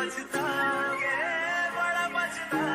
पछताओगे, बड़ा पछताओगे।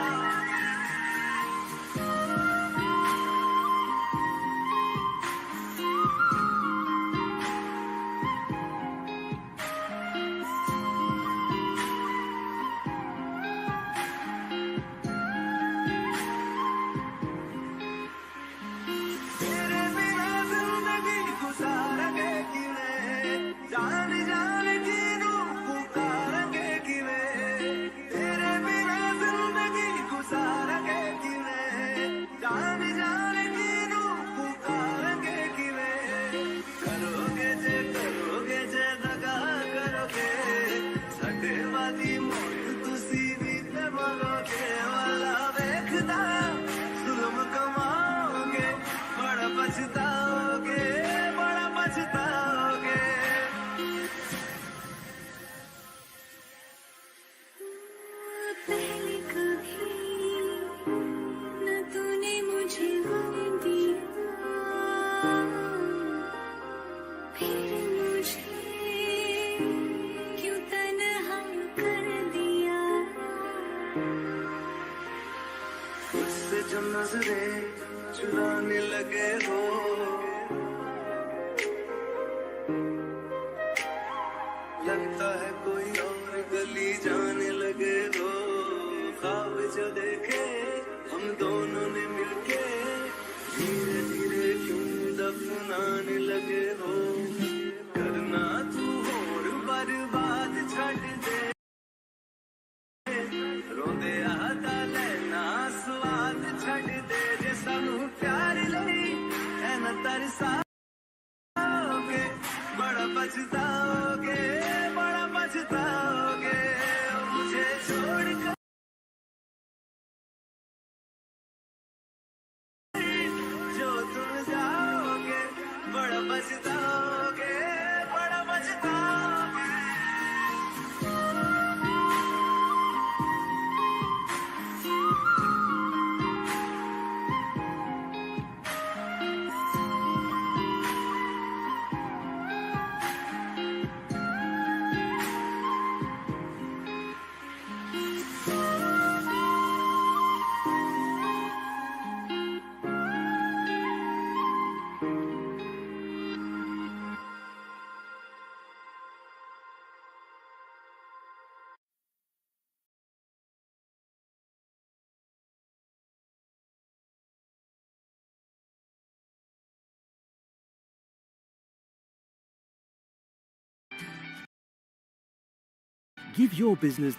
मुझसे जो नजरें चुराने लगे हो, लगता है कोई और गली जाने लगे हो। ख्वाब जो देखे हम दोनों ने मिलके, धीरे धीरे क्यों दफनाने लगे हो। करना तू और बर्बाद छड़ दे, रोंदे आता लेना स्वाद छड़ दे। जे सानू प्यार लई है न तरसाओगे, बड़ा पछताओगे, बड़ा पछताओगे। मुझे छोड़ कर जो तुम जाओगे, बड़ा पछताओगे, बड़ा पछताओगे। Give your business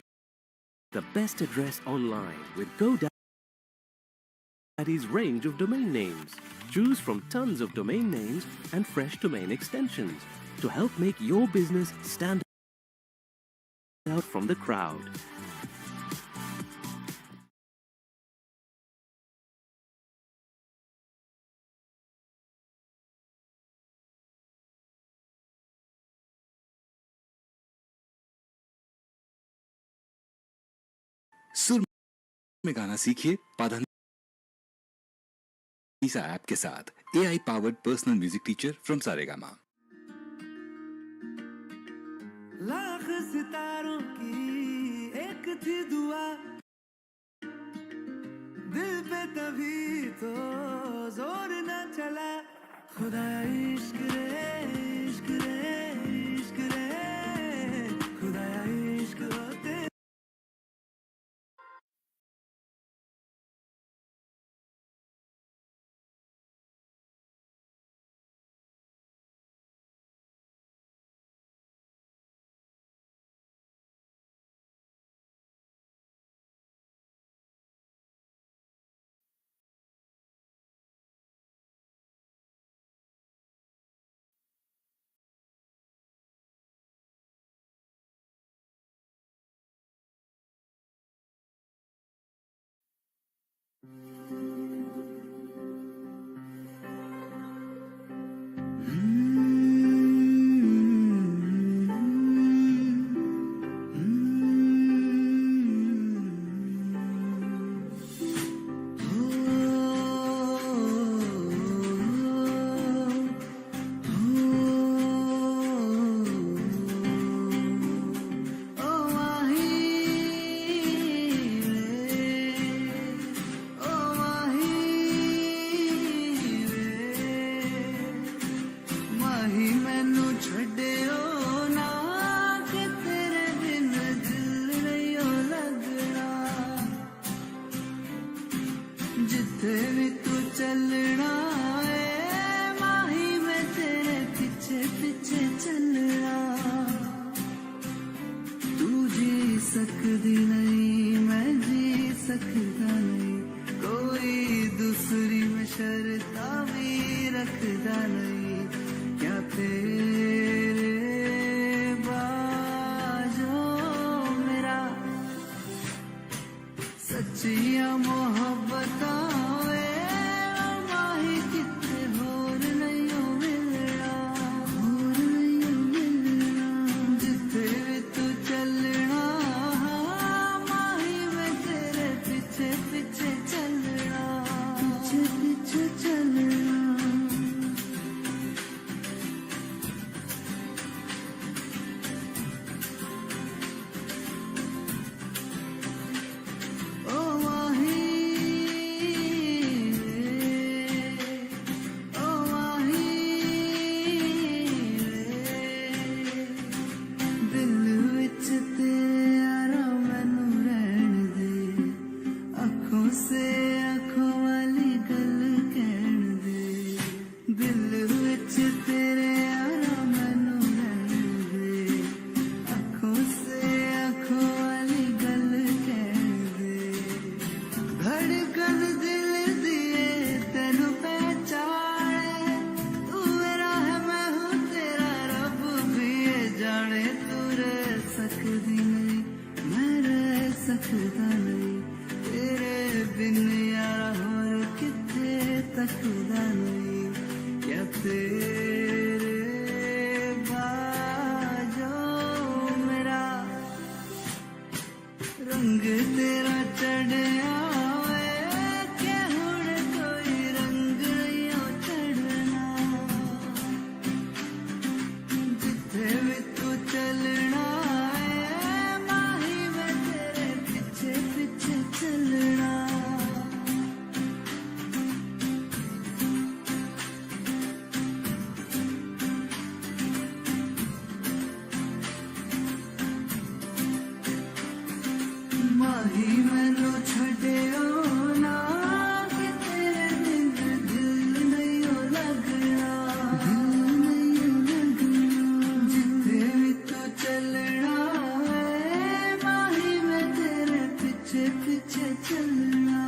the best address online with GoDaddy's range of domain names. Choose from tons of domain names and fresh domain extensions to help make your business stand out from the crowd. सुर में गाना सीखिए Padhanisa app के साथ। AI powered personal music teacher from Saregama. Lakh सितारों की एक थी दुआ, दिल पे तभी तो जोर न चला। खुदा इश्क रे, इश्क रे, इश्क रे, खुदा इश्क होते। सकती नहीं, मैं जी सकता नहीं, कोई दूसरी में शर्ता भी रखता नहीं। क्या तेरे बाजो मेरा सच्चिया मोहब्बत पिछे चलना,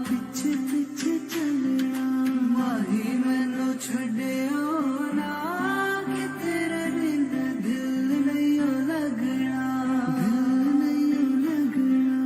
पिछे पिछे चलना, माही मैनू छड्डियो ना, कि तेरे बिन दिल नहीं लगना, दिल नहीं लगना।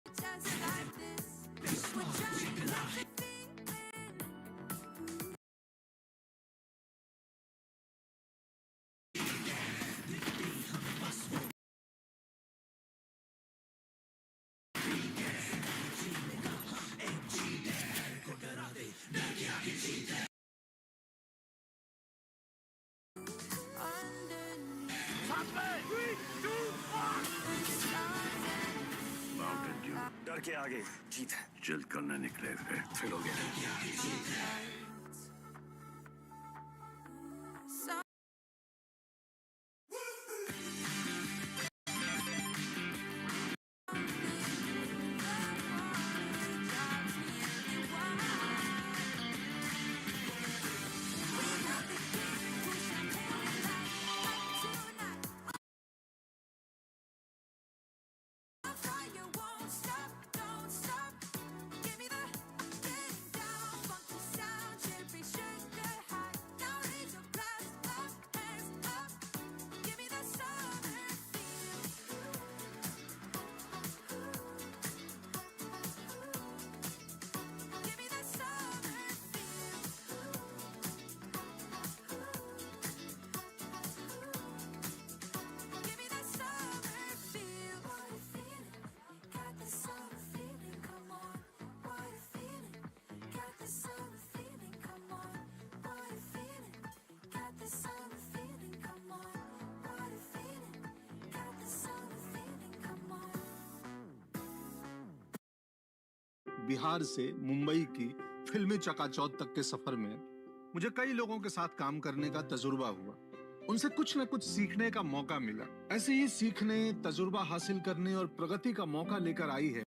Just like this, what you're feeling. डर के आगे जीत है। जल्द करने निकले थे, फिर हो गया। बिहार से मुंबई की फिल्मी चकाचौंध तक के सफर में मुझे कई लोगों के साथ काम करने का तजुर्बा हुआ। उनसे कुछ न कुछ सीखने का मौका मिला। ऐसे ही सीखने, तजुर्बा हासिल करने और प्रगति का मौका लेकर आई है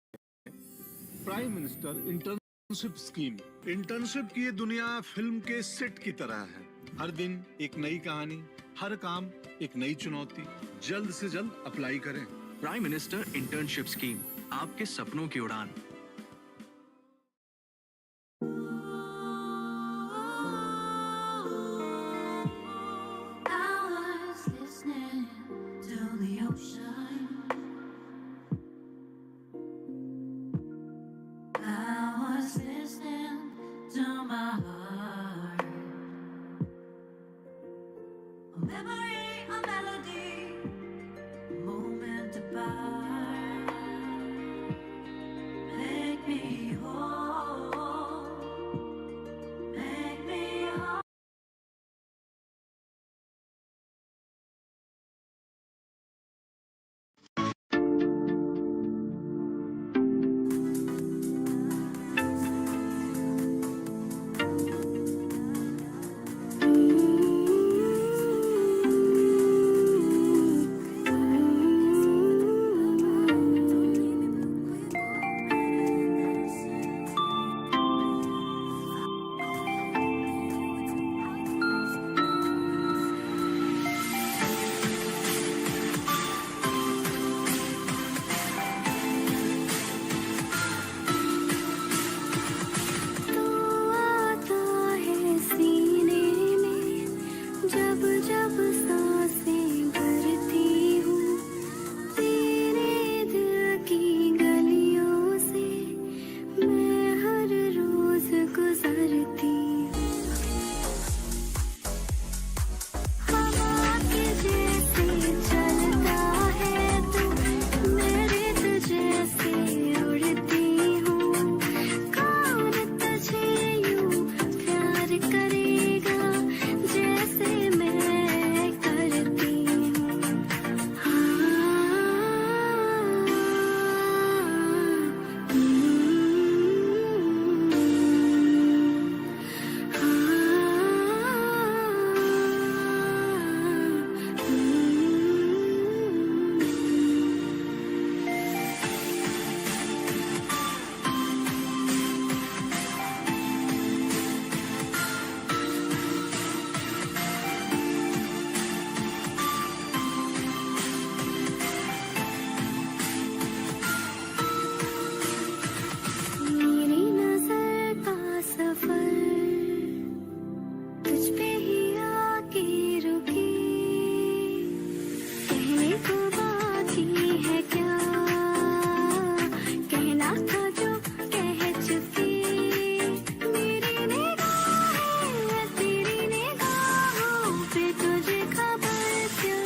prime minister internship scheme. Internship की ये दुनिया फिल्म के सेट की तरह है। हर दिन एक नई कहानी, हर काम एक नई चुनौती। जल्द से जल्द अप्लाई करें। प्राइम मिनिस्टर इंटर्नशिप स्कीम, आपके सपनों की उड़ान। I was listening to the ocean. I was listening to my heart. A memory, a melody, a moment apart. Make me whole. Make me whole. तू आता है सीने में, जब जब सांसें भरती हूँ, तेरे दिल की गलियों से मैं हर रोज गुजरती हूँ। हवा के जैसे चलता है तू, मैं रेत जैसे उड़ती हूँ। कौन तुझे यूं प्यार करेगा जैसे मैं करती हूँ। मेरी नजर का सफर तुझ पे ही आके रुकी, कहने को बाकी है क्या, कहना था जो कह चुकी। मेरी निगाहें तेरी निगाहों पे, तुझे खबर क्यों।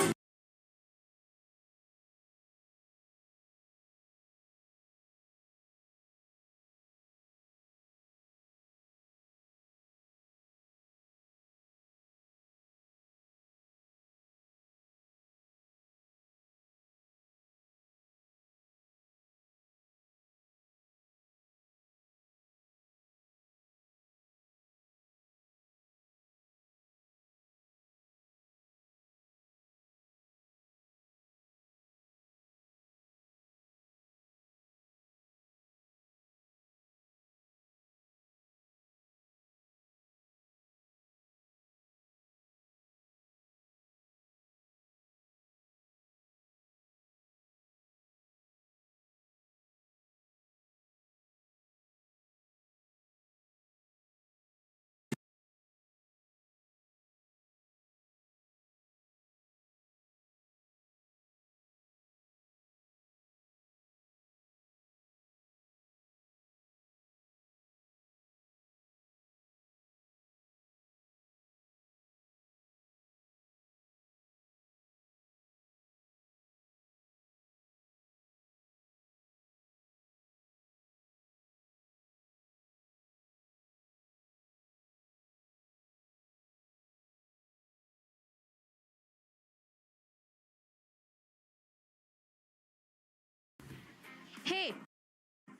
Hey,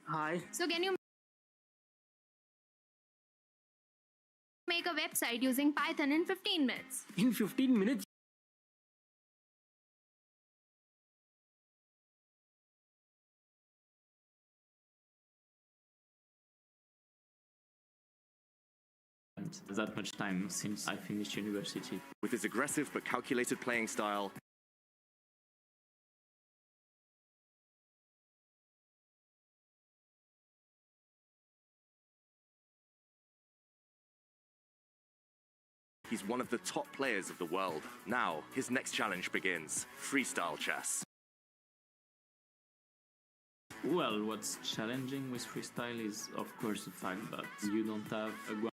Hi. so can you make a website using Python in 15 minutes? In 15 minutes, spent that much time since I finished university. With his aggressive but calculated playing style, he's one of the top players of the world. Now, his next challenge begins. Freestyle chess. Well, what's challenging with freestyle is, of course, the fact that you don't have a ground.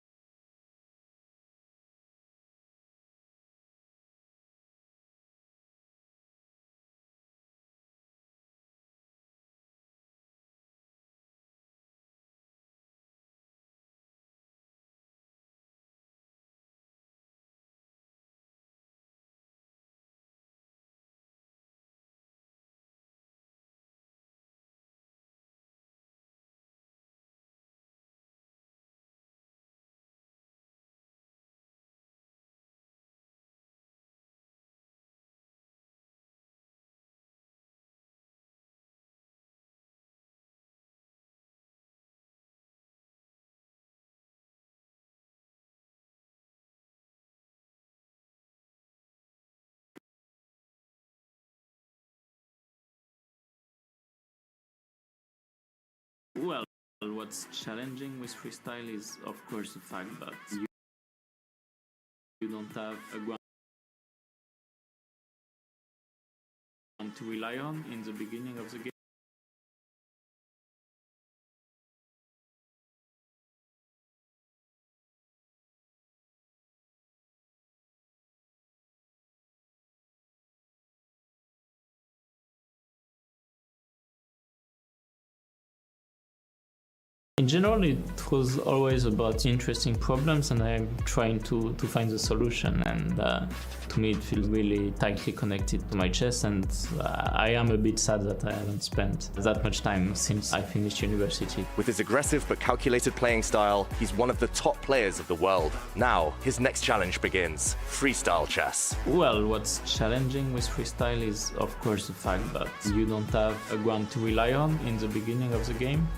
Well, what's challenging with freestyle is, of course, the fact that you don't have a ground to rely on in the beginning of the game. In general, it was always about interesting problems, and I'm trying to find the solution. And to me, it feels really tightly connected to my chess. And I am a bit sad that I haven't spent that much time since I finished university. With his aggressive but calculated playing style, he's one of the top players of the world. Now, his next challenge begins. Freestyle chess. Well, what's challenging with freestyle is, of course, the fact that you don't have a ground to rely on in the beginning of the game.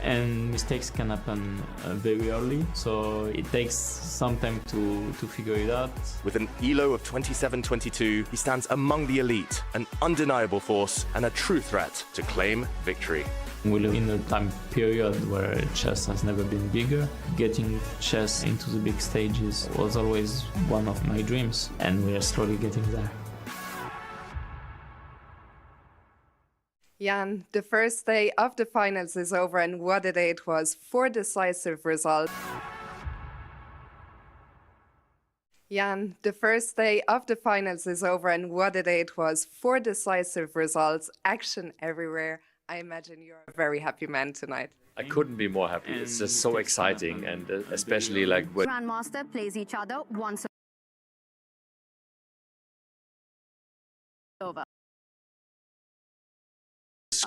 And mistakes can happen very early, so it takes some time to figure it out. With an ELO of 27-22, he stands among the elite, an undeniable force and a true threat to claim victory. We live in a time period where chess has never been bigger. Getting chess into the big stages was always one of my dreams, and we are slowly getting there. Jan, the first day of the finals is over, and what a day it was. 4 decisive results. Jan, the first day of the finals is over, and what a day it was. 4 decisive results, action everywhere. I imagine you're a very happy man tonight. I couldn't be more happy. It's just so exciting, and especially like when Grandmaster plays each other once over.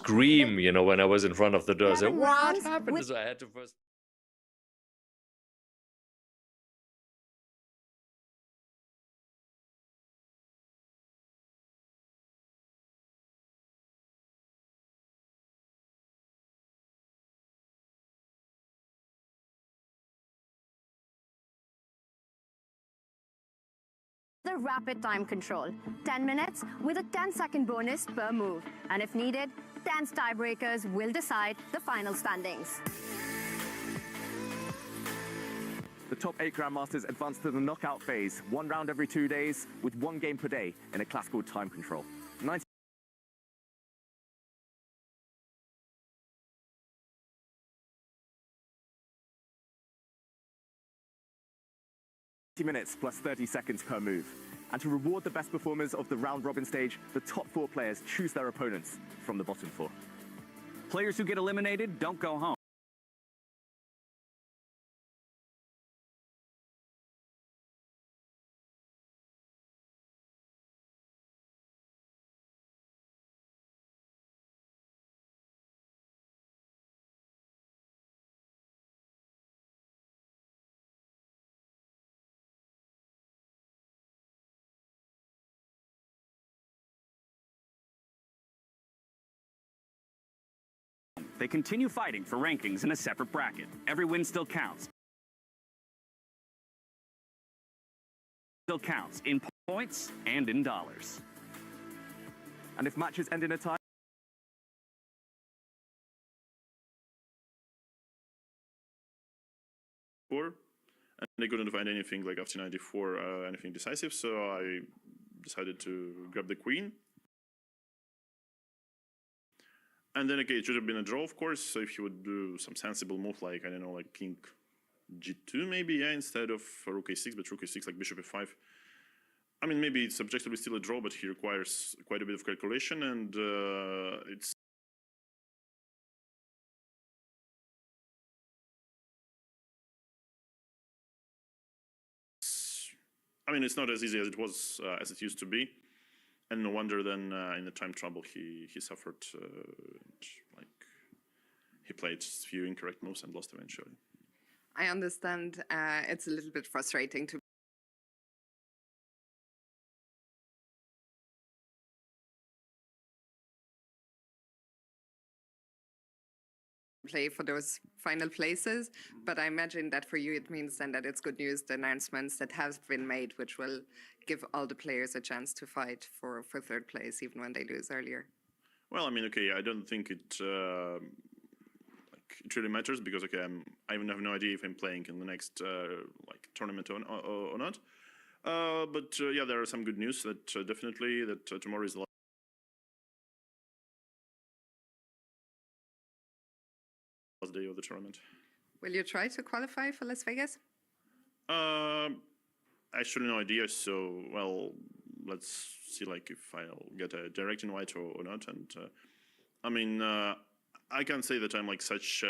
scream, you know, when I was in front of the door. I said, what happened? So I had to first. The rapid time control. 10 minutes with a 10-second bonus per move. And if needed, 10 tiebreakers will decide the final standings. The top 8 Grandmasters advance to the knockout phase, 1 round every 2 days, with 1 game per day in a classical time control. 90 minutes plus 30 seconds per move. And to reward the best performers of the round-robin stage, the top 4 players choose their opponents from the bottom 4. Players who get eliminated don't go home. They continue fighting for rankings in a separate bracket. Every win still counts. still counts in points and in dollars. And if matches end in a tie, and they couldn't find anything like after 94, anything decisive, so I decided to grab the queen. And then, okay, it should have been a draw, of course, so if he would do some sensible move, like, I don't know, like king g2 maybe, yeah, instead of rook a6, but rook a6, like bishop a5. I mean, maybe it's objectively still a draw, but he requires quite a bit of calculation, and it's I mean, it's not as easy as it was, as it used to be, and no wonder then in the time trouble he suffered, like he played a few incorrect moves and lost eventually. I understand it's a little bit frustrating to play for those final places, but I imagine that for you it means then that it's good news, the announcements that have been made, which will give all the players a chance to fight for third place, even when they lose earlier. Well, I mean, okay, I don't think it it really matters, because okay, I even have no idea if I'm playing in the next like tournament or not. But yeah, there are some good news that definitely that tomorrow is the last day of the tournament. Will you try to qualify for Las Vegas? Actually, no idea. So, well, let's see, like if I'll get a direct invite or not. And I mean, I can't say that I'm like such.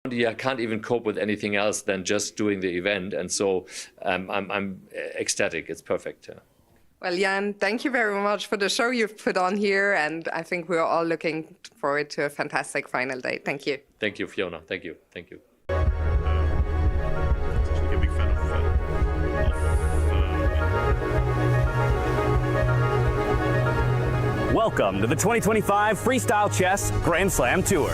I can't even cope with anything else than just doing the event, and so I'm ecstatic. It's perfect. Yeah. Well, Jan, thank you very much for the show you've put on here, and I think we're all looking forward to a fantastic final day. Thank you. Thank you, Fiona. Thank you. Thank you. Welcome to the 2025 Freestyle Chess Grand Slam Tour.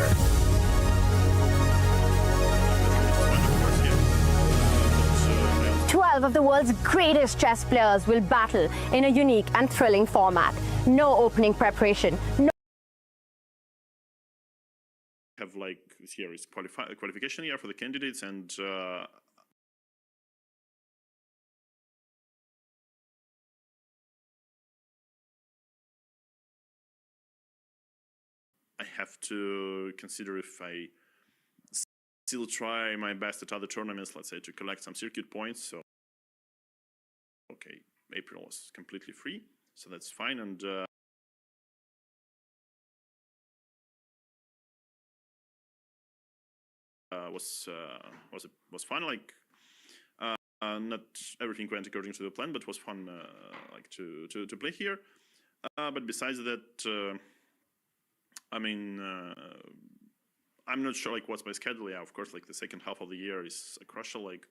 12 of the world's greatest chess players will battle in a unique and thrilling format. No opening preparation. No Have like this year is qualification year for the candidates, and I have to consider if I still try my best at other tournaments, let's say, to collect some circuit points. So, okay, April was completely free, so that's fine, and was fun. Like, not everything went according to the plan, but was fun, like to play here. But besides that, I mean, I'm not sure like what's my schedule. Yeah, of course, like the second half of the year is crucial, like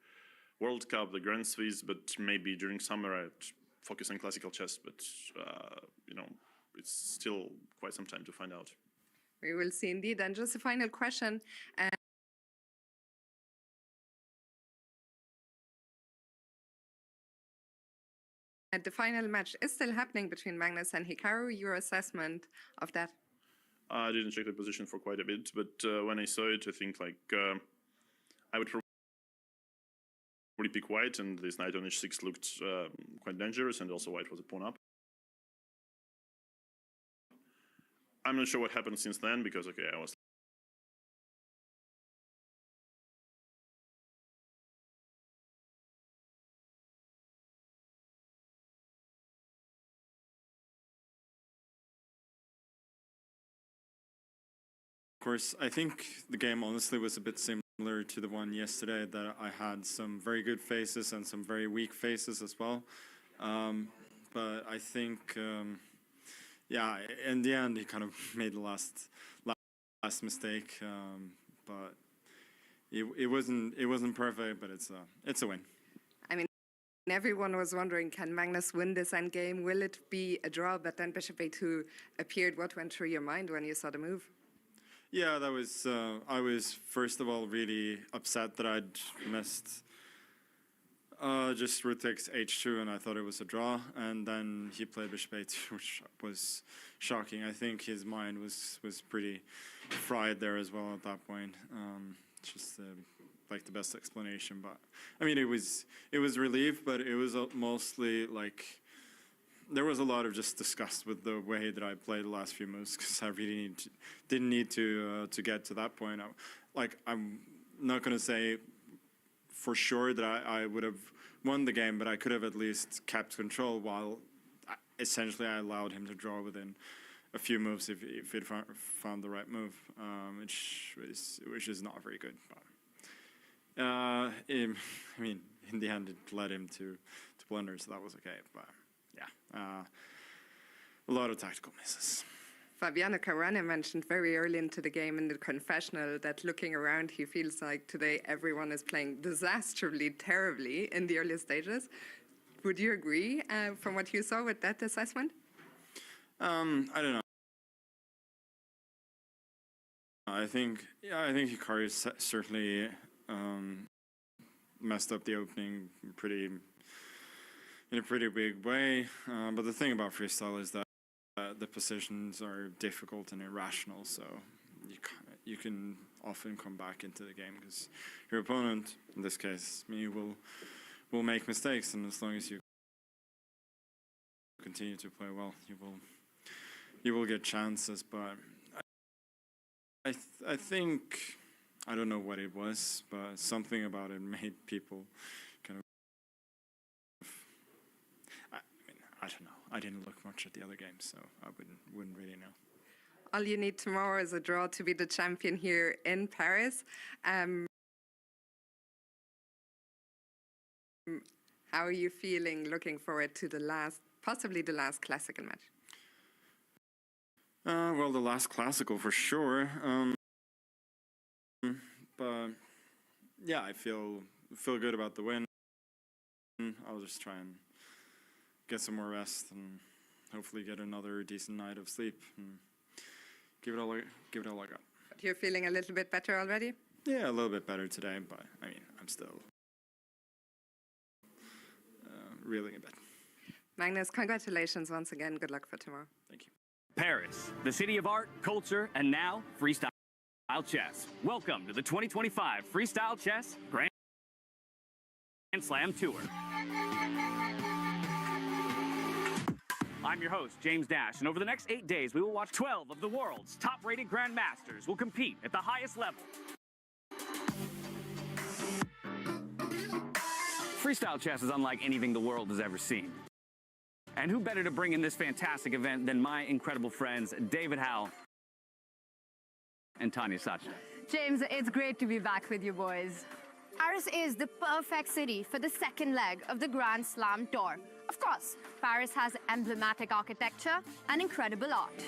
World Cup, the Grand Swiss, but maybe during summer I'd focus on classical chess. But you know, it's still quite some time to find out. We will see indeed. And just a final question. The final match is still happening between Magnus and Hikaru. Your assessment of that? I didn't check the position for quite a bit, but when I saw it, I think like I would probably pick white, and this knight on h6 looked quite dangerous, and also white was a pawn up. I'm not sure what happened since then, because okay, I was Of course, I think the game honestly was a bit similar to the one yesterday, that I had some very good phases and some very weak phases as well. But I think, yeah, in the end, he kind of made the last mistake. But it wasn't perfect, but it's a win. I mean, everyone was wondering, can Magnus win this endgame? Will it be a draw? But then bishop a2 appeared. What went through your mind when you saw the move? Yeah, that was. I was first of all really upset that I'd missed just rook takes h2, and I thought it was a draw. And then he played bishop a2, which was shocking. I think his mind was pretty fried there as well at that point. Just like the best explanation, but I mean it was relief, but it was mostly like there was a lot of just disgust with the way that I played the last few moves, because I really didn't need to get to that point. I'm not going to say for sure that I would have won the game, but I could have at least kept control while essentially I allowed him to draw within a few moves if he'd found the right move, which is not very good. But I mean, in the end, it led him to blunder, so that was okay. But yeah, a lot of tactical misses. Fabiano Caruana mentioned very early into the game in the confessional that looking around, he feels like today everyone is playing disastrously, terribly in the early stages. Would you agree from what you saw with that assessment? I don't know. I think Hikari certainly messed up the opening in a pretty big way. But the thing about freestyle is that the positions are difficult and irrational, so you can often come back into the game because your opponent, in this case me, will make mistakes, and as long as you continue to play well, you will get chances. But I think, I don't know what it was, but something about it made people kind of, I don't know. I didn't look much at the other games, so I wouldn't really know. All you need tomorrow is a draw to be the champion here in Paris. How are you feeling looking forward to possibly the last classical match? Well, the last classical for sure. But yeah, I feel good about the win. I'll just try and get some more rest and hopefully get another decent night of sleep and give it all I got. But you're feeling a little bit better already? Yeah, a little bit better today, but I mean, I'm still reeling a bit. Magnus, congratulations once again. Good luck for tomorrow. Thank you. Paris, the city of art, culture, and now freestyle chess. Welcome to the 2025 Freestyle Chess Grand Slam Tour. I'm your host, James Dash, and over the next 8 days, we will watch 12 of the world's top-rated grandmasters will compete at the highest level. Freestyle chess is unlike anything the world has ever seen. And who better to bring in this fantastic event than my incredible friends, David Howe and Tanya Sachna. James, it's great to be back with you boys. Paris is the perfect city for the second leg of the Grand Slam Tour. Of course, Paris has emblematic architecture and incredible art.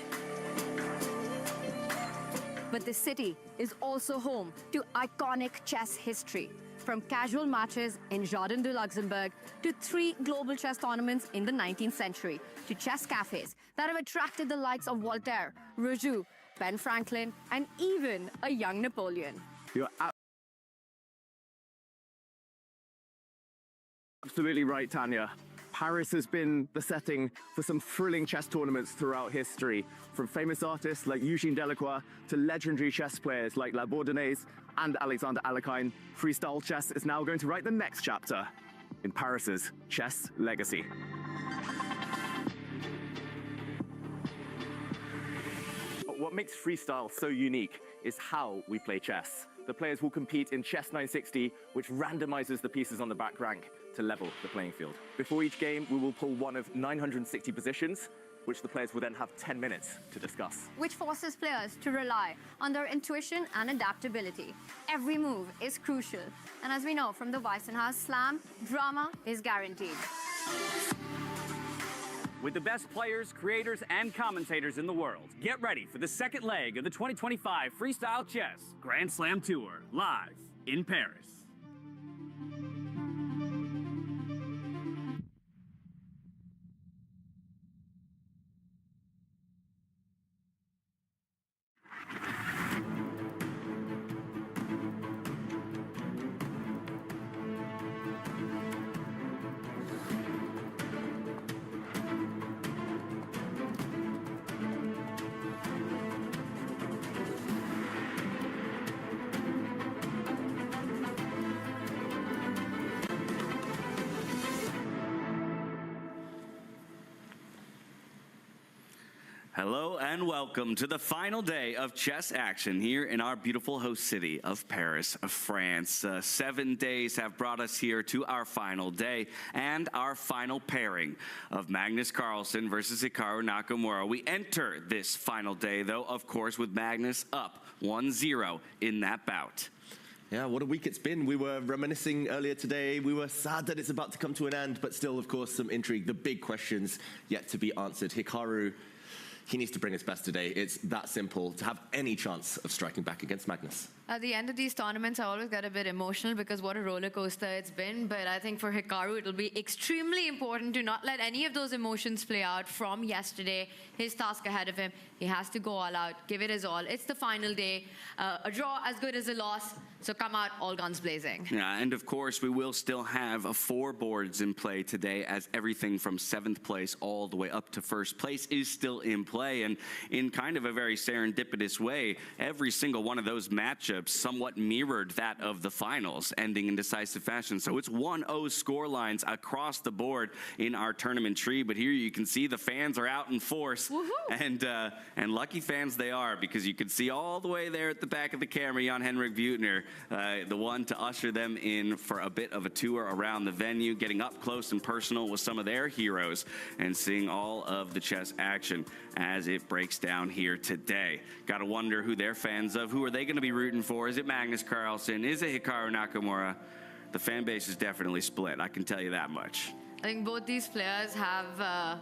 But the city is also home to iconic chess history, from casual matches in Jardin de Luxembourg to 3 global chess tournaments in the 19th century, to chess cafes that have attracted the likes of Voltaire, Rousseau, Ben Franklin, and even a young Napoleon. You're absolutely right, Tanya. Paris has been the setting for some thrilling chess tournaments throughout history, from famous artists like Eugene Delacroix to legendary chess players like La Bourdonnaise and Alexander Alekhine. Freestyle chess is now going to write the next chapter in Paris's chess legacy. But what makes freestyle so unique is how we play chess. The players will compete in Chess 960, which randomizes the pieces on the back rank to level the playing field. Before each game, we will pull one of 960 positions, which the players will then have 10 minutes to discuss. Which forces players to rely on their intuition and adaptability. Every move is crucial. And as we know from the Weissenhaus Slam, drama is guaranteed. With the best players, creators, and commentators in the world, get ready for the second leg of the 2025 Freestyle Chess Grand Slam Tour, live in Paris. Hello and welcome to the final day of chess action here in our beautiful host city of Paris, France. 7 days have brought us here to our final day and our final pairing of Magnus Carlsen versus Hikaru Nakamura. We enter this final day, though, of course, with Magnus up 1-0 in that bout. Yeah, what a week it's been. We were reminiscing earlier today. We were sad that it's about to come to an end, but still, of course, some intrigue. The big questions yet to be answered. Hikaru, he needs to bring his best today. It's that simple to have any chance of striking back against Magnus. At the end of these tournaments, I always get a bit emotional because what a roller coaster it's been. But I think for Hikaru, it'll be extremely important to not let any of those emotions play out from yesterday. His task ahead of him, he has to go all out, give it his all. It's the final day. A draw as good as a loss. So come out all guns blazing. Yeah, and of course, we will still have 4 boards in play today, as everything from 7th place all the way up to 1st place is still in play. And in kind of a very serendipitous way, every single one of those matchups somewhat mirrored that of the finals, ending in decisive fashion. So it's 1-0 score lines across the board in our tournament tree. But here you can see the fans are out in force. And lucky fans they are, because you can see all the way there at the back of the camera, Jan-Henrik Buechner, the one to usher them in for a bit of a tour around the venue, getting up close and personal with some of their heroes and seeing all of the chess action as it breaks down here today. Got to wonder who they're fans of. Who are they going to be rooting for? Is it Magnus Carlsen? Is it Hikaru Nakamura? The fan base is definitely split, I can tell you that much. I think both these players have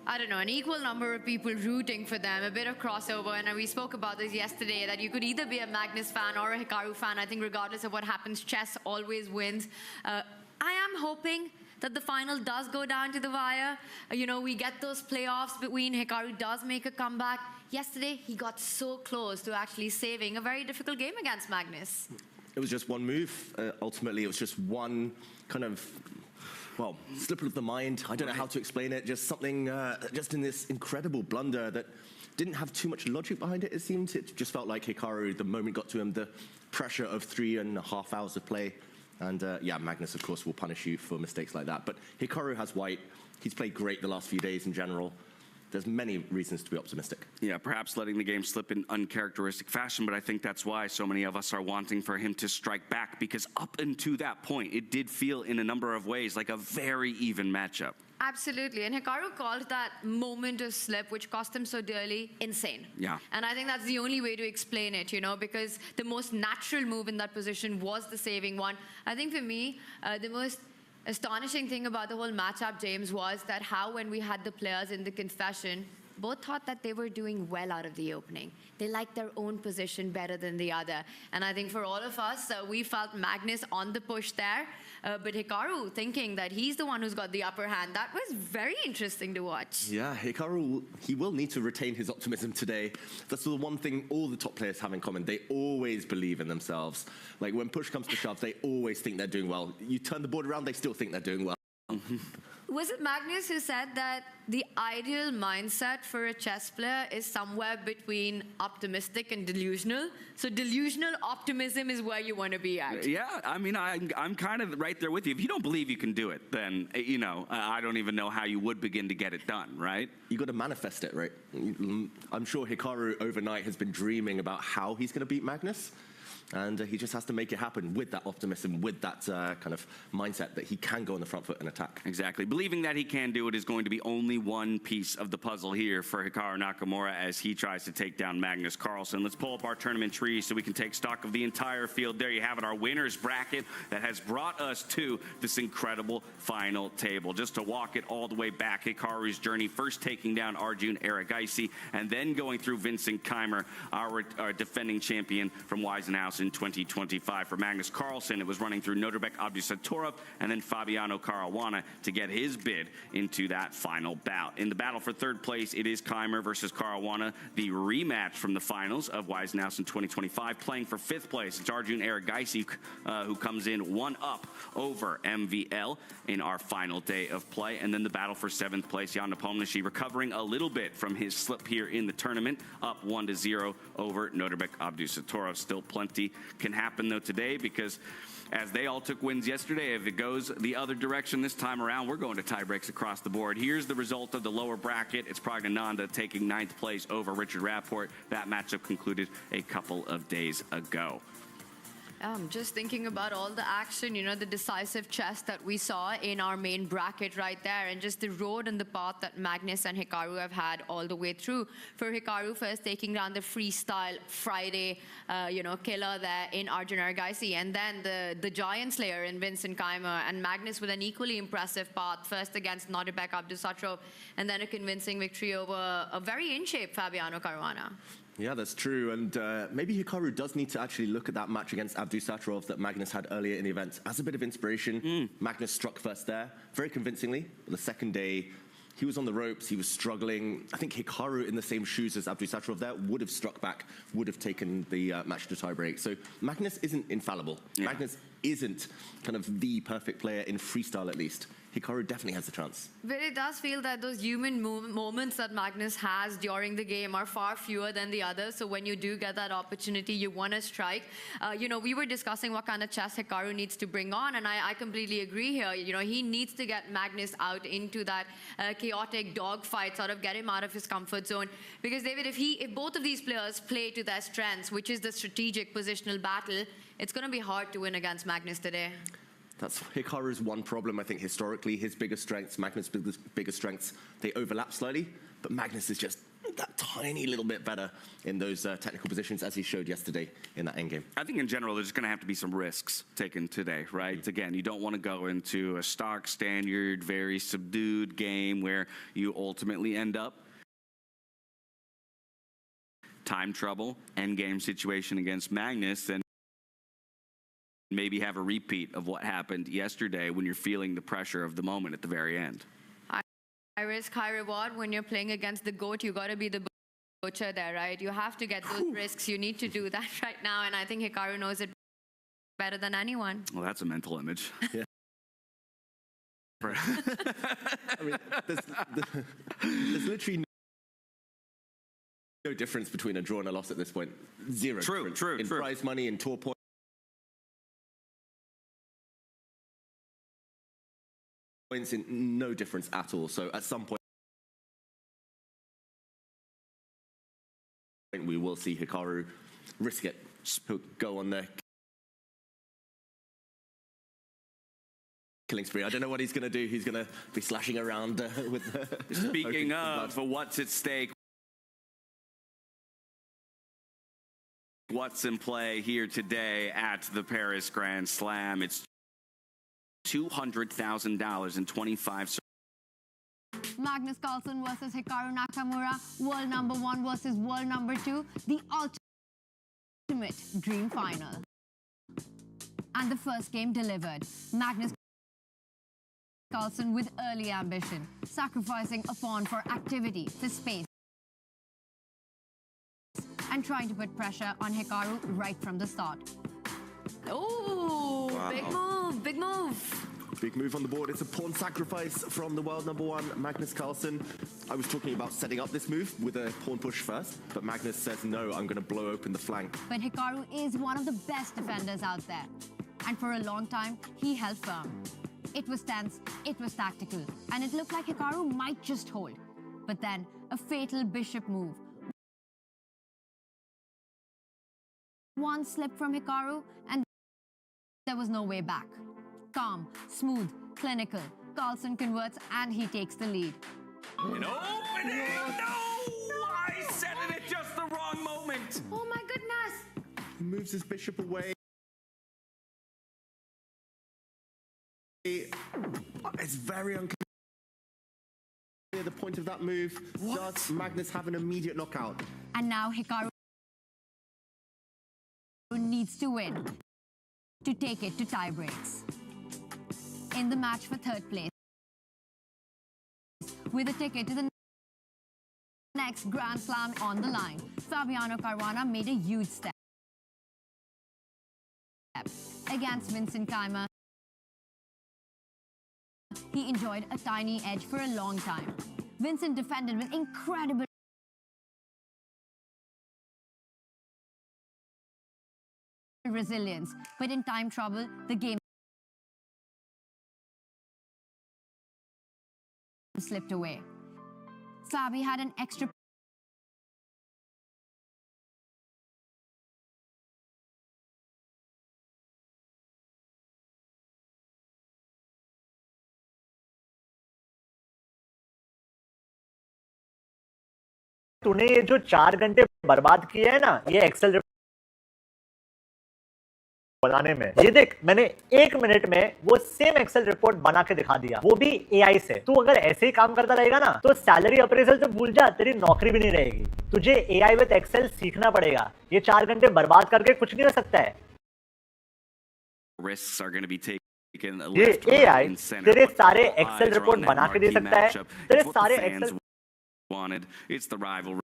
I don't know, an equal number of people rooting for them, a bit of crossover. And we spoke about this yesterday, that you could either be a Magnus fan or a Hikaru fan. I think regardless of what happens, chess always wins. I am hoping that the final does go down to the wire. You know, we get those playoffs between. Hikaru does make a comeback. Yesterday, he got so close to actually saving a very difficult game against Magnus. It was just one move. Ultimately, it was just one kind of, well, slip of the mind. I don't know how to explain it. Just something, just in this incredible blunder that didn't have too much logic behind it, it seemed. It just felt like Hikaru, the moment got to him, the pressure of 3.5 hours of play. And yeah, Magnus, of course, will punish you for mistakes like that. But Hikaru has white. He's played great the last few days in general. There's many reasons to be optimistic. Yeah, perhaps letting the game slip in uncharacteristic fashion, but I think that's why so many of us are wanting for him to strike back, because up until that point, it did feel in a number of ways like a very even matchup. Absolutely, and Hikaru called that moment of slip, which cost him so dearly, insane. Yeah. And I think that's the only way to explain it, you know, because the most natural move in that position was the saving one. I think for me, the most astonishing thing about the whole matchup, James, was that how when we had the players in the confession, both thought that they were doing well out of the opening. They liked their own position better than the other. And I think for all of us, we felt Magnus on the push there, but Hikaru thinking that he's the one who's got the upper hand. That was very interesting to watch. Yeah, Hikaru, he will need to retain his optimism today. That's the one thing all the top players have in common. They always believe in themselves. Like when push comes to shove, they always think they're doing well. You turn the board around, they still think they're doing well. Was it Magnus who said that the ideal mindset for a chess player is somewhere between optimistic and delusional? So delusional optimism is where you want to be at. Yeah, I mean, I'm kind of right there with you. If you don't believe you can do it, then, you know, I don't even know how you would begin to get it done, right? You got to manifest it, right? I'm sure Hikaru overnight has been dreaming about how he's going to beat Magnus. And he just has to make it happen with that optimism, with that kind of mindset that he can go on the front foot and attack. Exactly. Believing that he can do it is going to be only one piece of the puzzle here for Hikaru Nakamura as he tries to take down Magnus Carlsen. Let's pull up our tournament tree so we can take stock of the entire field. There you have it, our winners bracket that has brought us to this incredible final table. Just to walk it all the way back, Hikaru's journey, first taking down Arjun Erigaisi and then going through Vincent Keimer, our defending champion from Weisenhower. Naus in 2025. For Magnus Carlsen, it was running through Norbek Abdusattorov and then Fabiano Caruana to get his bid into that final bout. In the battle for third place, it is Keimer versus Caruana, the rematch from the finals of Wise Naus in 2025. Playing for fifth place, it's Arjun Erigaisi who comes in one up over MVL in our final day of play. And then the battle for seventh place, Jan Nepomniachtchi recovering a little bit from his slip here in the tournament, up 1-0 over Norbek Abdusattorov. Still plenty can happen though today, because as they all took wins yesterday, if it goes the other direction this time around, we're going to tie breaks across the board. Here's the result of the lower bracket. It's Pragnananda taking 9th place over Richard Rapport. That matchup concluded a couple of days ago. Just thinking about all the action, you know, the decisive chess that we saw in our main bracket right there, and just the road and the path that Magnus and Hikaru have had all the way through. For Hikaru, first taking down the Freestyle Friday, killer there in Arjun Erigaisi, and then the Giant Slayer in Vincent Keimer, and Magnus with an equally impressive path, first against Norbek Abdusattorov, and then a convincing victory over a very in-shape Fabiano Caruana. Yeah, that's true. And maybe Hikaru does need to actually look at that match against Abdusattorov that Magnus had earlier in the event as a bit of inspiration. Magnus struck first there, very convincingly. But the second day, he was on the ropes, he was struggling. I think Hikaru, in the same shoes as Abdusattorov there, would have struck back, would have taken the match to tiebreak. So Magnus isn't infallible. Yeah. Magnus isn't kind of the perfect player in freestyle, at least. Hikaru definitely has a chance. But it does feel that those human moments that Magnus has during the game are far fewer than the others. So when you do get that opportunity, you want to strike. We were discussing what kind of chess Hikaru needs to bring on, and I completely agree here. You know, he needs to get Magnus out into that chaotic dogfight, sort of get him out of his comfort zone. Because David, if both of these players play to their strengths, which is the strategic positional battle, it's going to be hard to win against Magnus today. That's Hikaru's one problem, I think, historically. His biggest strengths, Magnus' biggest strengths, they overlap slightly, but Magnus is just that tiny little bit better in those technical positions, as he showed yesterday in that endgame. I think in general, there's going to have to be some risks taken today, right? Again, you don't want to go into a stock standard, very subdued game where you ultimately end up time trouble, endgame situation against Magnus, and maybe have a repeat of what happened yesterday when you're feeling the pressure of the moment at the very end. High risk, high reward. When you're playing against the GOAT, you got to be the butcher there, right? You have to get those risks. You need to do that right now, and I think Hikaru knows it better than anyone. Well, that's a mental image. Yeah. I mean, there's literally no difference between a draw and a loss at this point. Zero. True. In prize money, in tour points. In no difference at all. So at some point we will see Hikaru risk it, go on there, killing spree. I don't know what he's going to do. He's going to be slashing around with. Speaking of what's at stake, what's in play here today at the Paris Grand Slam? It's $200,000 in 25. Magnus Carlsen versus Hikaru Nakamura, world number 1 versus world number 2, the ultimate dream final. And the first game delivered. Magnus Carlsen with early ambition, sacrificing a pawn for activity, for space, and trying to put pressure on Hikaru right from the start. Oh, wow. Big move. Big move on the board. It's a pawn sacrifice from the world number 1, Magnus Carlsen. I was talking about setting up this move with a pawn push first, but Magnus says, no, I'm going to blow open the flank. But Hikaru is one of the best defenders out there. And for a long time, he held firm. It was tense, it was tactical, and it looked like Hikaru might just hold. But then, a fatal bishop move. One slip from Hikaru, and there was no way back. Calm, smooth, clinical. Carlsen converts and he takes the lead. An opening! No! I said it at just the wrong moment! Oh my goodness! He moves his bishop away. It's very unclear the point of that move. What? Does Magnus have an immediate knockout? And now Hikaru needs needs to win to take it to tie breaks. In the match for third place, with a ticket to the next Grand Slam on the line, Fabiano Caruana made a huge step against Vincent Keimer. He enjoyed a tiny edge for a long time. Vincent defended with incredible resilience, but in time trouble, the game slipped away. Fabi had an extra तूने ये जो 4 घंटे बर्बाद किए हैं ना ये Excel बनाने में, ये देख मैंने 1 मिनट में वो सेम एक्सेल रिपोर्ट बना के दिखा दिया, वो भी एआई से। तू अगर ऐसे ही काम करता रहेगा ना तो सैलरी अप्रेजल तो भूल जा, तेरी नौकरी भी नहीं रहेगी। तुझे एआई विद एक्सेल सीखना पड़ेगा, ये 4 घंटे बर्बाद करके कुछ नहीं हो सकता है। Risks are going to be taken. ये एआई तेरे सारे एक्सेल रिपोर्ट बना के दे सकता है, तेरे सारे Excel wanted. It's the rivalry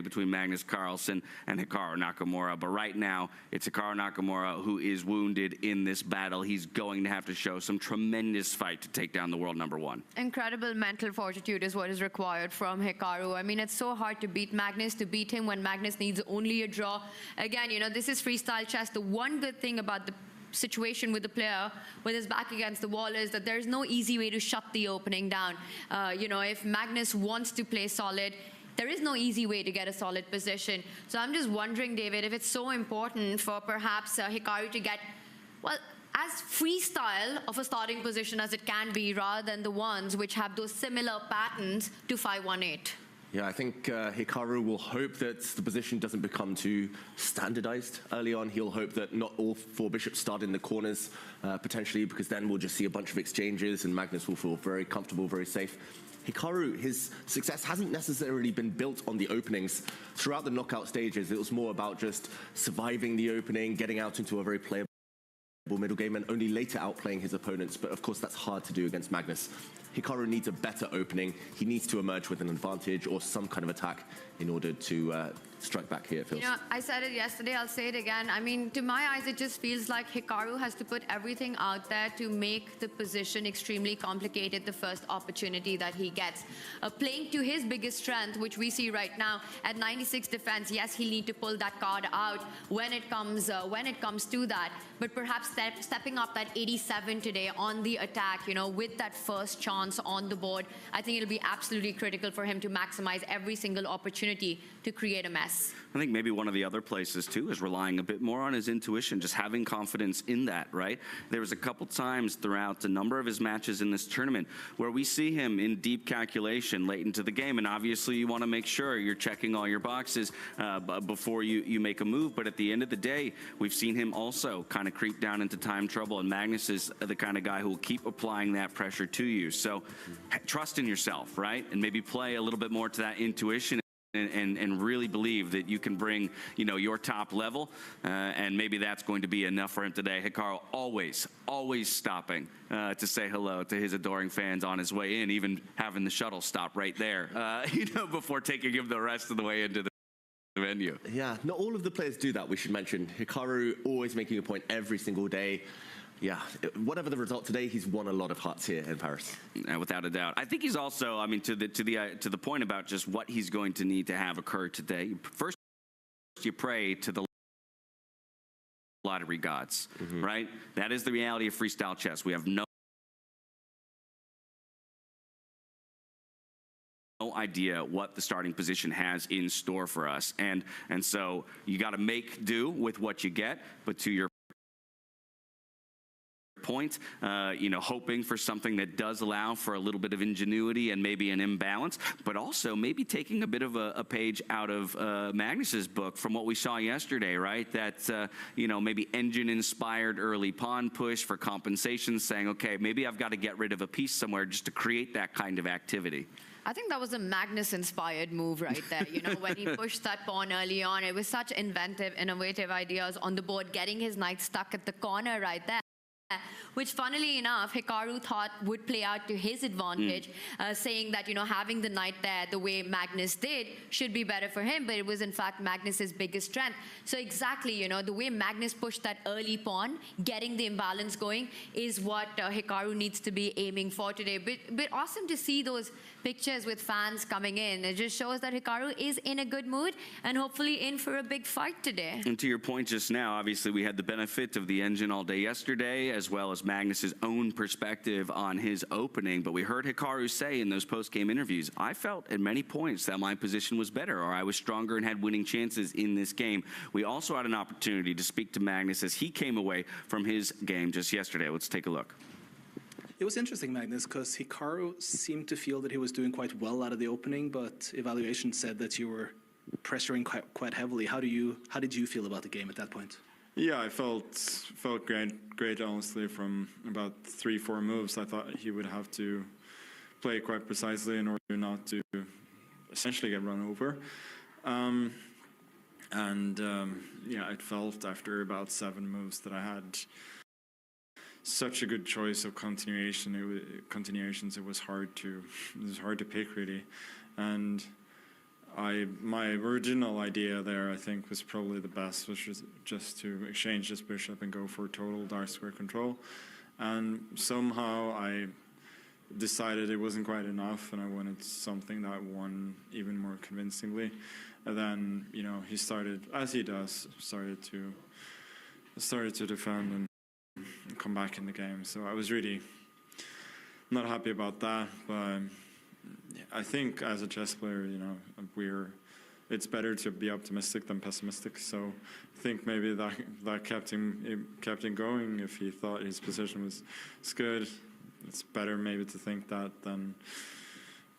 between Magnus Carlsen and Hikaru Nakamura, but right now it's Hikaru Nakamura who is wounded in this battle. He's going to have to show some tremendous fight to take down the world #1. Incredible mental fortitude is what is required from Hikaru. I mean, it's so hard to beat Magnus, to beat him when Magnus needs only a draw. Again, you know, this is freestyle chess. The one good thing about the situation with the player with his back against the wall is that there's no easy way to shut the opening down. You know, if Magnus wants to play solid, there is no easy way to get a solid position. So I'm just wondering, David, if it's so important for perhaps Hikaru to get, well, as freestyle of a starting position as it can be, rather than the ones which have those similar patterns to 5-1-8. Yeah, I think Hikaru will hope that the position doesn't become too standardized early on. He'll hope that not all 4 bishops start in the corners, potentially, because then we'll just see a bunch of exchanges and Magnus will feel very comfortable, very safe. Hikaru, his success hasn't necessarily been built on the openings. Throughout the knockout stages, it was more about just surviving the opening, getting out into a very playable middle game, and only later outplaying his opponents. But of course, that's hard to do against Magnus. Hikaru needs a better opening. He needs to emerge with an advantage or some kind of attack in order to strike back here, it feels. You know, I said it yesterday, I'll say it again. I mean, to my eyes, it just feels like Hikaru has to put everything out there to make the position extremely complicated the first opportunity that he gets. Playing to his biggest strength, which we see right now at 96 defense, yes, he'll need to pull that card out when it comes to that. But perhaps stepping up that 87 today on the attack, you know, with that first chance on the board, I think it'll be absolutely critical for him to maximize every single opportunity to create a mess. I think maybe one of the other places too is relying a bit more on his intuition, just having confidence in that, right? There was a couple times throughout a number of his matches in this tournament where we see him in deep calculation late into the game, and obviously you want to make sure you're checking all your boxes before you make a move, but at the end of the day, we've seen him also kind of creep down into time trouble, and Magnus is the kind of guy who will keep applying that pressure to you. So trust in yourself, right? And maybe play a little bit more to that intuition and really believe that you can bring, you know, your top level, and maybe that's going to be enough for him today. Hikaru always stopping to say hello to his adoring fans on his way in, even having the shuttle stop right there, you know, before taking him the rest of the way into the venue. Yeah, not all of the players do that, we should mention. Hikaru always making a point every single day. Yeah, whatever the result today, he's won a lot of hearts here in Paris. Without a doubt. I think he's also, I mean, to the point about just what he's going to need to have occur today. First, you pray to the lottery gods, right? That is the reality of freestyle chess. We have no idea what the starting position has in store for us, and so you got to make do with what you get. But to your point, you know, hoping for something that does allow for a little bit of ingenuity and maybe an imbalance, but also maybe taking a bit of a page out of Magnus's book from what we saw yesterday, right? That, you know, maybe engine-inspired early pawn push for compensation, saying, okay, maybe I've got to get rid of a piece somewhere just to create that kind of activity. I think that was a Magnus-inspired move right there. You know, when he pushed that pawn early on, it was such inventive, innovative ideas on the board, getting his knight stuck at the corner right there, which funnily enough, Hikaru thought would play out to his advantage, saying that, you know, having the knight there the way Magnus did should be better for him, but it was in fact Magnus's biggest strength. So exactly, you know, the way Magnus pushed that early pawn, getting the imbalance going, is what Hikaru needs to be aiming for today. But awesome to see those pictures with fans coming in. It just shows that Hikaru is in a good mood and hopefully in for a big fight today. And to your point just now, obviously we had the benefit of the engine all day yesterday, as well as Magnus's own perspective on his opening. But we heard Hikaru say in those post-game interviews, I felt at many points that my position was better, or I was stronger and had winning chances in this game. We also had an opportunity to speak to Magnus as he came away from his game just yesterday. Let's take a look. It was interesting, Magnus, because Hikaru seemed to feel that he was doing quite well out of the opening, but evaluation said that you were pressuring quite heavily. How did you feel about the game at that point? Yeah, I felt great, honestly, from about 3-4 moves. I thought he would have to play quite precisely in order not to essentially get run over. Yeah, it felt after about 7 moves that I had such a good choice of continuations. It was hard to pick, really. And my original idea there, I think, was probably the best, which was just to exchange this bishop and go for total dark square control. And somehow I decided it wasn't quite enough, and I wanted something that won even more convincingly. And then, you know, he started, as he does, started to defend and come back in the game. So I was really not happy about that, but I think as a chess player, you know, it's better to be optimistic than pessimistic. So I think maybe that kept him going. If he thought his position was good, it's better maybe to think that than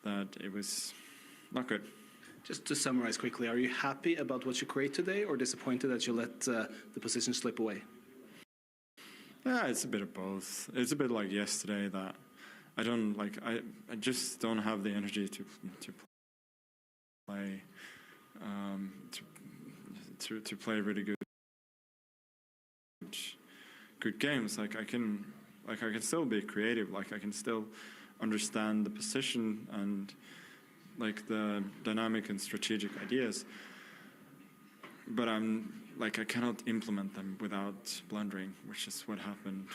that it was not good. Just to summarize quickly, are you happy about what you create today, or disappointed that you let the position slip away? Yeah, it's a bit of both. It's a bit like yesterday that I just don't have the energy to play to play really good games. Like I can still be creative. Like I can still understand the position and like the dynamic and strategic ideas. But I cannot implement them without blundering, which is what happened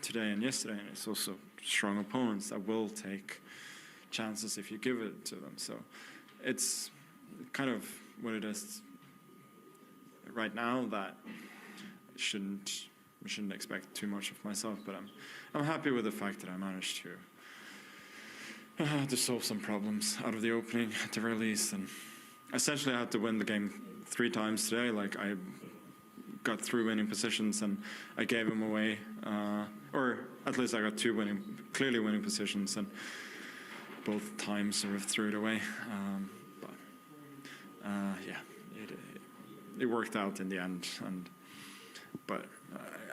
today and yesterday. And it's also strong opponents that will take chances if you give it to them. So it's kind of what it is right now, that I shouldn't expect too much of myself. But I'm happy with the fact that I managed to solve some problems out of the opening at the very least. And essentially I had to win the game 3 times today. Like I got 3 winning positions and I gave them away, or at least I got 2 clearly winning positions, and both times sort of threw it away. Yeah, it worked out in the end. But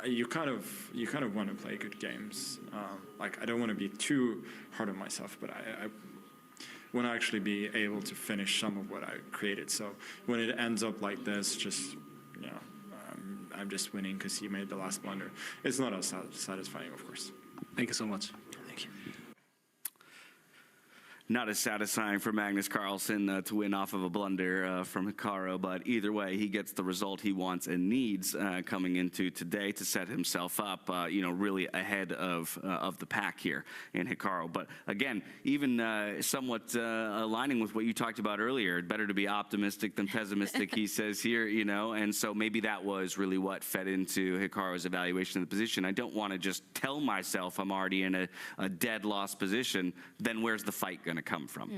you kind of want to play good games. Like I don't want to be too hard on myself, but I want to actually be able to finish some of what I created. So when it ends up like this, just, you know, I'm just winning because he made the last blunder. It's not as satisfying, of course. Thank you so much. Thank you. Not as satisfying for Magnus Carlsen to win off of a blunder from Hikaru, but either way, he gets the result he wants and needs coming into today to set himself up, you know, really ahead of the pack here in Hikaru. But again, even somewhat aligning with what you talked about earlier, better to be optimistic than pessimistic, he says here, you know, and so maybe that was really what fed into Hikaru's evaluation of the position. I don't want to just tell myself I'm already in a dead loss position, then where's the fight going to come from?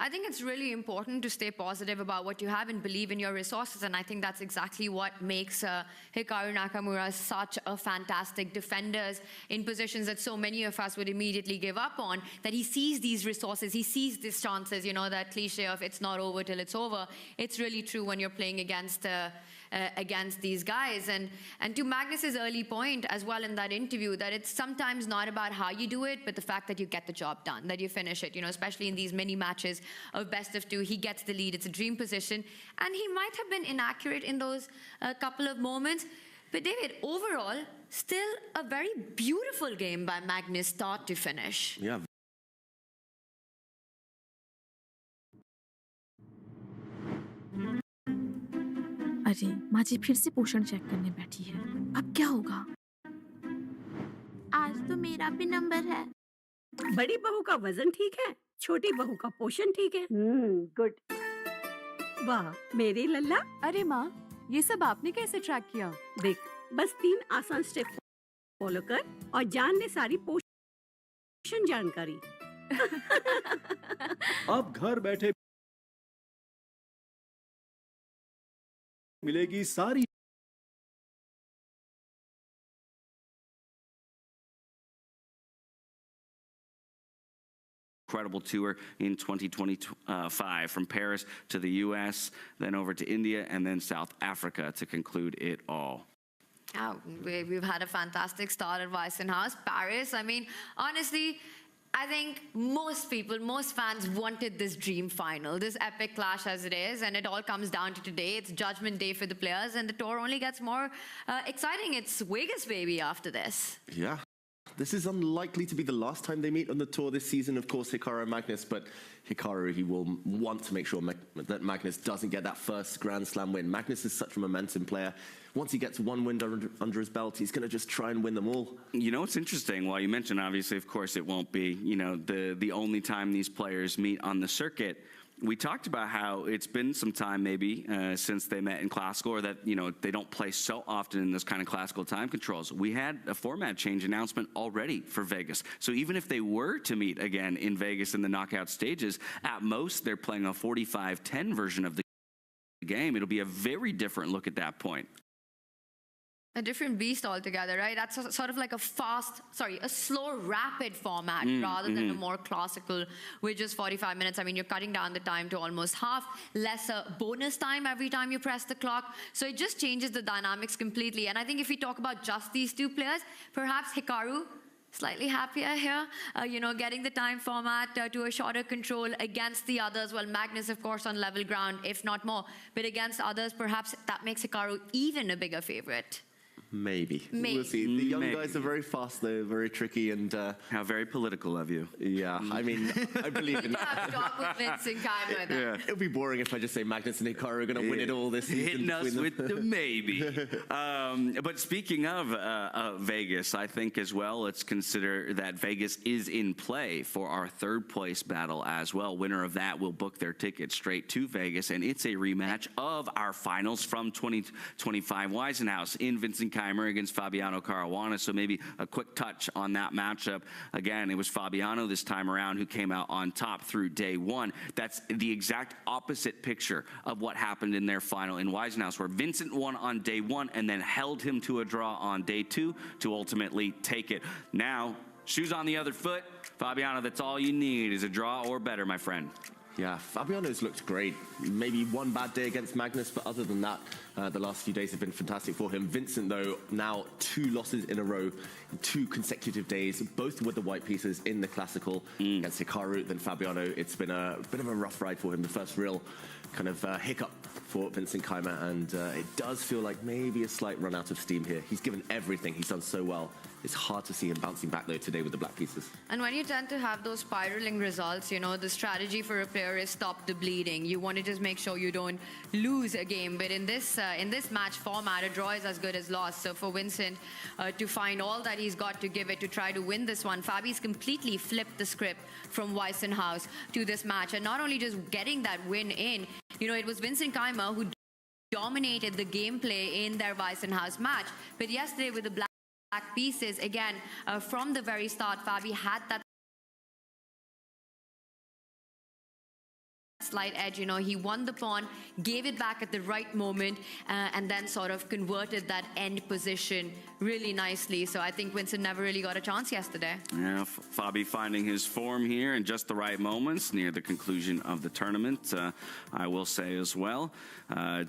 I think it's really important to stay positive about what you have and believe in your resources, and I think that's exactly what makes Hikaru Nakamura such a fantastic defender in positions that so many of us would immediately give up on, that he sees these resources, he sees these chances, you know, that cliche of it's not over till it's over. It's really true when you're playing against against these guys. And to Magnus's early point as well in that interview, that it's sometimes not about how you do it, but the fact that you get the job done, that you finish it, especially in these mini matches of best of two. He gets the lead. It's a dream position. And he might have been inaccurate in those couple of moments. But David, overall, still a very beautiful game by Magnus start to finish. Yeah. अरे माँ जी फिर से पोषण check करने बैठी है। अब क्या होगा? आज तो मेरा भी नंबर है। बड़ी बहू का वजन ठीक है, छोटी बहू का पोषण ठीक है। गुड। वाह मेरी लल्ला। अरे माँ, ये सब आपने कैसे ट्रैक किया? देख, बस 3 आसान स्टेप फॉलो कर और जान ले सारी पोषण जानकारी। अब घर बैठे मिलेगी सारी incredible tour in 2025 from Paris to the US, then over to India, and then South Africa to conclude it all. Oh, we've had a fantastic start at Weissenhaus. Paris, I mean, honestly, I think most people, most fans wanted this dream final, this epic clash as it is, and it all comes down to today. It's judgment day for the players, and the tour only gets more exciting. It's Vegas, baby, after this. Yeah. This is unlikely to be the last time they meet on the tour this season, of course, Hikaru and Magnus, but Hikaru, he will want to make sure that Magnus doesn't get that first Grand Slam win. Magnus is such a momentum player. Once he gets one win under his belt, he's going to just try and win them all. It's interesting. Well, you mentioned, obviously, of course, it won't be, the only time these players meet on the circuit. We talked about how it's been some time maybe since they met in classical, or that, they don't play so often in this kind of classical time controls. We had a format change announcement already for Vegas. So even if they were to meet again in Vegas in the knockout stages, at most they're playing a 45-10 version of the game. It'll be a very different look at that point. A different beast altogether, right? That's sort of like a slow, rapid format rather than a more classical with just 45 minutes. I mean, you're cutting down the time to almost half, lesser bonus time every time you press the clock. So it just changes the dynamics completely. And I think if we talk about just these two players, perhaps Hikaru, slightly happier here, getting the time format to a shorter control against the others. Well, Magnus, of course, on level ground, if not more. But against others, perhaps that makes Hikaru even a bigger favorite. Maybe. We'll see. The young guys are very fast, though, very tricky, and how very political of you. Yeah, I mean, I believe in that. Yeah. It'll be boring if I just say Magnus and Hikaru are going to win it all this season. Hitting us with the maybe. But speaking of Vegas, I think as well, let's consider that Vegas is in play for our third place battle as well. Winner of that will book their ticket straight to Vegas, and it's a rematch of our finals from 2025 Weissenhaus in Vincent Keimer against Fabiano Caruana. So maybe a quick touch on that matchup. Again, it was Fabiano this time around who came out on top through day one. That's the exact opposite picture of what happened in their final in Weissenhaus, where Vincent won on day one and then held him to a draw on day two to ultimately take it. Now, shoes on the other foot. Fabiano, that's all you need is a draw or better, my friend. Yeah, Fabiano's looked great. Maybe one bad day against Magnus, but other than that, the last few days have been fantastic for him. Vincent, though, now 2 losses in a row in 2 consecutive days, both with the white pieces in the classical against Hikaru, then Fabiano. It's been a bit of a rough ride for him, the first real kind of hiccup for Vincent Keimer, and it does feel like maybe a slight run out of steam here. He's given everything. He's done so well. It's hard to see him bouncing back, though, today with the black pieces. And when you tend to have those spiraling results, the strategy for a player is stop the bleeding. You want to just make sure you don't lose a game. But in this match format, a draw is as good as loss. So for Vincent to find all that he's got to give it to try to win this one, Fabi's completely flipped the script from Weissenhaus to this match. And not only just getting that win in, it was Vincent Keimer who dominated the gameplay in their Weissenhaus match. But yesterday with the black pieces, again, from the very start, Fabi had that slight edge. You know, he won the pawn, gave it back at the right moment, and then sort of converted that end position really nicely. So I think Vincent never really got a chance yesterday. Yeah, Fabi finding his form here in just the right moments near the conclusion of the tournament, I will say as well.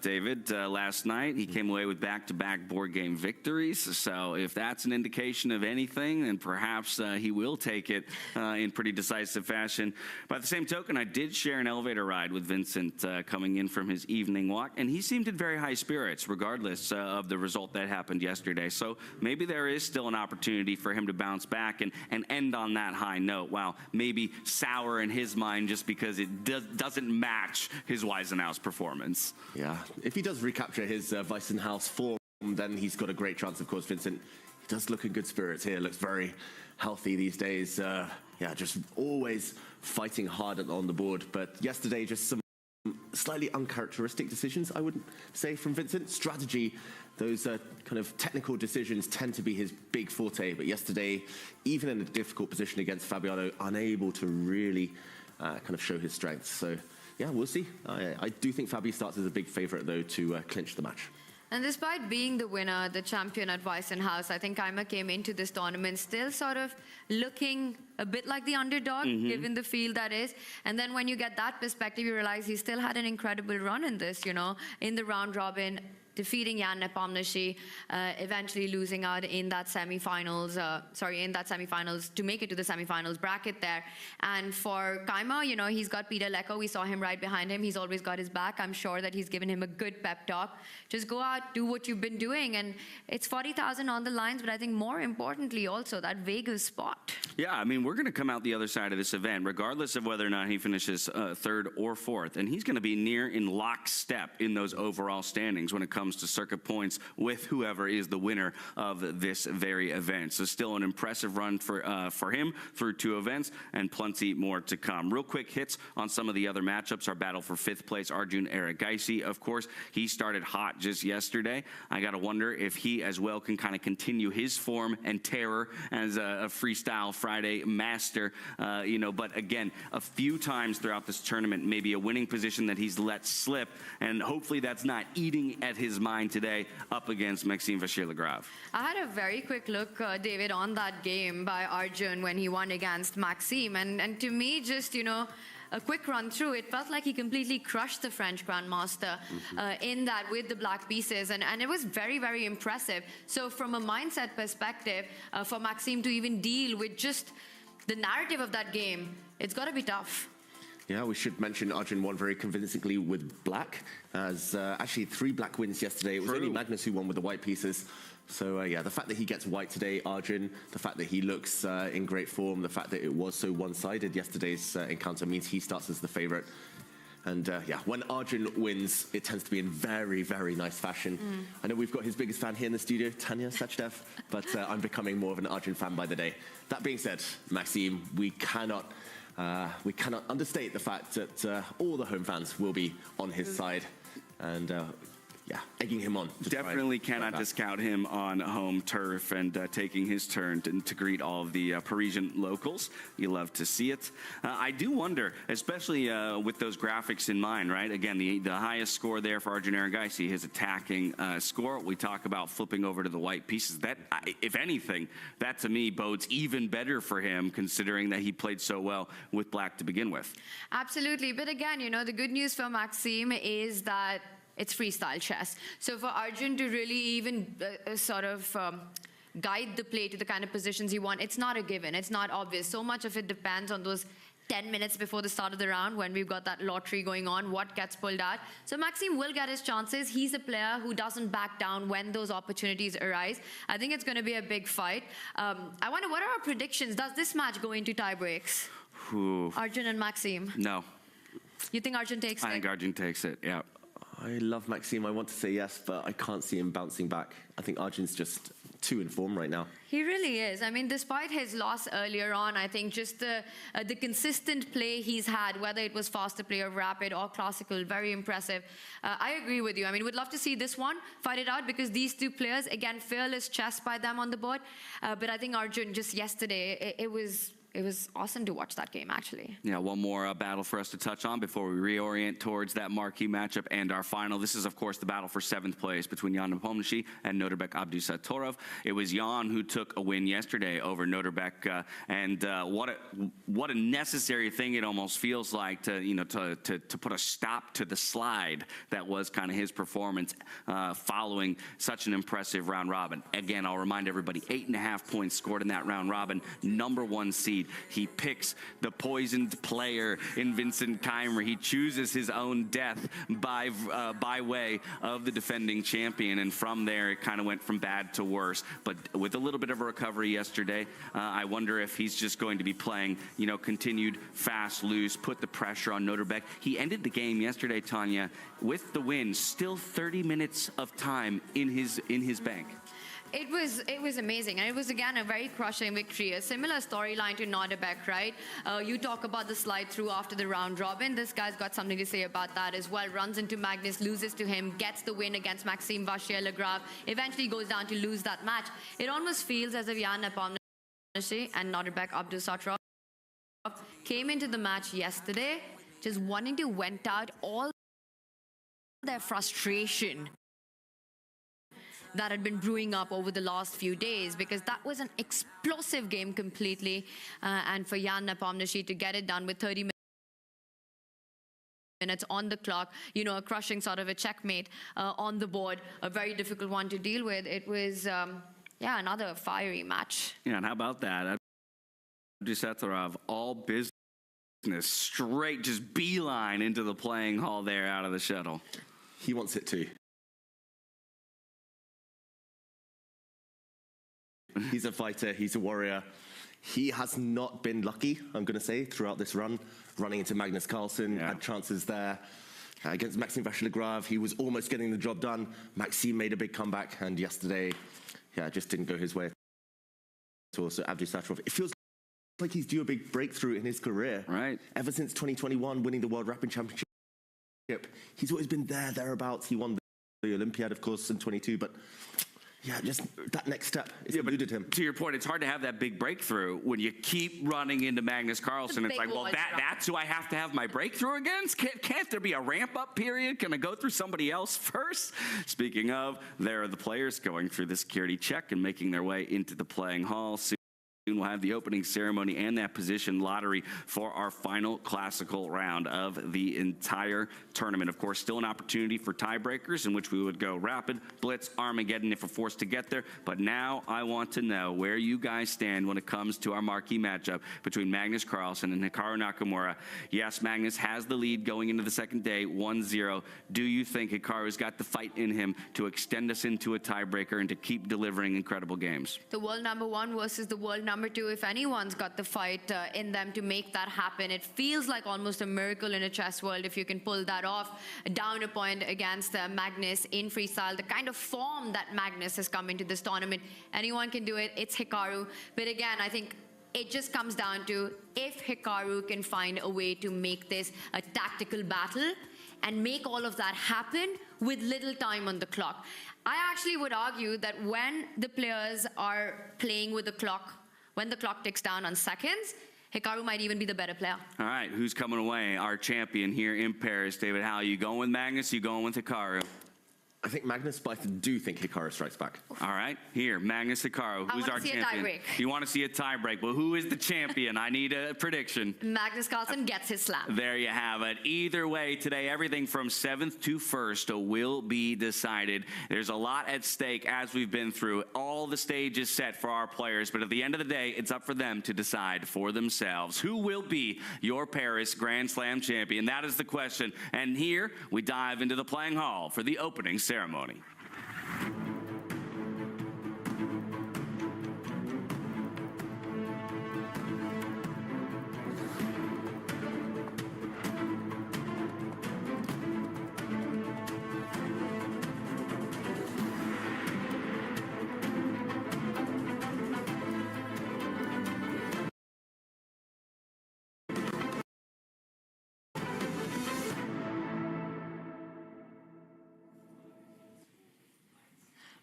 David, last night he came away with back-to-back board game victories. So if that's an indication of anything, then perhaps he will take it in pretty decisive fashion. By the same token, I did share an elevator ride with Vincent coming in from his evening walk, and he seemed in very high spirits, regardless of the result that happened yesterday. So maybe there is still an opportunity for him to bounce back and end on that high note, while maybe sour in his mind just because it doesn't match his Weissenhaus performance. Yeah, if he does recapture his Weissenhaus form, then he's got a great chance, of course. Vincent, he does look in good spirits here, looks very healthy these days. Yeah, just always fighting hard on the board. But yesterday, just some slightly uncharacteristic decisions, I would say, from Vincent. Strategy, those kind of technical decisions tend to be his big forte. But yesterday, even in a difficult position against Fabiano, unable to really kind of show his strengths. So yeah, we'll see. I do think Fabi starts as a big favorite, though, to clinch the match. And despite being the winner, the champion at Weissenhaus, I think Kayma came into this tournament still sort of looking a bit like the underdog, given the field that is. And then when you get that perspective, you realize he still had an incredible run in this, you know, in the round robin, defeating Jan Nepomniachtchi, eventually losing out in that semifinals, to make it to the semifinals bracket there. And for Kayma, you know, he's got Peter Lecco. We saw him right behind him. He's always got his back. I'm sure that he's given him a good pep talk. Just go out, do what you've been doing. And it's 40,000 on the lines, but I think more importantly also that Vegas spot. Yeah, I mean, we're going to come out the other side of this event, regardless of whether or not he finishes third or fourth. And he's going to be near in lockstep in those overall standings when it comes to circuit points with whoever is the winner of this very event. So still an impressive run for him through 2 events and plenty more to come. Real quick hits on some of the other matchups. Our battle for 5th place, Arjun Erigaisi, of course, he started hot just yesterday. I got to wonder if he as well can kind of continue his form and terror as a Freestyle Friday master, you know, but again, a few times throughout this tournament, maybe a winning position that he's let slip, and hopefully that's not eating at his mind today up against Maxime Vachier-Lagrave. I had a very quick look, David, on that game by Arjun when he won against Maxime. And to me, just, you know, a quick run through, it felt like he completely crushed the French Grandmaster in that with the black pieces. And it was very, very impressive. So from a mindset perspective, for Maxime to even deal with just the narrative of that game, it's got to be tough. Yeah, we should mention Arjun won very convincingly with black, as actually 3 black wins yesterday. It was only Magnus who won with the white pieces. So yeah, the fact that he gets white today, Arjun, the fact that he looks in great form, the fact that it was so one-sided yesterday's encounter means he starts as the favorite. And yeah, when Arjun wins, it tends to be in very, very nice fashion. I know we've got his biggest fan here in the studio, Tanya Sachdev, but I'm becoming more of an Arjun fan by the day. That being said, Maxime, we cannot understate the fact that all the home fans will be on his side, and yeah, egging him on. Definitely cannot discount him on home turf and taking his turn to greet all of the Parisian locals. You love to see it. I do wonder, especially with those graphics in mind, right? Again, the highest score there for Arjun Erigaisi, his attacking score. We talk about flipping over to the white pieces. That, if anything, that to me bodes even better for him, considering that he played so well with black to begin with. Absolutely. But again, you know, the good news for Maxime is that it's freestyle chess. So for Arjun to really even sort of guide the play to the kind of positions you want, it's not a given. It's not obvious. So much of it depends on those 10 minutes before the start of the round when we've got that lottery going on, what gets pulled out. So Maxime will get his chances. He's a player who doesn't back down when those opportunities arise. I think it's going to be a big fight. I wonder, what are our predictions? Does this match go into tie breaks? Arjun and Maxime? No. You think Arjun takes it? I think Arjun takes it, yeah. I love Maxime. I want to say yes, but I can't see him bouncing back. I think Arjun's just too in form right now. He really is. I mean, despite his loss earlier on, I think just the consistent play he's had, whether it was faster play or rapid or classical, very impressive. I agree with you. I mean, we'd love to see this one fight it out because these 2 players, again, fearless chess by them on the board. But I think Arjun just yesterday, it was it was awesome to watch that game, actually. Yeah, one more battle for us to touch on before we reorient towards that marquee matchup and our final. This is, of course, the battle for 7th place between Jan Nepomniachtchi and Norbek Abdusatorov. It was Jan who took a win yesterday over Norbek, and what a necessary thing it almost feels like to put a stop to the slide that was kind of his performance following such an impressive round robin. Again, I'll remind everybody, 8.5 points scored in that round robin, #1 seed. He picks the poisoned player in Vincent Keimer. He chooses his own death by way of the defending champion, and from there it kind of went from bad to worse. But with a little bit of a recovery yesterday, I wonder if he's just going to be playing, continued fast, loose, put the pressure on Norbek. He ended the game yesterday, Tanya, with the win, still 30 minutes of time in his bank. It was amazing, and it was again a very crushing victory. A similar storyline to Norbek, right? You talk about the slide through after the round robin. This guy's got something to say about that as well. Runs into Magnus, loses to him, gets the win against Maxime Vachier-Lagrave, eventually goes down to lose that match. It almost feels as if Jan Nepomniachtchi and Norbek Abdusatorov came into the match yesterday just wanting to vent out all their frustration that had been brewing up over the last few days, because that was an explosive game completely, and for Jan Nepomniachtchi to get it done with 30 minutes on the clock, a crushing sort of a checkmate on the board, a very difficult one to deal with. It was, another fiery match. Yeah, and how about that? Abdusatorov, all business, straight, just beeline into the playing hall there out of the shuttle. He wants it too. He's a fighter, he's a warrior. He has not been lucky, I'm going to say, throughout this run. Running into Magnus Carlsen, had chances there. Against Maxime Vachier-Lagrave, he was almost getting the job done. Maxime made a big comeback, and yesterday, it just didn't go his way. Also, Abdusatorov, it feels like he's due a big breakthrough in his career. Right. Ever since 2021, winning the World Rapping Championship, he's always been thereabouts. He won the Olympiad, of course, in 22, but just that next step, it's eluded him. To your point, it's hard to have that big breakthrough when you keep running into Magnus Carlsen. It's like, well, that's who I have to have my breakthrough against? Can't there be a ramp-up period? Can I go through somebody else first? Speaking of, there are the players going through the security check and making their way into the playing hall. We'll have the opening ceremony and that position lottery for our final classical round of the entire tournament. Of course, still an opportunity for tiebreakers in which we would go rapid, blitz, Armageddon if we're forced to get there. But now I want to know where you guys stand when it comes to our marquee matchup between Magnus Carlsen and Hikaru Nakamura. Yes, Magnus has the lead going into the second day, 1-0. Do you think Hikaru's got the fight in him to extend us into a tiebreaker and to keep delivering incredible games? The world #1 versus the world #2. If anyone's got the fight in them to make that happen, it feels like almost a miracle in a chess world if you can pull that off. Down a point against Magnus in freestyle, the kind of form that Magnus has come into this tournament, anyone can do it. It's Hikaru. But again, I think it just comes down to if Hikaru can find a way to make this a tactical battle and make all of that happen with little time on the clock. I actually would argue that when the players are playing with the clock, when the clock ticks down on seconds, Hikaru might even be the better player. All right, who's coming away? Our champion here in Paris, David Howe. You going with Magnus? You going with Hikaru? I think Magnus, but I do think Hikaru strikes back. All right, here, Magnus Hikaru. Who's our champion? I want to see a tie-break. You want to see a tie-break. Well, who is the champion? I need a prediction. Magnus Carlsen gets his slam. There you have it. Either way, today, everything from 7th to 1st will be decided. There's a lot at stake as we've been through. All the stages set for our players, but at the end of the day, it's up for them to decide for themselves. Who will be your Paris Grand Slam champion? That is the question. And here, we dive into the playing hall for the opening ceremony.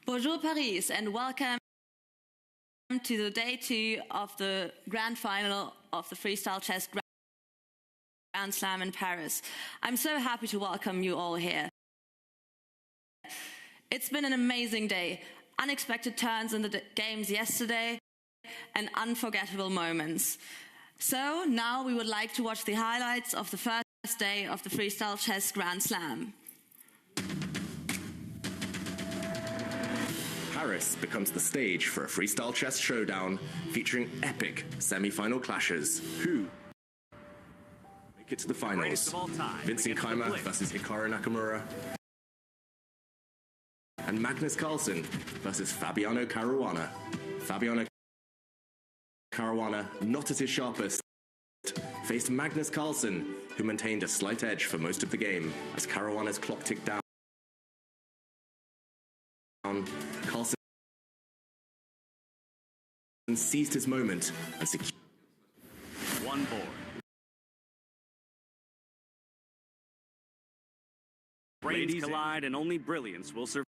Bonjour Paris and welcome to the day 2 of the grand final of the Freestyle Chess Grand Slam in Paris. I'm so happy to welcome you all here. It's been an amazing day. Unexpected turns in the games yesterday and unforgettable moments. So now we would like to watch the highlights of the first day of the Freestyle Chess Grand Slam. Paris becomes the stage for a freestyle chess showdown featuring epic semi-final clashes. Who make it to the finals? Vincent Keimer versus Hikaru Nakamura. And Magnus Carlsen versus Fabiano Caruana. Fabiano Caruana, not at his sharpest, faced Magnus Carlsen, who maintained a slight edge for most of the game as Caruana's clock ticked down. Carlsen seized his moment and secured one board. Brains collide and only brilliance will survive.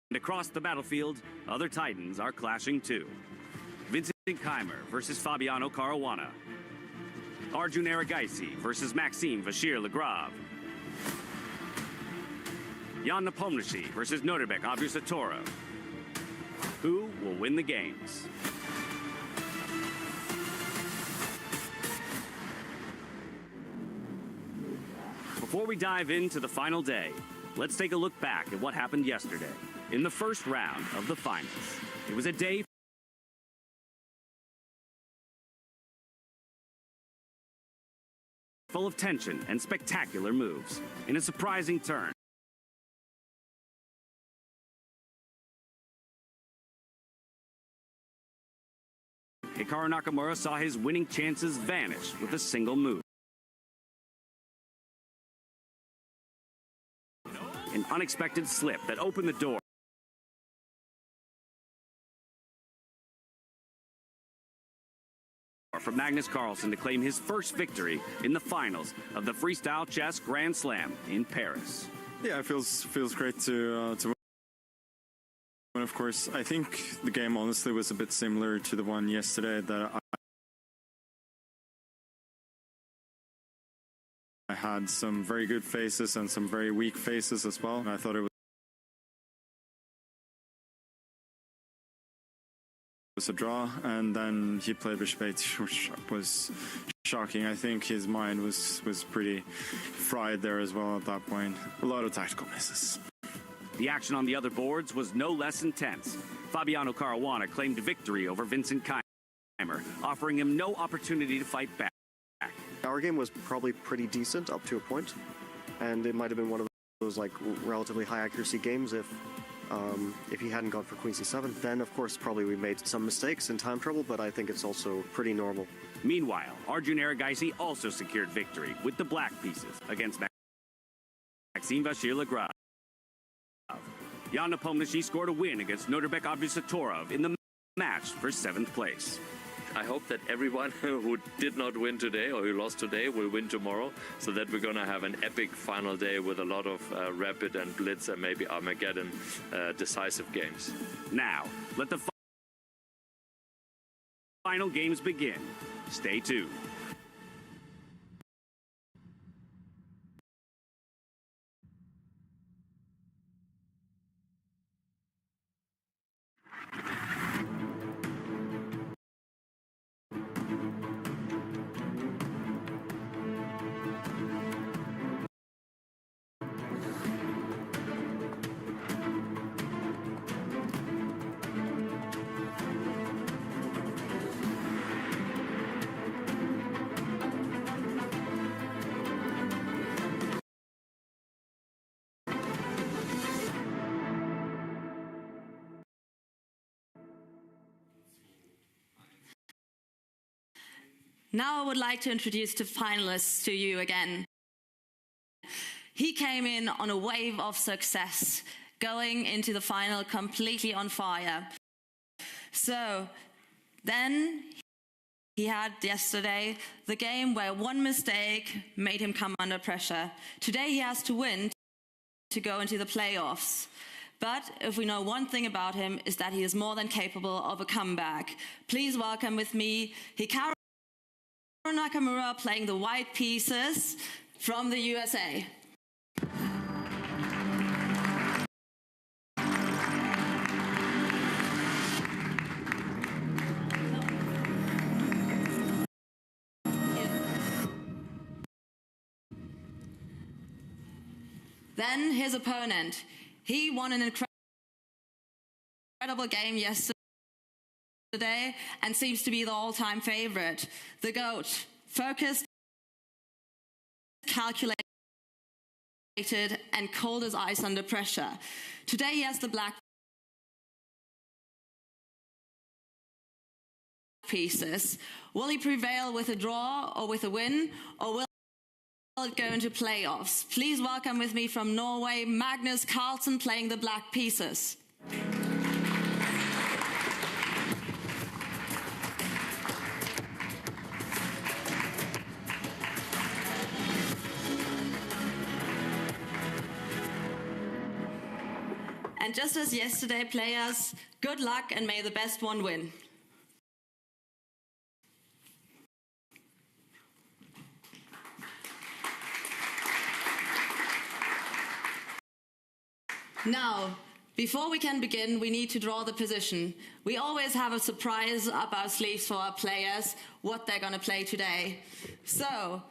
And across the battlefield, other titans are clashing too. Vincent Keimer versus Fabiano Caruana. Arjun Erigaisi versus Maxime Vachier-Lagrave. Jan Nepomniachtchi versus Norbert Abusatoro. Who will win the games? Before we dive into the final day, let's take a look back at what happened yesterday in the first round of the finals. It was a day full of tension and spectacular moves. In a surprising turn, Hikaru Nakamura saw his winning chances vanish with a single move. An unexpected slip that opened the door for Magnus Carlsen to claim his first victory in the finals of the Freestyle Chess Grand Slam in Paris. Yeah, it feels great to win. Of course, I think the game honestly was a bit similar to the one yesterday that I had some very good faces and some very weak faces as well. And I thought it was a draw, and then he played bishop 8, which was shocking. I think his mind was pretty fried there as well at that point. A lot of tactical misses. The action on the other boards was no less intense. Fabiano Caruana claimed victory over Vincent Keimer, offering him no opportunity to fight back. Our game was probably pretty decent up to a point, and it might have been one of those like relatively high accuracy games if he hadn't gone for Queen C7. Then of course probably we made some mistakes and time trouble, but I think it's also pretty normal. Meanwhile, Arjun Erigaisi also secured victory with the black pieces against Maxime Vachier-Lagrave. Jan Nepomniachtchi scored a win against Norbert Abusatoro in the match for 7th place. I hope that everyone who did not win today or who lost today will win tomorrow, so that we're going to have an epic final day with a lot of rapid and blitz and maybe Armageddon decisive games. Now, let the final games begin. Stay tuned. Now I would like to introduce the finalists to you again. He came in on a wave of success, going into the final completely on fire. So then he had yesterday, the game where one mistake made him come under pressure. Today he has to win to go into the playoffs. But if we know one thing about him, is that he is more than capable of a comeback. Please welcome with me Hikaru Nakamura playing the white pieces from the USA. Then his opponent. He won an incredible game yesterday and seems to be the all-time favorite. The GOAT, focused, calculated, and cold as ice under pressure. Today he has the black pieces. Will he prevail with a draw or with a win, or will it go into playoffs? Please welcome with me from Norway, Magnus Carlsen playing the black pieces. And just as yesterday, players, good luck and may the best one win. Now, before we can begin, we need to draw the position. We always have a surprise up our sleeves for our players, what they're going to play today. So,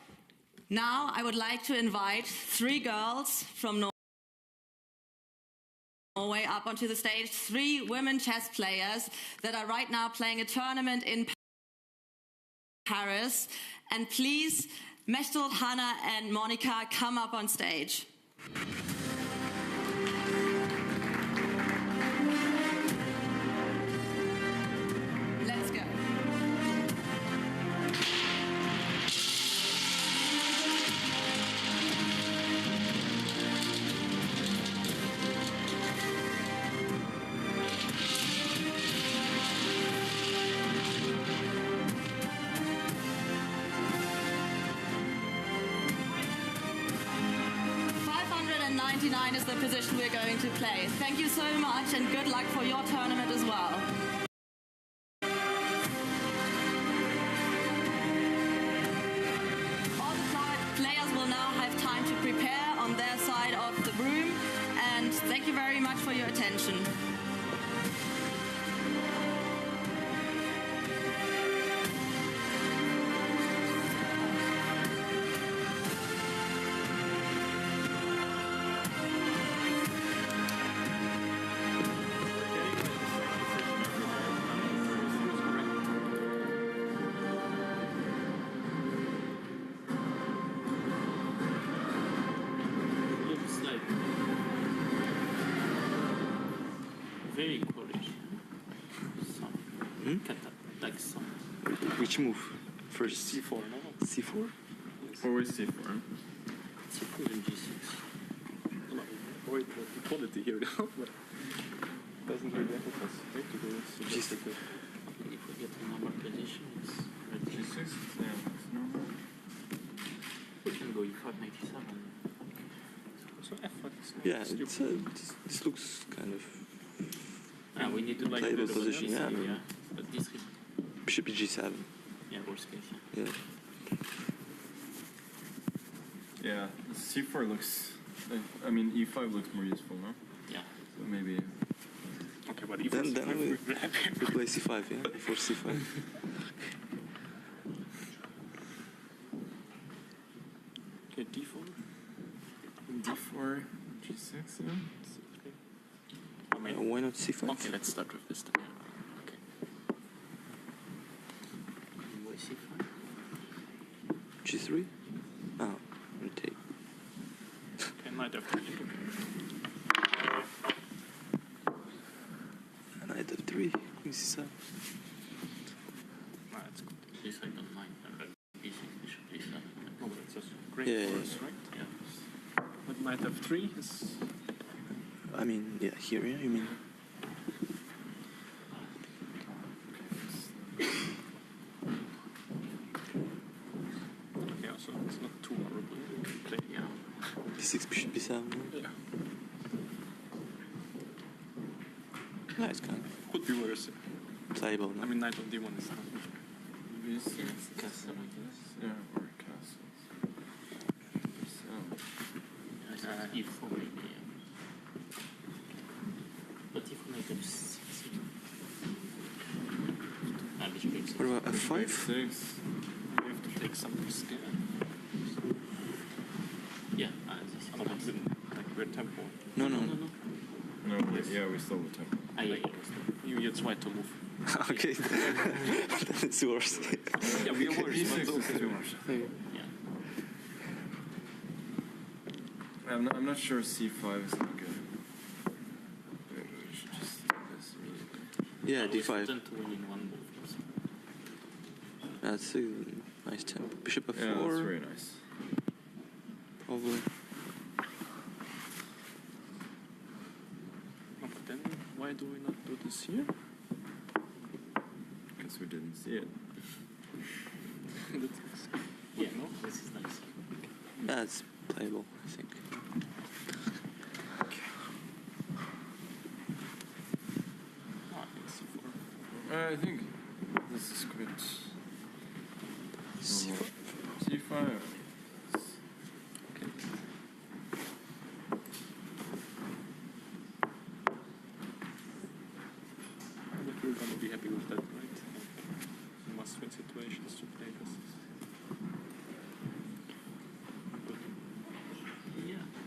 now I would like to invite 3 girls from Norway up onto the stage, 3 women chess players that are right now playing a tournament in Paris. And please, Mechtel, Hannah and Monica, come up on stage. Let's go. Is the position we're going to play. Thank you so much and good luck for your tournament as well. All the players will now have time to prepare on their side of the room, and thank you very much for your attention. Very coolish. Like some. Which move? First C4, no? C4? Yes. Always C4. C4 and G6. Wait, the quality here now, but doesn't really help us. G6. If we get a normal position, it's ready. G6? Yeah, it's normal. We can go E5, 97. So F5 is not this looks kind of we need to play the position, yeah. But this is Bishop G7. Yeah, worst case. Yeah. Yeah, C4 looks. I mean, E5 looks more useful, no? Yeah. So maybe. Okay, but then we play C5, yeah, before C5. Okay, D4. D4, G6, yeah. I mean, why not C5? Okay, let's start with this then. Okay. Why C5? G3? Oh, retake. Okay, knight F3. Knight F3, Queen C7. No, that's good. This I don't mind. B6, Bishop D7. Oh, that's also great for us, right? Yeah. But knight F3 is. I mean, yeah, here, yeah, you mean? Bishop b7. Yeah. Yeah, it's kind of could be worse. Playable. No? I mean, knight on d1 is not. Castle, I guess. Yeah, or castles. So. E4 maybe. But if we make a 6. What about f5? 6. We have to take some risk. Yeah, like we're tempo. No, yeah, we stole the tempo. You get white to move. Okay, then it's worse. Yeah, we are worse. E6 but is worse. I'm not sure C5 is not good. We should just do this immediately. Yeah, d5. To win in one move. That's a nice tempo. Bishop f4. Yeah, that's very nice. Probably. Oh, but then why do we not do this here? Because we didn't see it. Yeah, no, this is nice. That's playable, I think. I think this is good. C5. C5. Okay. But we're gonna be happy with that, right? Must-win situations to play this.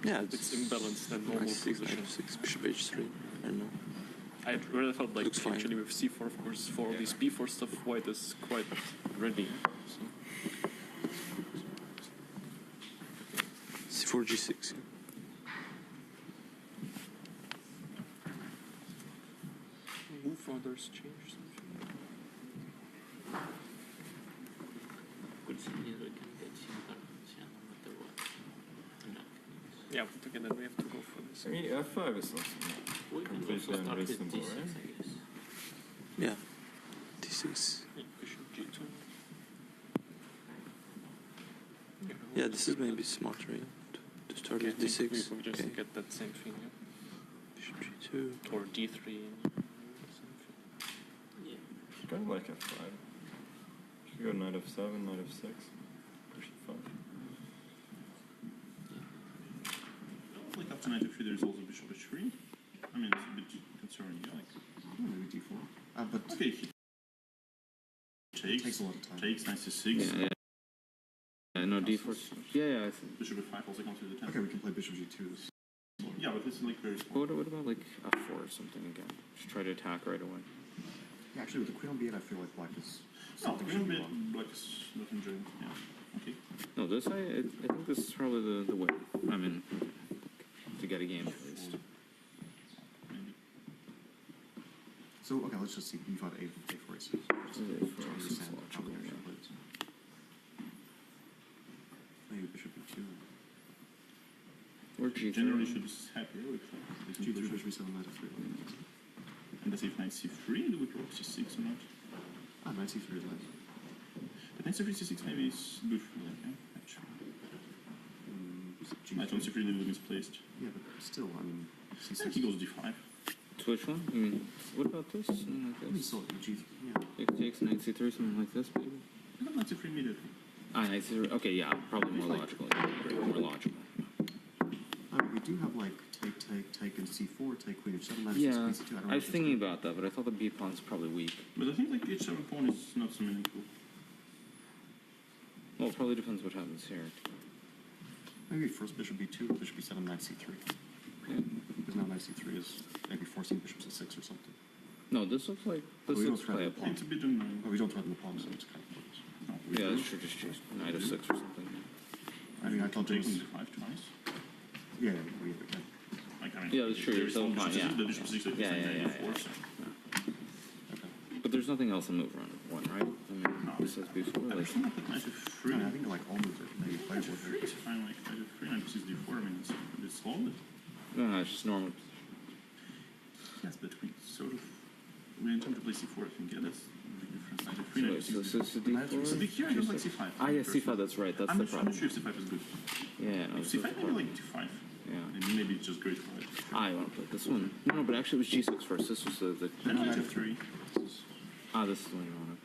Yeah, it's imbalanced and normal position. 6, bishop h3. I don't know. I really felt like Looks actually with c4, of course, for this b4 stuff, white is quite ready. So. c4, g6. Move others change something. Good thing is we can get imbalance, yeah, no matter what. Yeah, but again, then we have to go for this. I mean, F5 is also completely unreasonable, right? Yeah. d6. Yeah, bishop g2. Yeah, this is maybe smarter, yeah, to start with d6. We just get that same thing, yeah. Bishop g2. Or d3. Yeah. Kind of like F5. You could go knight f7, knight f6, bishop 5. Like after knight f3, there's also bishop h3. I mean, it's a bit concerning, yeah, like. Maybe d4. But okay, he takes a lot of time. Takes knight c6. Yeah, no, d4. Yeah, I think. Bishop f5 also comes to the tempo. Okay, we can play bishop g2. Yeah, but this is like very small. What about like f4 or something again? Just try to attack right away. Yeah, actually, with the queen on b8, I feel like black is. No, queen on b8, black is not enjoying. Yeah, okay. No, this I think this is probably the way. I mean, to get a game at least. So, okay, let's just see. You've got a4, a6. Maybe bishop e2. Or g3. Generally should be happier with g3, bishop e7, knight f3. And let's see if knight c3, do we proc c6 or not? Ah, knight c3 is nice. But knight c3, c6 maybe is good for that, yeah, actually. Knight on c3 a little misplaced. Yeah, but still, I mean, c6. And he goes d5. So which one? You mean, what about this? Something like this? Takes knight c3, something like this, maybe? Knight c3 immediately. Ah, knight c3. Okay, yeah, probably more logical. More logical. I mean, we do have like take and c4, take queen h7, knight Yeah, f6, c2. I was thinking about that, but I thought the b pawn's probably weak. But I think like h7 pawn is not so meaningful. Well, it probably depends what happens here. Maybe first bishop b2, bishop b7, knight c3. Yeah. Because now knight c3 is maybe forcing bishop c6 or something. No, this looks like this looks playable. It's a bit annoying. Oh, we don't threaten the pawn, so it's kind of close. No, yeah, that's true. Just choose knight of 6 or something. I mean, I thought taking d5 twice. Yeah, we can. Like, I mean, yeah, that's true. There is So no fine, bishop yeah. c6, the bishop c6 is Yeah. so. But there's nothing else to move around one, right? I mean, besides b4. Like, Actually, not that knight f3. I think like all moves are maybe playable Knight here. f3 is fine, like knight f3, knight f6, d4. I mean, it's a bit solid. no, it's just normal. Yes, but we sort of we intend to play c4. I think yeah, that's the big difference. Knight f3, knight So f6. it's a d4. So big here, I don't like c5. Ah, yeah, c5. That's right. That's I'm the not problem. sure if c5 is good. Yeah, no, If c5 maybe like d5. maybe it's just great for it. I want to play this one. No, but actually it was G6 first. This was the Knight f3. this is the one you want to.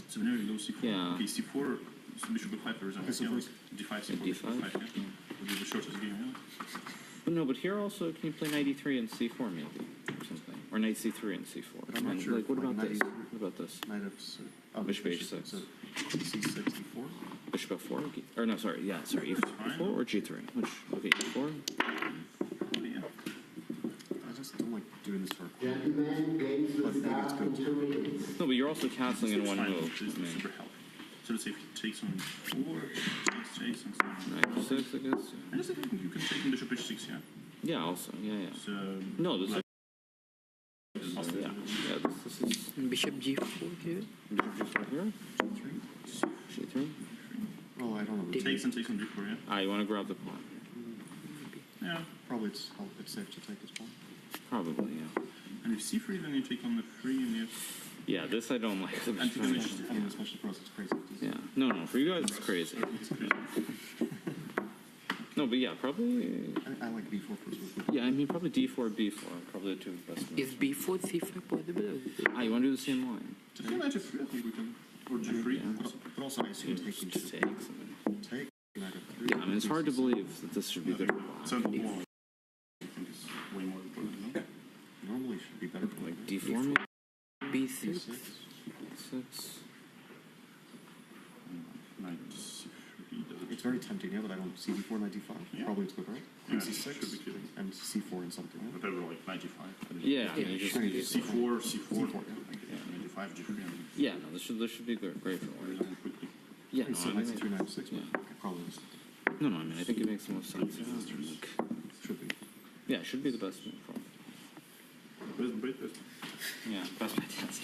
So whenever you go c4. Yeah. Okay, c4, so bishop b5, for example. Okay, so first d5, c4, bishop b5, yeah. Would be the shortest game, yeah. But no, but here also, can you play knight e3 and c4 maybe, or something? Or knight c3 and c4. But I'm not sure. Like, what about knight this? E3. What about this? Knight f6. Bishop h6. So c6, d4. Bishop f4? Or no, sorry, yeah, sorry, e4 or g3? Which, okay, e4? Yeah. I just don't like doing this for a but maybe it's good. No, but you're also castling in one fine. move. It's super helpful. So let's say if he takes on 4, takes and so on. Knight f6, I guess. I just think you can take on bishop h6, yeah. Yeah, also, yeah. So, no, this is... Yeah, this is... Bishop g4 here. Bishop g4 here? g3? Oh, I don't know. Takes and takes on g4, yeah? Ah, you want to grab the pawn. Yeah, probably it's safe to take this pawn. Probably, yeah. And if c3, then you take on the 3 and you... Yeah, this I don't like. And especially for us, it's crazy. Yeah. No, for you guys, it's crazy. It's crazy. No, but yeah, probably... I like b4 first. Yeah, I mean, probably d4, b4. Probably the two best moves. Is b4, c5 possible? Ah, you want to do the same line? Just go knight f3, I think we can. Or g3. Yeah. But also I assume taking Just take something. Take knight f3. Yeah, I mean, it's hard to believe that this should be good. So, well, I think it's way more important, no? Normally it should be better. Like d4 maybe? b6. It's very tempting, yeah, but I don't see d4, knight d5. Yeah. Probably it's good, right? Yeah, c6 should be killing. And c4 and something. Yeah? Whatever, like knight d5. Yeah, I mean, just c4, c4, yeah, knight d5, g3. Yeah, no, this should be great for one. Quickly. Yeah, no, so I knight mean, c3, knight f6, yeah. Probably. No, I mean, I think it makes the most sense. Yeah, like, should be. Yeah, it should be the best move, probably. Best. Yeah, best bet, yes.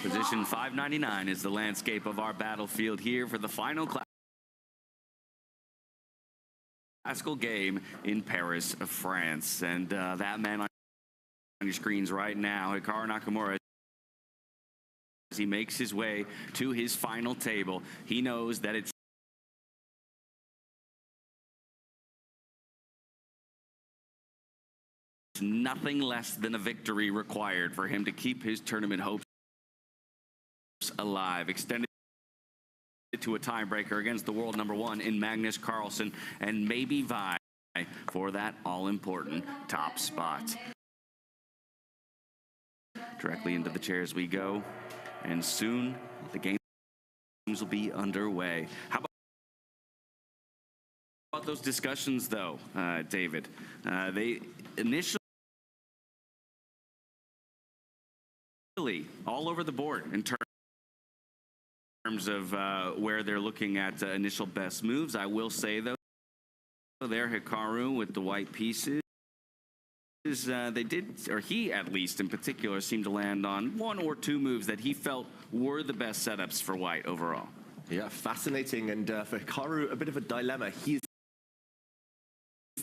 Position 599 is the landscape of our battlefield here for the final classical game in Paris, France. And that man on your screens right now, Hikaru Nakamura, as he makes his way to his final table, he knows that it's nothing less than a victory required for him to keep his tournament hopes alive. Extended to a tiebreaker against the world #1 in Magnus Carlsen, and maybe vie for that all-important top spot. Directly into the chairs we go, and soon the games will be underway. How about those discussions, though, David? They initially all over the board in terms of where they're looking at initial best moves. I will say, though, there Hikaru with the white pieces. They did, or he at least in particular, seemed to land on 1 or 2 moves that he felt were the best setups for white overall. Yeah, fascinating. And for Hikaru, a bit of a dilemma. He's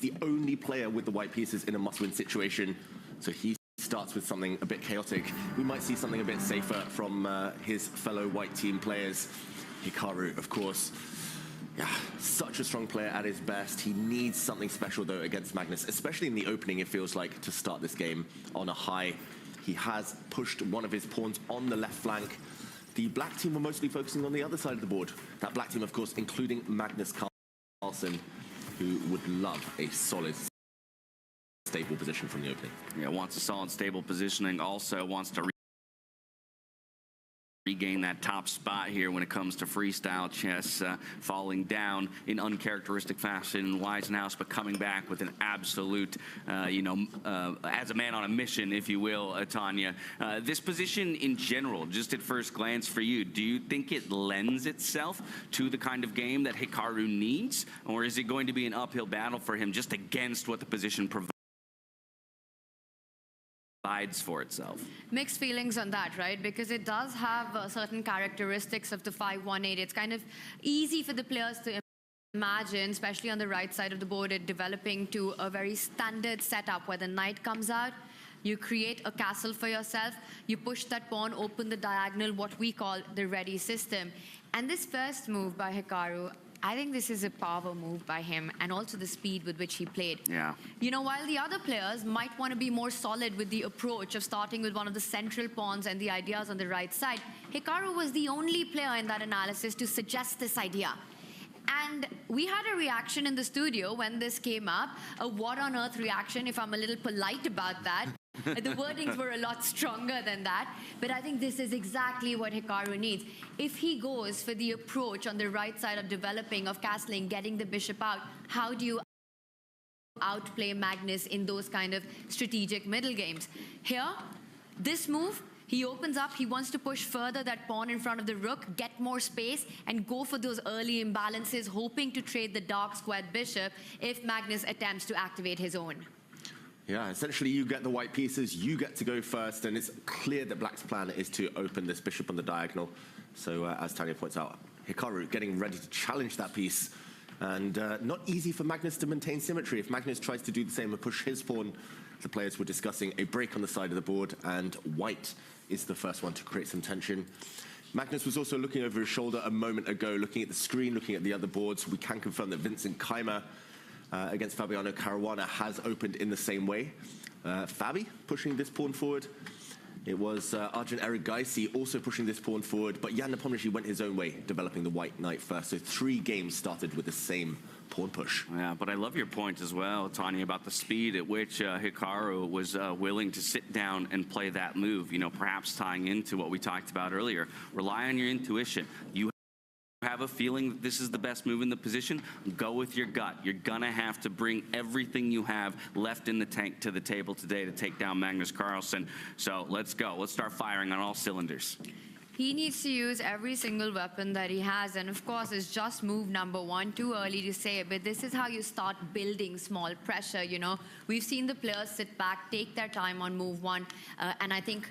the only player with the white pieces in a must-win situation. So he starts with something a bit chaotic. We might see something a bit safer from his fellow white team players. Hikaru, of course. Yeah, such a strong player at his best. He needs something special, though, against Magnus, especially in the opening, it feels like, to start this game on a high. He has pushed one of his pawns on the left flank. The black team were mostly focusing on the other side of the board. That black team, of course, including Magnus Carlsen, who would love a solid, stable position from the opening. Yeah, wants a solid, stable positioning. Also wants to regain that top spot here when it comes to freestyle chess, falling down in uncharacteristic fashion in Weisenhouse, but coming back with an absolute, as a man on a mission, if you will, Tanya. This position in general, just at first glance for you, do you think it lends itself to the kind of game that Hikaru needs, or is it going to be an uphill battle for him just against what the position provides for itself? Mixed feelings on that, right? Because it does have certain characteristics of the 5-1-8. It's kind of easy for the players to imagine, especially on the right side of the board, it developing to a very standard setup where the knight comes out, you create a castle for yourself, you push that pawn, open the diagonal, what we call the ready system. And this first move by Hikaru, I think this is a power move by him, and also the speed with which he played. Yeah. You know, while the other players might want to be more solid with the approach of starting with one of the central pawns and the ideas on the right side, Hikaru was the only player in that analysis to suggest this idea. And we had a reaction in the studio when this came up, a what on earth reaction, if I'm a little polite about that. The wordings were a lot stronger than that, but I think this is exactly what Hikaru needs. If he goes for the approach on the right side of developing, of castling, getting the bishop out, how do you outplay Magnus in those kind of strategic middle games? Here, this move, he opens up, he wants to push further that pawn in front of the rook, get more space, and go for those early imbalances, hoping to trade the dark squared bishop if Magnus attempts to activate his own. Yeah, essentially you get the white pieces, you get to go first, and it's clear that Black's plan is to open this bishop on the diagonal. So as Tanya points out, Hikaru getting ready to challenge that piece. And not easy for Magnus to maintain symmetry. If Magnus tries to do the same and push his pawn, the players were discussing a break on the side of the board, and white is the first one to create some tension. Magnus was also looking over his shoulder a moment ago, looking at the screen, looking at the other boards. We can confirm that Vincent Keimer against Fabiano Caruana has opened in the same way. Fabi pushing this pawn forward. It was Arjun Erigaisi also pushing this pawn forward, but Jan Nepomniachtchi went his own way, developing the white knight first. So 3 games started with the same pawn push. Yeah, but I love your point as well, Tanya, about the speed at which Hikaru was willing to sit down and play that move. You know, perhaps tying into what we talked about earlier. Rely on your intuition. You have a feeling that this is the best move in the position, go with your gut. You're gonna have to bring everything you have left in the tank to the table today to take down Magnus Carlsen. So let's go. Let's start firing on all cylinders. He needs to use every single weapon that he has, and of course it's just move number 1, too early to say, but this is how you start building small pressure, you know. We've seen the players sit back, take their time on move 1, and I think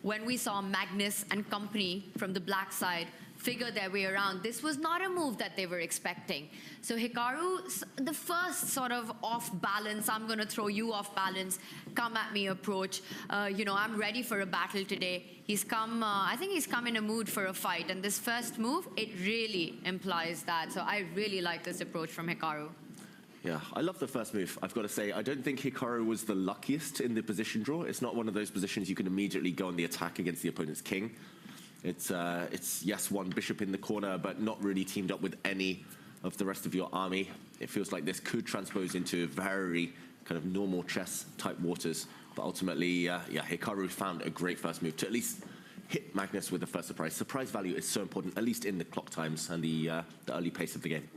when we saw Magnus and company from the black side figure their way around, this was not a move that they were expecting. So Hikaru, the first sort of off balance, I'm going to throw you off balance, come at me approach, you know, I'm ready for a battle today. He's come, I think he's come in a mood for a fight, and this first move, it really implies that. So I really like this approach from Hikaru. Yeah, I love the first move, I've got to say. I don't think Hikaru was the luckiest in the position draw. It's not one of those positions you can immediately go on the attack against the opponent's king. It's yes, one bishop in the corner, but not really teamed up with any of the rest of your army. It feels like this could transpose into very kind of normal chess type waters. But ultimately, yeah, Hikaru found a great first move to at least hit Magnus with the first surprise. Surprise value is so important, at least in the clock times and the early pace of the game.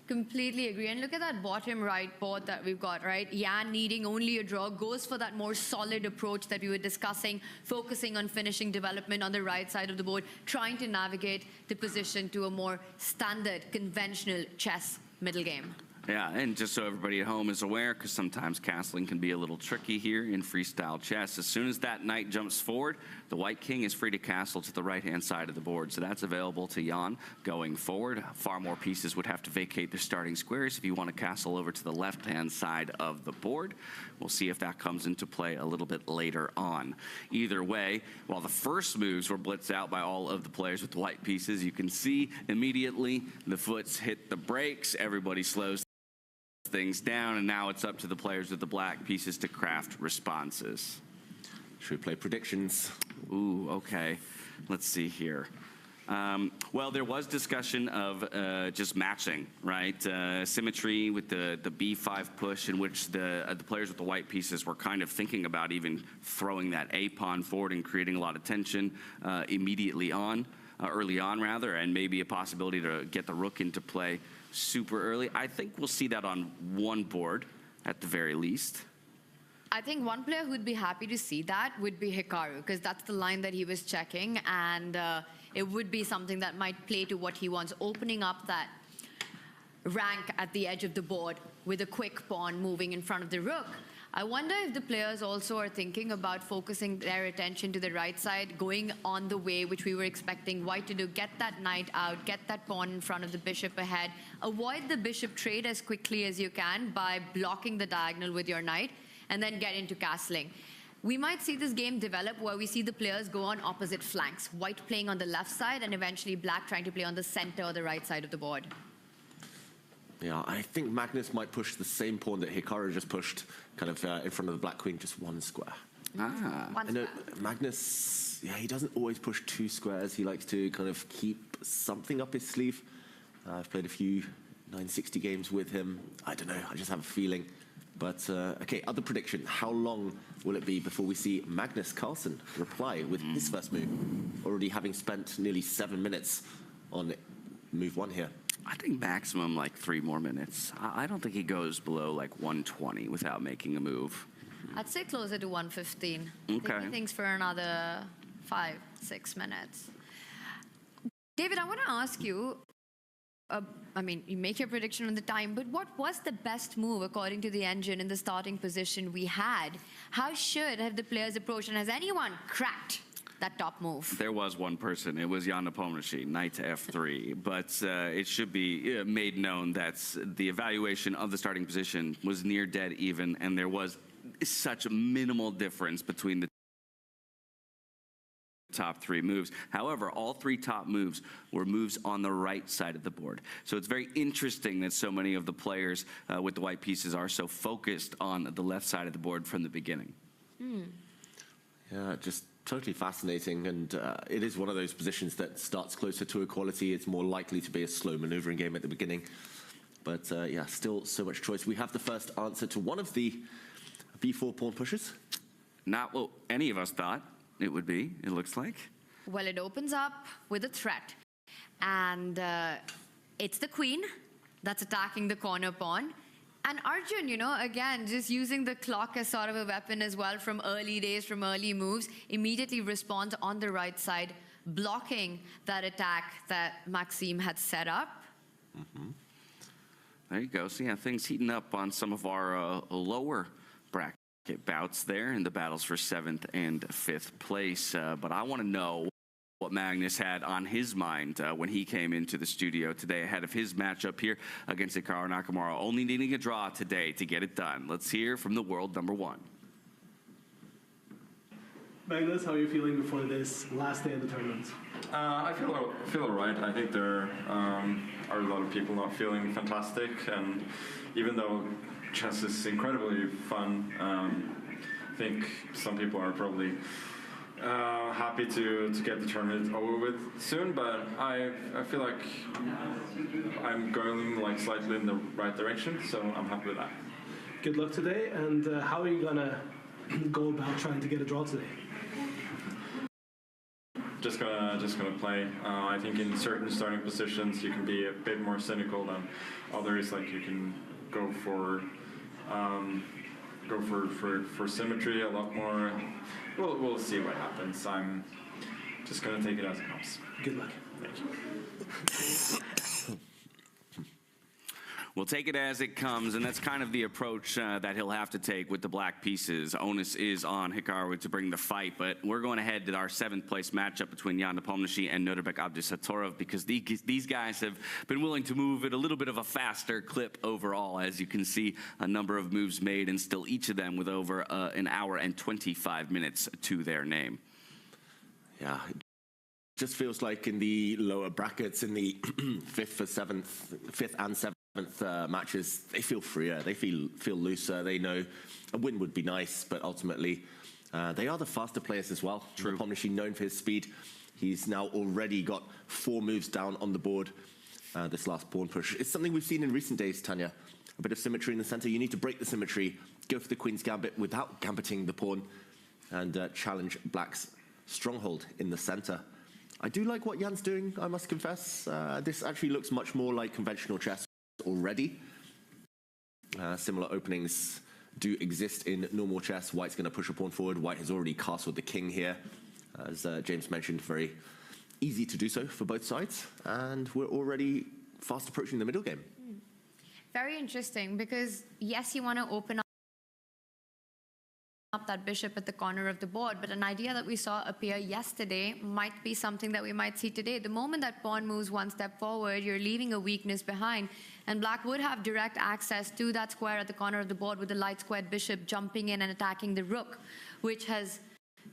Completely agree. And look at that bottom right board that we've got, right? Jan needing only a draw, goes for that more solid approach that we were discussing, focusing on finishing development on the right side of the board, trying to navigate the position to a more standard, conventional chess middle game. Yeah, and just so everybody at home is aware, because sometimes castling can be a little tricky here in freestyle chess, as soon as that knight jumps forward, the white king is free to castle to the right-hand side of the board. So that's available to Jan going forward. Far more pieces would have to vacate their starting squares if you want to castle over to the left-hand side of the board. We'll see if that comes into play a little bit later on. Either way, while the first moves were blitzed out by all of the players with the white pieces, you can see immediately the foots hit the brakes, everybody slows things down, and now it's up to the players with the black pieces to craft responses. Should we play predictions? Ooh, okay. Let's see here. Well, there was discussion of just matching, right? Symmetry with the b5 push, in which the players with the white pieces were kind of thinking about even throwing that a pawn forward and creating a lot of tension immediately on, early on rather, and maybe a possibility to get the rook into play super early. I think we'll see that on one board at the very least. I think one player who'd be happy to see that would be Hikaru, because that's the line that he was checking, and it would be something that might play to what he wants, opening up that rank at the edge of the board with a quick pawn moving in front of the rook. I wonder if the players also are thinking about focusing their attention to the right side, going on the way which we were expecting white to do, get that knight out, get that pawn in front of the bishop ahead, avoid the bishop trade as quickly as you can by blocking the diagonal with your knight, and then get into castling. We might see this game develop where we see the players go on opposite flanks, white playing on the left side and eventually black trying to play on the center or the right side of the board. Yeah, I think Magnus might push the same pawn that Hikaru just pushed, kind of in front of the black queen, just one square. One square. Magnus, yeah, he doesn't always push 2 squares. He likes to kind of keep something up his sleeve. I've played a few 960 games with him. I don't know, I just have a feeling. But, okay, other prediction. How long will it be before we see Magnus Carlsen reply with his first move, already having spent nearly 7 minutes on move 1 here? I think maximum like 3 more minutes. I don't think he goes below like 120 without making a move. I'd say closer to 115. Okay. I think he thinks for another 5-6 minutes. David, I want to ask you, I mean, you make your prediction on the time, but what was the best move according to the engine in the starting position we had? How should have the players approached, and has anyone cracked that top move? There was one person. It was Jan Nepomniachtchi, knight to f3. But it should be made known that the evaluation of the starting position was near dead even, and there was such a minimal difference between the top 3 moves. However, all 3 top moves were moves on the right side of the board. So it's very interesting that so many of the players with the white pieces are so focused on the left side of the board from the beginning. Yeah, just totally fascinating, and it is one of those positions that starts closer to equality. It's more likely to be a slow maneuvering game at the beginning. But yeah, still so much choice. We have the first answer to one of the b4 pawn pushes. Not what any of us thought it would be, it looks like. Well, it opens up with a threat. And it's the queen that's attacking the corner pawn. And Arjun, you know, again, just using the clock as sort of a weapon as well from early days, from early moves, immediately responds on the right side, blocking that attack that Maxime had set up. There you go. So yeah, things heating up on some of our lower bracket bouts there in the battles for 7th and 5th place. But I want to know what Magnus had on his mind when he came into the studio today ahead of his matchup here against Hikaru Nakamura, only needing a draw today to get it done. Let's hear from the world number 1. Magnus, how are you feeling before this last day of the tournament? I feel all right. I think there are a lot of people not feeling fantastic, and even though chess is incredibly fun, I think some people are probably happy to get the tournament over with soon, but I feel like I'm going like slightly in the right direction, so I'm happy with that. Good luck today, and how are you gonna go about trying to get a draw today? Just gonna play. I think in certain starting positions you can be a bit more cynical than others. Like you can go for symmetry a lot more. We'll see what happens. I'm just gonna take it as it comes. Good luck. Thank you. We'll take it as it comes, and that's kind of the approach that he'll have to take with the black pieces. Onus is on Hikaru to bring the fight, but we're going ahead to our 7th place matchup between Jan Nepomniachtchi and Nodirbek Abdusatorov, because these guys have been willing to move at a little bit of a faster clip overall. As you can see, a number of moves made, and still each of them with over an hour and 25 minutes to their name. Yeah, it just feels like in the lower brackets, in the 5th and 7th matches, they feel freer, they feel looser. They know a win would be nice, but ultimately they are the faster players as well. True. Nepomniachtchi, known for his speed, he's now already got 4 moves down on the board. This last pawn push, it's something we've seen in recent days, Tanya. A bit of symmetry in the center. You need to break the symmetry, go for the queen's gambit without gambiting the pawn, and challenge black's stronghold in the center. I do like what Jan's doing, I must confess. This actually looks much more like conventional chess already. Similar openings do exist in normal chess. White's going to push a pawn forward. White has already castled the king here. As James mentioned, very easy to do so for both sides. And we're already fast approaching the middle game. Very interesting, because yes, you want to open up that bishop at the corner of the board, but an idea that we saw appear yesterday might be something that we might see today. The moment that pawn moves one step forward, you're leaving a weakness behind, and black would have direct access to that square at the corner of the board with the light squared bishop jumping in and attacking the rook, which has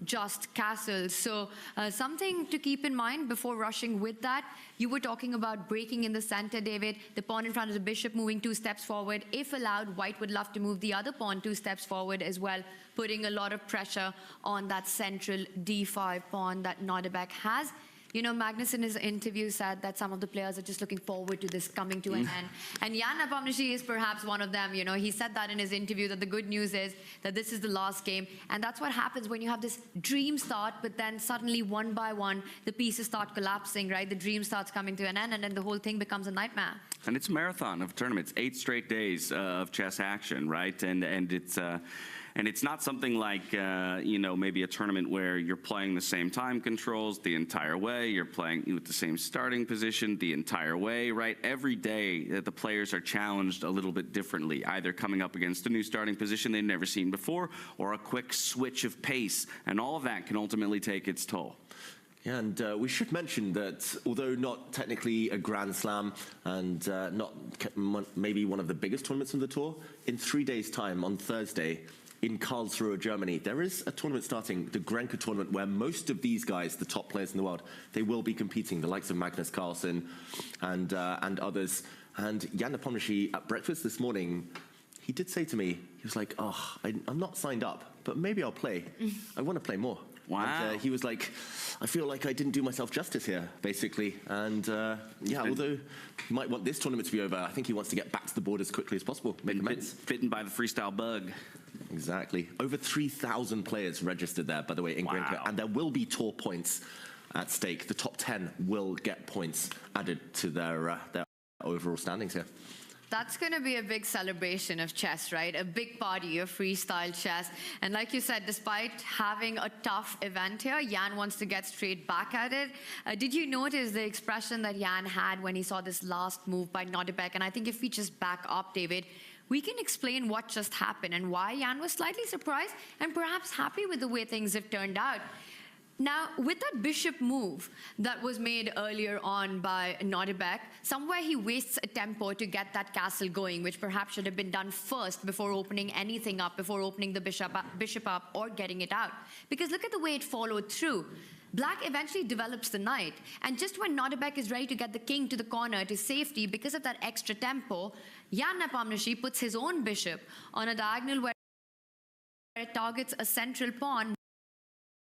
just castled. So something to keep in mind before rushing with that. You were talking about breaking in the center, David. The pawn in front of the bishop moving 2 steps forward. If allowed, white would love to move the other pawn 2 steps forward as well, putting a lot of pressure on that central d5 pawn that Nordebek has. You know, Magnus in his interview said that some of the players are just looking forward to this coming to an end. And Jan Nepomniachtchi is perhaps one of them. You know, he said that in his interview, that the good news is that this is the last game. And that's what happens when you have this dream start, but then suddenly one by one, the pieces start collapsing, right? The dream starts coming to an end, and then the whole thing becomes a nightmare. And it's a marathon of tournaments, 8 straight days of chess action, right? And it's not something like, you know, maybe a tournament where you're playing the same time controls the entire way, you're playing with the same starting position the entire way, right? Every day the players are challenged a little bit differently, either coming up against a new starting position they've never seen before, or a quick switch of pace, and all of that can ultimately take its toll. Yeah, and we should mention that although not technically a Grand Slam and not maybe one of the biggest tournaments on the tour, in 3 days' time, on Thursday, in Karlsruhe, Germany, there is a tournament starting, the Grenke tournament, where most of these guys, the top players in the world, they will be competing, the likes of Magnus Carlsen and others. And Jan Nepomniachtchi at breakfast this morning, he did say to me, he was like, oh, I'm not signed up, but maybe I'll play. I want to play more. Wow. And, he was like, I feel like I didn't do myself justice here, basically. And yeah, although he might want this tournament to be over, I think he wants to get back to the board as quickly as possible. Make amends. Bitten by the freestyle bug. Exactly. Over 3,000 players registered there, by the way, in Grenke. And there will be tour points at stake. The top 10 will get points added to their overall standings here. That's going to be a big celebration of chess, right? A big party of freestyle chess. And like you said, despite having a tough event here, Jan wants to get straight back at it. Did you notice the expression that Jan had when he saw this last move by Nordebek? And I think if we just back up, David, we can explain what just happened and why Jan was slightly surprised and perhaps happy with the way things have turned out. Now, with that bishop move that was made earlier on by Nordebek, somewhere he wastes a tempo to get that castle going, which perhaps should have been done first before opening anything up, before opening the bishop up or getting it out. Because look at the way it followed through. Black eventually develops the knight, and just when Nordebek is ready to get the king to the corner to safety, because of that extra tempo, Jan Nepomniachtchi puts his own bishop on a diagonal where it targets a central pawn,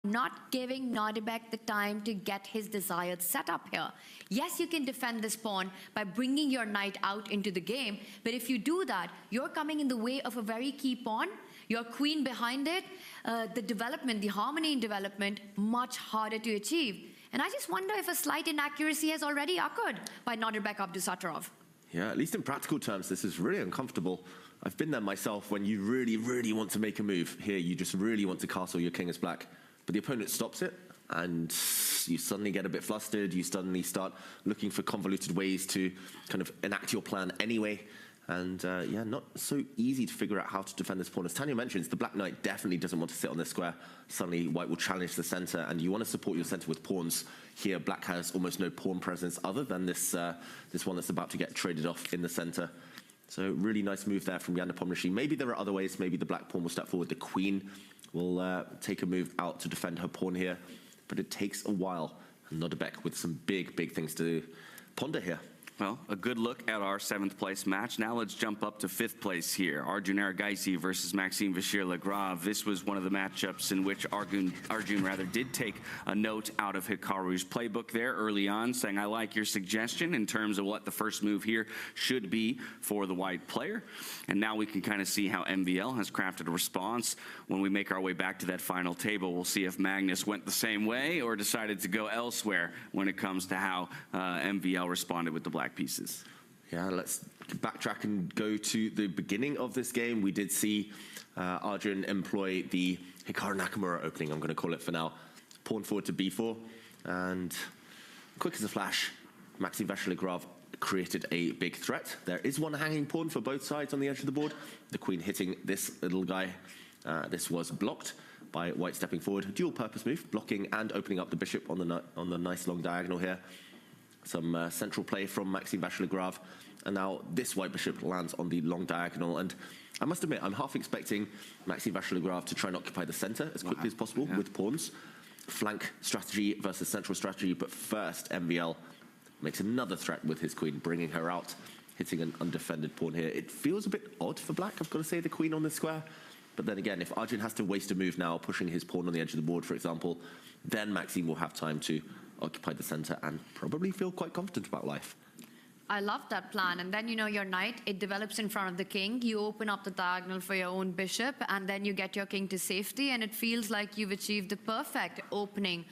not giving Nordebek the time to get his desired setup here. Yes, you can defend this pawn by bringing your knight out into the game, but if you do that, you're coming in the way of a very key pawn, your queen behind it, the development, the harmony in development, much harder to achieve. And I just wonder if a slight inaccuracy has already occurred by Nordebek Abdusattorov. Yeah, at least in practical terms, this is really uncomfortable. I've been there myself when you really, really want to make a move. Here, you just really want to castle your king as black. But the opponent stops it, and you suddenly get a bit flustered. You suddenly start looking for convoluted ways to kind of enact your plan anyway. And yeah, not so easy to figure out how to defend this pawn. As Tanya mentions, the black knight definitely doesn't want to sit on this square. Suddenly, white will challenge the center, and you want to support your center with pawns. Here, black has almost no pawn presence other than this one that's about to get traded off in the center. So really nice move there from Jan Nepomniachtchi. Maybe there are other ways. Maybe the black pawn will step forward. The queen will take a move out to defend her pawn here. But it takes a while. And Nordebek with some big, big things to ponder here. Well, a good look at our 7th place match. Now let's jump up to 5th place here. Arjun Erigaisi versus Maxime Vachier-Lagrave. This was one of the matchups in which Arjun did take a note out of Hikaru's playbook there early on, saying, I like your suggestion in terms of what the first move here should be for the white player. And now we can kind of see how MVL has crafted a response. When we make our way back to that final table, we'll see if Magnus went the same way or decided to go elsewhere when it comes to how MVL responded with the black pieces. Yeah, let's backtrack and go to the beginning of this game. We did see Arjun employ the Hikaru Nakamura opening, I'm going to call it for now. Pawn forward to b4, and quick as a flash, Maxime Vachier-Lagrave created a big threat. There is one hanging pawn for both sides on the edge of the board. The queen hitting this little guy This was blocked by white stepping forward. Dual purpose move, blocking and opening up the bishop on the nice long diagonal here. Some central play from Maxime Vachier-Lagrave. And now this white bishop lands on the long diagonal. And I must admit, I'm half expecting Maxime Vachier-Lagrave to try and occupy the center as quickly as possible with pawns. Flank strategy versus central strategy. But first, MVL makes another threat with his queen, bringing her out, hitting an undefended pawn here. It feels a bit odd for black, I've got to say, the queen on the square. But then again, if Arjun has to waste a move now, pushing his pawn on the edge of the board, for example, then Maxime will have time to occupy the center and probably feel quite confident about life. I love that plan. And then, you know, your knight, it develops in front of the king. You open up the diagonal for your own bishop, and then you get your king to safety, and it feels like you've achieved the perfect opening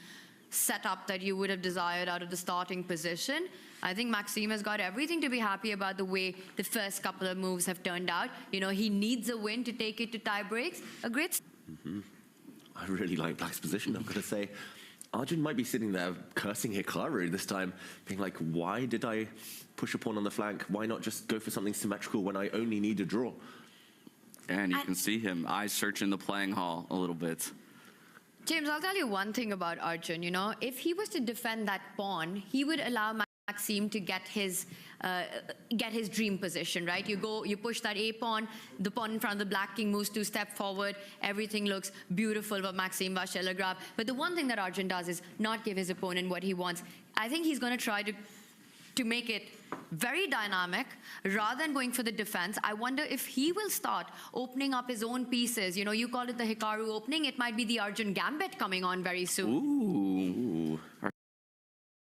setup that you would have desired out of the starting position. I think Maxime has got everything to be happy about the way the first couple of moves have turned out. You know, he needs a win to take it to tie breaks. A great... I really like black's position, I've got to say. Arjun might be sitting there cursing Hikaru this time, being like, why did I push a pawn on the flank? Why not just go for something symmetrical when I only need a draw? And you can see him eyes searching the playing hall a little bit. James, I'll tell you one thing about Arjun. You know, if he was to defend that pawn, he would allow Maxime to get his dream position, right? You push that A pawn, the pawn in front of the black king moves 2 steps forward, everything looks beautiful for Maxime Vachier-Lagrave. But the one thing that Arjun does is not give his opponent what he wants. I think he's going to try to make it very dynamic rather than going for the defense. I wonder if he will start opening up his own pieces. You know, you call it the Hikaru opening. It might be the Arjun Gambit coming on very soon. Ooh. Our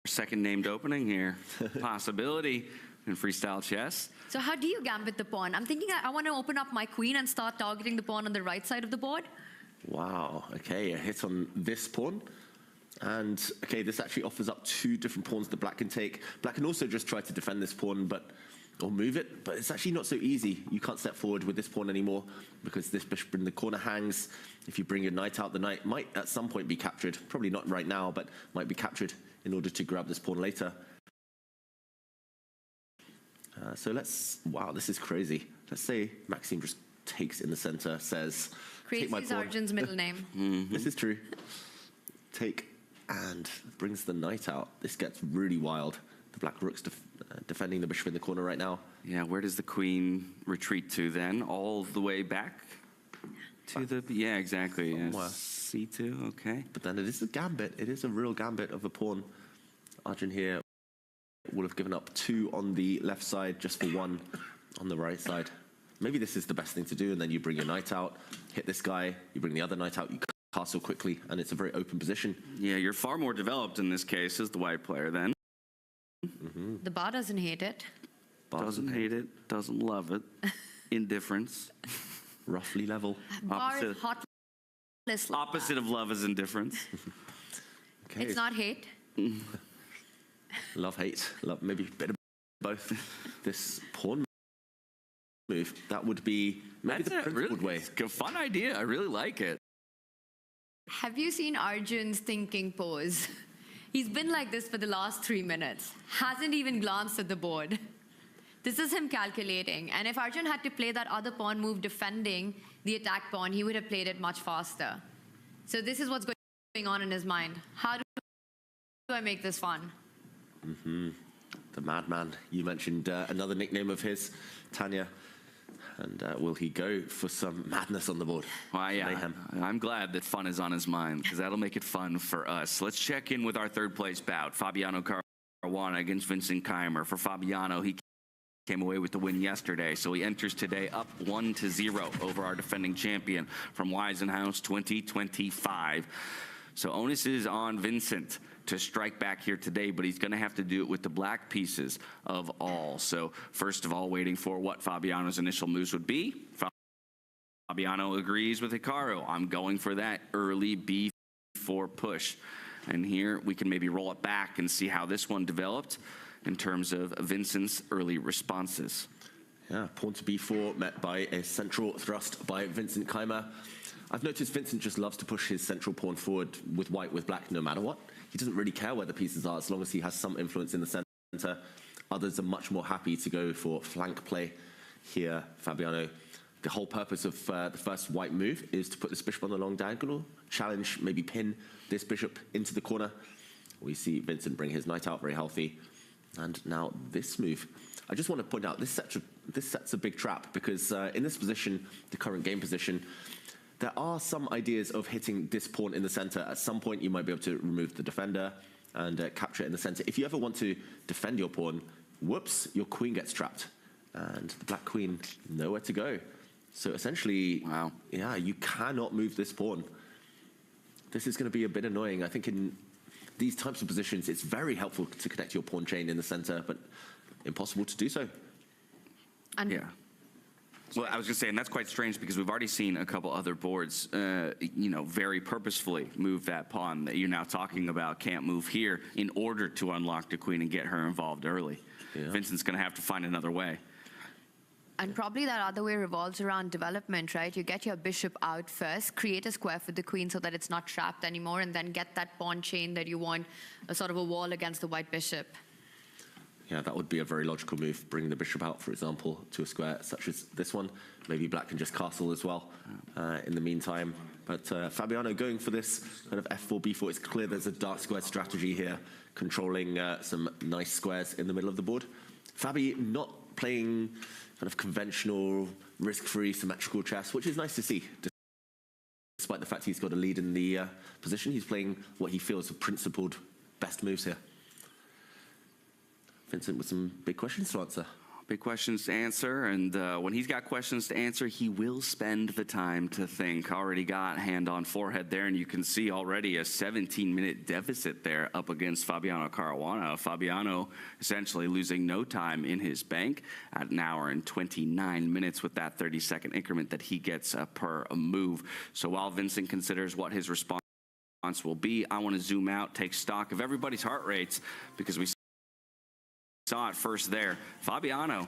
second named opening here. Possibility in freestyle chess. So how do you gambit the pawn? I'm thinking I want to open up my queen and start targeting the pawn on the right side of the board. Wow, okay, a hit on this pawn. And, okay, this actually offers up 2 different pawns that black can take. Black can also just try to defend this pawn, or move it, but it's actually not so easy. You can't step forward with this pawn anymore because this bishop in the corner hangs. If you bring your knight out, the knight might at some point be captured. Probably not right now, but might be captured in order to grab this pawn later. So wow, this is crazy. Let's say Maxime just takes in the center, says, Crazy is Arjun's middle name. This is true. Take and brings the knight out. This gets really wild. The black rook's defending the bishop in the corner right now. Yeah, where does the queen retreat to then? All the way back to the... Yeah, exactly. Yes. C2, okay. But then it is a gambit. It is a real gambit of a pawn. Arjun here will have given up 2 on the left side just for 1 on the right side. Maybe this is the best thing to do, and then you bring your knight out, hit this guy, you bring the other knight out, you castle quickly, and it's a very open position. Yeah, you're far more developed in this case as the white player then. The bar doesn't hate it. Doesn't hate it, doesn't love it. Indifference. Roughly level. Bar is hot. Opposite of love is indifference. Okay. It's not hate. Love, hate. Love, maybe a bit of both. This pawn move, that would be maybe the principled way. It's a fun idea. I really like it. Have you seen Arjun's thinking pose? He's been like this for the last 3 minutes. Hasn't even glanced at the board. This is him calculating. And if Arjun had to play that other pawn move defending the attack pawn, he would have played it much faster. So this is what's going on in his mind. How do I make this fun? The madman. You mentioned another nickname of his, Tanya. And will he go for some madness on the board? Well, yeah, mayhem. I'm glad that fun is on his mind, because that'll make it fun for us. Let's check in with our third place bout, Fabiano Caruana against Vincent Keimer. For Fabiano, he came away with the win yesterday, so he enters today up 1-0 over our defending champion from Weisenhaus 2025. So onus is on Vincent to strike back here today, but he's going to have to do it with the black pieces of all. So first of all, waiting for what Fabiano's initial moves would be. Fabiano agrees with Hikaru. I'm going for that early B4 push. And here we can maybe roll it back and see how this one developed in terms of Vincent's early responses. Yeah, pawn to B4 met by a central thrust by Vincent Keimer. I've noticed Vincent just loves to push his central pawn forward with white, with black, no matter what. He doesn't really care where the pieces are, as long as he has some influence in the center. Others are much more happy to go for flank play. Here, Fabiano The whole purpose of the first white move is to put this bishop on the long diagonal, challenge, maybe pin this bishop into the corner. We see Vincent bring his knight out, very healthy. And now this move. I just want to point out, this sets a big trap, because in this position, the current game position, there are some ideas of hitting this pawn in the center. At some point, you might be able to remove the defender and capture it in the center. If you ever want to defend your pawn, whoops, your queen gets trapped. And the black queen, nowhere to go. So essentially, wow, yeah, you cannot move this pawn. This is going to be a bit annoying. I think in these types of positions, it's very helpful to connect your pawn chain in the center, but impossible to do so. And yeah. Well, I was going to say, and that's quite strange because we've already seen a couple other boards, very purposefully move that pawn that you're now talking about can't move here in order to unlock the queen and get her involved early. Yeah. Vincent's going to have to find another way. And probably that other way revolves around development, right? You get your bishop out first, create a square for the queen so that it's not trapped anymore, and then get that pawn chain that you want, a sort of a wall against the white bishop. Yeah, that would be a very logical move, bringing the bishop out, for example, to a square such as this one. Maybe black can just castle as well in the meantime. But Fabiano going for this kind of f4, b4. It's clear there's a dark square strategy here, controlling some nice squares in the middle of the board. Fabi not playing kind of conventional, risk-free, symmetrical chess, which is nice to see. Despite the fact he's got a lead in the position, he's playing what he feels are principled best moves here. Vincent with some big questions to answer. Big questions to answer, and when he's got questions to answer, he will spend the time to think. Already got hand on forehead there, and you can see already a 17-minute deficit there up against Fabiano Caruana. Fabiano essentially losing no time in his bank at an hour and 29 minutes with that 30-second increment that he gets per move. So while Vincent considers what his response will be, I want to zoom out, take stock of everybody's heart rates, because we saw it first there. Fabiano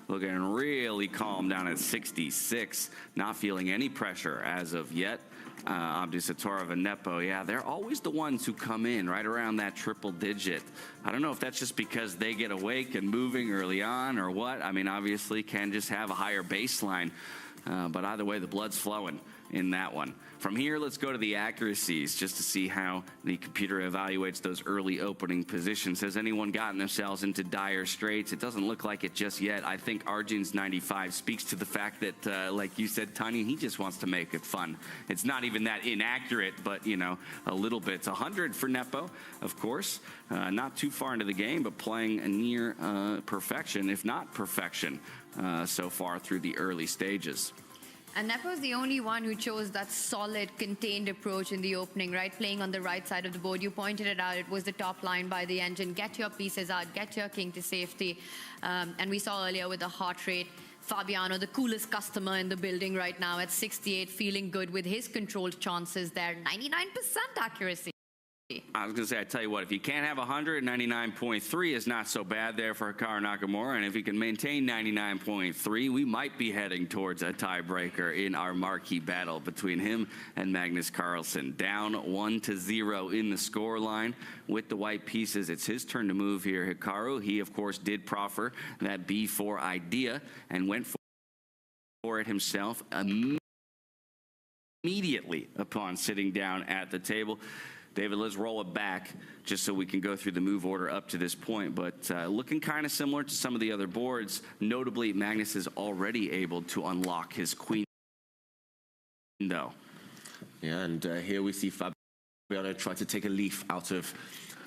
looking really calm down at 66, not feeling any pressure as of yet. Abdisatorov and Nepo, yeah, they're always the ones who come in right around that triple digit. I don't know if that's just because they get awake and moving early on or what. I mean, obviously can just have a higher baseline, but either way, the blood's flowing in that one. From here, let's go to the accuracies just to see how the computer evaluates those early opening positions. Has anyone gotten themselves into dire straits? It doesn't look like it just yet. I think Arjun's 95 speaks to the fact that, like you said, Tanya, he just wants to make it fun. It's not even that inaccurate, but, you know, a little bit. It's 100 for Nepo, of course. Not too far into the game, but playing near perfection, if not perfection, so far through the early stages. And Nepo's the only one who chose that solid, contained approach in the opening, right? Playing on the right side of the board. You pointed it out. It was the top line by the engine. Get your pieces out. Get your king to safety. And we saw earlier with the heart rate, Fabiano, the coolest customer in the building right now at 68, feeling good with his controlled chances there. 99% accuracy. I was going to say, I tell you what, if you can't have 100, 99.3 is not so bad there for Hikaru Nakamura. And if he can maintain 99.3, we might be heading towards a tiebreaker in our marquee battle between him and Magnus Carlsen. Down 1-0 in the scoreline with the white pieces. It's his turn to move here, Hikaru. He, of course, did proffer that B4 idea and went for it himself immediately upon sitting down at the table. David, let's roll it back just so we can go through the move order up to this point. But looking kind of similar to some of the other boards, notably Magnus is already able to unlock his queen, though. Yeah, and here we see Fabiano try to take a leaf out of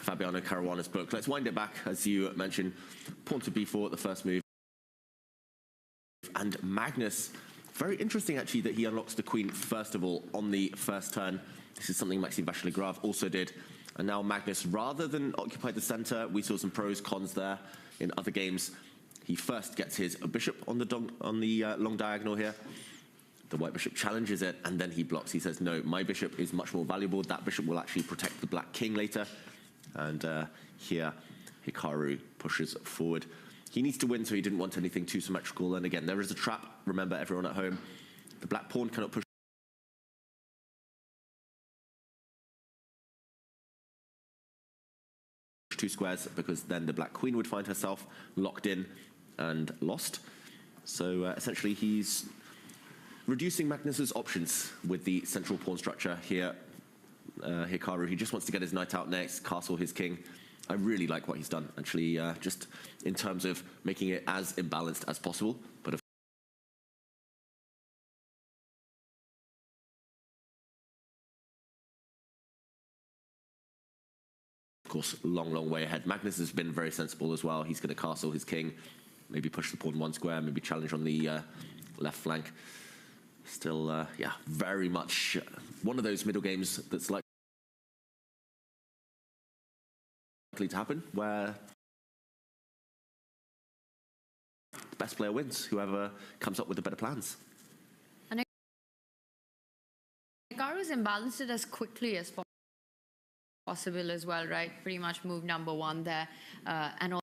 Fabiano Caruana's book. Let's wind it back, as you mentioned. Pawn to b4 at the first move. And Magnus, very interesting actually that he unlocks the queen first of all on the first turn. This is something Maxime Vachier-Lagrave also did. And now Magnus, rather than occupy the center, we saw some pros, cons there in other games. He first gets his bishop on the long diagonal here. The white bishop challenges it, and then he blocks. He says, no, my bishop is much more valuable. That bishop will actually protect the black king later. And here, Hikaru pushes forward. He needs to win, so he didn't want anything too symmetrical. And again, there is a trap. Remember, everyone at home, the black pawn cannot push two squares, because then the black queen would find herself locked in and lost. So essentially he's reducing Magnus's options with the central pawn structure here. Hikaru, he just wants to get his knight out next, castle his king. I really like what he's done, actually, just in terms of making it as imbalanced as possible. But of course, long way ahead. Magnus has been very sensible as well. He's going to castle his king, maybe push the pawn one square, maybe challenge on the left flank. Still, yeah, very much one of those middle games that's likely to happen, where the best player wins, whoever comes up with the better plans. And Hikaru's imbalanced it as quickly as possible as well, right? Pretty much move number one there. And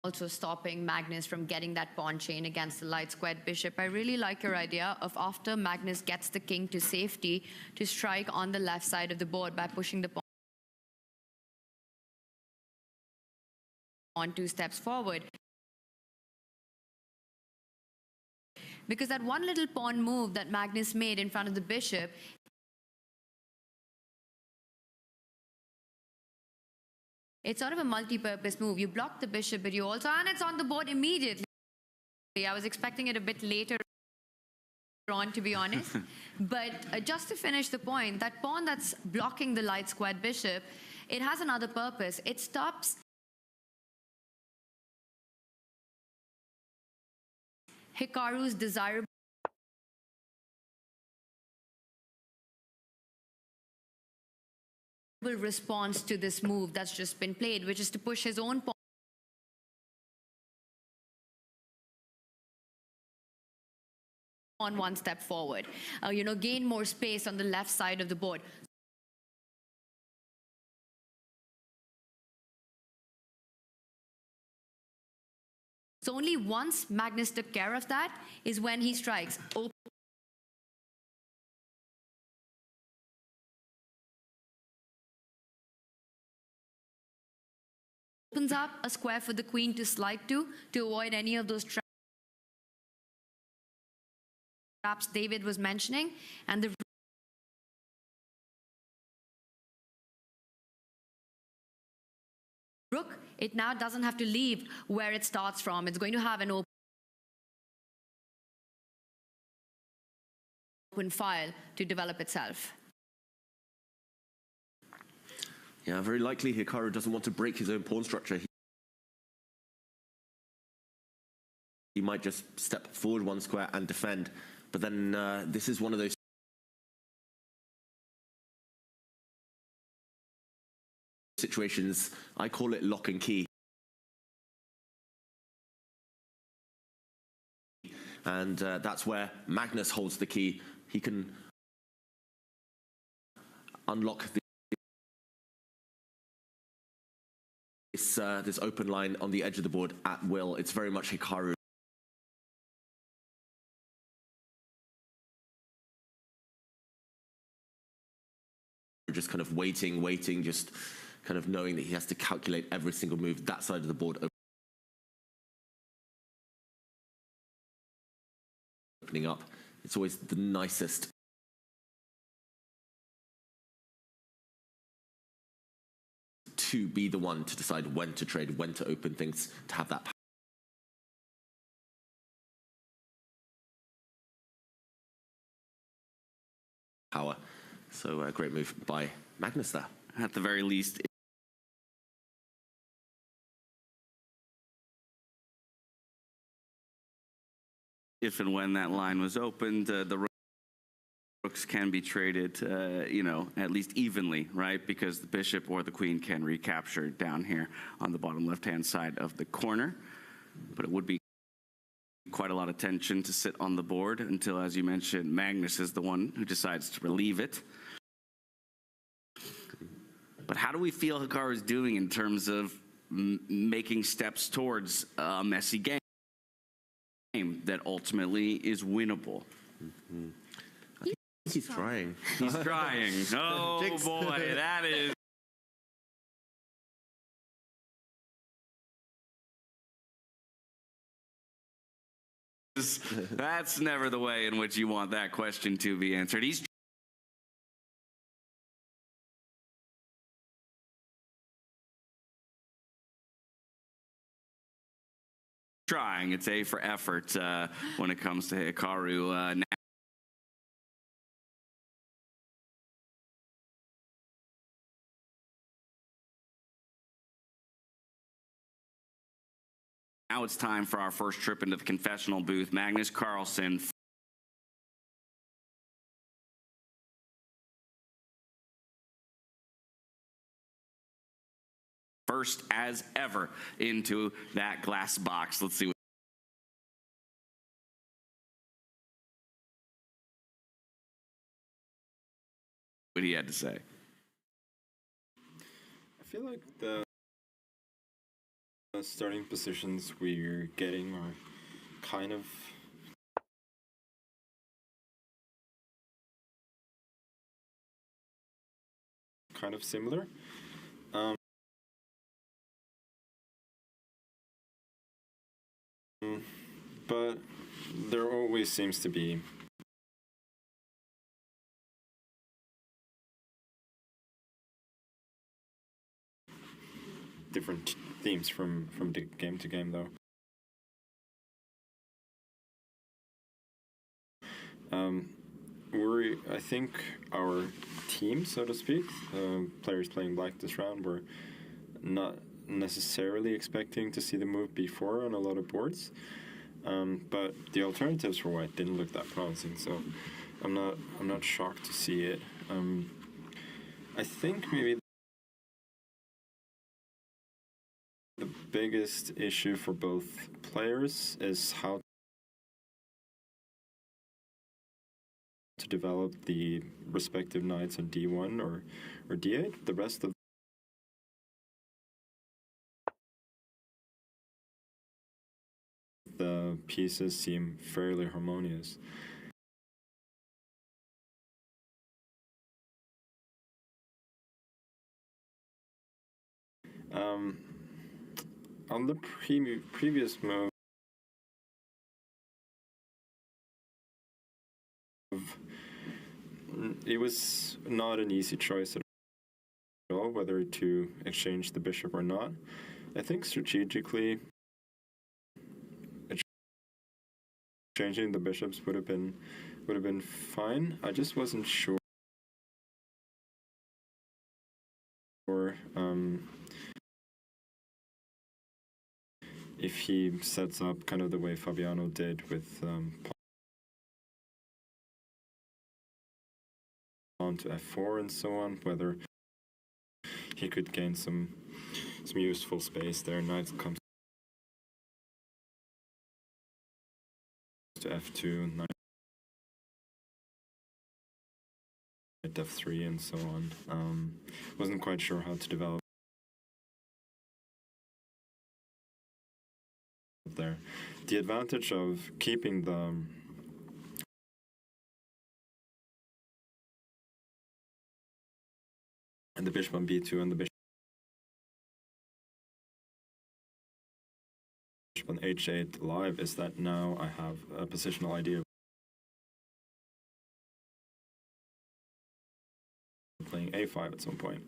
also stopping Magnus from getting that pawn chain against the light squared bishop. I really like your idea of, after Magnus gets the king to safety, to strike on the left side of the board by pushing the pawn 2 steps forward. Because that one little pawn move that Magnus made in front of the bishop, it's sort of a multi-purpose move. You block the bishop, but you also, and it's on the board immediately. I was expecting it a bit later on, to be honest. But just to finish the point, that pawn that's blocking the light squared bishop, it has another purpose. It stops Hikaru's desirable response to this move that's just been played, which is to push his own pawn 1 step forward, gain more space on the left side of the board. So only once Magnus took care of that is when he strikes. Opens up a square for the queen to slide to avoid any of those traps David was mentioning. And the rook, it now doesn't have to leave where it starts from. It's going to have an open file to develop itself. Yeah, very likely Hikaru doesn't want to break his own pawn structure. He might just step forward 1 square and defend, but then this is one of those situations, I call it lock and key. And that's where Magnus holds the key. He can unlock this open line on the edge of the board at will. It's very much Hikaru. Just kind of waiting, just kind of knowing that he has to calculate every single move that side of the board opening up. It's always the nicest to be the one to decide when to trade, when to open things, to have that power. So a great move by Magnus there. At the very least, if and when that line was opened, the rooks can be traded, at least evenly, right? Because the bishop or the queen can recapture down here on the bottom left-hand side of the corner. But it would be quite a lot of tension to sit on the board until, as you mentioned, Magnus is the one who decides to relieve it. But how do we feel Hikaru is doing in terms of making steps towards a messy game that ultimately is winnable? Mm-hmm. I think he's trying. He's trying. Oh boy, that is That's never the way in which you want that question to be answered. He's trying. It's A for effort when it comes to Hikaru. Now it's time for our first trip into the confessional booth. Magnus Carlsen. First as ever into that glass box. Let's see what he had to say. I feel like the starting positions we're getting are kind of similar. But there always seems to be different themes from game to game, though. I think our team, so to speak, players playing black this round, were not necessarily expecting to see the move before on a lot of boards, but the alternatives for white didn't look that promising. So I'm not shocked to see it. I think maybe the biggest issue for both players is how to develop the respective knights on D1 or D8. The rest of the pieces seem fairly harmonious. On the previous move, it was not an easy choice at all whether to exchange the bishop or not. I think strategically exchanging the bishops would have been fine. I just wasn't sure if he sets up kind of the way Fabiano did with pawn to f4 and so on, whether he could gain some useful space there. Knight comes to f2, knight f3 and so on. Wasn't quite sure how to develop there. The advantage of keeping the bishop on b2 and the bishop on h8 live is that now I have a positional idea of playing a5 at some point,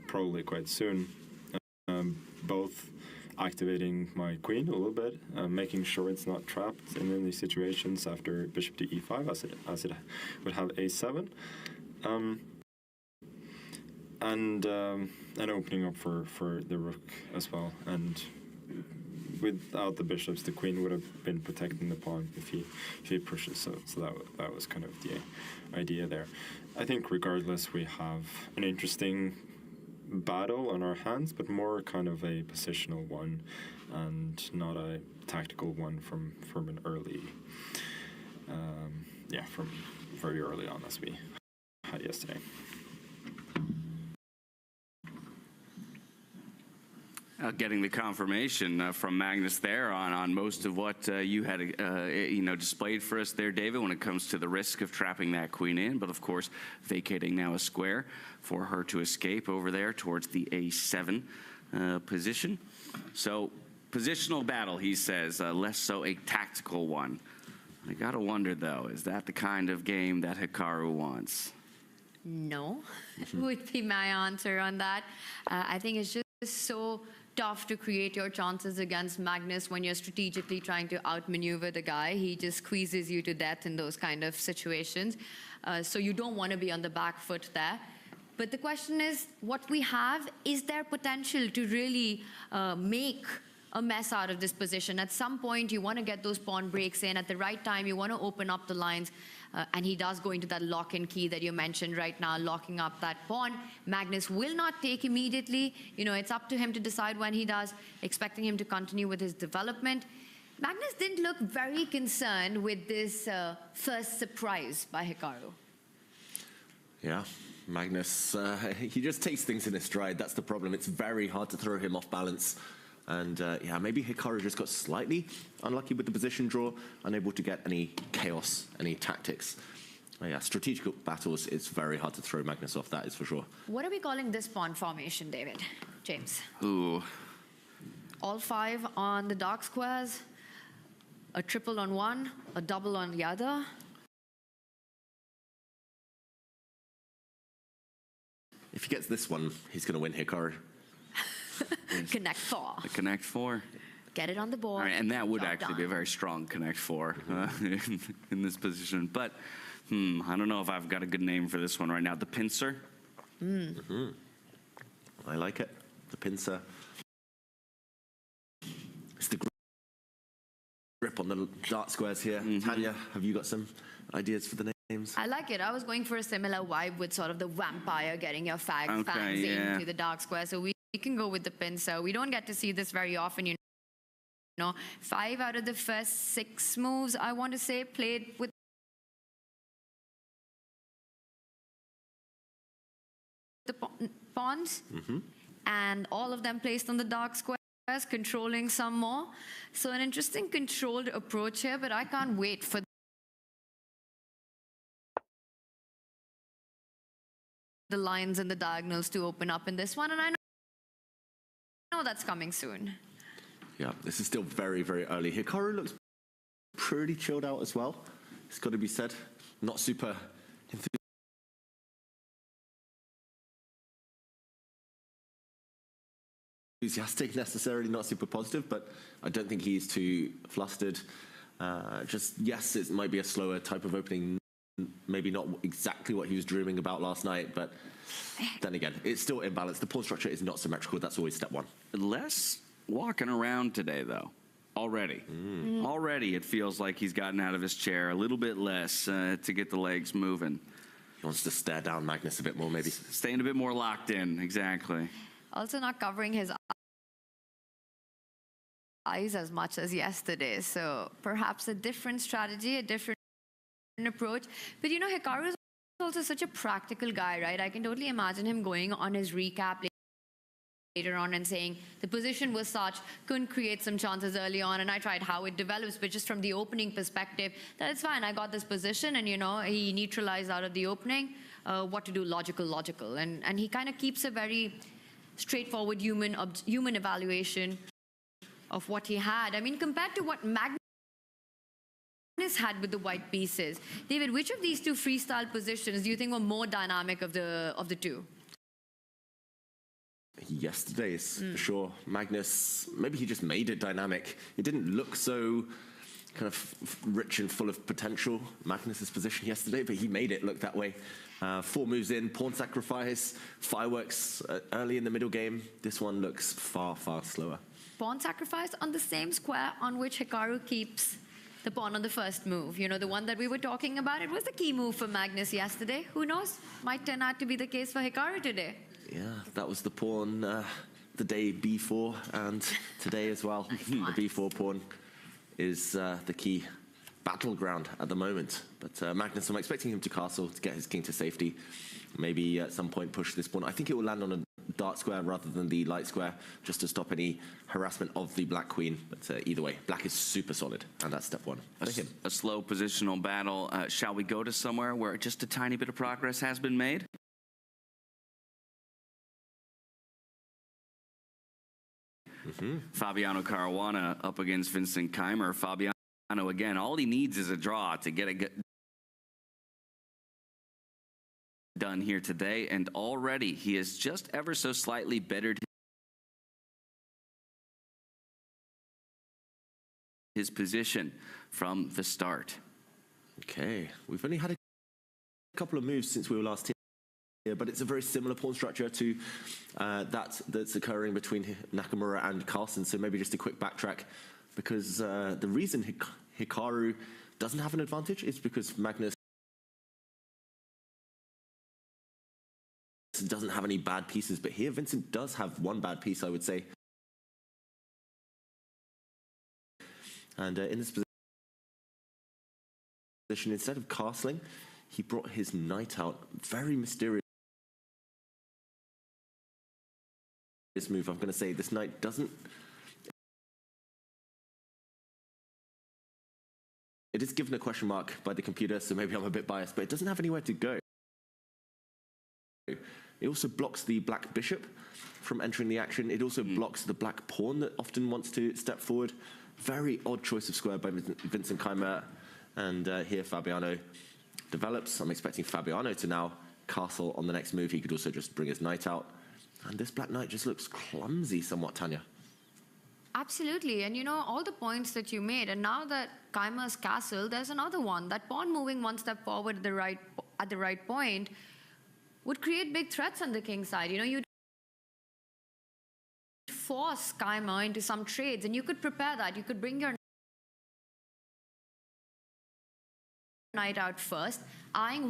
probably quite soon. Both activating my queen a little bit, making sure it's not trapped in any situations after bishop to e5 as it would have a7, and opening up for the rook as well. And without the bishops, the queen would have been protecting the pawn if he pushes. So that was kind of the idea there. I think regardless, we have an interesting battle on our hands, but more kind of a positional one and not a tactical one from an early, from very early on as we had yesterday. Getting the confirmation from Magnus there on most of what you had displayed for us there, David, when it comes to the risk of trapping that queen in, but of course vacating now a square for her to escape over there towards the a7 position. So Positional battle, he says, less so a tactical one. I gotta wonder, though, is that the kind of game that Hikaru wants? No, would be my answer on that. I think it's just so tough to create your chances against Magnus when you're strategically trying to outmaneuver the guy. He just squeezes you to death in those kind of situations. So you don't want to be on the back foot there. But the question is, what we have, is there potential to really make a mess out of this position? At some point, you want to get those pawn breaks in. At the right time, you want to open up the lines. And he does go into that lock-in key that you mentioned right now, locking up that pawn. Magnus will not take immediately. You know, it's up to him to decide when he does, expecting him to continue with his development. Magnus didn't look very concerned with this first surprise by Hikaru. Yeah, Magnus, he just takes things in his stride. That's the problem. It's very hard to throw him off balance. And yeah, maybe Hikaru just got slightly unlucky with the position draw, unable to get any chaos, any tactics. Yeah, strategic battles, it's very hard to throw Magnus off, that is for sure. What are we calling this pawn formation, David? James? Ooh. All 5 on the dark squares, a triple on one, a double on the other. If he gets this one, he's going to win, Hikaru. Connect 4. The Connect 4. Get it on the board. All right, and that would actually be a very strong Connect 4 in this position. But I don't know if I've got a good name for this one right now. The pincer. I like it. The pincer. It's the grip on the dark squares here. Tanya, have you got some ideas for the names? I like it. I was going for a similar vibe with sort of the vampire getting your fangs into the dark square. So we can go with the pincer. We don't get to see this very often, you know. 5 out of the first 6 moves, I want to say, played with the pawns. And all of them placed on the dark squares, controlling some more. So an interesting controlled approach here, but I can't wait for the lines and the diagonals to open up in this one, and I know that's coming soon. Yeah, this is still very, very early. Hikaru looks pretty chilled out as well. It's got to be said. Not super enthusiastic necessarily, not super positive, but I don't think he's too flustered. Yes, it might be a slower type of opening. Maybe not exactly what he was dreaming about last night, but then again, it's still imbalanced. The pawn structure is not symmetrical. That's always step 1. Less walking around today, though. Already. Already it feels like he's gotten out of his chair a little bit less to get the legs moving. He wants to stare down Magnus a bit more, maybe. Staying a bit more locked in, exactly. Also not covering his eyes as much as yesterday. So perhaps a different strategy, a different approach. But you know, Hikaru is also such a practical guy, right? I can totally imagine him going on his recap later on and saying the position was such, couldn't create some chances early on, and I tried how it develops, but just from the opening perspective, that it's fine. I got this position, and you know, he neutralized out of the opening. What to do, logical, and he kind of keeps a very straightforward human evaluation of what he had. I mean, compared to what Magnus had with the white pieces. David, which of these 2 freestyle positions do you think were more dynamic of the 2? Yesterday's, for sure. Magnus, maybe he just made it dynamic. It didn't look so kind of rich and full of potential, Magnus's position yesterday, but he made it look that way. 4 moves in, pawn sacrifice, fireworks early in the middle game. This one looks far, far slower. Pawn sacrifice on the same square on which Hikaru keeps the pawn on the first move. You know, the one that we were talking about, it was the key move for Magnus yesterday. Who knows? Might turn out to be the case for Hikaru today. Yeah, that was the pawn the day before and today as well. The b4 pawn is the key battleground at the moment. But Magnus, I'm expecting him to castle to get his king to safety. Maybe at some point push this pawn. I think it will land on a dark square rather than the light square, just to stop any harassment of the black queen. But either way, black is super solid, and that's step 1 for him. A slow positional battle. Shall we go to somewhere where just a tiny bit of progress has been made? Fabiano Caruana up against Vincent Keimer. Fabiano, again, all he needs is a draw to get it done here today, and already he has just ever so slightly bettered his position from the start. Okay, we've only had a couple of moves since we were last here, but it's a very similar pawn structure to that's occurring between Nakamura and Carlsen. So maybe just a quick backtrack, because the reason Hikaru doesn't have an advantage is because Magnus doesn't have any bad pieces, but here Vincent does have one bad piece, I would say. And in this position, instead of castling, he brought his knight out. Very mysterious move. I'm going to say this knight doesn't... It is given a question mark by the computer, so maybe I'm a bit biased, but it doesn't have anywhere to go. It also blocks the black bishop from entering the action. It also blocks the black pawn that often wants to step forward. Very odd choice of square by Vincent Keimer. And here Fabiano develops. I'm expecting Fabiano to now castle on the next move. He could also just bring his knight out. And this black knight just looks clumsy somewhat, Tanya. Absolutely, and you know, all the points that you made, and now that Keimer's castle, there's another one. That pawn moving one step forward at the right point would create big threats on the king side. You know, you'd force Keimer into some trades, and you could prepare that. You could bring your knight out first, eyeing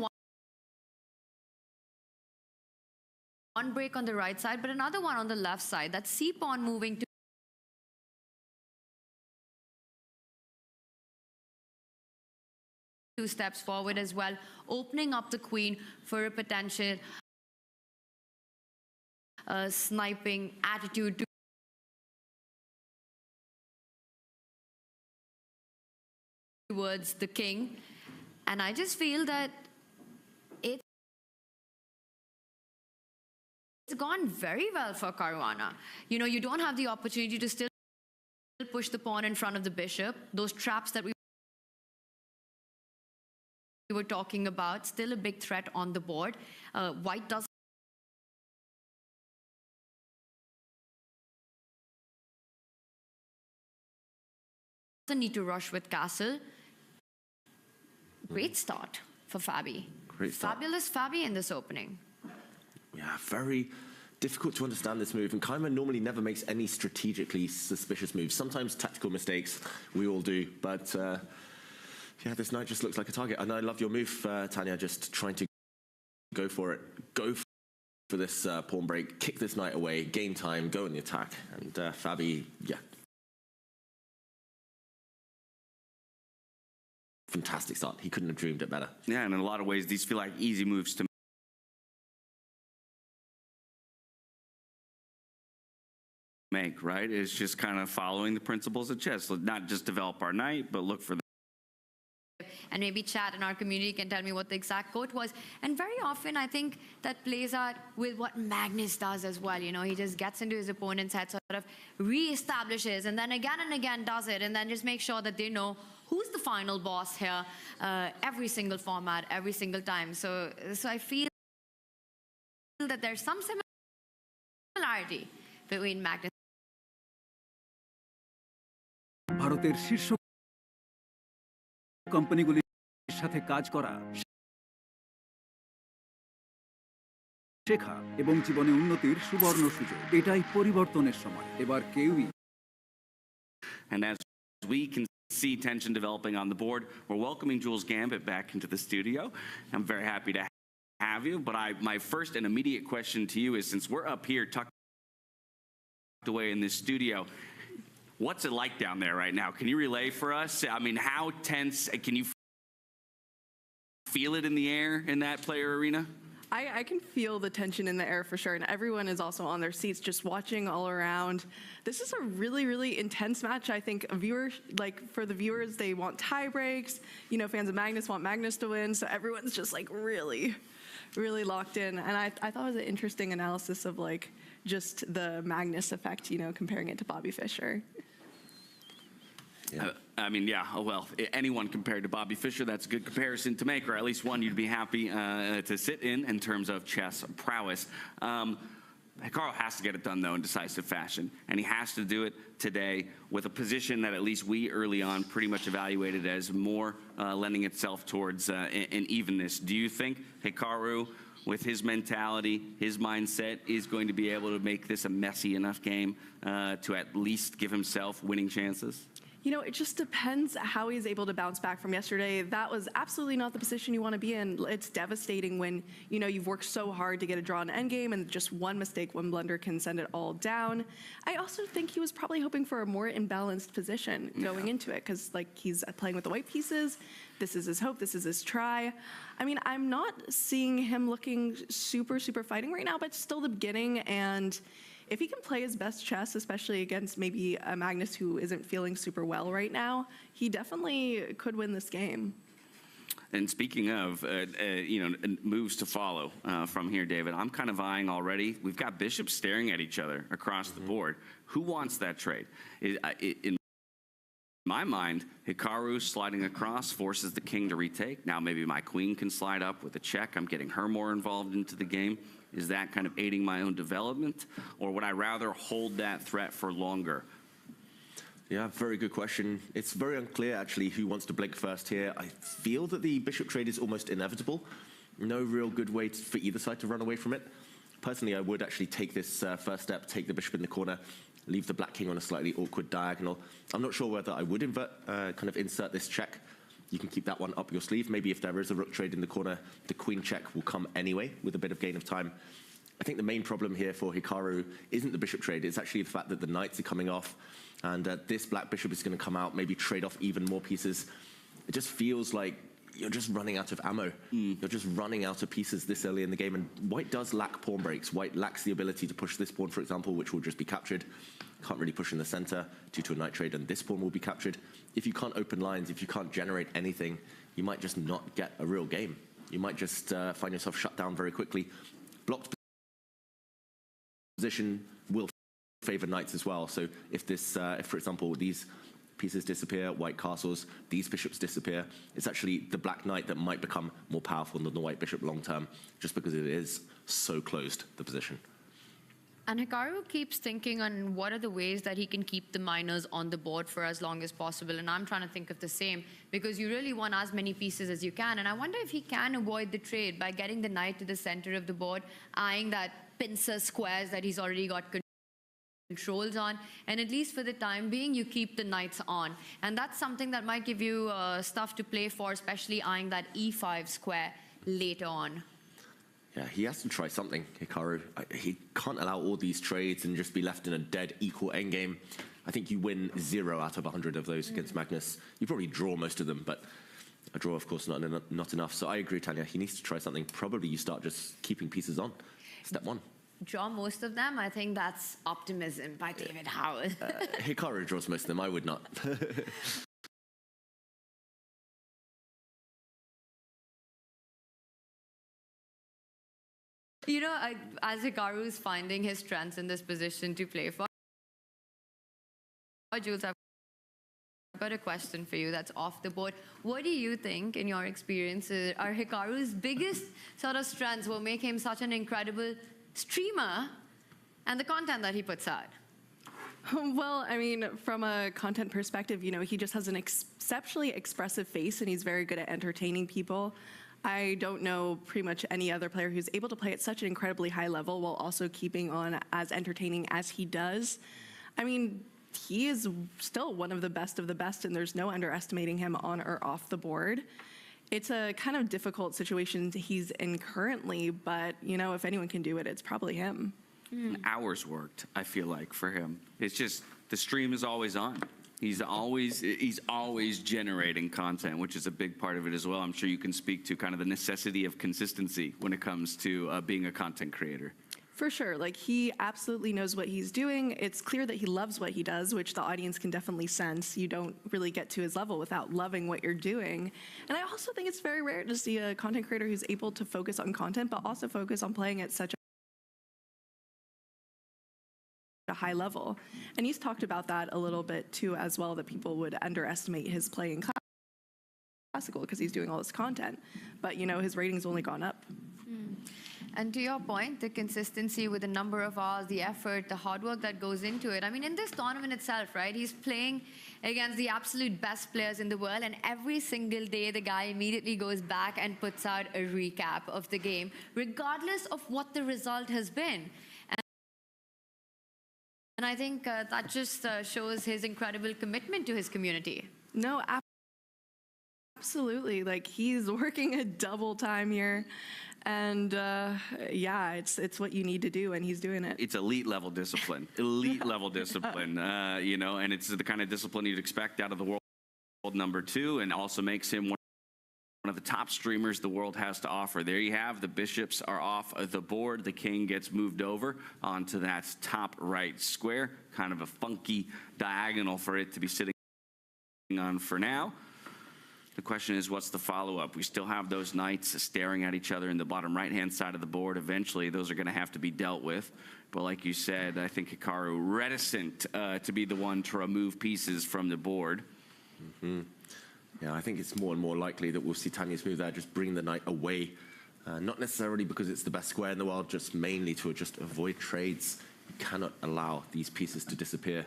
one break on the right side, but another one on the left side. That c-pawn moving two steps forward as well, opening up the queen for a potential sniping attitude towards the king. And I just feel that it's gone very well for Caruana. You know, you don't have the opportunity to still push the pawn in front of the bishop. Those traps that we were talking about, still a big threat on the board. White doesn't need to rush with castle. Great start for Fabi. Great start. Fabulous Fabi in this opening. Yeah, very difficult to understand this move. And Keimer normally never makes any strategically suspicious moves. Sometimes tactical mistakes, we all do. But yeah, this knight just looks like a target. And I love your move, Tanya, just trying to go for it. Go for this pawn break, kick this knight away, gain time, go in the attack. And Fabi, yeah. Fantastic start. He couldn't have dreamed it better. Yeah, and in a lot of ways, these feel like easy moves to make, right? It's just kind of following the principles of chess. So not just develop our knight, but look for the... And maybe chat in our community can tell me what the exact quote was. And very often, I think that plays out with what Magnus does as well. You know, he just gets into his opponent's head, sort of re-establishes, and then again does it, and then just make sure that they know who's the final boss here, every single format, every single time. So I feel that there's some similarity between Magnus ভারতের শীর্ষ কোম্পানিগুলির সাথে কাজ করা, শেখা এবং জীবনে উন্নতির সুবর্ণ সুযোগ। এটাই পরিবর্তনের সময়। এবার কেউই And as we can see tension developing on the board, we're welcoming Jules Gambit back into the studio. I'm very happy to have you, but my first and immediate question to you is, since we're up here tucked away in this studio, what's it like down there right now? Can you relay for us? I mean, how tense? Can you feel it in the air in that player arena? I can feel the tension in the air for sure, and everyone is also on their seats just watching all around. This is a really, really intense match. I think viewers, like for the viewers, they want tie breaks. You know, fans of Magnus want Magnus to win, so everyone's just like really, really locked in. And I thought it was an interesting analysis of like just the Magnus effect, comparing it to Bobby Fischer. I mean, yeah, well, anyone compared to Bobby Fischer, that's a good comparison to make, or at least one you'd be happy to sit in terms of chess prowess. Hikaru has to get it done, though, in decisive fashion, and he has to do it today with a position that at least we early on pretty much evaluated as more lending itself towards an evenness. Do you think Hikaru, with his mentality, his mindset, is going to be able to make this a messy enough game to at least give himself winning chances? It just depends how he's able to bounce back from yesterday. That was absolutely not the position you want to be in. It's devastating when, you've worked so hard to get a draw in endgame and just one mistake, one blunder can send it all down. I also think he was probably hoping for a more imbalanced position going into it because, he's playing with the white pieces. This is his hope. This is his try. I mean, I'm not seeing him looking super, super fighting right now, but it's still the beginning, and if he can play his best chess, especially against maybe a Magnus who isn't feeling super well right now, he definitely could win this game. And speaking of, moves to follow from here, David, I'm kind of eyeing already. We've got bishops staring at each other across the board. Who wants that trade? In my mind, Hikaru sliding across forces the king to retake. Now maybe my queen can slide up with a check. I'm getting her more involved into the game. Is that kind of aiding my own development? Or would I rather hold that threat for longer? Yeah, very good question. It's very unclear, actually, who wants to blink first here. I feel that the bishop trade is almost inevitable. No real good way for either side to run away from it. Personally, I would actually take this first step, take the bishop in the corner, leave the black king on a slightly awkward diagonal. I'm not sure whether I would insert this check. You can keep that one up your sleeve. Maybe if there is a rook trade in the corner, the queen check will come anyway with a bit of gain of time. I think the main problem here for Hikaru isn't the bishop trade. It's actually the fact that the knights are coming off, and this black bishop is going to come out, maybe trade off even more pieces. It just feels like you're just running out of ammo. You're just running out of pieces this early in the game, and white does lack pawn breaks. White lacks the ability to push this pawn, for example, which will just be captured. Can't really push in the center due to a knight trade, and this pawn will be captured. If you can't open lines, if you can't generate anything, you might just not get a real game. You might just find yourself shut down very quickly. Blocked position will favor knights as well. So if this, if for example, these pieces disappear, white castles, these bishops disappear, it's actually the black knight that might become more powerful than the white bishop long term, just because it is so closed, the position. And Hikaru keeps thinking on what are the ways that he can keep the minors on the board for as long as possible. And I'm trying to think of the same, because you really want as many pieces as you can. And I wonder if he can avoid the trade by getting the knight to the center of the board, eyeing that pincer squares that he's already got controls on. And at least for the time being, you keep the knights on. And that's something that might give you stuff to play for, especially eyeing that e5 square later on. Yeah, he has to try something, Hikaru. He can't allow all these trades and just be left in a dead equal endgame. I think you win 0 out of 100 of those against Magnus. You probably draw most of them, but a draw, of course, not enough. So I agree, Tanya. He needs to try something. Probably you start just keeping pieces on. Step 1. Draw most of them? I think that's optimism by David Howard. Hikaru draws most of them. I would not. You know, as Hikaru is finding his strengths in this position to play for, Jules, I've got a question for you that's off the board. What do you think, in your experience, are Hikaru's biggest sort of strengths will make him such an incredible streamer and the content that he puts out? Well, I mean, from a content perspective, you know, he just has an exceptionally expressive face and he's very good at entertaining people. I don't know pretty much any other player who's able to play at such an incredibly high level while also keeping on as entertaining as he does. I mean, he is still one of the best, and there's no underestimating him on or off the board. It's a kind of difficult situation he's in currently, but, you know, if anyone can do it, it's probably him. Hours worked, I feel like, for him. It's just the stream is always on. He's always generating content, which is a big part of it as well. I'm sure you can speak to kind of the necessity of consistency when it comes to being a content creator. For sure. Like, he absolutely knows what he's doing. It's clear that he loves what he does, which the audience can definitely sense. You don't really get to his level without loving what you're doing. And I also think it's very rare to see a content creator who's able to focus on content, but also focus on playing at such a high level. And he's talked about that a little bit too as well, that people would underestimate his play in classical because he's doing all this content. But, you know, his rating's only gone up. And to your point, the consistency with the number of hours, the effort, the hard work that goes into it. I mean, in this tournament itself, right, he's playing against the absolute best players in the world, and every single day the guy immediately goes back and puts out a recap of the game, regardless of what the result has been. And I think that just shows his incredible commitment to his community. No, absolutely. Like, he's working a double time here. And yeah, it's what you need to do, and he's doing it. It's elite level discipline, you know, and it's the kind of discipline you'd expect out of the world number 2, and also makes him one of the top streamers the world has to offer. There you have, the bishops are off of the board. The king gets moved over onto that top right square, kind of a funky diagonal for it to be sitting on for now. The question is, what's the follow-up? We still have those knights staring at each other in the bottom right-hand side of the board. Eventually, those are going to have to be dealt with. But like you said, I think Hikaru reticent to be the one to remove pieces from the board. Yeah, I think it's more and more likely that we'll see Tanya's move there, just bring the knight away. Not necessarily because it's the best square in the world, just mainly to just avoid trades. You cannot allow these pieces to disappear.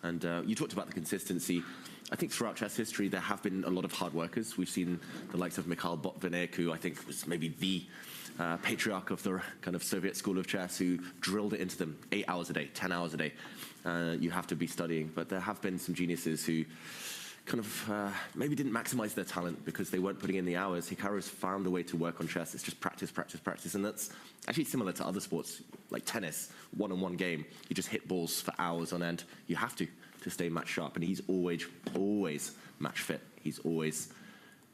And you talked about the consistency. I think throughout chess history, there have been a lot of hard workers. We've seen the likes of Mikhail Botvinnik, who I think was maybe the patriarch of the kind of Soviet school of chess, who drilled it into them 8 hours a day, 10 hours a day. You have to be studying. But there have been some geniuses who kind of maybe didn't maximize their talent because they weren't putting in the hours. Hikaru's found a way to work on chess. It's just practice, practice, practice. And that's actually similar to other sports, like tennis, one-on-one game. You just hit balls for hours on end. You have to stay match sharp. And he's always match fit. He's always,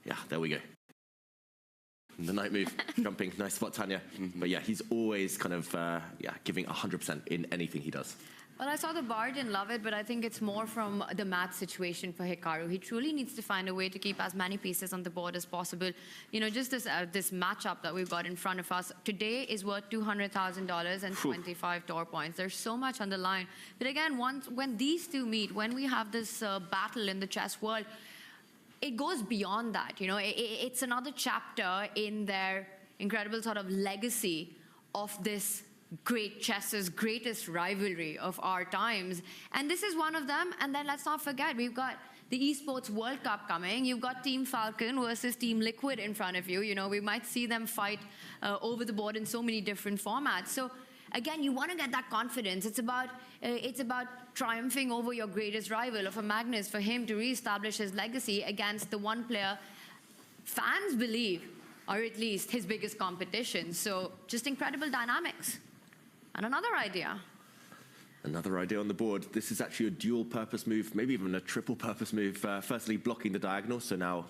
yeah, there we go. The knight move, jumping, nice spot, Tanya. But yeah, he's always kind of, giving 100% in anything he does. Well, I saw the bar, didn't love it, but I think it's more from the match situation for Hikaru. He truly needs to find a way to keep as many pieces on the board as possible. You know, just this matchup that we've got in front of us today is worth $200,000 and 25 tour points. There's so much on the line. But again, when these two meet, when we have this battle in the chess world, it goes beyond that. You know, it's another chapter in their incredible sort of legacy of this great chess's greatest rivalry of our times. And this is one of them. And then let's not forget, we've got the Esports World Cup coming. You've got Team Falcon versus Team Liquid in front of you. You know, we might see them fight over the board in so many different formats. So again, you want to get that confidence. It's about triumphing over your greatest rival, of a Magnus, for him to reestablish his legacy against the one player fans believe, or at least his biggest competition. So just incredible dynamics. And another idea. Another idea on the board. This is actually a dual-purpose move, maybe even a triple-purpose move. Firstly, blocking the diagonal, so now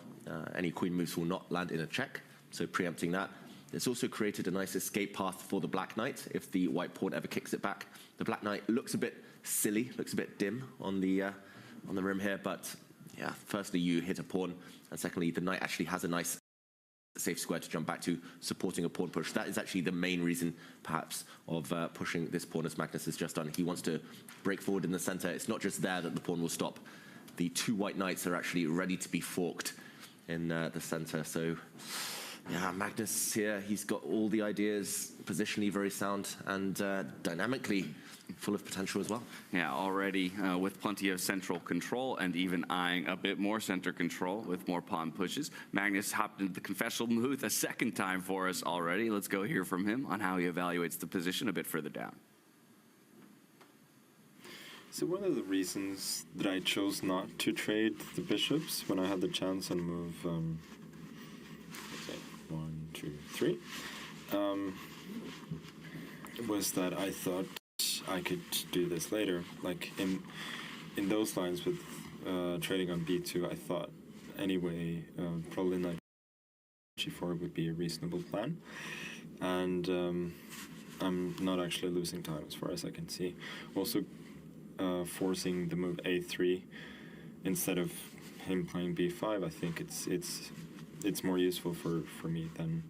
any queen moves will not land in a check, so preempting that. It's also created a nice escape path for the black knight if the white pawn ever kicks it back. The black knight looks a bit silly, looks a bit dim on the rim here, but yeah, firstly, you hit a pawn, and secondly, the knight actually has a nice safe square to jump back to, supporting a pawn push. That is actually the main reason, perhaps, of pushing this pawn as Magnus has just done. He wants to break forward in the center. It's not just there that the pawn will stop. The two white knights are actually ready to be forked in the center. So, yeah, Magnus here, he's got all the ideas, positionally very sound, and dynamically full of potential as well. Yeah, already with plenty of central control and even eyeing a bit more center control with more pawn pushes. Magnus hopped into the confessional booth a second time for us already. Let's go hear from him on how he evaluates the position a bit further down. So one of the reasons that I chose not to trade the bishops when I had the chance on move 1, 2, 3 was that I thought I could do this later. Like in those lines with trading on b2, I thought anyway probably knight g4 would be a reasonable plan, and I'm not actually losing time as far as I can see. Also forcing the move a3 instead of him playing b5, I think it's more useful for me than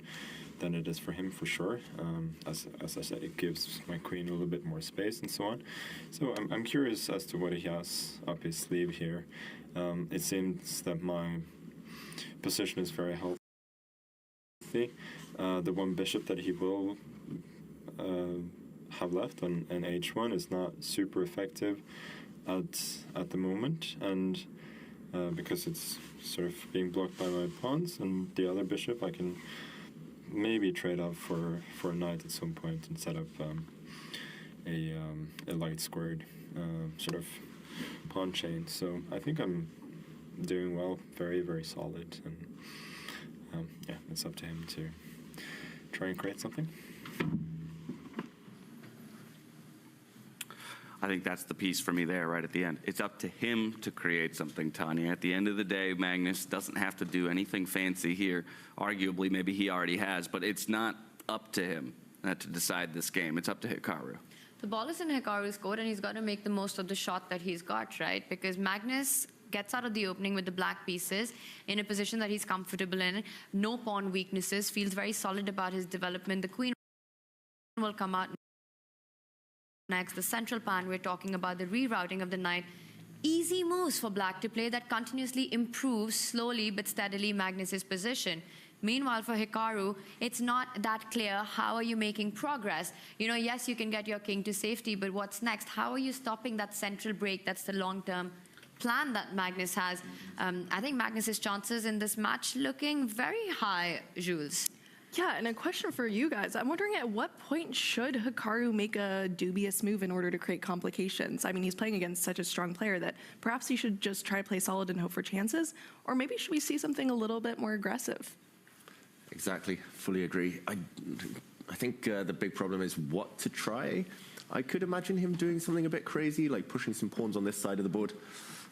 than it is for him, for sure. As I said, it gives my queen a little bit more space and so on. So I'm curious as to what he has up his sleeve here. It seems that my position is very healthy. The one bishop that he will have left on h1 is not super effective at the moment, and because it's sort of being blocked by my pawns and the other bishop, I can maybe trade off for a knight at some point and set up a light squared sort of pawn chain. So I think I'm doing well, very, very solid, and yeah, it's up to him to try and create something. I think that's the piece for me there right at the end. It's up to him to create something, Tanya. At the end of the day, Magnus doesn't have to do anything fancy here. Arguably, maybe he already has, but it's not up to him to decide this game. It's up to Hikaru. The ball is in Hikaru's court, and he's got to make the most of the shot that he's got, right? Because Magnus gets out of the opening with the black pieces in a position that he's comfortable in. No pawn weaknesses, feels very solid about his development. The queen will come out next. The central pan, we're talking about the rerouting of the knight. Easy moves for black to play that continuously improves slowly but steadily Magnus's position. Meanwhile, for Hikaru, it's not that clear. How are you making progress? You know, yes, you can get your king to safety, but what's next? How are you stopping that central break? That's the long-term plan that Magnus has. I think Magnus's chances in this match looking very high, Jules. Yeah, and a question for you guys. I'm wondering, at what point should Hikaru make a dubious move in order to create complications? I mean, he's playing against such a strong player that perhaps he should just try to play solid and hope for chances, or maybe should we see something a little bit more aggressive? Exactly, fully agree. I think the big problem is what to try. I could imagine him doing something a bit crazy, like pushing some pawns on this side of the board,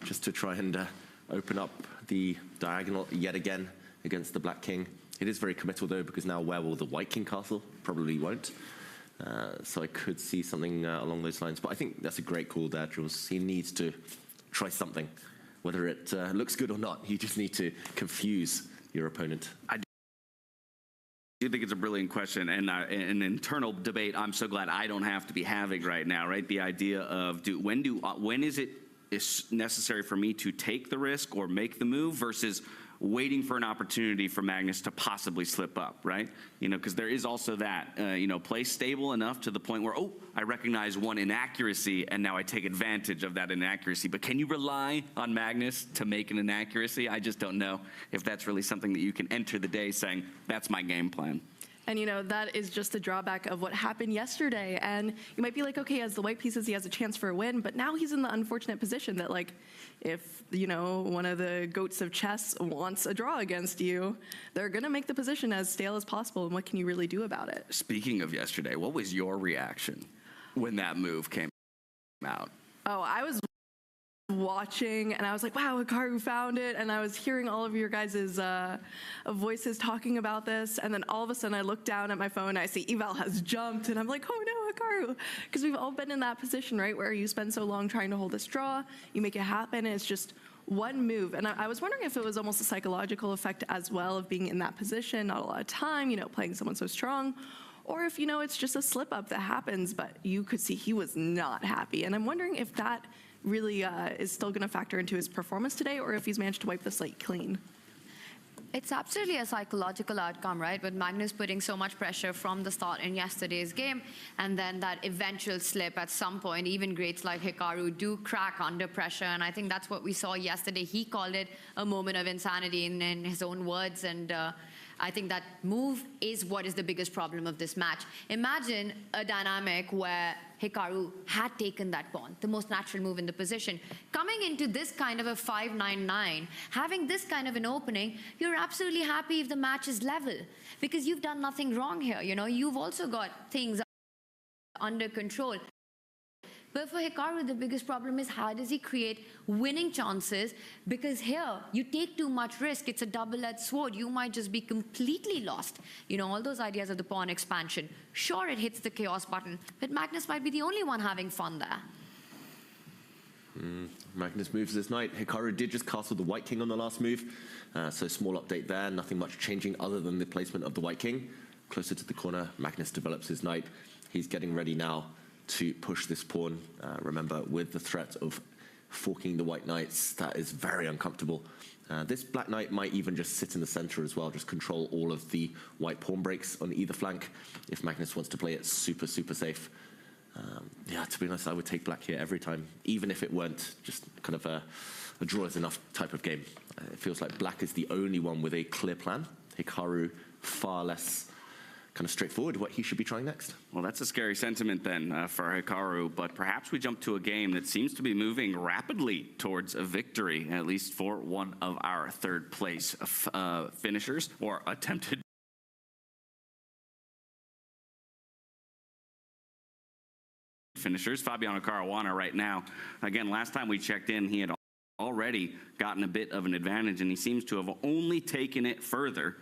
just to try and open up the diagonal yet again against the black king. It is very committal, though, because now where will the white king castle? Probably won't. So I could see something along those lines. But I think that's a great call there, Jules. He needs to try something. Whether it looks good or not, you just need to confuse your opponent. I do think it's a brilliant question, and an internal debate I'm so glad I don't have to be having right now, right? The idea of when is it necessary for me to take the risk or make the move versus waiting for an opportunity for Magnus to possibly slip up, right? You know, because there is also that, you know, play stable enough to the point where, oh, I recognize one inaccuracy and now I take advantage of that inaccuracy. But can you rely on Magnus to make an inaccuracy? I just don't know if that's really something that you can enter the day saying, that's my game plan. And, you know, that is just a drawback of what happened yesterday. And you might be like, okay, as the white pieces, he has a chance for a win. But now he's in the unfortunate position that, like, if, you know, one of the goats of chess wants a draw against you, they're going to make the position as stale as possible. And what can you really do about it? Speaking of yesterday, what was your reaction when that move came out? Oh, I was watching and I was like, wow, Hikaru found it, and I was hearing all of your guys' voices talking about this, and then all of a sudden I look down at my phone and I see Eval has jumped, and I'm like, oh no, Hikaru, because we've all been in that position, right, where you spend so long trying to hold this draw, you make it happen, and it's just one move. And I was wondering if it was almost a psychological effect as well of being in that position, not a lot of time, you know, playing someone so strong, or if, you know, it's just a slip up that happens. But you could see he was not happy, and I'm wondering if that really is still going to factor into his performance today, or if he's managed to wipe the slate clean. It's absolutely a psychological outcome, right? With Magnus putting so much pressure from the start in yesterday's game, and then that eventual slip at some point. Even greats like Hikaru do crack under pressure, and I think that's what we saw yesterday. He called it a moment of insanity in his own words, and I think that move is what is the biggest problem of this match. Imagine a dynamic where Hikaru had taken that pawn, the most natural move in the position. Coming into this kind of a 5-9-9, having this kind of an opening, you're absolutely happy if the match is level, because you've done nothing wrong here. You know, you've also got things under control. But for Hikaru, the biggest problem is how does he create winning chances? Because here, you take too much risk. It's a double-edged sword. You might just be completely lost. You know, all those ideas of the pawn expansion. Sure, it hits the chaos button, but Magnus might be the only one having fun there. Magnus moves this knight. Hikaru did just castle the white king on the last move. So small update there. Nothing much changing other than the placement of the white king. closer to the corner. Magnus develops his knight. He's getting ready now to push this pawn. Remember, with the threat of forking the white knights, that is very uncomfortable. This black knight might even just sit in the center as well, just control all of the white pawn breaks on either flank if Magnus wants to play it super, super safe. Yeah, to be honest, I would take black here every time, even if it weren't just kind of a draw is enough type of game. It feels like black is the only one with a clear plan. Hikaru, far less kind of straightforward what he should be trying next. Well, that's a scary sentiment then for Hikaru, but perhaps we jump to a game that seems to be moving rapidly towards a victory, at least for one of our third place finishers, or attempted finishers. Fabiano Caruana right now. Again, last time we checked in, he had already gotten a bit of an advantage, and he seems to have only taken it further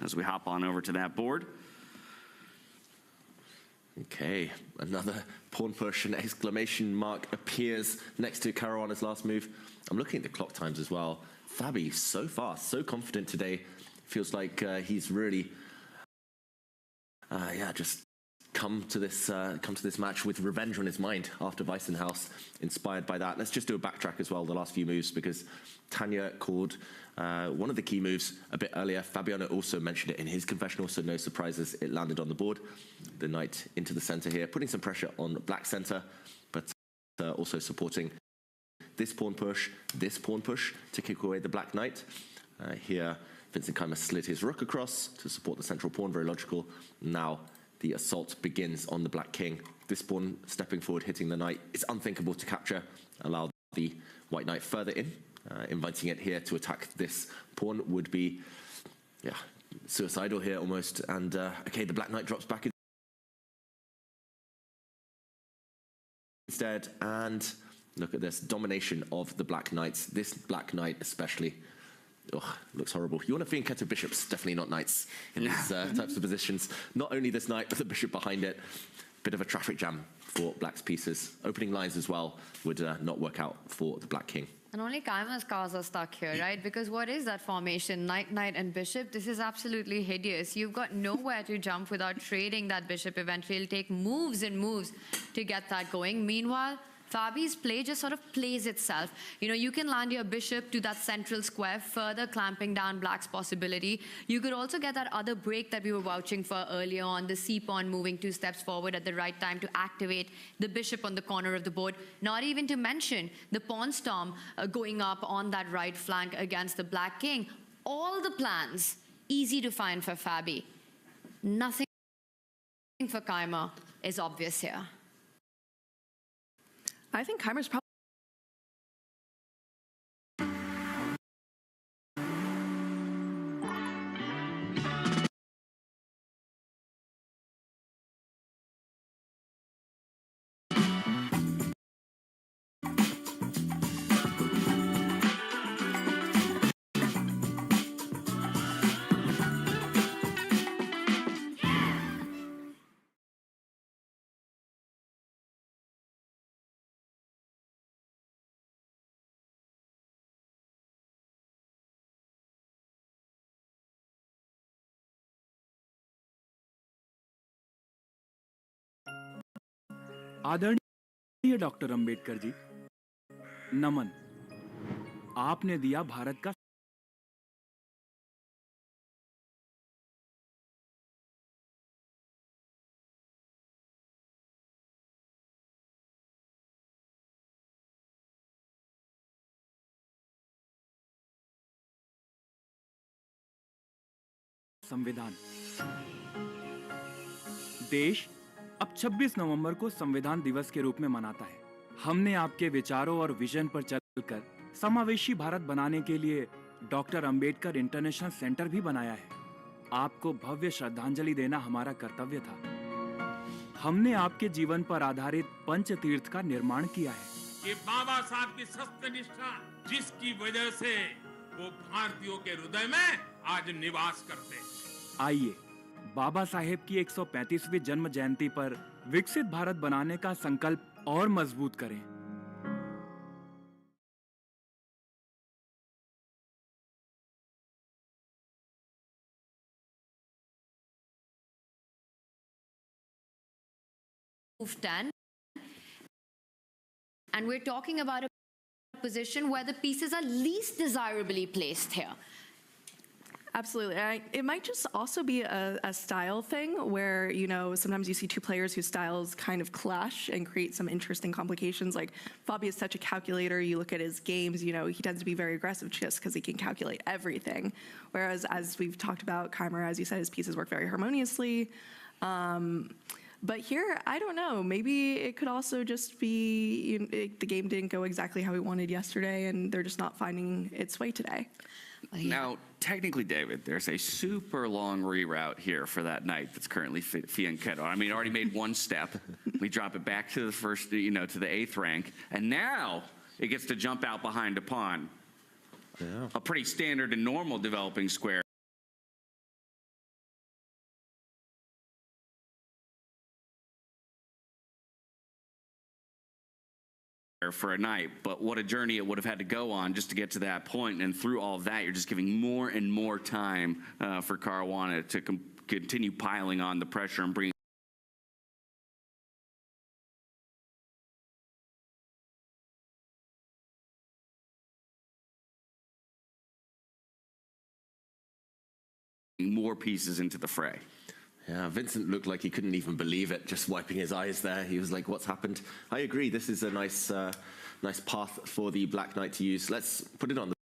as we hop on over to that board. Okay, another pawn push, an exclamation mark appears next to Caruana's last move. I'm looking at the clock times as well. Fabi, so fast, so confident today. Feels like he's really, just come to this match with revenge on his mind after Weissenhaus, inspired by that. Let's just do a backtrack as well, the last few moves, because Tanya called one of the key moves a bit earlier. Fabiano also mentioned it in his confessional, so no surprises, it landed on the board. The knight into the center here, putting some pressure on black center, but also supporting this pawn push to kick away the black knight. Here, Vincent Keimer slid his rook across to support the central pawn, very logical. Now the assault begins on the black king. This pawn stepping forward, hitting the knight, is unthinkable to capture. Allow the white knight further in. Inviting it here to attack this pawn would be, suicidal here almost. And okay, the black knight drops back instead. And look at this domination of the black knights. This black knight especially. Ugh, looks horrible. You want to fianchetto bishops, definitely not knights in these types of positions. Not only this knight, but the bishop behind it. Bit of a traffic jam for black's pieces. Opening lines as well would not work out for the black king. And only Keimer's cars are stuck here, right? Because what is that formation? Knight, knight, and bishop? This is absolutely hideous. You've got nowhere to jump without trading that bishop eventually. It'll take moves and moves to get that going. Meanwhile, Fabi's play just sort of plays itself. You know, you can land your bishop to that central square, further clamping down black's possibility. You could also get that other break that we were vouching for earlier on, the c-pawn moving 2 steps forward at the right time to activate the bishop on the corner of the board. Not even to mention the pawn storm going up on that right flank against the black king. All the plans easy to find for Fabi. Nothing for Keimer is obvious here. I think Keimer's probably आदरणीय doctor Ambedkar ji, नमन। आपने दिया भारत का संविधान। देश अब 26 नवंबर को संविधान दिवस के रूप में मनाता है। हमने आपके विचारों और विजन पर चलकर समावेशी भारत बनाने के लिए डॉक्टर अंबेडकर इंटरनेशनल सेंटर भी बनाया है। आपको भव्य श्रद्धांजलि देना हमारा कर्तव्य था। हमने आपके जीवन पर आधारित पंच तीर्थ का निर्माण किया है। ये बाबा साहब की सत्यनिष्ठा, जिसकी वजह से वो भारतीयों के हृदय में आज निवास करते हैं। आइए बाबा साहेब की 135वीं जन्म जयंती पर विकसित भारत बनाने का संकल्प और मजबूत करें। 10. And we're talking about a position where the pieces are least desirably placed here. Absolutely. It might just also be a style thing where, you know, sometimes you see two players whose styles kind of clash and create some interesting complications. Like, Fabi is such a calculator. You look at his games, you know, he tends to be very aggressive just because he can calculate everything. Whereas, as we've talked about, Keimer, as you said, his pieces work very harmoniously. But here, I don't know. Maybe it could also just be the game didn't go exactly how we wanted yesterday, and they're just not finding its way today. Now, technically, David, there's a super long reroute here for that knight that's currently fianchetto. I mean, already made one step. We drop it back to the first, you know, to the 8th rank, and now it gets to jump out behind a pawn. Yeah. A pretty standard and normal developing square. For a knight, but what a journey it would have had to go on just to get to that point. And through all of that, you're just giving more and more time for Caruana to continue piling on the pressure and bringing more pieces into the fray. Yeah, Vincent looked like he couldn't even believe it, just wiping his eyes there. He was like, what's happened? I agree, this is a nice nice path for the Black Knight to use. Let's put it on the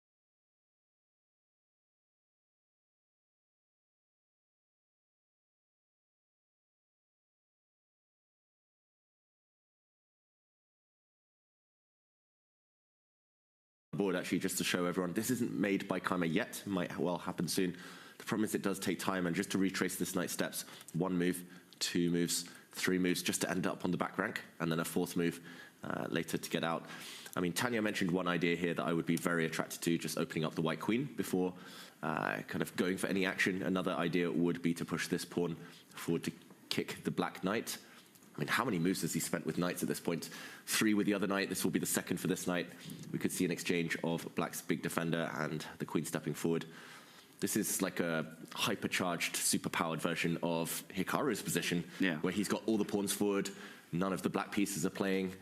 board, actually, just to show everyone. This isn't made by Keimer yet, might well happen soon. The problem is it does take time, and just to retrace this knight's steps, 1 move, 2 moves, 3 moves, just to end up on the back rank, and then a 4th move later to get out. I mean, Tanya mentioned one idea here that I would be very attracted to, just opening up the white queen before kind of going for any action. Another idea would be to push this pawn forward to kick the black knight. I mean, how many moves has he spent with knights at this point? 3 with the other knight. This will be the 2nd for this knight. We could see an exchange of black's big defender and the queen stepping forward. This is like a hypercharged, superpowered version of Hikaru's position, where he's got all the pawns forward, none of the black pieces are playing.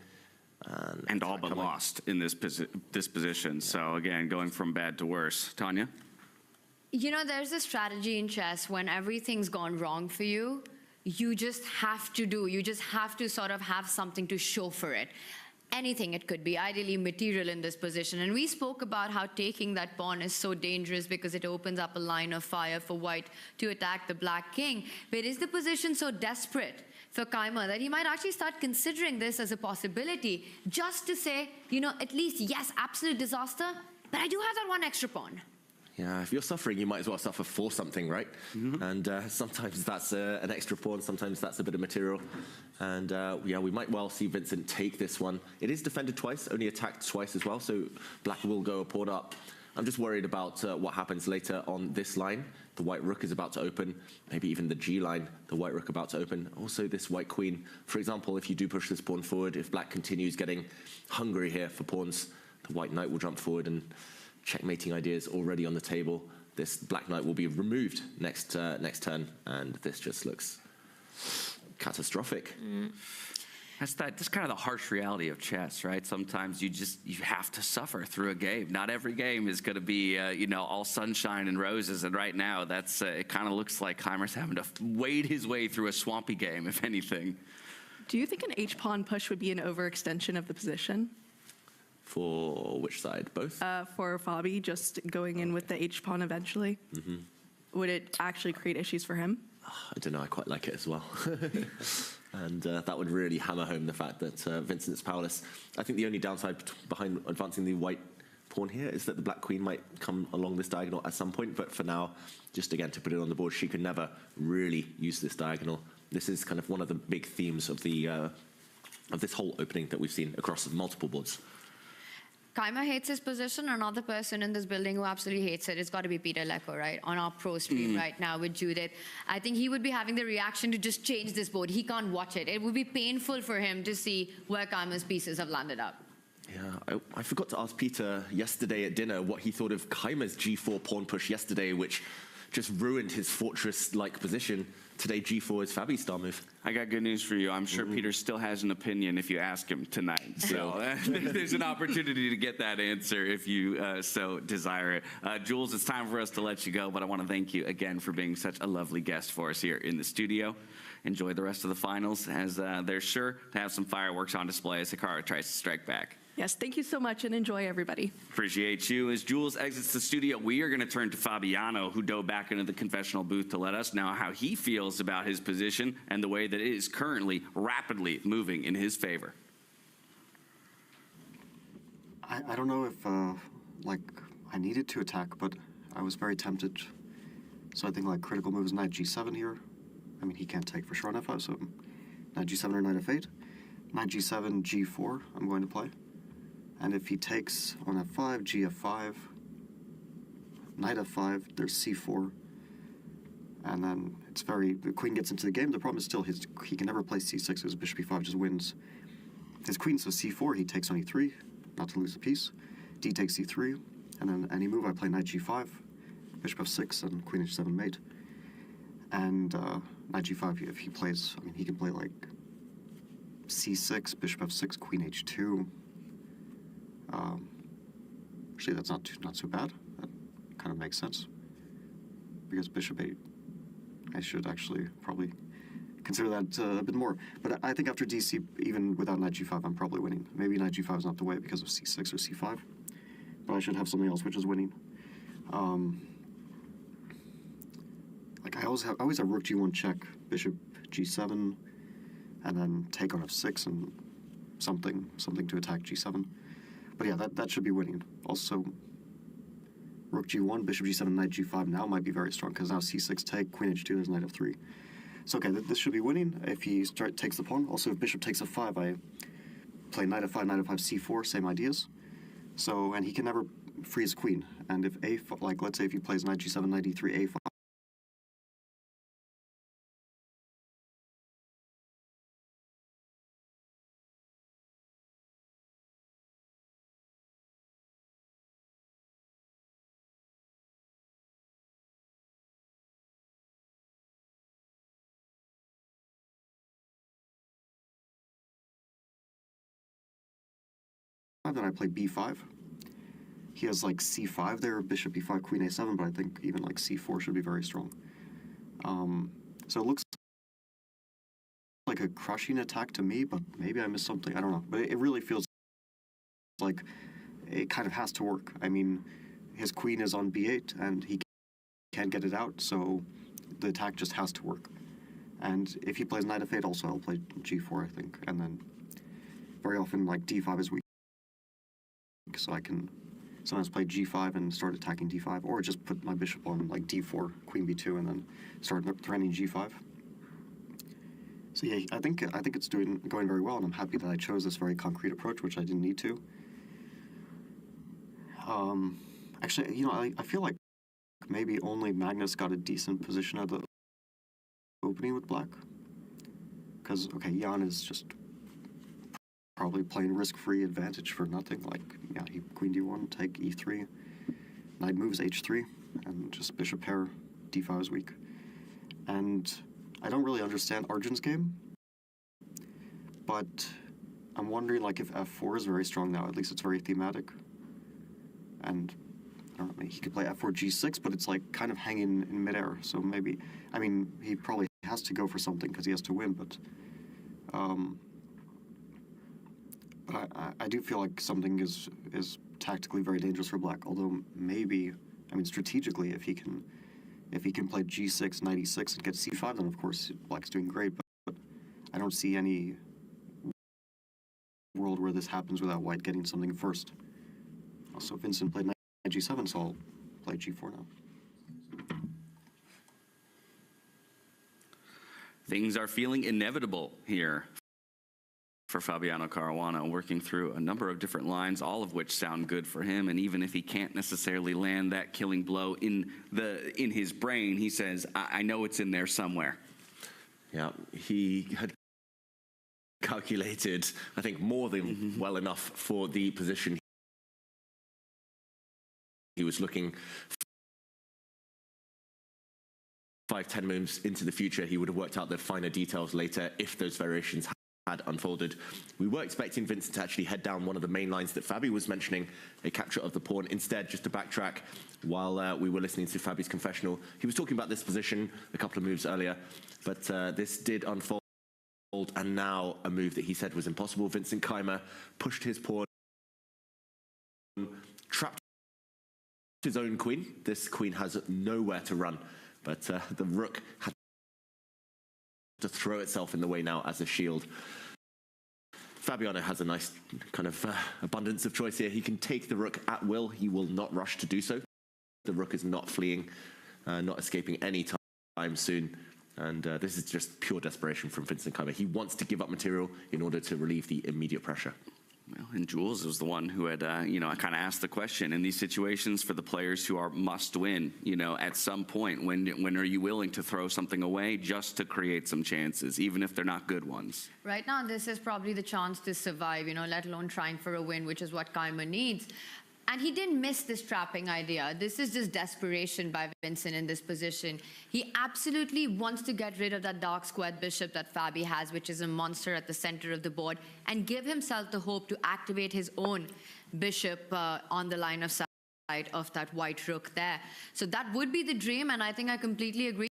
And all but lost in this position. So again, going from bad to worse. Tanya? You know, there's a strategy in chess when everything's gone wrong for you, you just have to sort of have something to show for it. Anything it could be, ideally material in this position. And we spoke about how taking that pawn is so dangerous because it opens up a line of fire for white to attack the black king. But is the position so desperate for Keimer that he might actually start considering this as a possibility, just to say, you know, at least, yes, absolute disaster, but I do have that 1 extra pawn. Yeah, if you're suffering, you might as well suffer for something, right? And sometimes that's an extra pawn, sometimes that's a bit of material. And yeah, we might well see Vincent take this one. It is defended twice, only attacked twice as well, so black will go a pawn up. I'm just worried about what happens later on this line. The white rook is about to open, maybe even the G line, the white rook about to open. Also this white queen. For example, if you do push this pawn forward, if black continues getting hungry here for pawns, the white knight will jump forward, and checkmating ideas already on the table. This black knight will be removed next turn, and this just looks catastrophic. That's kind of the harsh reality of chess, right? Sometimes you have to suffer through a game. Not every game is going to be you know, all sunshine and roses. And right now, that's it kind of looks like Keimer's having to wade his way through a swampy game, if anything. Do you think an H-pawn push would be an overextension of the position? For which side? Both? For Fabi, just going in with the H-pawn eventually. Would it actually create issues for him? I don't know, I quite like it as well. And that would really hammer home the fact that Vincent's powerless. I think the only downside behind advancing the white pawn here is that the black queen might come along this diagonal at some point, but for now, just again to put it on the board, she can never really use this diagonal. This is kind of one of the big themes of this whole opening that we've seen across multiple boards. Keimer hates his position. Another person in this building who absolutely hates it, it's got to be Peter Lecco, right? On our pro stream right now with Judith. I think he would be having the reaction to just change this board. He can't watch it. It would be painful for him to see where Keimer's pieces have landed up. Yeah, I forgot to ask Peter yesterday at dinner what he thought of Keimer's G4 pawn push yesterday, which just ruined his fortress-like position. today G4 is Fabi's star move. I got good news for you. I'm sure Peter still has an opinion if you ask him tonight. So there's an opportunity to get that answer if you so desire it. Jules, it's time for us to let you go, but I want to thank you again for being such a lovely guest for us here in the studio. Enjoy the rest of the finals, as they're sure to have some fireworks on display as Hikaru tries to strike back. Yes, thank you so much and enjoy, everybody. Appreciate you. As Jules exits the studio, we are going to turn to Fabiano, who dove back into the confessional booth to let us know how he feels about his position and the way that it is currently rapidly moving in his favor. I don't know if, like, I needed to attack, but I was very tempted. So I think, like, critical moves knight g7 here. I mean, he can't take for sure on f5, so knight g7 or knight f8. Knight g7, g4, I'm going to play. And if he takes on f5, gf5, knight f5, there's c4. And then it's the queen gets into the game. The problem is still he can never play c6, his bishop e5 just wins. His queen, so c4, he takes on e3, not to lose the piece. D takes c3, and then any move I play knight g5, bishop f6, and queen h7 mate. And knight g5, if he plays, I mean, he can play like c6, bishop f6, queen h2. Actually, that's not so bad. That kind of makes sense. Because bishop 8, I should actually probably consider that a bit more. But I think after DC, even without knight g5, I'm probably winning. Maybe knight g5 is not the way because of c6 or c5. But I should have something else which is winning. Like I always have rook g1 check, bishop g7, and then take on f6 and something to attack g7. But yeah, that should be winning. Also, rook g1, bishop g7, knight g5 now might be very strong because now c6 take, queen h2, there's knight f3. So okay, this should be winning if he takes the pawn. Also, if bishop takes f5, I play knight f5, c4, same ideas. So, and he can never free his queen. And if a5, like let's say if he plays knight g7, knight e3, a5, then I play b5. He has like c5 there, bishop e5, queen a7, but I think even like c4 should be very strong. So it looks like a crushing attack to me, but maybe I missed something. I don't know. But it really feels like it kind of has to work. I mean, his queen is on b8, and he can't get it out, so the attack just has to work. And if he plays knight f8 also, I'll play g4, I think. And then very often, like, d5 is weak. So I can sometimes play g5 and start attacking d5, or just put my bishop on, like, d4, queen b2, and then start threatening g5. So yeah, I think it's going very well, and I'm happy that I chose this very concrete approach, which I didn't need to. Actually, you know, I feel like maybe only Magnus got a decent position at the opening with black. Because, okay, Jan is just probably playing risk-free advantage for nothing. Like, yeah, he queen d1, take e3, knight moves h3, and just bishop pair, d5 is weak. And I don't really understand Arjun's game, but I'm wondering, like, if f4 is very strong now. At least it's very thematic. And I don't know, maybe he could play f4 g6, but it's like kind of hanging in midair. So maybe, I mean, he probably has to go for something because he has to win. But I do feel like something is tactically very dangerous for black. Although maybe, I mean, strategically, if he can play g6, knight e6, and get c5, then of course black's doing great. But I don't see any world where this happens without white getting something first. Also, Vincent played knight g7, so I'll play g4 now. Things are feeling inevitable here for Fabiano Caruana, working through a number of different lines, all of which sound good for him. And even if he can't necessarily land that killing blow in his brain, he says, I know it's in there somewhere. Yeah, he had calculated, I think, more than well enough for the position he was looking 5-10 moves into the future, he would have worked out the finer details later if those variations had unfolded. We were expecting Vincent to actually head down one of the main lines that Fabi was mentioning, a capture of the pawn. Instead, just to backtrack, while we were listening to Fabi's confessional, he was talking about this position a couple of moves earlier, but this did unfold, and now a move that he said was impossible. Vincent Keimer pushed his pawn, trapped his own queen. This queen has nowhere to run, but the rook had to throw itself in the way now as a shield. Fabiano has a nice kind of abundance of choice here. He can take the rook at will. He will not rush to do so. The rook is not fleeing, not escaping any time soon. And this is just pure desperation from Vincent Keimer. He wants to give up material in order to relieve the immediate pressure. Well, and Jules was the one who had, kind of asked the question in these situations for the players who are must win, at some point, when are you willing to throw something away just to create some chances, even if they're not good ones? Right now, this is probably the chance to survive, let alone trying for a win, which is what Keimer needs. And he didn't miss this trapping idea. This is just desperation by Vincent in this position. He absolutely wants to get rid of that dark squared bishop that Fabi has, which is a monster at the center of the board, and give himself the hope to activate his own bishop on the line of sight of that white rook there. So that would be the dream, and I think I completely agree.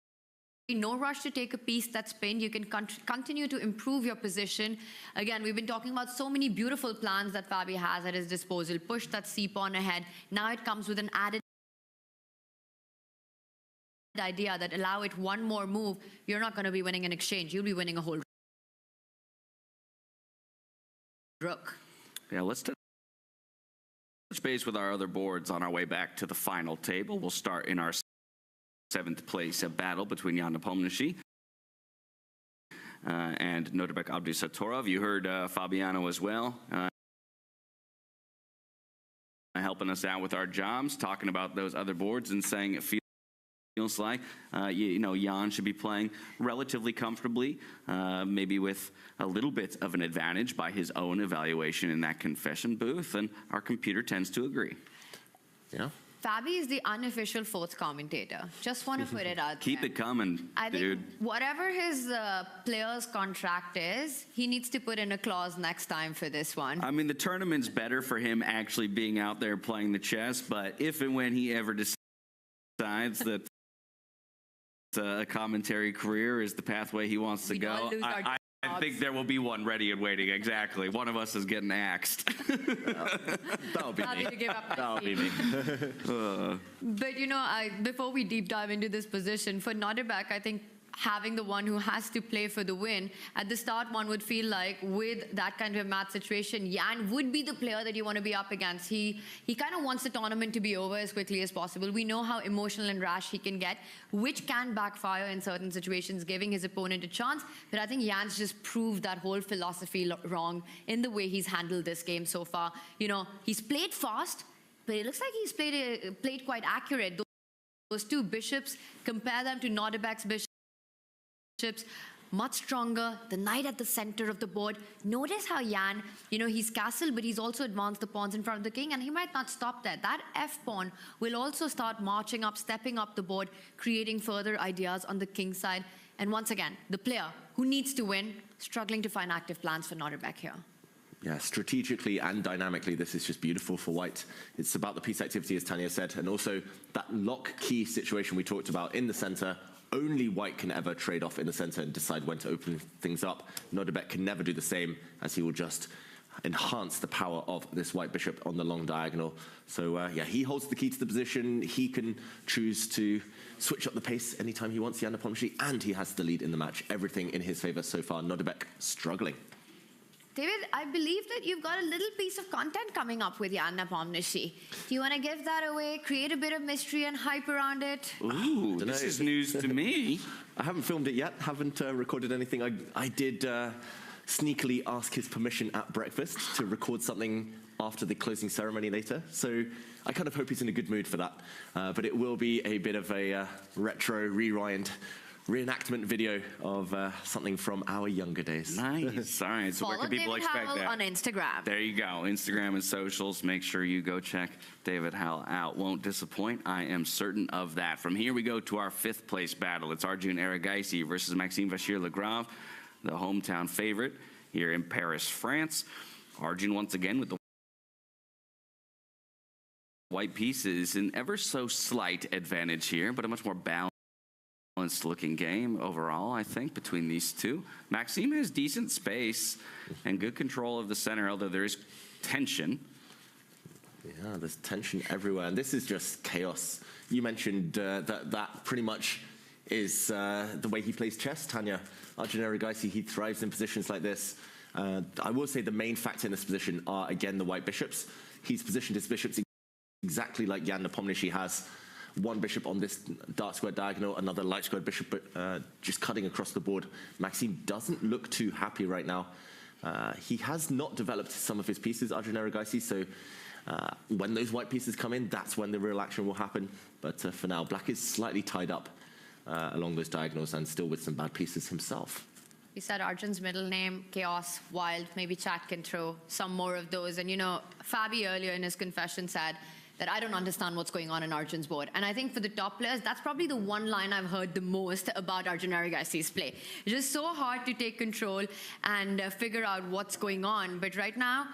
No rush to take a piece that's pinned. You can continue to improve your position. Again, we've been talking about so many beautiful plans that Fabi has at his disposal. Push that c-pawn ahead. Now it comes with an added idea that allow it one more move. You're not going to be winning an exchange. You'll be winning a whole rook. Yeah, let's touch base with our other boards on our way back to the final table. We'll start in our 7th place, a battle between Jan Nepomniachtchi and Norbek Abdusatorov. You heard Fabiano as well, helping us out with our jobs, talking about those other boards and saying it feels like, Jan should be playing relatively comfortably, maybe with a little bit of an advantage by his own evaluation in that confession booth, and our computer tends to agree. Yeah. Fabi is the unofficial 4th commentator. Just want to put it out Keep there. it coming, I dude. think whatever his player's contract is, he needs to put in a clause next time for this one. I mean, the tournament's better for him actually being out there playing the chess, but if and when he ever decides that a commentary career is the pathway he wants to go, I think there will be one ready and waiting, exactly. One of us is getting axed. That'll be me. To give up That'll be me. But before we deep dive into this position, for Norbek, I think having the one who has to play for the win, at the start one would feel like with that kind of a match situation, Jan would be the player that you want to be up against. He kind of wants the tournament to be over as quickly as possible. We know how emotional and rash he can get, which can backfire in certain situations, giving his opponent a chance. But I think Jan's just proved that whole philosophy wrong in the way he's handled this game so far. He's played fast, but it looks like he's played quite accurate. Those two bishops, compare them to Norbek's bishops, much stronger, the knight at the center of the board. Notice how Jan, he's castled, but he's also advanced the pawns in front of the king, and he might not stop there. That f-pawn will also start marching up, stepping up the board, creating further ideas on the king side. And once again, the player who needs to win, struggling to find active plans for Norbek here. Yeah, strategically and dynamically, this is just beautiful for white. It's about the piece activity, as Tanya said, and also that lock key situation we talked about in the center. Only white can ever trade off in the center and decide when to open things up. Norbek can never do the same, as he will just enhance the power of this white bishop on the long diagonal. So he holds the key to the position. He can choose to switch up the pace anytime he wants, Jan Nepomniachtchi, and he has the lead in the match. Everything in his favor so far. Norbek struggling. David, I believe that you've got a little piece of content coming up with Jan Nepomniachtchi. Do you want to give that away, create a bit of mystery and hype around it? Ooh, this is news to me. I haven't filmed it yet, haven't recorded anything. I did sneakily ask his permission at breakfast to record something after the closing ceremony later. So I kind of hope he's in a good mood for that. But it will be a bit of a retro rewind reenactment video of something from our younger days. Nice. All right. So where Follow can people David expect Howell that? on Instagram. There you go. Instagram and socials. Make sure you go check David Howell out. Won't disappoint. I am certain of that. From here, we go to our 5th place battle. It's Arjun Erigaisi versus Maxime Vachier-Lagrave, the hometown favorite here in Paris, France. Arjun once again with the white pieces, an ever so slight advantage here, but a much more balanced looking game overall, I think, between these two. Maxime has decent space and good control of the center, although there is tension. Yeah, there's tension everywhere, and this is just chaos. You mentioned that pretty much is the way he plays chess, Tanya. Arjun Erigaisi, he thrives in positions like this. I will say the main factor in this position are, again, the white bishops. He's positioned his bishops exactly like Jan Nepomniachtchi has. One bishop on this dark square diagonal, another light square bishop just cutting across the board. Maxime doesn't look too happy right now. He has not developed some of his pieces, Arjun Erigaisi, so when those white pieces come in, that's when the real action will happen. But for now, black is slightly tied up along those diagonals and still with some bad pieces himself. You said Arjun's middle name, Chaos, Wild. Maybe chat can throw some more of those. And you know, Fabi earlier in his confession said that I don't understand what's going on in Arjun's board. And I think for the top players, that's probably the one line I've heard the most about Arjun Erigaisi's play. It's just so hard to take control and figure out what's going on. But right now,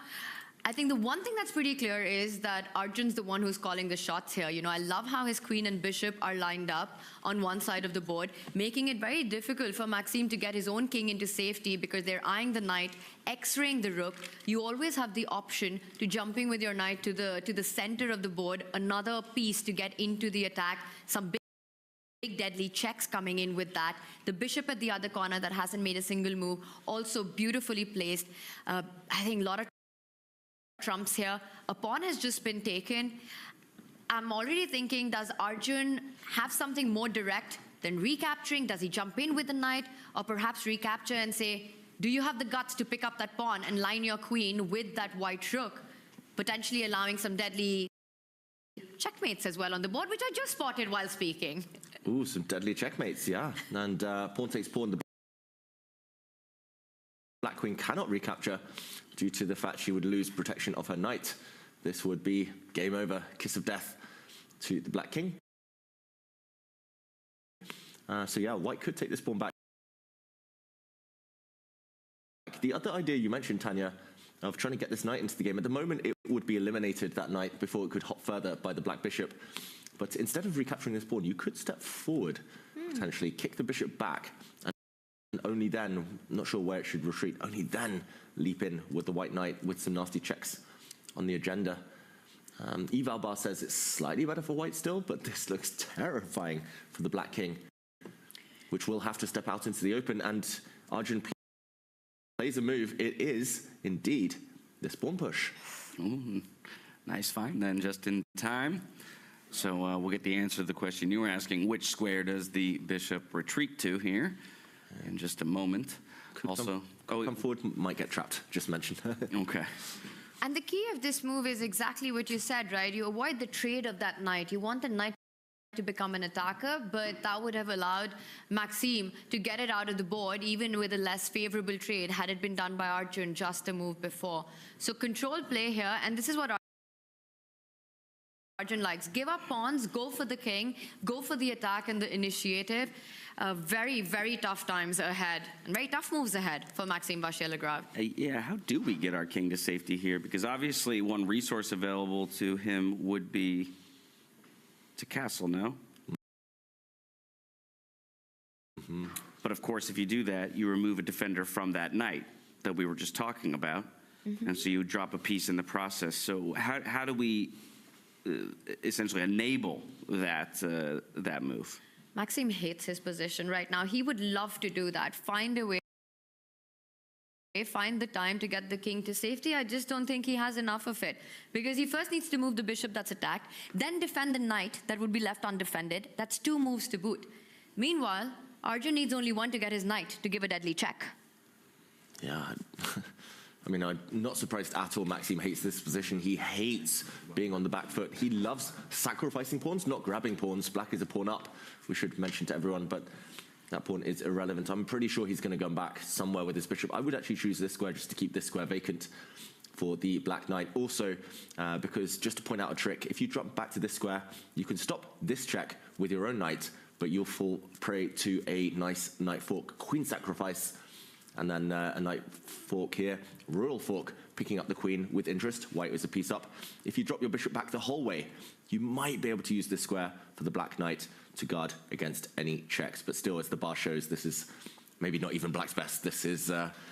I think the one thing that's pretty clear is that Arjun's the one who's calling the shots here. You know, I love how his queen and bishop are lined up on one side of the board, making it very difficult for Maxime to get his own king into safety because they're eyeing the knight, x-raying the rook. You always have the option to jumping with your knight to the center of the board, another piece to get into the attack, some big deadly checks coming in with that. The bishop at the other corner that hasn't made a single move, also beautifully placed. I think a lot of trumps here. A pawn has just been taken. I'm already thinking, does Arjun have something more direct than recapturing? Does he jump in with the knight? Or perhaps recapture and say, do you have the guts to pick up that pawn and line your queen with that white rook, potentially allowing some deadly checkmates as well on the board, which I just spotted while speaking. Ooh, some deadly checkmates, yeah. And pawn takes pawn. The black queen cannot recapture due to the fact she would lose protection of her knight. This would be game over, kiss of death to the black king. So yeah, white could take this pawn back. The other idea you mentioned, Tanya, of trying to get this knight into the game, at the moment it would be eliminated that knight before it could hop further by the black bishop. But instead of recapturing this pawn, you could step forward, potentially kick the bishop back, and only then, not sure where it should retreat, only then leap in with the white knight with some nasty checks on the agenda. Eve Albar says it's slightly better for white still, but this looks terrifying for the black king, which will have to step out into the open, and Arjun plays a move. It is indeed this pawn push. Ooh, nice find then, just in time. So we'll get the answer to the question you were asking. Which square does the bishop retreat to here? In just a moment. Could come forward, might get trapped, just mentioned. Okay. And the key of this move is exactly what you said, right? You avoid the trade of that knight. You want the knight to become an attacker, but that would have allowed Maxime to get it out of the board, even with a less favorable trade, had it been done by Arjun just a move before. So control play here, and this is what Arjun likes. Give up pawns, go for the king, go for the attack and the initiative. Very, very tough times ahead, and very tough moves ahead for Maxime Vachier-Lagrave. Yeah, how do we get our king to safety here? Because obviously one resource available to him would be to castle, no? But of course, if you do that, you remove a defender from that knight that we were just talking about, and so you drop a piece in the process. So how do we essentially enable that that move? Maxime hates his position right now. He would love to do that, find a way, find the time to get the king to safety. I just don't think he has enough of it, because he first needs to move the bishop that's attacked, then defend the knight that would be left undefended. That's 2 moves to boot. Meanwhile, Arjun needs only 1 to get his knight to give a deadly check. Yeah, I mean, I'm not surprised at all Maxime hates this position. He hates being on the back foot. He loves sacrificing pawns, not grabbing pawns. Black is a pawn up, we should mention to everyone, but That pawn is irrelevant. I'm pretty sure he's going to go back somewhere with his bishop. I would actually choose this square just to keep this square vacant for the black knight. Also, because just to point out a trick, if you drop back to this square, you can stop this check with your own knight, but you'll fall prey to a nice knight fork, queen sacrifice, and then a knight fork here, royal fork, picking up the queen with interest. White is a piece up. If you drop your bishop back the whole way, you might be able to use this square for the black knight to guard against any checks. But still, as the bar shows, this is maybe not even black's best. This is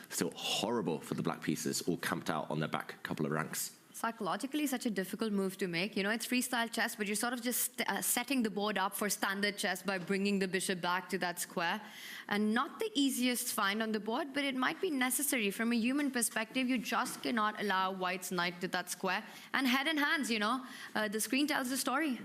still horrible for the black pieces, all camped out on their back couple of ranks. Psychologically, such a difficult move to make. You know, it's freestyle chess, but you're sort of just setting the board up for standard chess by bringing the bishop back to that square. And not the easiest find on the board, but it might be necessary. From a human perspective, you just cannot allow white's knight to that square. And head and hands, you know, the screen tells the story.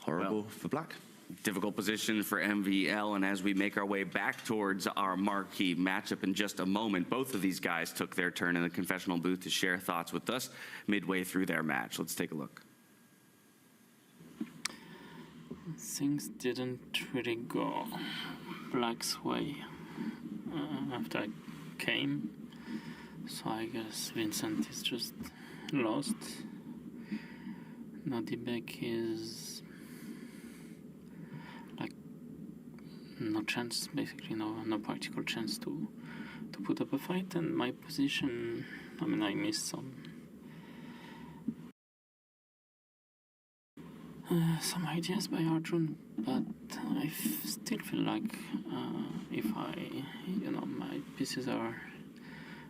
Horrible for black. Difficult position for MVL, and as we make our way back towards our marquee matchup in just a moment, both of these guys took their turn in the confessional booth to share thoughts with us midway through their match. Let's take a look. Things didn't really go black's way after I came, so I guess Vincent is just lost. Nodibek is like no chance, basically no practical chance to put up a fight, and my position, I mean, I missed some ideas by Arjun, but I still feel like if my pieces are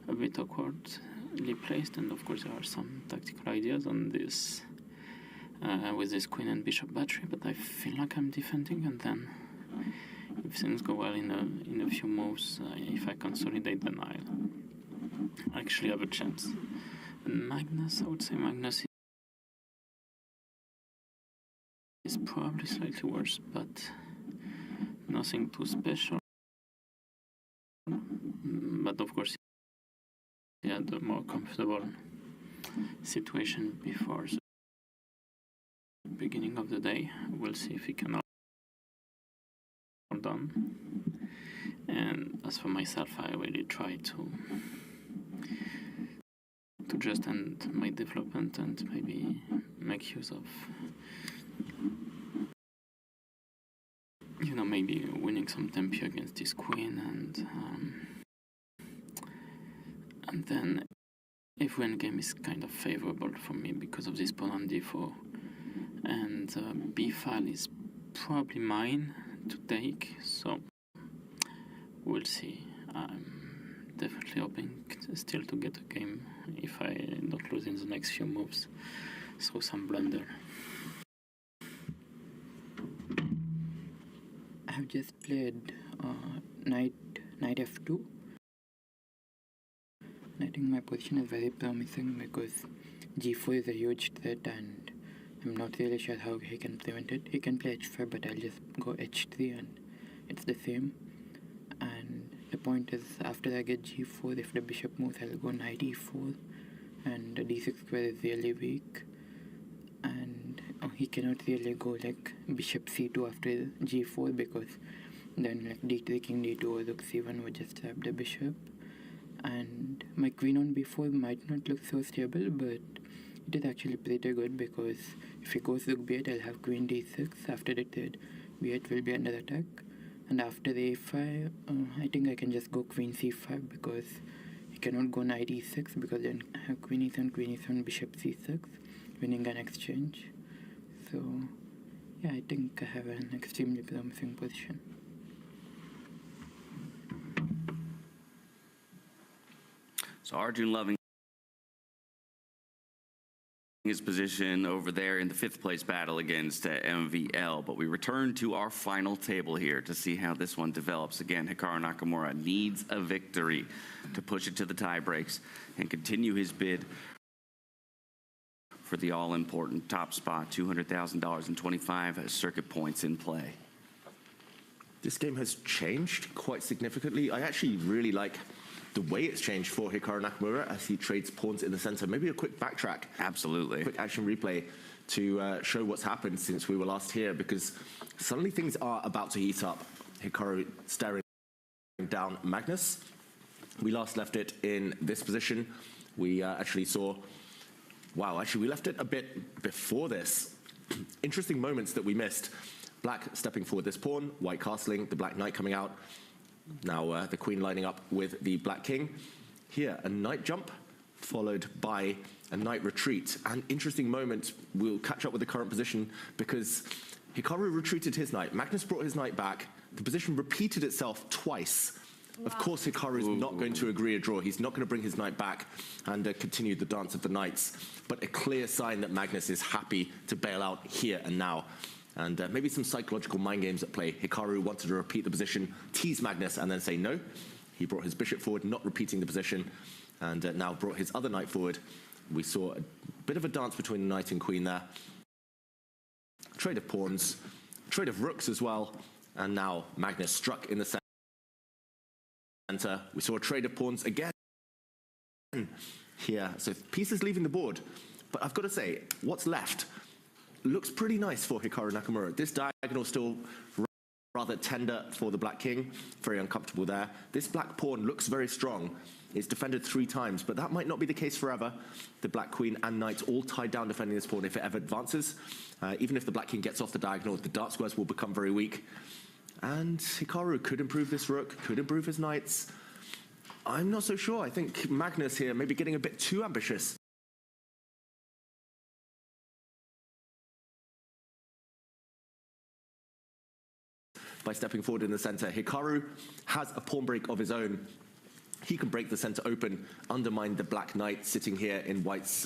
a bit awkwardly placed, and of course there are some tactical ideas on this with this queen and bishop battery, but I feel like I'm defending, and then if things go well in a few moves, if I consolidate, then I'll actually have a chance. And Magnus, I would say Magnus is probably slightly worse, but nothing too special. But of course, he had a more comfortable situation before the beginning of the day. We'll see if he can hold on. And as for myself, I really try to just end my development and maybe make use of, maybe winning some tempo against this queen, and then if endgame is kind of favorable for me because of this pawn on d4, and b-file is probably mine to take, so we'll see. I'm definitely hoping still to get a game if I don't lose in the next few moves through some blunder. I've just played knight f2. I think my position is very promising because g4 is a huge threat, and I'm not really sure how he can prevent it. He can play h5, but I'll just go h3 and it's the same. And the point is, after I get g4, if the bishop moves, I'll go knight e4, and the d6 square is really weak, and he cannot really go like bishop c2 after g4, because then like d3 king d2 or rook c1 would just trap the bishop. And my queen on b4 might not look so stable, but it is actually pretty good, because if he goes rook b8, I'll have queen d6. After the third, b8 will be under attack, and after a5, I think I can just go queen c5, because he cannot go knight e6, because then I have queen e7, bishop c6, winning an exchange. So yeah, I think I have an extremely promising position. So Arjun loving his position over there in the 5th place battle against MVL, but we return to our final table here to see how this one develops. Again, Hikaru Nakamura needs a victory to push it to the tie breaks and continue his bid for the all-important top spot, $200,000 and 25 circuit points in play. This game has changed quite significantly. I actually really like the way it's changed for Hikaru Nakamura as he trades pawns in the center. Maybe a quick backtrack. Absolutely. Quick action replay to show what's happened since we were last here, because suddenly things are about to heat up. Hikaru staring down Magnus. We last left it in this position. We actually saw, wow, actually we left it a bit before this. Interesting moments that we missed. Black stepping forward this pawn, white castling, the black knight coming out. Now the queen lining up with the black king. Here, a knight jump, followed by a knight retreat. An interesting moment. We'll catch up with the current position because Hikaru retreated his knight. Magnus brought his knight back. The position repeated itself twice. Wow. Of course, Hikaru's not going to agree a draw. He's not going to bring his knight back and continue the dance of the knights. But a clear sign that Magnus is happy to bail out here and now. And maybe some psychological mind games at play. Hikaru wanted to repeat the position, tease Magnus, and then say no. He brought his bishop forward, not repeating the position, and now brought his other knight forward. We saw a bit of a dance between the knight and queen there. Trade of pawns, trade of rooks as well, and now Magnus struck in the center. We saw a trade of pawns again here. So pieces leaving the board, but I've got to say, what's left looks pretty nice for Hikaru Nakamura. This diagonal still rather tender for the black king, very uncomfortable there. This black pawn looks very strong. It's defended 3 times, but that might not be the case forever. The black queen and knight all tied down defending this pawn if it ever advances. Even if the black king gets off the diagonal, the dark squares will become very weak. And Hikaru could improve this rook, could improve his knights. I'm not so sure. I think Magnus here maybe getting a bit too ambitious. By stepping forward in the center, Hikaru has a pawn break of his own. He can break the center open, undermine the black knight sitting here in white's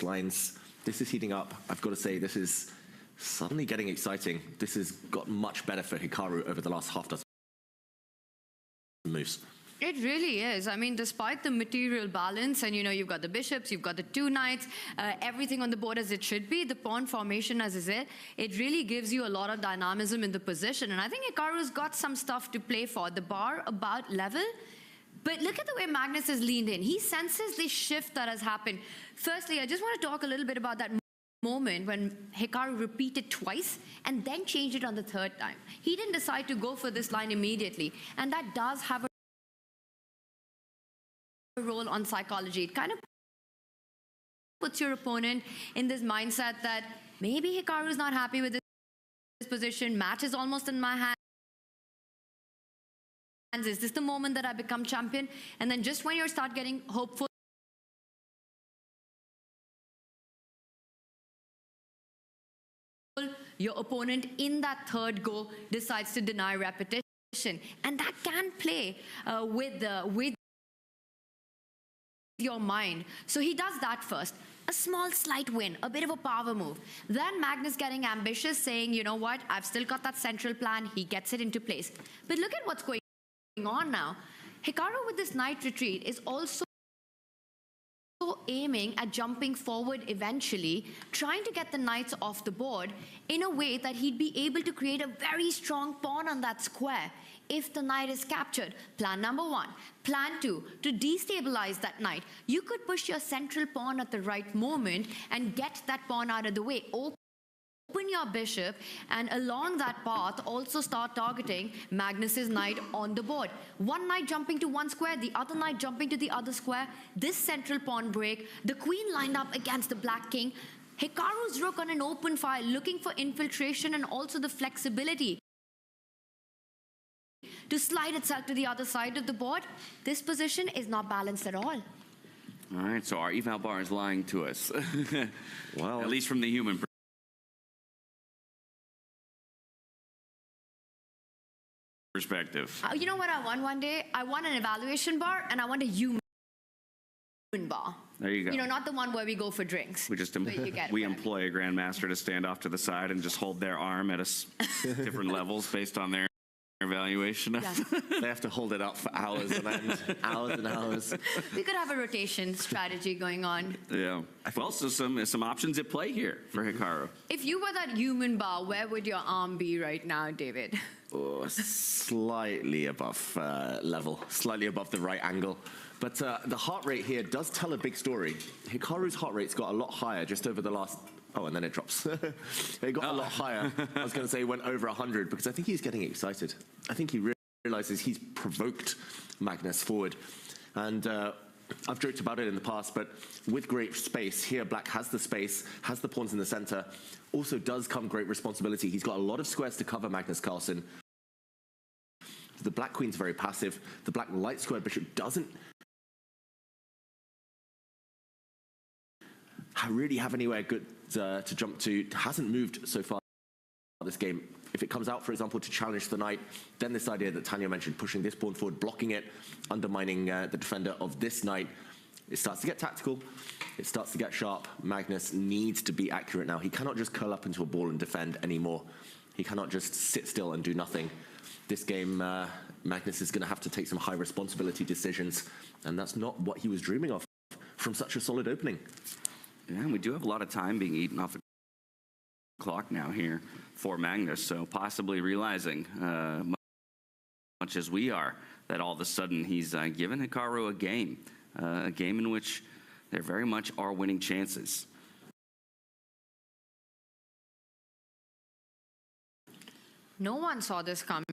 lines. This is heating up. I've got to say, this is suddenly getting exciting. This has got much better for Hikaru over the last half dozen moves. It really is. I mean, despite the material balance, and you've got the bishops, you've got the 2 knights, everything on the board as it should be, the pawn formation as is it really gives you a lot of dynamism in the position. And I think Hikaru's got some stuff to play for. The bar about level, but look at the way Magnus has leaned in. He senses the shift that has happened. Firstly, I just want to talk a little bit about that moment when Hikaru repeated twice and then changed it on the 3rd time. He didn't decide to go for this line immediately, and that does have a role on psychology. It kind of puts your opponent in this mindset that maybe Hikaru is not happy with this position. Match is almost in my hands. Is this the moment that I become champion? And then just when you start getting hopeful, your opponent in that 3rd go decides to deny repetition, and that can play with your mind. So he does that first. A small slight win, a bit of a power move. Then Magnus getting ambitious, saying, you know what, I've still got that central plan. He gets it into place. But look at what's going on now. Hikaru with this knight retreat is also aiming at jumping forward eventually, trying to get the knights off the board in a way that he'd be able to create a very strong pawn on that square if the knight is captured. Plan number 1. Plan 2, to destabilize that knight. You could push your central pawn at the right moment and get that pawn out of the way. Open your bishop, and along that path also start targeting Magnus's knight on the board. One knight jumping to one square, the other knight jumping to the other square. This central pawn break, the queen lined up against the black king. Hikaru's rook on an open file, looking for infiltration and also the flexibility to slide itself to the other side of the board. This position is not balanced at all. All right, so our eval bar is lying to us. Well, at least from the human perspective. You know what I want one day? I want an evaluation bar, and I want a human bar. There you go. Not the one where we go for drinks. We employ a grandmaster to stand off to the side and just hold their arm at different levels based on their evaluation. Yes. They have to hold it up for hours on end, hours and hours. We could have a rotation strategy going on. Yeah. Well, so some options at play here for Hikaru. If you were that human bar, where would your arm be right now, David? Oh, slightly above level, slightly above the right angle. But the heart rate here does tell a big story. Hikaru's heart rate's got a lot higher just over the last Oh, and then it drops. It got a lot higher. I was going to say it went over 100 because I think he's getting excited. I think he realizes he's provoked Magnus forward. And I've joked about it in the past, but with great space, here Black has the space, has the pawns in the center, also does come great responsibility. He's got a lot of squares to cover Magnus Carlsen. The Black Queen's very passive. The Black light square bishop doesn't really have anywhere good to jump to. Hasn't moved so far this game. If it comes out, for example, to challenge the knight, then this idea that Tanya mentioned, pushing this pawn forward, blocking it, undermining the defender of this knight, it starts to get tactical. It starts to get sharp. Magnus needs to be accurate now. He cannot just curl up into a ball and defend anymore. He cannot just sit still and do nothing. This game, Magnus is going to have to take some high responsibility decisions, and that's not what he was dreaming of from such a solid opening. Yeah, and we do have a lot of time being eaten off the clock now here for Magnus, so possibly realizing, much as we are, that all of a sudden he's given Hikaru a game in which there very much are winning chances. No one saw this coming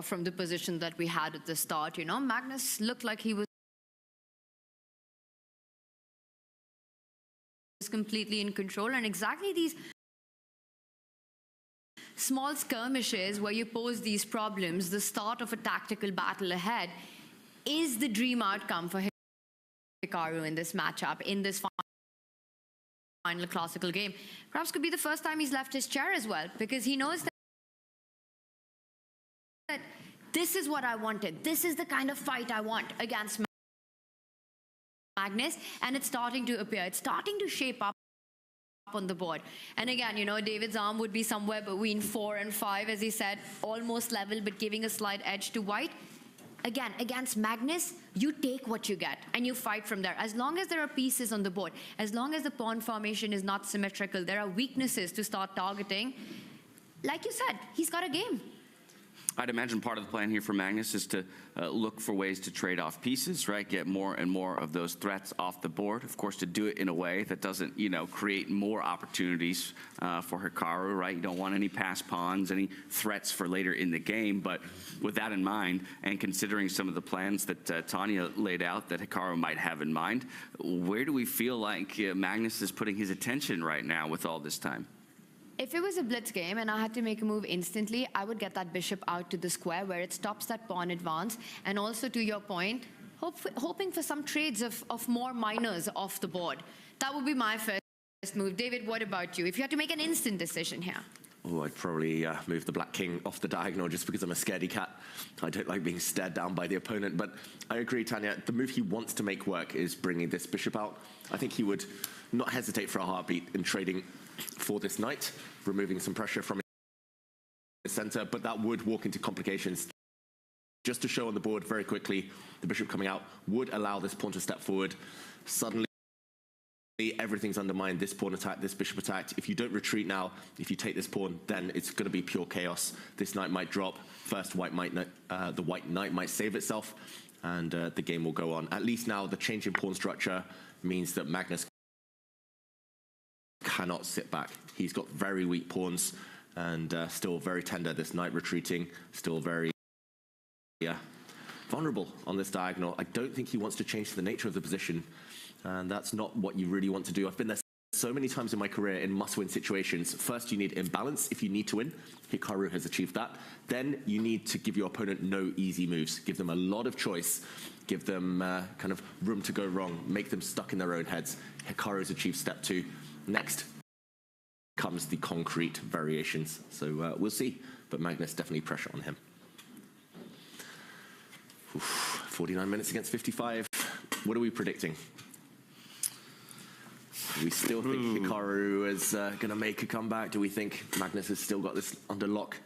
from the position that we had at the start. You know, Magnus looked like he was completely in control, and exactly these small skirmishes where you pose these problems, the start of a tactical battle ahead, is the dream outcome for Hikaru in this matchup, in this final classical game. Perhaps could be the first time he's left his chair as well, because he knows that this is what I wanted. This is the kind of fight I want against Magnus, and it's starting to appear. It's starting to shape up on the board. And again, you know, David's arm would be somewhere between 4 and 5, as he said, almost level, but giving a slight edge to white. Again, against Magnus, you take what you get and you fight from there. As long as there are pieces on the board, as long as the pawn formation is not symmetrical, there are weaknesses to start targeting. Like you said, he's got a game. I'd imagine part of the plan here for Magnus is to look for ways to trade off pieces, right? Get more and more of those threats off the board. Of course, to do it in a way that doesn't, you know, create more opportunities for Hikaru, right? You don't want any passed pawns, any threats for later in the game. But with that in mind, and considering some of the plans that Tanya laid out that Hikaru might have in mind, where do we feel like Magnus is putting his attention right now with all this time? If it was a blitz game and I had to make a move instantly, I would get that bishop out to the square where it stops that pawn advance. And also, to your point, hoping for some trades of more minors off the board. That would be my first move. David, what about you? If you had to make an instant decision here. Oh, I'd probably move the Black King off the diagonal just because I'm a scaredy cat. I don't like being stared down by the opponent. But I agree, Tanya, the move he wants to make work is bringing this bishop out. I think he would not hesitate for a heartbeat in trading for this knight, removing some pressure from his center, but that would walk into complications. Just to show on the board very quickly, the bishop coming out would allow this pawn to step forward. Suddenly, everything's undermined. This pawn attacked, this bishop attacked. If you don't retreat now, if you take this pawn, then it's going to be pure chaos. This knight might drop. First, the white knight might save itself, and the game will go on. At least now, the change in pawn structure means that Magnus cannot sit back. He's got very weak pawns and still very tender. This knight retreating, still very vulnerable on this diagonal. I don't think he wants to change the nature of the position, and that's not what you really want to do. I've been there so many times in my career in must-win situations. First, you need imbalance if you need to win. Hikaru has achieved that. Then you need to give your opponent no easy moves. Give them a lot of choice. Give them kind of room to go wrong. Make them stuck in their own heads. Hikaru's achieved step 2. Next comes the concrete variations. So we'll see. But Magnus, definitely pressure on him. 49 minutes against 55. What are we predicting? Do we still think Hikaru is going to make a comeback? Do we think Magnus has still got this under lock?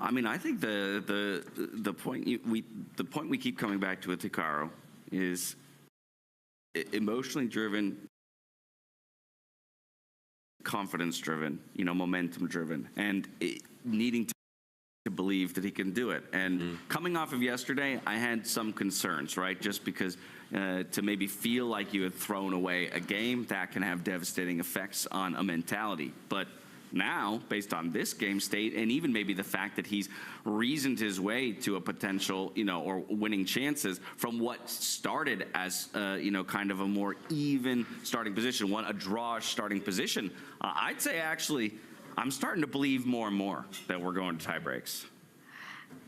I mean, I think the point we keep coming back to with Hikaru is emotionally driven, confidence driven, you know, momentum driven, and needing to believe that he can do it. And coming off of yesterday, I had some concerns, right? Just because to maybe feel like you had thrown away a game, that can have devastating effects on a mentality. But now, based on this game state, and even maybe the fact that he's reasoned his way to a potential, or winning chances from what started as, kind of a more even starting position, a draw starting position, I'd say actually, I'm starting to believe more and more that we're going to tie breaks.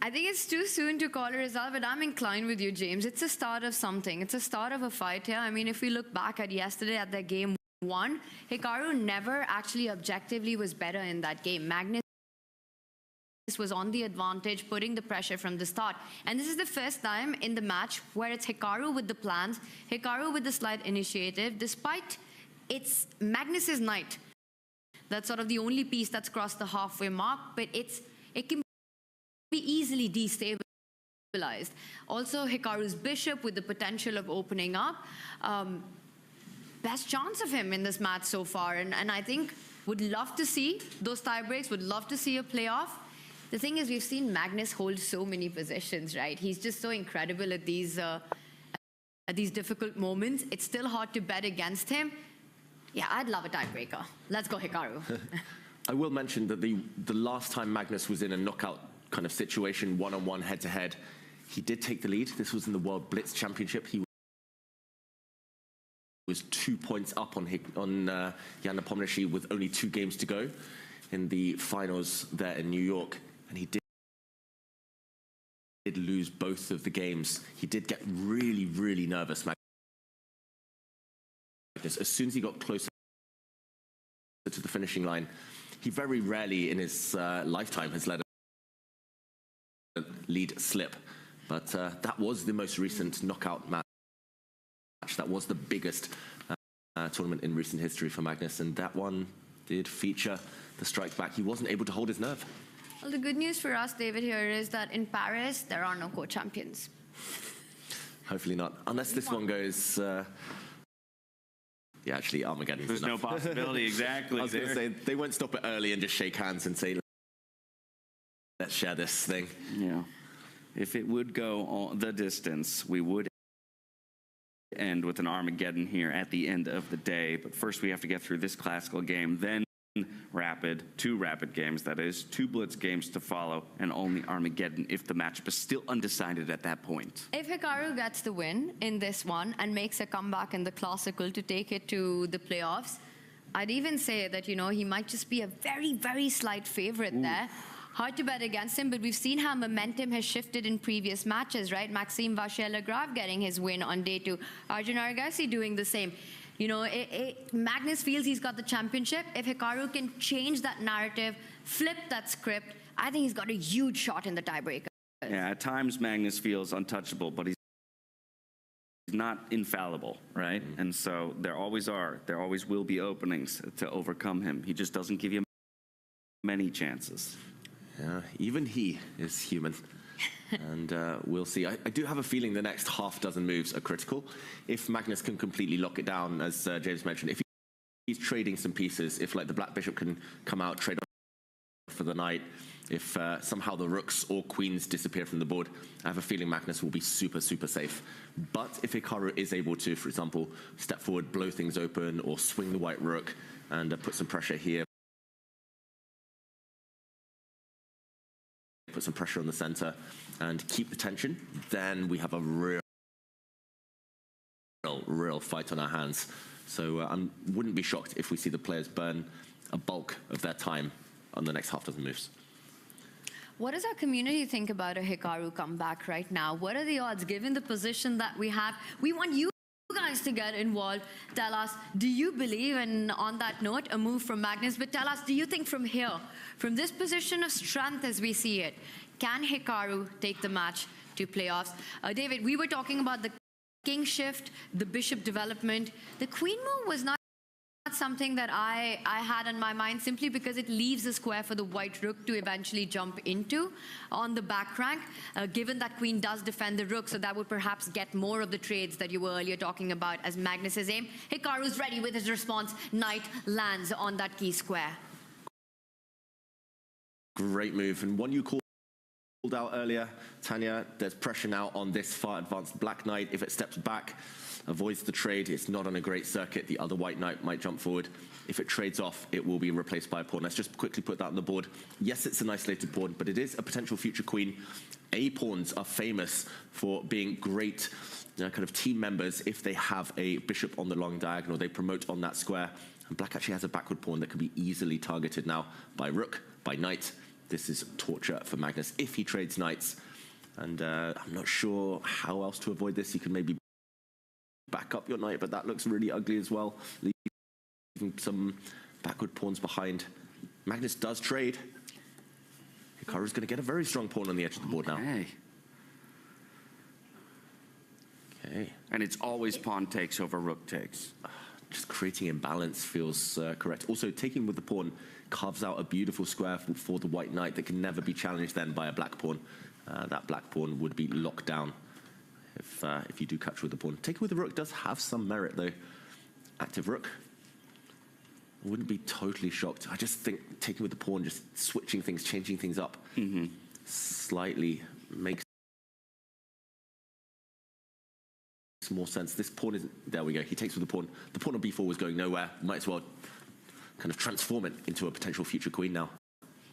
I think it's too soon to call a result, but I'm inclined with you, James. It's a start of something. It's a start of a fight here. I mean, if we look back at yesterday at their game one, Hikaru never actually objectively was better in that game. Magnus was on the advantage, putting the pressure from the start. And this is the first time in the match where it's Hikaru with the plans, Hikaru with the slight initiative, despite it's Magnus's knight. That's sort of the only piece that's crossed the halfway mark, but it can be easily destabilized. Also, Hikaru's bishop with the potential of opening up. Best chance of him in this match so far, and I think would love to see those tie breaks, would love to see a playoff. The thing is, we've seen Magnus hold so many positions, right? He's just so incredible at these difficult moments. It's still hard to bet against him. Yeah, I'd love a tiebreaker. Let's go Hikaru. I will mention that the last time Magnus was in a knockout kind of situation, one-on-one, head-to-head, he did take the lead. This was in the World Blitz Championship. He was 2 points up on Jan Nepomniachtchi with only 2 games to go in the finals there in New York, and he did lose both of the games. He did get really, really nervous, Magnus. As soon as he got closer to the finishing line, he very rarely in his lifetime has let a lead slip, but that was the most recent knockout match. That was the biggest tournament in recent history for Magnus, and that one did feature the strike back. He wasn't able to hold his nerve. Well, the good news for us, David, here is that in Paris, there are no co-champions. Hopefully not. Unless this one goes... yeah, actually, Armageddon. There's no possibility, exactly. I was going to say, they won't stop it early and just shake hands and say, let's share this thing. Yeah. If it would go the distance, we would end with an Armageddon here at the end of the day. But first, we have to get through this classical game, then two rapid games, that is, 2 blitz games to follow, and only Armageddon if the match was still undecided at that point. If Hikaru gets the win in this one and makes a comeback in the classical to take it to the playoffs, I'd even say that, he might just be a very, very slight favorite there. Hard to bet against him, but we've seen how momentum has shifted in previous matches, right? Maxime Vachier-Lagrave getting his win on day 2. Arjun Agassi doing the same. Magnus feels he's got the championship. If Hikaru can change that narrative, flip that script, I think he's got a huge shot in the tiebreaker. Yeah, at times Magnus feels untouchable, but he's not infallible, right? And so there always will be openings to overcome him. He just doesn't give you many chances. Yeah, even he is human. And we'll see. I do have a feeling the next half dozen moves are critical. If Magnus can completely lock it down, as James mentioned, if he's trading some pieces, if like the Black Bishop can come out, trade for the knight, if somehow the rooks or queens disappear from the board, I have a feeling Magnus will be super, super safe. But if Hikaru is able to, for example, step forward, blow things open, or swing the white rook and put some pressure here, put some pressure on the center and keep the tension, then we have a real fight on our hands. So I wouldn't be shocked if we see the players burn a bulk of their time on the next half dozen moves. What does our community think about a Hikaru comeback right now? What are the odds, given the position that we have? We want you guys to get involved. Tell us, do you believe, and on that note, a move from Magnus, but tell us, do you think from here, from this position of strength as we see it, can Hikaru take the match to playoffs? David, we were talking about the king shift, the bishop development. The queen move was not something that I had in my mind, simply because it leaves a square for the white rook to eventually jump into on the back rank, given that queen does defend the rook, so that would perhaps get more of the trades that you were earlier talking about as Magnus's aim. Hikaru's ready with his response. Knight lands on that key square. Great move, and one you call out earlier, Tanya, there's pressure now on this far advanced black knight. If it steps back, avoids the trade, it's not on a great circuit. The other white knight might jump forward. If it trades off, it will be replaced by a pawn. Let's just quickly put that on the board. Yes, it's an isolated pawn, but it is a potential future queen. A pawns are famous for being great kind of team members. If they have a bishop on the long diagonal, they promote on that square. And black actually has a backward pawn that can be easily targeted now by rook, by knight. This is torture for Magnus if he trades knights. And I'm not sure how else to avoid this. You can maybe back up your knight, but that looks really ugly as well, leaving some backward pawns behind. Magnus does trade. Hikaru's going to get a very strong pawn on the edge of the board now. Okay. And it's always pawn takes over rook takes. Just creating imbalance feels correct. Also, taking with the pawn carves out a beautiful square for the white knight that can never be challenged then by a black pawn. That black pawn would be locked down if you do catch with the pawn. Taking with the rook does have some merit, though. Active rook. I wouldn't be totally shocked. I just think taking with the pawn, just switching things, changing things up slightly makes more sense. This pawn isn't... There we go. He takes with the pawn. The pawn on b4 was going nowhere. Might as well kind of transform it into a potential future queen now.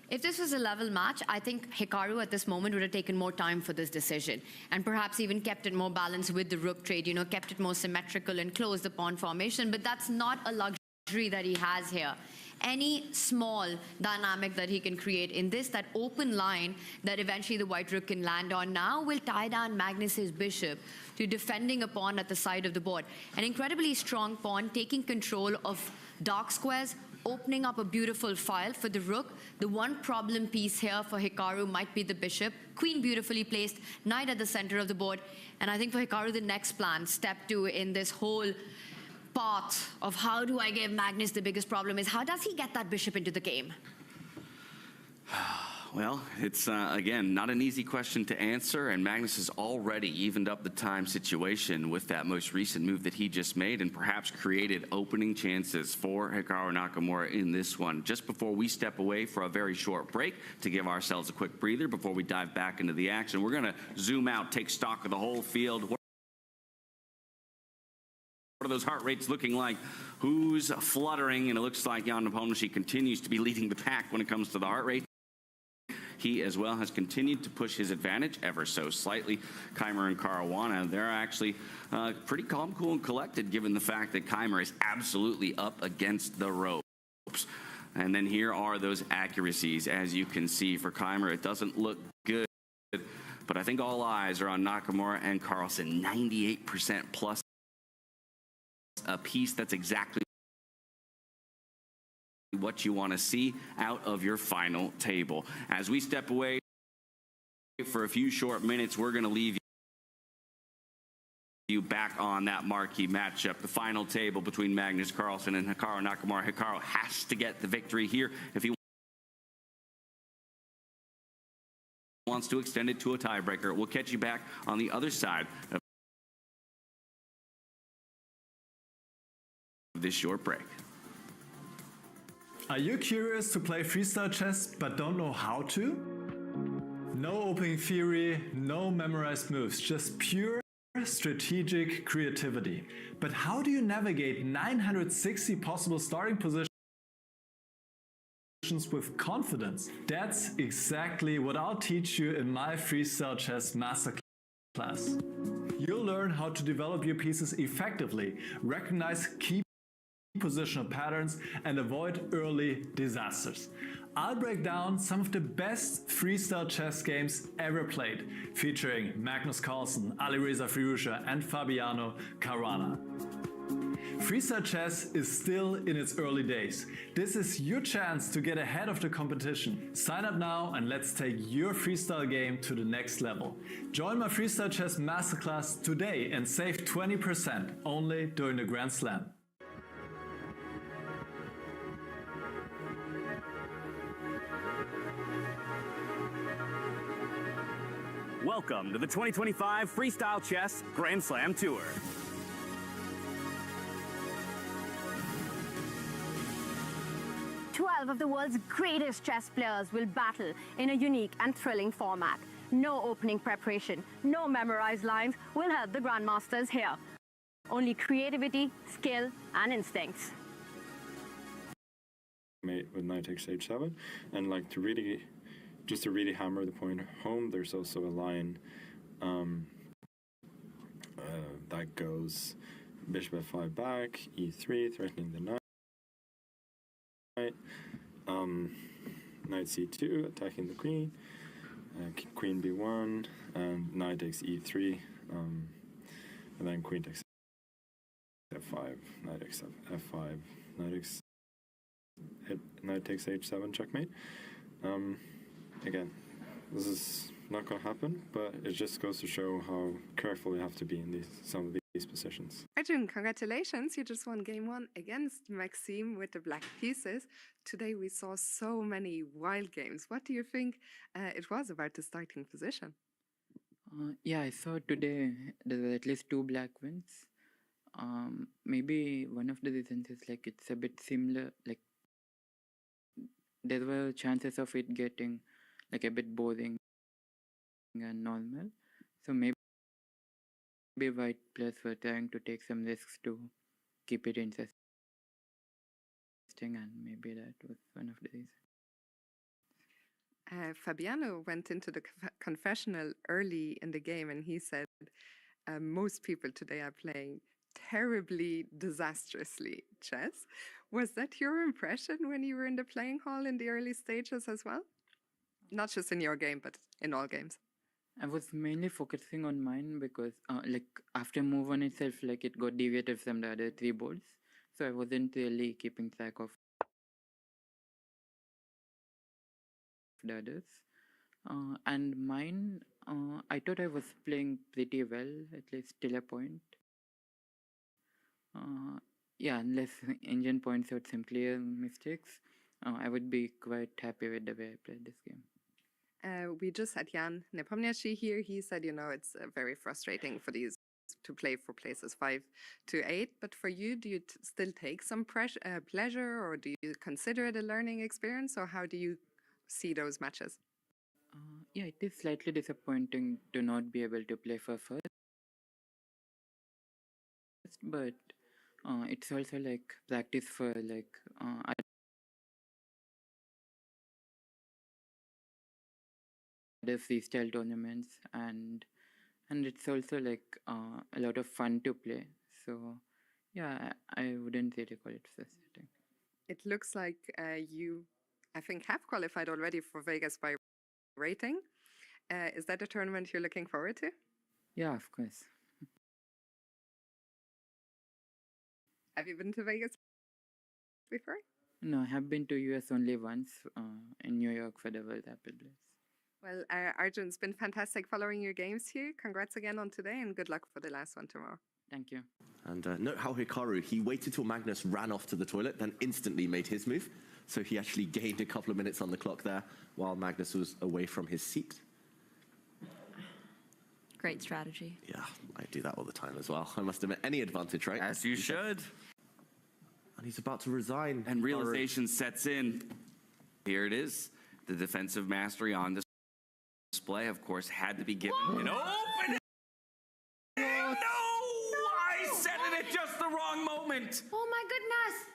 If this was a level match, I think Hikaru at this moment would have taken more time for this decision and perhaps even kept it more balanced with the rook trade, you know, kept it more symmetrical and closed the pawn formation. But that's not a luxury that he has here. Any small dynamic that he can create in this, that open line that eventually the white rook can land on now will tie down Magnus's bishop to defending a pawn at the side of the board. An incredibly strong pawn taking control of dark squares, opening up a beautiful file for the rook. The one problem piece here for Hikaru might be the bishop. Queen beautifully placed, knight at the center of the board. And I think for Hikaru, the next plan, step 2 in this whole path of how do I give Magnus the biggest problem is how does he get that bishop into the game? Well, it's, again, not an easy question to answer, and Magnus has already evened up the time situation with that most recent move that he just made and perhaps created opening chances for Hikaru Nakamura in this one. Just before we step away for a very short break to give ourselves a quick breather before we dive back into the action, we're going to zoom out, take stock of the whole field. What are those heart rates looking like? Who's fluttering? And it looks like Jan Nepomniachtchi continues to be leading the pack when it comes to the heart rate. He as well has continued to push his advantage ever so slightly. Keimer and Caruana, they're actually pretty calm, cool, and collected given the fact that Keimer is absolutely up against the ropes. And then here are those accuracies. As you can see for Keimer, it doesn't look good, but I think all eyes are on Nakamura and Carlsen. 98% plus a piece. That's exactly what you want to see out of your final table. As we step away for a few short minutes, we're going to leave you back on that marquee matchup, the final table between Magnus Carlsen and Hikaru Nakamura. Hikaru has to get the victory here if he wants to extend it to a tiebreaker. We'll catch you back on the other side of this short break. Are you curious to play freestyle chess but don't know how to? No opening theory, no memorized moves, just pure strategic creativity. But how do you navigate 960 possible starting positions with confidence? That's exactly what I'll teach you in my freestyle chess masterclass. You'll learn how to develop your pieces effectively, recognize key positional patterns, and avoid early disasters. I'll break down some of the best freestyle chess games ever played, featuring Magnus Carlsen, Alireza Firouzja, and Fabiano Caruana. Freestyle chess is still in its early days. This is your chance to get ahead of the competition. Sign up now and let's take your freestyle game to the next level. Join my freestyle chess masterclass today and save 20% only during the Grand Slam. Welcome to the 2025 Freestyle Chess Grand Slam Tour. Twelve of the world's greatest chess players will battle in a unique and thrilling format. No opening preparation, no memorized lines will help the grandmasters here. Only creativity, skill, and instincts. With knight takes h7, and like to really hammer the point home, there's also a line that goes bishop f5 back, e3, threatening the knight, knight c2, attacking the queen, queen b1, and knight takes e3, and then queen takes f5, knight takes f5, knight takes h7, checkmate. Again, this is not going to happen, but it just goes to show how careful you have to be in some of these positions. Arjun, congratulations. You just won game 1 against Maxime with the black pieces. Today we saw so many wild games. What do you think it was about the starting position? Yeah, I saw today there were at least 2 black wins. Maybe one of the reasons is like it's a bit similar, like there were chances of it getting like a bit boring and normal. So maybe white players were trying to take some risks to keep it interesting, and maybe that was one of the reasons. Fabiano went into the confessional early in the game and he said most people today are playing terribly, disastrously chess. Was that your impression when you were in the playing hall in the early stages as well? Not just in your game, but in all games. I was mainly focusing on mine because like after move on itself, like it got deviated from the other 3 boards. So I wasn't really keeping track of the others. And mine, I thought I was playing pretty well, at least till a point. Yeah, unless engine points out some clear mistakes, I would be quite happy with the way I played this game. We just had Jan Nepomniachtchi here. He said, you know, it's very frustrating for these to play for places 5 to 8. But for you, do you still take some pleasure, or do you consider it a learning experience, or how do you see those matches? Yeah, it is slightly disappointing to not be able to play for first, but it's also like practice for like other freestyle tournaments, and it's also like a lot of fun to play. So yeah, I wouldn't really call it frustrating. It looks like you, I think, have qualified already for Vegas by rating. Is that a tournament you're looking forward to? Yeah, of course. Have you been to Vegas before? No, I have been to US only once, in New York for the World Rapid Blitz. Well, Arjun, it's been fantastic following your games here. Congrats again on today, and good luck for the last one tomorrow. Thank you. And note how Hikaru, he waited till Magnus ran off to the toilet, then instantly made his move. So he actually gained a couple of minutes on the clock there while Magnus was away from his seat. Great strategy. Yeah, I do that all the time as well. I must admit, any advantage, right? As you should. And he's about to resign. And realization sets in. Here it is. The defensive mastery on display, of course, had to be given an open. No! I said it at just the wrong moment. Oh my goodness!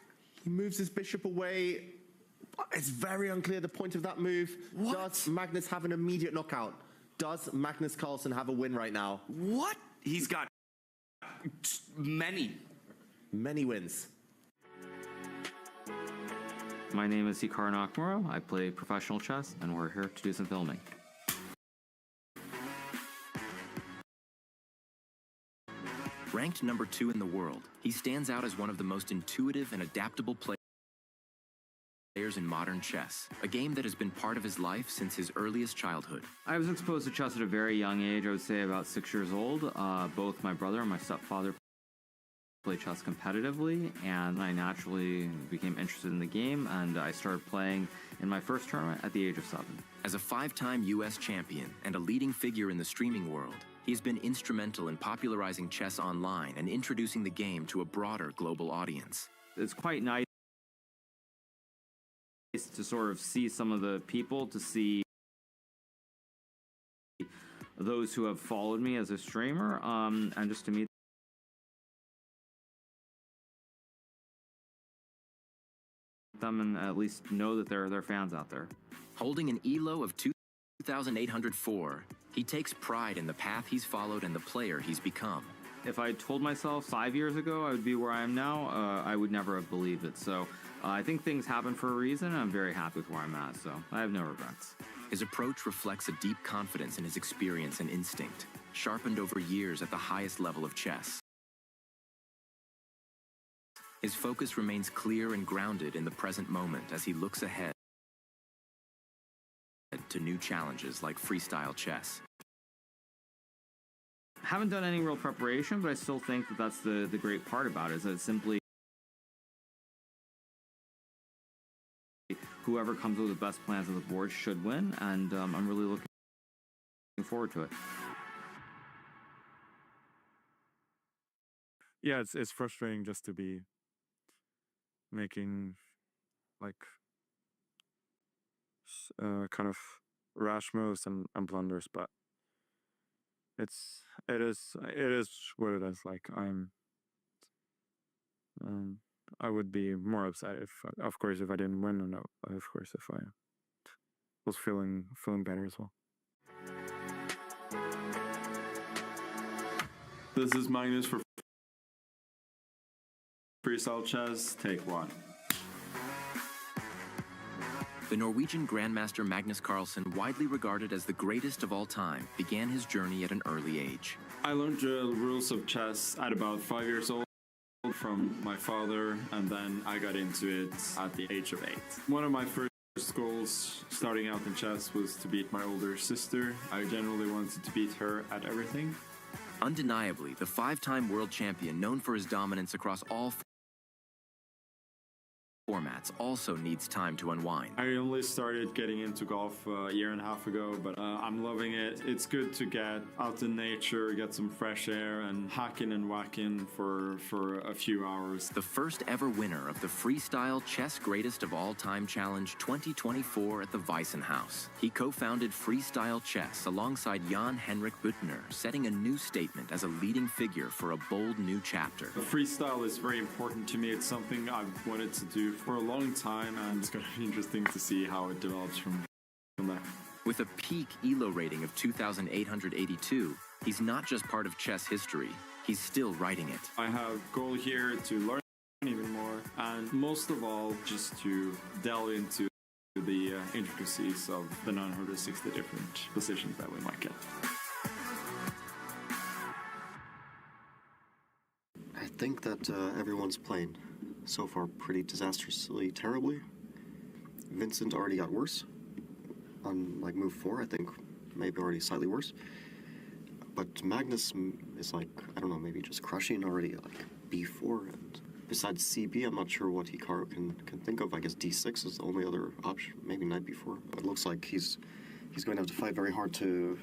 He moves his bishop away. It's very unclear the point of that move. What? Does Magnus have an immediate knockout? Does Magnus Carlsen have a win right now? What? He's got many wins. My name is Hikaru Nakamura. I play professional chess, and we're here to do some filming. Ranked number 2 in the world, he stands out as one of the most intuitive and adaptable players in modern chess, a game that has been part of his life since his earliest childhood. I was exposed to chess at a very young age, I would say about 6 years old. Both my brother and my stepfather play chess competitively, and I naturally became interested in the game, and I started playing in my first tournament at the age of 7. As a 5-time US champion and a leading figure in the streaming world, he's been instrumental in popularizing chess online and introducing the game to a broader global audience. It's quite nice to sort of see some of the people, to see those who have followed me as a streamer, and just to meet them and at least know that there are fans out there. Holding an ELO of 2,804, he takes pride in the path he's followed and the player he's become. If I told myself 5 years ago I would be where I am now, I would never have believed it. So I think things happen for a reason, and I'm very happy with where I'm at, so I have no regrets. His approach reflects a deep confidence in his experience and instinct, sharpened over years at the highest level of chess. His focus remains clear and grounded in the present moment as he looks ahead to new challenges like freestyle chess. Haven't done any real preparation, but I still think that that's the great part about it, is that it's simply whoever comes with the best plans on the board should win, and I'm really looking forward to it. Yeah, it's frustrating just to be making like kind of rash moves and blunders, but it is what it is. Like I would be more upset if, of course, if I didn't win, and of course if I was feeling better as well. This is Magnus for Freestyle Chess, take 1. The Norwegian Grandmaster Magnus Carlsen, widely regarded as the greatest of all time, began his journey at an early age. I learned the rules of chess at about 5 years old from my father, and then I got into it at the age of 8. One of my first goals starting out in chess was to beat my older sister. I generally wanted to beat her at everything. Undeniably, the 5-time world champion, known for his dominance across all formats, also needs time to unwind. I only started getting into golf a year and a half ago, but I'm loving it. It's good to get out in nature, get some fresh air, and hacking and whacking for a few hours. The first ever winner of the Freestyle Chess Greatest of All Time Challenge 2024 at the Weissenhaus. He co-founded Freestyle Chess alongside Jan Henrik Büttner, setting a new statement as a leading figure for a bold new chapter. Freestyle is very important to me. It's something I've wanted to do for a long time, and it's going to be interesting to see how it develops from there. With a peak ELO rating of 2,882, he's not just part of chess history, he's still writing it. I have a goal here to learn even more, and most of all, just to delve into the intricacies of the 960 different positions that we might get. I think that everyone's playing so far pretty disastrously terribly. Vincent already got worse on like move 4, I think maybe already slightly worse. But Magnus is like, I don't know, maybe just crushing already like b4, and besides CB, I'm not sure what Hikaru can think of. I guess d6 is the only other option, maybe knight b4. But it looks like he's going to have to fight very hard to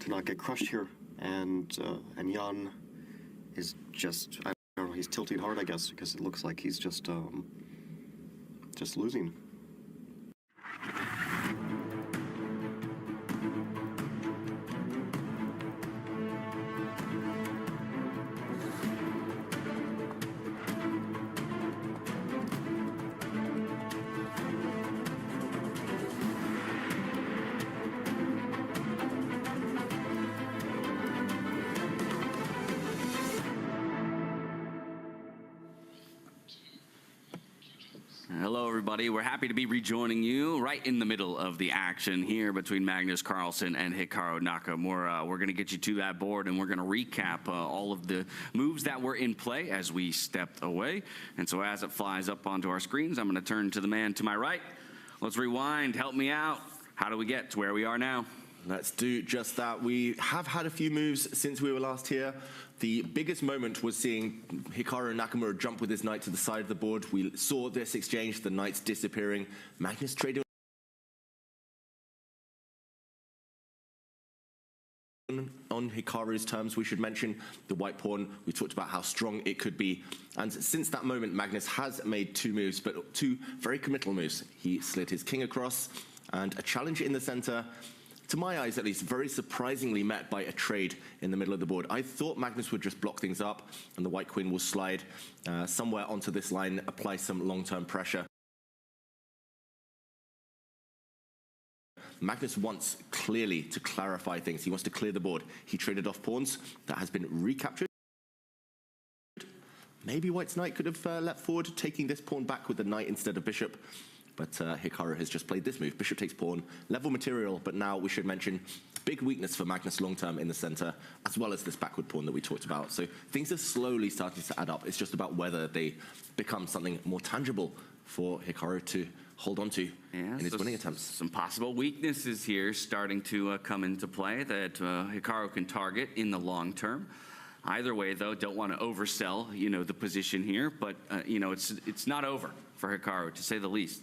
not get crushed here. And Jan is just, I don't know, he's tilting hard, I guess, because it looks like he's just losing. Hello, everybody. We're happy to be rejoining you right in the middle of the action here between Magnus Carlsen and Hikaru Nakamura. We're going to get you to that board, and we're going to recap all of the moves that were in play as we stepped away. And so as it flies up onto our screens, I'm going to turn to the man to my right. Let's rewind. Help me out. How do we get to where we are now? Let's do just that. We have had a few moves since we were last here. The biggest moment was seeing Hikaru Nakamura jump with his knight to the side of the board. We saw this exchange, the knights disappearing. Magnus trading on Hikaru's terms. We should mention the white pawn. We talked about how strong it could be. And since that moment, Magnus has made 2 moves, but 2 very committal moves. He slid his king across, and a challenge in the center to my eyes at least, very surprisingly met by a trade in the middle of the board. I thought Magnus would just block things up and the white queen will slide somewhere onto this line, apply some long-term pressure. Magnus wants clearly to clarify things. He wants to clear the board. He traded off pawns. That has been recaptured. Maybe White's knight could have leapt forward, taking this pawn back with the knight instead of bishop. But Hikaru has just played this move. Bishop takes pawn, level material, but now we should mention big weakness for Magnus long-term in the center, as well as this backward pawn that we talked about. So things are slowly starting to add up. It's just about whether they become something more tangible for Hikaru to hold on to in his winning attempts. Some possible weaknesses here starting to come into play that Hikaru can target in the long term. Either way, though, don't want to oversell, the position here, but it's not over for Hikaru, to say the least.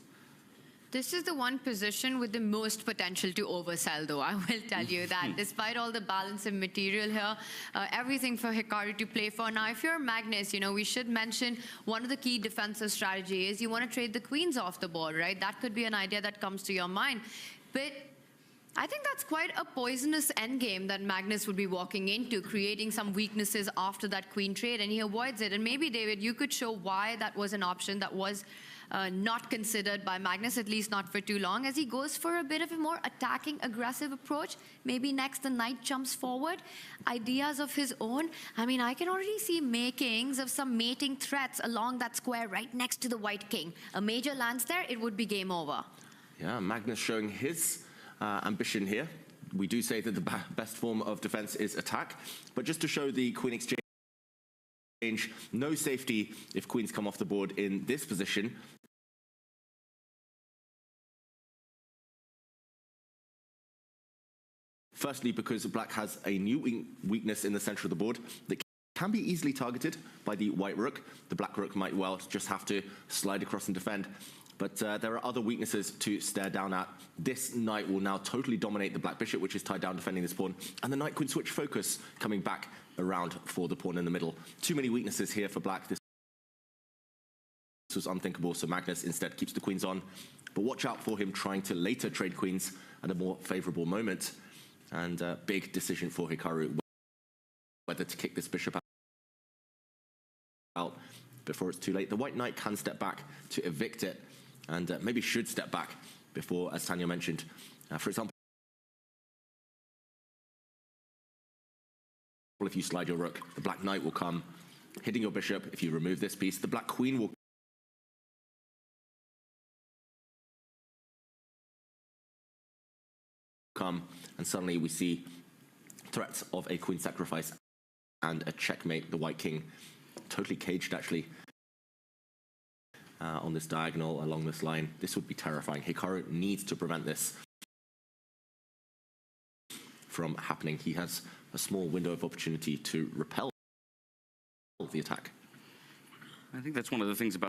This is the one position with the most potential to oversell, though, I will tell you that. Despite all the balance of material here, everything for Hikaru to play for. Now, if you're Magnus, we should mention one of the key defensive strategies is you want to trade the queens off the board, right? That could be an idea that comes to your mind. But I think that's quite a poisonous endgame that Magnus would be walking into, creating some weaknesses after that queen trade, and he avoids it. And maybe, David, you could show why that was an option that was not considered by Magnus, at least not for too long, as he goes for a bit of a more attacking, aggressive approach. Maybe next the knight jumps forward. Ideas of his own. I mean, I can already see makings of some mating threats along that square right next to the white king. A major lands there, it would be game over. Yeah, Magnus showing his ambition here. We do say that the best form of defense is attack, but just to show the queen exchange, no safety if queens come off the board in this position. Firstly, because black has a new weakness in the center of the board that can be easily targeted by the white rook. The black rook might well just have to slide across and defend. But there are other weaknesses to stare down at. This knight will now totally dominate the black bishop, which is tied down defending this pawn. And the knight could switch focus, coming back around for the pawn in the middle. Too many weaknesses here for black. This was unthinkable, so Magnus instead keeps the queens on. But watch out for him trying to later trade queens at a more favorable moment. And big decision for Hikaru, whether to kick this bishop out before it's too late. The white knight can step back to evict it, and maybe should step back before, as Tanya mentioned, for example, if you slide your rook, the black knight will come, hitting your bishop. If you remove this piece, the black queen will come, and suddenly we see threats of a queen sacrifice and a checkmate. The white king totally caged, actually, on this diagonal along this line. This would be terrifying. Hikaru needs to prevent this from happening. He has a small window of opportunity to repel the attack. I think that's one of the things about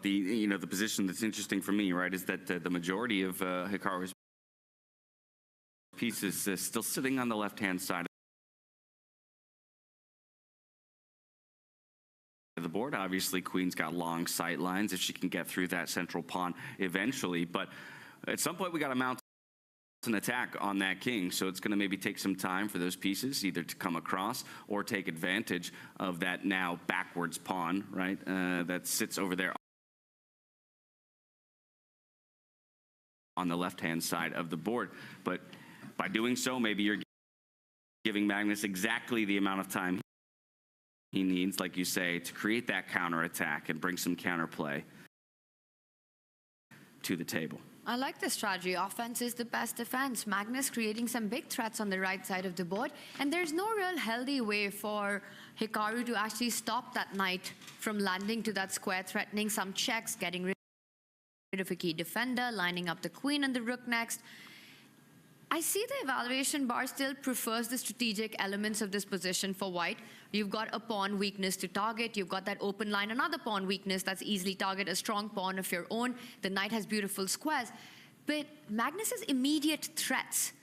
the the position that's interesting for me, right, is that the majority of Hikaru's pieces is still sitting on the left-hand side of the board. Obviously, queen's got long sight lines if she can get through that central pawn eventually, but at some point we got to mount an attack on that king, so it's going to maybe take some time for those pieces either to come across or take advantage of that now backwards pawn, right, that sits over there on the left-hand side of the board. But by doing so, maybe you're giving Magnus exactly the amount of time he needs, like you say, to create that counterattack and bring some counterplay to the table. I like this strategy. Offense is the best defense. Magnus creating some big threats on the right side of the board, and there's no real healthy way for Hikaru to actually stop that knight from landing to that square, threatening some checks, getting rid of a key defender, lining up the queen and the rook next. I see the evaluation bar still prefers the strategic elements of this position for white. You've got a pawn weakness to target. You've got that open line, another pawn weakness that's easily targeted, a strong pawn of your own. The knight has beautiful squares. But Magnus's immediate threats,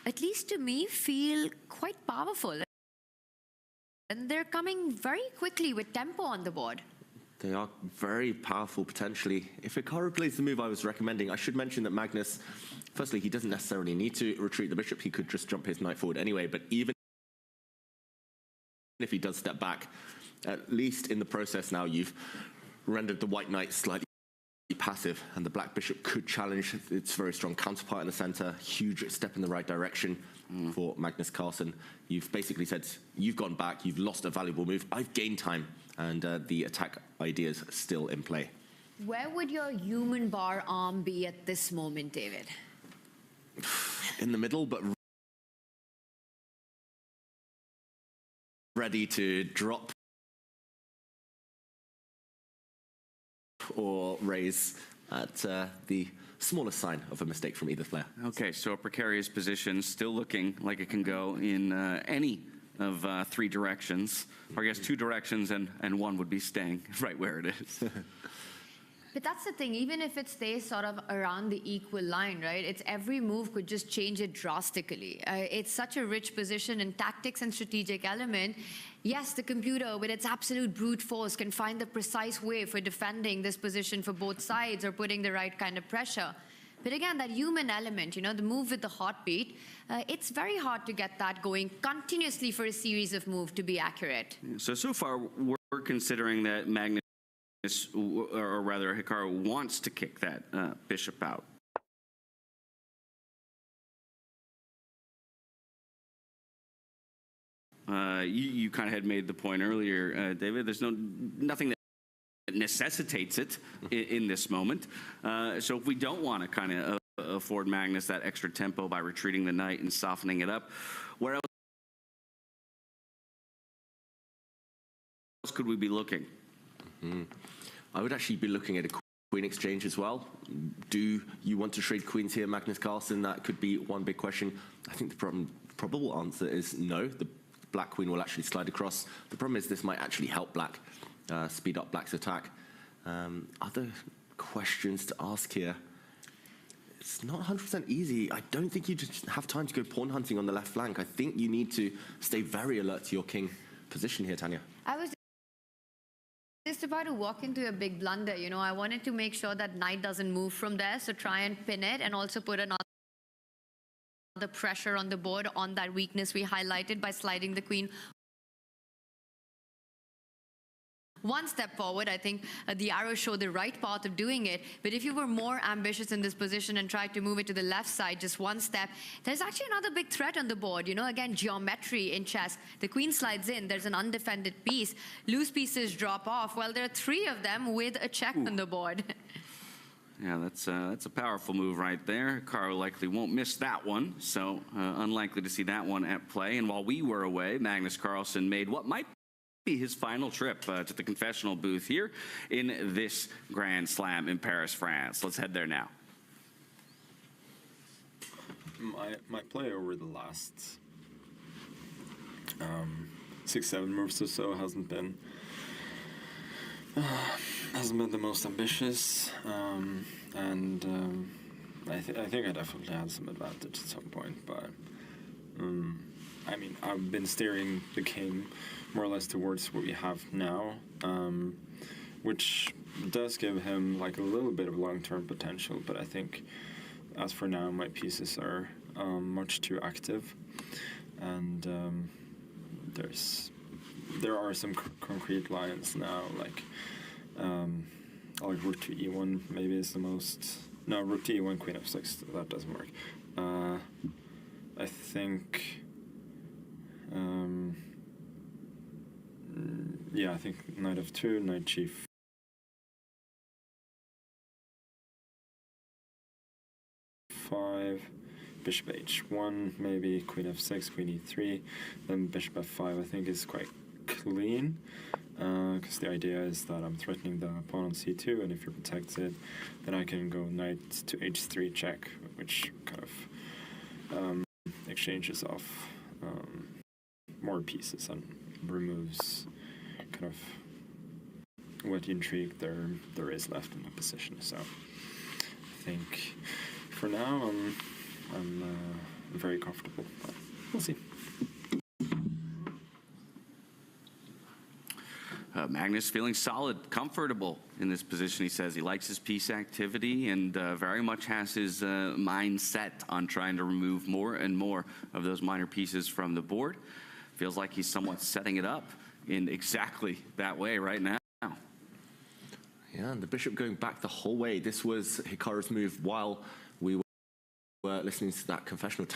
at least to me, feel quite powerful. And they're coming very quickly with tempo on the board. They are very powerful, potentially. If Hikaru plays the move I was recommending, I should mention that Magnus, firstly, he doesn't necessarily need to retreat the bishop. He could just jump his knight forward anyway, but even if he does step back, at least in the process now, you've rendered the white knight slightly passive, and the black bishop could challenge its very strong counterpart in the center. Huge step in the right direction for Magnus Carlsen. You've basically said, you've gone back, you've lost a valuable move, I've gained time, and the attack ideas are still in play. Where would your human bar arm be at this moment, David? In the middle, but ready to drop or raise at the smallest sign of a mistake from either player. Okay, so a precarious position, still looking like it can go in any of three directions, or I guess two directions, and one would be staying right where it is. But that's the thing, even if it stays sort of around the equal line, right? It's every move could just change it drastically. It's such a rich position in tactics and strategic element. Yes, the computer, with its absolute brute force, can find the precise way for defending this position for both sides or putting the right kind of pressure. But again, that human element, you know, the move with the heartbeat, it's very hard to get that going continuously for a series of moves to be accurate. So far, we're considering that Magnus, or rather Hikaru, wants to kick that bishop out. You kind of had made the point earlier, David, there's nothing that necessitates it in this moment. So if we don't want to kind of afford Magnus that extra tempo by retreating the knight and softening it up, where else could we be looking? I would actually be looking at a queen exchange as well. Do you want to trade queens here, Magnus Carlsen? That could be one big question. I think the probable answer is no. The black queen will actually slide across. The problem is this might actually help black, speed up black's attack. Other questions to ask here. It's not 100% easy. I don't think you just have time to go pawn hunting on the left flank. I think you need to stay very alert to your king position here, Tanya. I was just about to walk into a big blunder, you know. I wanted to make sure that knight doesn't move from there, so try and pin it and also put another pressure on the board on that weakness we highlighted by sliding the queen one step forward. I think the arrows show the right path of doing it, but if you were more ambitious in this position and tried to move it to the left side just one step, there's actually another big threat on the board. You know, again, geometry in chess. The queen slides in, there's an undefended piece, loose pieces drop off. Well, there are three of them with a check on the board. Yeah, that's a powerful move right there. Hikaru likely won't miss that one, so unlikely to see that one at play. And while we were away, Magnus Carlsen made what might be his final trip to the confessional booth here in this Grand Slam in Paris, France. Let's head there now. My play over the last 6-7 moves or so hasn't been the most ambitious, and I think I definitely had some advantage at some point, but I mean, I've been steering the game more or less towards what we have now, which does give him like a little bit of long-term potential, but I think as for now my pieces are much too active, and there are some concrete lines now, like rook to e1 maybe is the most. No, rook to e1, queen f6, that doesn't work. I think yeah, I think knight f2, knight g5, bishop h1, maybe queen f6, queen e3, then bishop f5 I think is quite clean, because the idea is that I'm threatening the pawn on c2, and if you're protected, then I can go knight to h3 check, which kind of exchanges off more pieces and removes kind of what intrigue there is left in the position. So I think for now I'm very comfortable, but we'll see. Magnus feeling solid, comfortable in this position. He says he likes his piece activity and very much has his mind set on trying to remove more and more of those minor pieces from the board. Feels like he's somewhat setting it up in exactly that way right now. Yeah, and the bishop going back the whole way. This was Hikaru's move while we were listening to that confessional.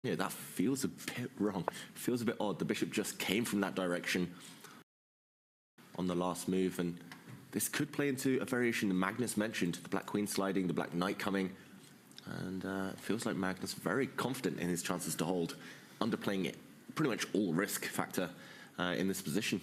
Yeah, that feels a bit wrong. Feels a bit odd. The bishop just came from that direction on the last move, and this could play into a variation that Magnus mentioned, the black queen sliding, the black knight coming, and it feels like Magnus very confident in his chances to hold, underplaying it, pretty much all risk factor in this position.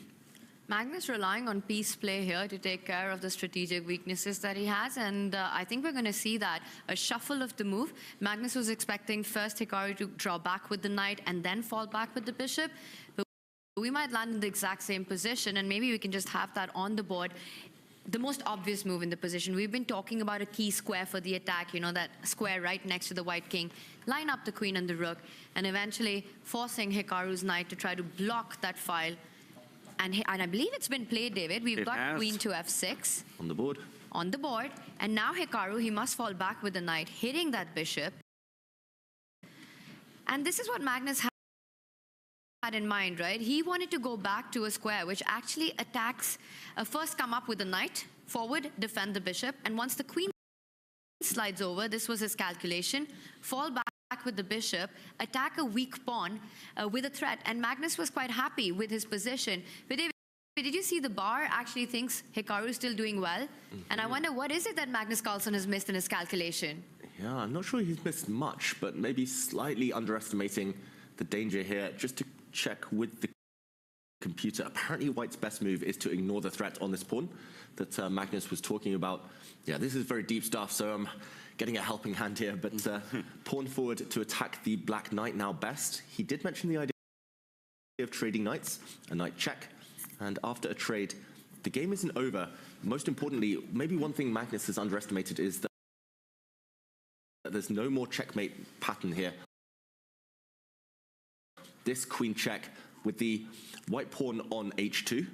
Magnus relying on piece play here to take care of the strategic weaknesses that he has, and I think we're going to see that. A shuffle of the move. Magnus was expecting first Hikaru to draw back with the knight and then fall back with the bishop, but we might land in the exact same position, and maybe we can just have that on the board. The most obvious move in the position. We've been talking about a key square for the attack, you know, that square right next to the white king. Line up the queen and the rook, and eventually forcing Hikaru's knight to try to block that file. And I believe it's been played, David. We've got queen to f6. On the board. On the board. And now Hikaru, he must fall back with the knight, hitting that bishop. And this is what Magnus had in mind, right? He wanted to go back to a square, which actually attacks, first come up with the knight, forward, defend the bishop. And once the queen slides over, this was his calculation, fall back with the bishop, attack a weak pawn with a threat, and Magnus was quite happy with his position. But David, did you see the bar actually thinks Hikaru is still doing well? And I wonder, what is it that Magnus Carlsen has missed in his calculation? Yeah, I'm not sure he's missed much, but maybe slightly underestimating the danger here. Just to check with the computer, apparently White's best move is to ignore the threat on this pawn that Magnus was talking about. Yeah, this is very deep stuff, so I'm getting a helping hand here, but pawn forward to attack the black knight now best. He did mention the idea of trading knights, a knight check, and after a trade, the game isn't over. Most importantly, maybe one thing Magnus has underestimated is that there's no more checkmate pattern here. This queen check with the white pawn on h2,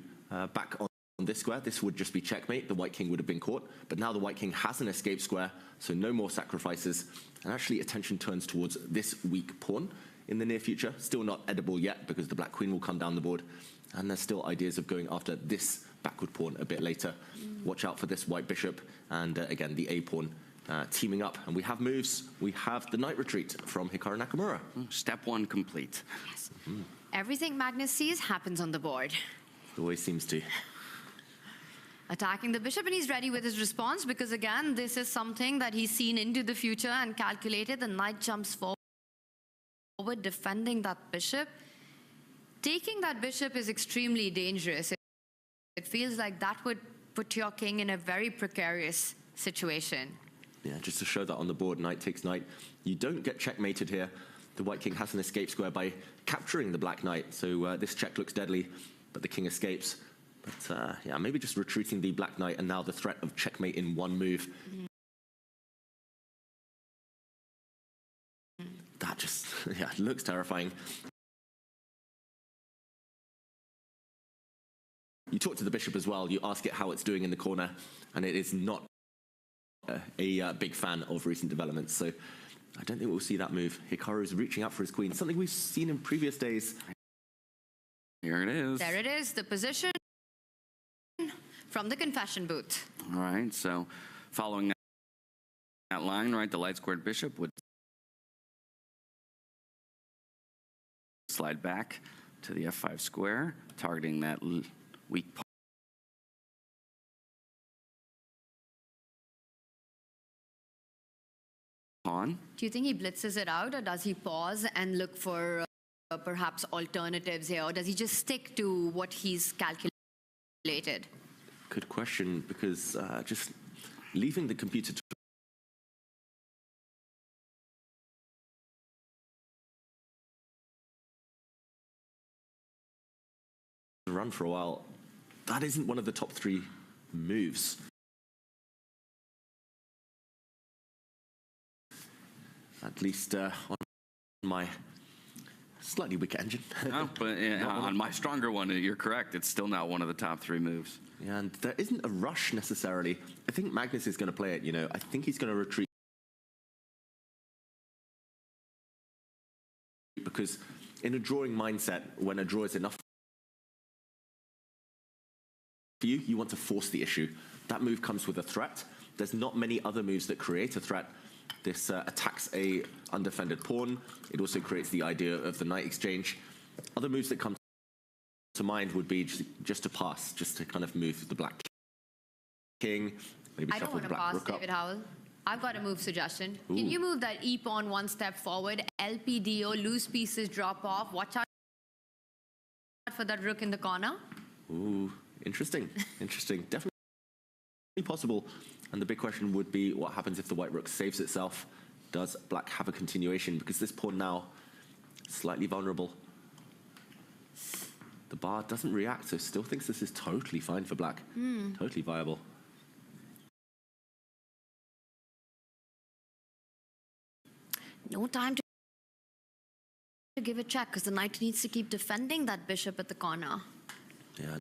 back on this square, this would just be checkmate. The white king would have been caught, but now the white king has an escape square, so no more sacrifices, and actually attention turns towards this weak pawn in the near future. Still not edible yet because the black queen will come down the board, and there's still ideas of going after this backward pawn a bit later. Watch out for this white bishop, and again the a pawn teaming up, and we have moves. We have the knight retreat from Hikaru Nakamura. Step one complete. Yes. Everything Magnus sees happens on the board. It always seems to. Attacking the bishop, and he's ready with his response because, again, this is something that he's seen into the future and calculated. The knight jumps forward, defending that bishop. Taking that bishop is extremely dangerous. It feels like that would put your king in a very precarious situation. Yeah, just to show that on the board, knight takes knight. You don't get checkmated here. The white king has an escape square by capturing the black knight, so this check looks deadly, but the king escapes. But yeah, maybe just retreating the black knight and now the threat of checkmate in one move. That just, yeah, looks terrifying. You talk to the bishop as well, you ask it how it's doing in the corner, and it is not a big fan of recent developments, so I don't think we'll see that move. Hikaru is reaching out for his queen, something we've seen in previous days. Here it is. There it is, the position from the confession booth. All right, so following that line, right, the light squared bishop would slide back to the f5 square, targeting that weak pawn. Do you think he blitzes it out, or does he pause and look for perhaps alternatives here, or does he just stick to what he's calculated? Good question, because just leaving the computer to run for a while, that isn't one of the top three moves. At least on my Slightly weaker engine. No, but on my stronger one, you're correct. It's still not one of the top 3 moves. Yeah, and there isn't a rush necessarily. I think Magnus is going to play it, you know. I think he's going to retreat because in a drawing mindset, when a draw is enough for you, you want to force the issue. That move comes with a threat. There's not many other moves that create a threat. This attacks a undefended pawn. It also creates the idea of the knight exchange. Other moves that come to mind would be just to pass, just to kind of move the black king, maybe I don't shuffle want the to black pass, rook up. David Howell. I've got a move suggestion. Ooh. Can you move that e-pawn 1 step forward? LPDO, loose pieces drop off. Watch out for that rook in the corner. Ooh, interesting, interesting. Definitely possible. And the big question would be, what happens if the white rook saves itself? Does black have a continuation? Because this pawn now, slightly vulnerable. The bar doesn't react, so still thinks this is totally fine for black. Totally viable. No time to give a check because the knight needs to keep defending that bishop at the corner. Yeah.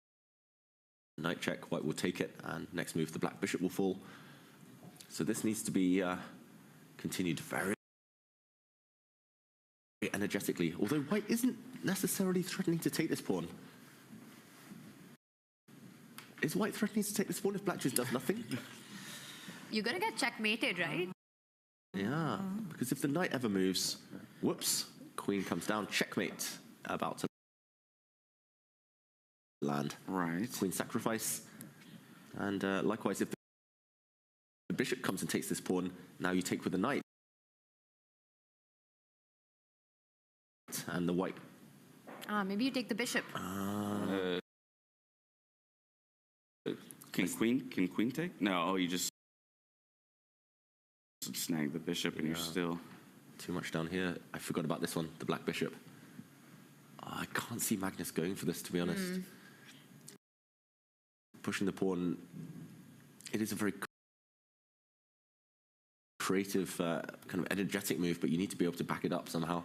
Knight check, white will take it, and next move the black bishop will fall. So this needs to be continued very energetically, although white isn't necessarily threatening to take this pawn. Is white threatening to take this pawn if black just does nothing? You're going to get checkmated, right? Yeah, because if the knight ever moves, whoops, queen comes down, checkmate, about to land. Right. Queen sacrifice. And likewise, if the bishop comes and takes this pawn, now you take with the knight. And the white. Maybe you take the bishop. Can queen take? No, you just snag the bishop and you're still... Too much down here. I forgot about this one, the black bishop. I can't see Magnus going for this, to be honest. Pushing the pawn, it is a very creative, kind of energetic move, but you need to be able to back it up somehow.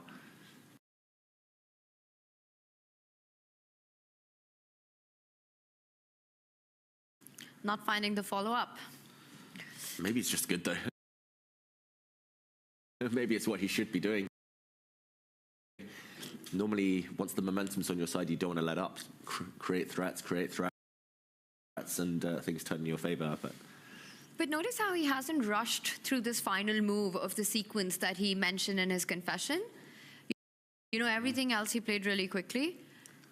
Not finding the follow-up. Maybe it's just good, though. Maybe it's what he should be doing. Normally, once the momentum's on your side, you don't want to let up. Create threats, and things turn in your favor. But notice how he hasn't rushed through this final move of the sequence that he mentioned in his confession. You know, everything else he played really quickly.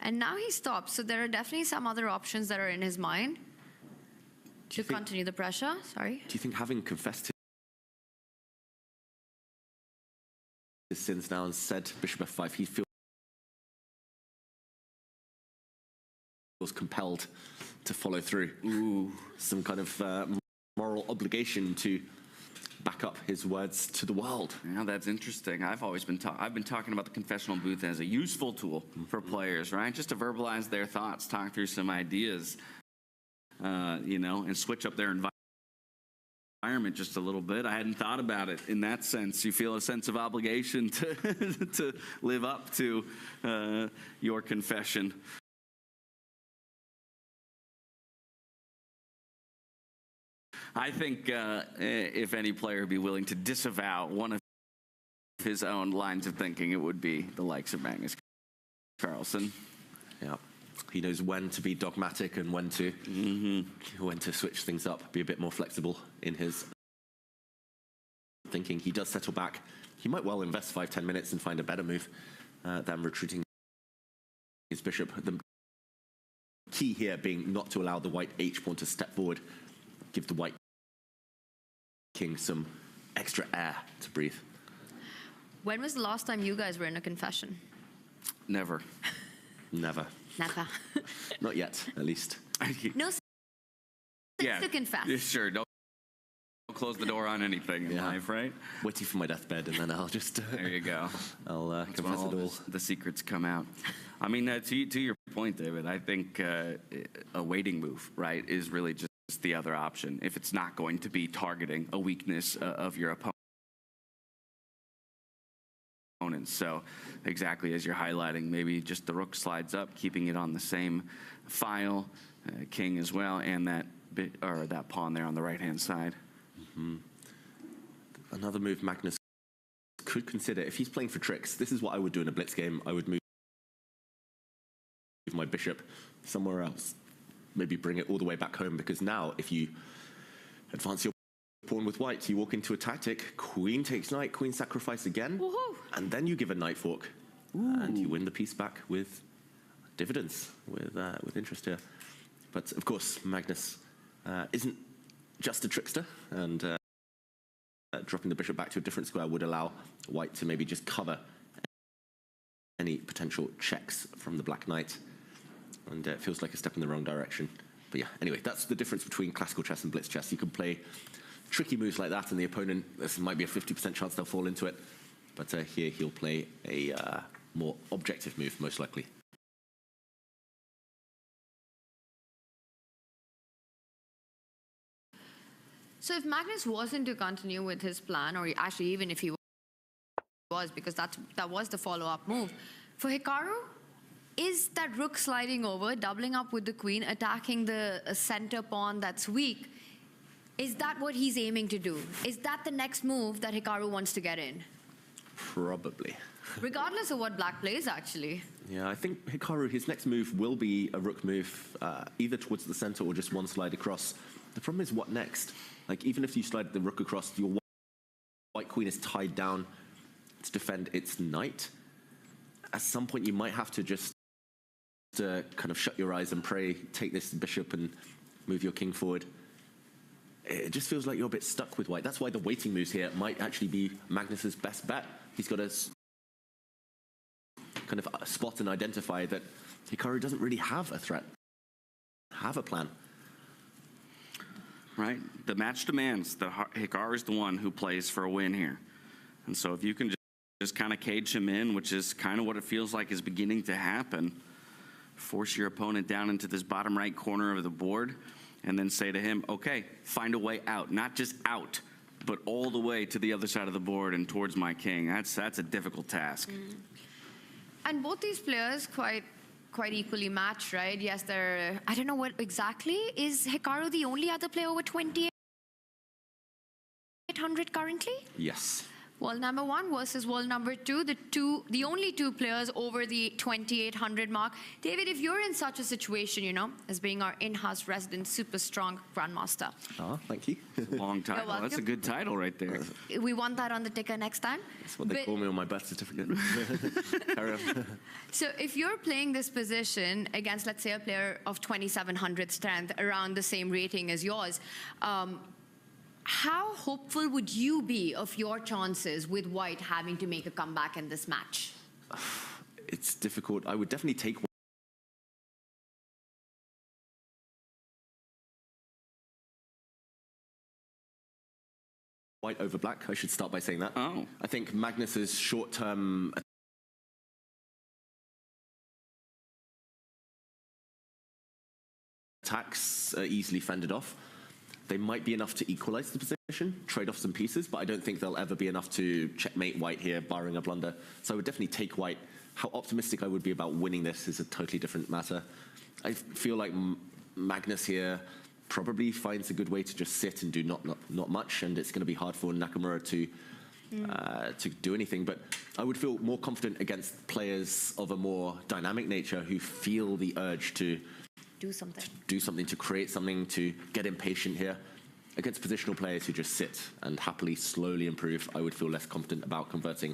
And now he stops. So there are definitely some other options that are in his mind to continue the pressure. Sorry. Do you think having confessed his sins now and said bishop f5, he feels compelled to follow through? Ooh, some kind of moral obligation to back up his words to the world. Yeah, that's interesting. I've been talking about the confessional booth as a useful tool for players, right? Just to verbalize their thoughts, talk through some ideas, you know, and switch up their environment just a little bit. I hadn't thought about it in that sense. You feel a sense of obligation to to live up to your confession. I think if any player would be willing to disavow one of his own lines of thinking, it would be the likes of Magnus Carlsen. Yeah, he knows when to be dogmatic and when to switch things up, be a bit more flexible in his thinking. He does settle back. He might well invest 5-10 minutes and find a better move than retreating his bishop. The key here being not to allow the white H pawn to step forward, give the white king some extra air to breathe. When was the last time you guys were in a confession? Never. Never. Never. Not yet, at least. No sense to confess. Yeah, sure. Don't close the door on anything in life, right? Waiting for my deathbed, and then I'll just... there you go. I'll confess it all. The secrets come out. I mean, to your point, David, I think a waiting move, right, is really just the other option if it's not going to be targeting a weakness of your opponent. opponents. So exactly as you're highlighting, maybe just the rook slides up, keeping it on the same file, king as well, and that that pawn there on the right-hand side. Another move Magnus could consider, if he's playing for tricks, this is what I would do in a blitz game. I would move my bishop somewhere else, maybe bring it all the way back home, because now if you advance your pawn with white, you walk into a tactic, queen takes knight, queen sacrifice again, and then you give a knight fork, and you win the piece back with dividends, with interest here. But of course, Magnus isn't just a trickster, and dropping the bishop back to a different square would allow white to maybe just cover any potential checks from the black knight. And it feels like a step in the wrong direction. But yeah, anyway, that's the difference between classical chess and blitz chess. You can play tricky moves like that, and the opponent, this might be a 50% chance they'll fall into it. But here he'll play a more objective move, most likely. So if Magnus wasn't to continue with his plan, or actually even if he was, because that was the follow-up move, for Hikaru, is that rook sliding over, doubling up with the queen, attacking the center pawn that's weak, is that what he's aiming to do? Is that the next move that Hikaru wants to get in? Probably. Regardless of what black plays, actually. Yeah, I think Hikaru, his next move will be a rook move, either towards the center or just one slide across. The problem is, what next? Like, even if you slide the rook across, your white queen is tied down to defend its knight. At some point, you might have to just kind of shut your eyes and pray, take this bishop and move your king forward. It just feels like you're a bit stuck with white. That's why the waiting moves here might actually be Magnus's best bet. He's got to kind of spot and identify that Hikaru doesn't really have a threat, have a plan. Right? The match demands that Hikaru is the one who plays for a win here. And so if you can just kind of cage him in, which is kind of what it feels like is beginning to happen, force your opponent down into this bottom right corner of the board, and then say to him, okay, find a way out. Not just out, but all the way to the other side of the board and towards my king. That's a difficult task. And both these players quite equally matched, right? Yes, they're, I don't know what exactly. Is Hikaru the only other player with 2,800 currently? Yes. World number 1 versus world number 2, the only two players over the 2,800 mark. David, if you're in such a situation, you know, as being our in-house resident super strong grandmaster. Oh, thank you. Long title. That's a good title right there. We want that on the ticker next time. That's what they call me on my birth certificate. So if you're playing this position against, let's say, a player of 2,700 strength, around the same rating as yours, how hopeful would you be of your chances with white having to make a comeback in this match? It's difficult. I would definitely take white over black. I should start by saying that. Oh. I think Magnus's short-term attacks are easily fended off. They might be enough to equalize the position, trade off some pieces, but I don't think they'll ever be enough to checkmate white here, barring a blunder. So I would definitely take white. How optimistic I would be about winning this is a totally different matter. I feel like Magnus here probably finds a good way to just sit and do not much, and it's going to be hard for Nakamura to do anything. But I would feel more confident against players of a more dynamic nature who feel the urge to do something, to create something, to get impatient here. Against positional players who just sit and happily, slowly improve, I would feel less confident about converting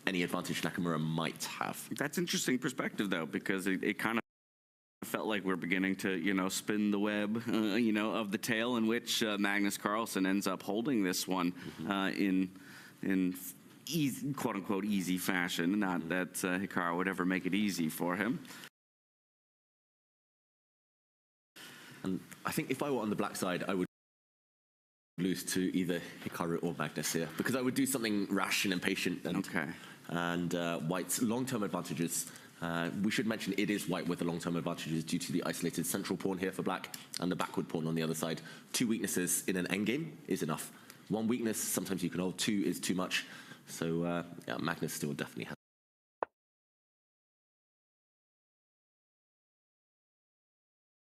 any advantage Nakamura might have. That's interesting perspective, though, because it kind of felt like we're beginning to, you know, spin the web, you know, of the tale in which Magnus Carlsen ends up holding this one in easy, quote-unquote easy fashion. Not that Hikaru would ever make it easy for him. And I think if I were on the black side, I would lose to either Hikaru or Magnus here, because I would do something rash and impatient. And white's long-term advantages, we should mention it is white with the long-term advantages due to the isolated central pawn here for black and the backward pawn on the other side. 2 weaknesses in an endgame is enough. 1 weakness, sometimes you can hold. 2 is too much. So yeah, Magnus still definitely has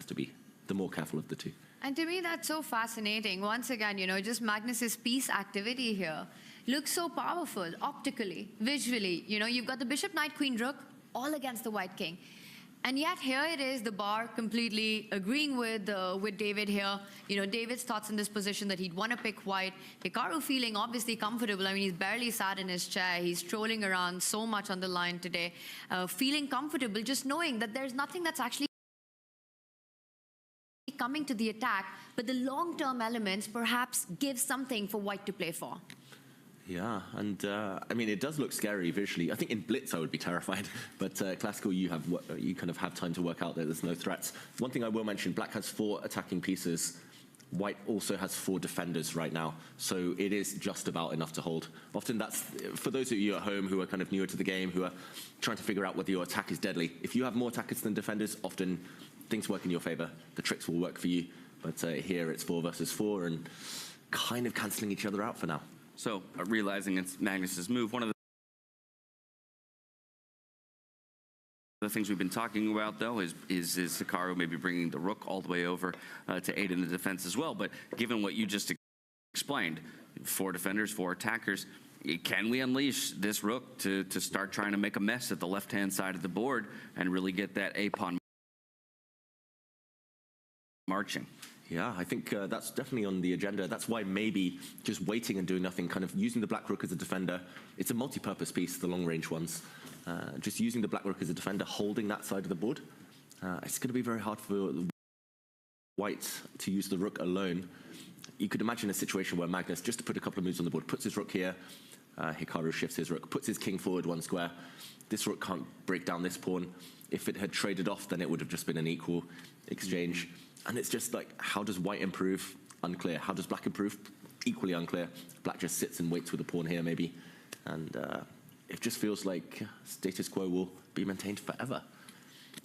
to be the more careful of the two. And to me, that's so fascinating. Once again, just Magnus's piece activity here looks so powerful optically, visually. You've got the bishop, knight, queen, rook, all against the white king. And yet here it is, the bar completely agreeing with David here. David's thoughts in this position that he'd want to pick white. Hikaru feeling obviously comfortable. I mean, he's barely sat in his chair. He's strolling around so much on the line today, feeling comfortable, just knowing that there's nothing that's actually coming to the attack, but the long-term elements perhaps give something for white to play for. Yeah, and I mean, it does look scary visually. I think in Blitz I would be terrified, but Classical, you kind of have time to work out that there's no threats. One thing I will mention, Black has 4 attacking pieces. White also has 4 defenders right now, so it is just about enough to hold. Often that's, for those of you at home who are kind of newer to the game, who are trying to figure out whether your attack is deadly, if you have more attackers than defenders, often things work in your favor. The tricks will work for you, but here it's 4 versus 4 and kind of cancelling each other out for now. So, realizing it's Magnus's move, one of the things we've been talking about, though, is Hikaru maybe bringing the rook all the way over to aid in the defense as well. But given what you just explained, 4 defenders, 4 attackers, can we unleash this rook to start trying to make a mess at the left-hand side of the board and really get that A-pawn marching? Yeah, I think that's definitely on the agenda. That's why maybe just waiting and doing nothing, kind of using the black rook as a defender. It's a multi-purpose piece, the long-range ones. Just using the black rook as a defender, holding that side of the board. It's going to be very hard for white to use the rook alone. You could imagine a situation where Magnus, just to put a couple of moves on the board, puts his rook here, Hikaru shifts his rook, puts his king forward 1 square. This rook can't break down this pawn. If it had traded off, then it would have just been an equal exchange. And it's just like, how does white improve? Unclear. How does black improve? Equally unclear. Black just sits and waits with a pawn here, maybe. And it just feels like status quo will be maintained forever.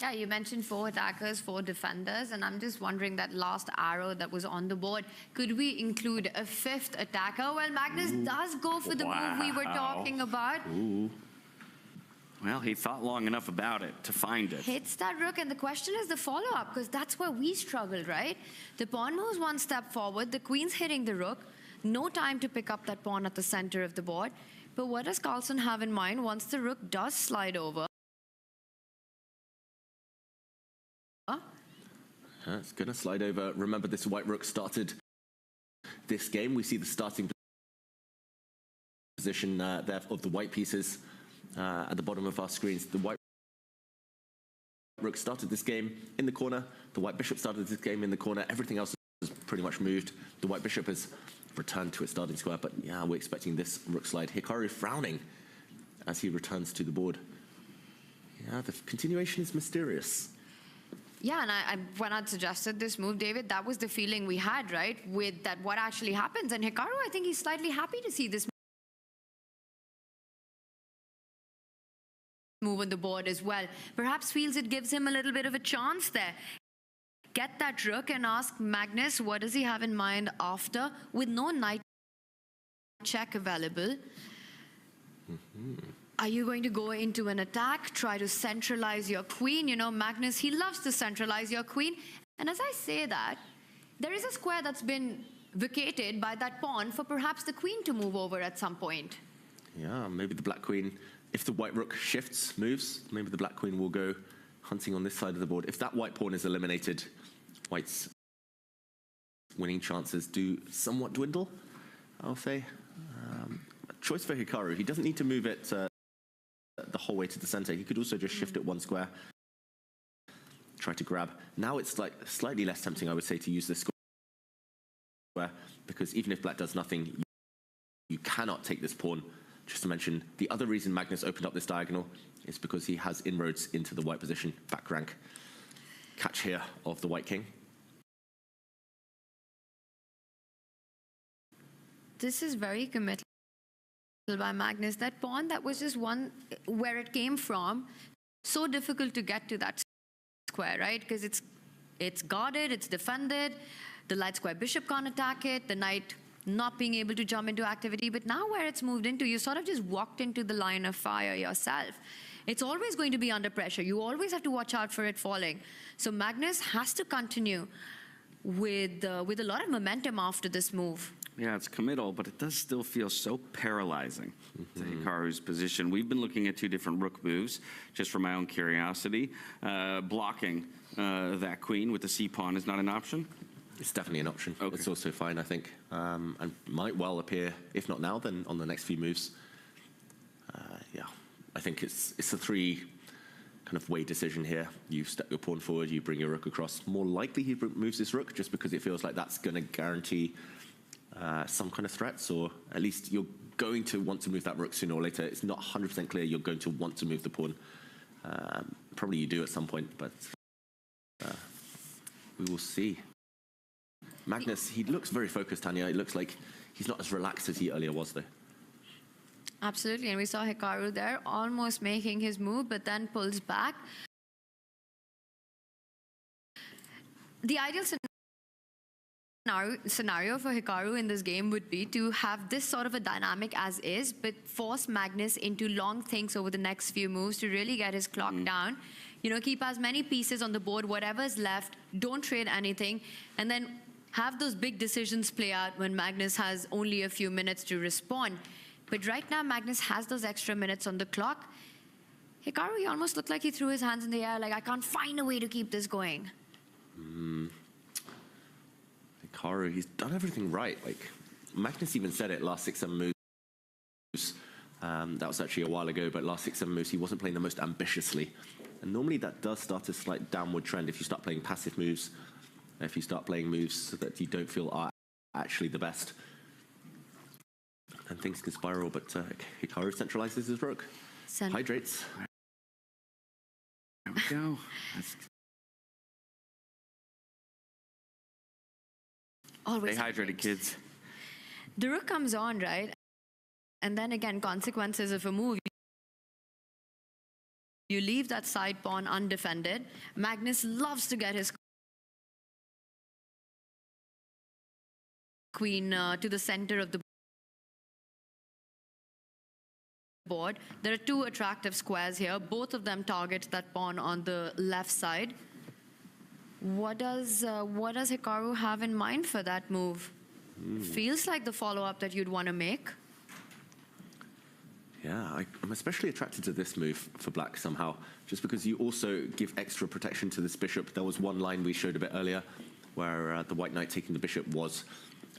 Yeah, you mentioned 4 attackers, 4 defenders, and I'm just wondering that last arrow that was on the board, could we include a 5th attacker? Well, Magnus does go for the move we were talking about. Ooh. Well, he thought long enough about it to find it. Hits that rook, and the question is the follow-up, because that's where we struggled, right? The pawn moves 1 step forward, the queen's hitting the rook, no time to pick up that pawn at the center of the board. But what does Carlsen have in mind once the rook does slide over? It's going to slide over. Remember, this white rook started this game. We see the starting position there of the white pieces at the bottom of our screens. The white rook started this game in the corner. The white bishop started this game in the corner. Everything else has pretty much moved. The white bishop has returned to its starting square, but yeah, we're expecting this rook slide. Hikaru frowning as he returns to the board. Yeah, the continuation is mysterious. Yeah, and when I'd suggested this move, David, that was the feeling we had, right? With that, what actually happens. And Hikaru, I think he's slightly happy to see this move on the board as well. Perhaps feels it gives him a little bit of a chance there. Get that rook and ask Magnus, what does he have in mind after, with no knight check available? Are you going to go into an attack, try to centralize your queen? You know, Magnus, he loves to centralize your queen. And as I say that, there is a square that's been vacated by that pawn for perhaps the queen to move over at some point. Yeah, maybe the black queen, if the white rook shifts, moves, maybe the black queen will go hunting on this side of the board. If that white pawn is eliminated, white's winning chances do somewhat dwindle, I'll say. Choice for Hikaru. He doesn't need to move it the whole way to the center. He could also just shift it 1 square, try to grab. Now it's like slightly less tempting, I would say, to use this square, because even if black does nothing, you cannot take this pawn. Just to mention, the other reason Magnus opened up this diagonal is because he has inroads into the white position, back rank. Catch here of the white king. This is very committal by Magnus. That pawn that was just one where it came from, so difficult to get to that square, right? Because it's guarded, it's defended. The light square bishop can't attack it. The knight not being able to jump into activity. But now where it's moved into, you sort of just walked into the line of fire yourself. It's always going to be under pressure. You always have to watch out for it falling. So Magnus has to continue with a lot of momentum after this move. Yeah, it's committal, but it does still feel so paralyzing to Hikaru's position. We've been looking at two different rook moves, just for my own curiosity. Blocking that queen with the c-pawn is not an option? It's definitely an option. Okay. It's also fine, I think, and might well appear, if not now, then on the next few moves. Yeah, I think it's a three kind of way decision here. You step your pawn forward, you bring your rook across. More likely he moves his rook just because it feels like that's going to guarantee some kind of threats, or at least you're going to want to move that rook sooner or later. It's not 100% clear you're going to want to move the pawn. Probably you do at some point, but we will see. Magnus, he looks very focused, Tanya. It looks like he's not as relaxed as he earlier was, though. Absolutely, and we saw Hikaru there almost making his move, but then pulls back. The ideal scenario for Hikaru in this game would be to have this sort of a dynamic as is, but force Magnus into long thinks over the next few moves to really get his clock down. You know, keep as many pieces on the board, whatever's left, don't trade anything, and then have those big decisions play out when Magnus has only a few minutes to respond. But right now, Magnus has those extra minutes on the clock. Hikaru, he almost looked like he threw his hands in the air, like, I can't find a way to keep this going. Hikaru, he's done everything right. Like, Magnus even said it last 6-7 moves. That was actually a while ago, but last 6-7 moves, he wasn't playing the most ambitiously. And normally that does start a slight downward trend if you start playing passive moves, if you start playing moves that you don't feel are actually the best. And things can spiral, but Hikaru centralizes his rook. Hydrates. There we go. Always stay hydrated, kids. The rook comes on, right? And then again, consequences of a move. You leave that side pawn undefended. Magnus loves to get his queen to the center of the board. There are two attractive squares here. Both of them target that pawn on the left side. What does Hikaru have in mind for that move? Feels like the follow-up that you'd want to make. Yeah, I'm especially attracted to this move for black somehow, just because you also give extra protection to this bishop. There was one line we showed a bit earlier where the white knight taking the bishop was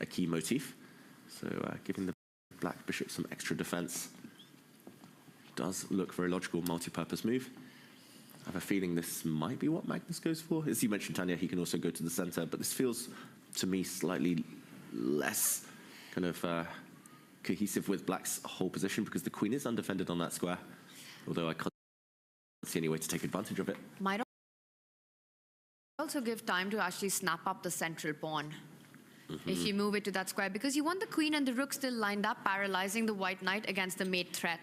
a key motif. So giving the black bishop some extra defense does look very logical, multi-purpose move. I have a feeling this might be what Magnus goes for. As you mentioned, Tanya, he can also go to the center, but this feels to me slightly less kind of cohesive with black's whole position, because the queen is undefended on that square, although I can't see any way to take advantage of it. Might also give time to actually snap up the central pawn if you move it to that square, because you want the queen and the rook still lined up, paralyzing the white knight against the mate threat.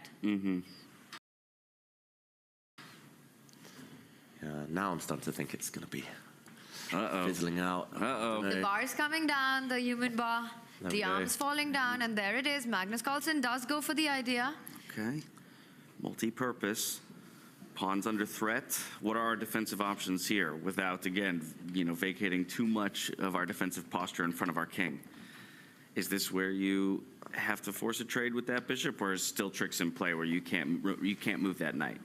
Now I'm starting to think it's going to be fizzling out. The bar's coming down, the human bar. The arm's falling down, and there it is. Magnus Carlsen does go for the idea. Okay. Multi-purpose. Pawns under threat. What are our defensive options here without, again, vacating too much of our defensive posture in front of our king? Is this where you have to force a trade with that bishop, or is still tricks in play where you can't move that knight?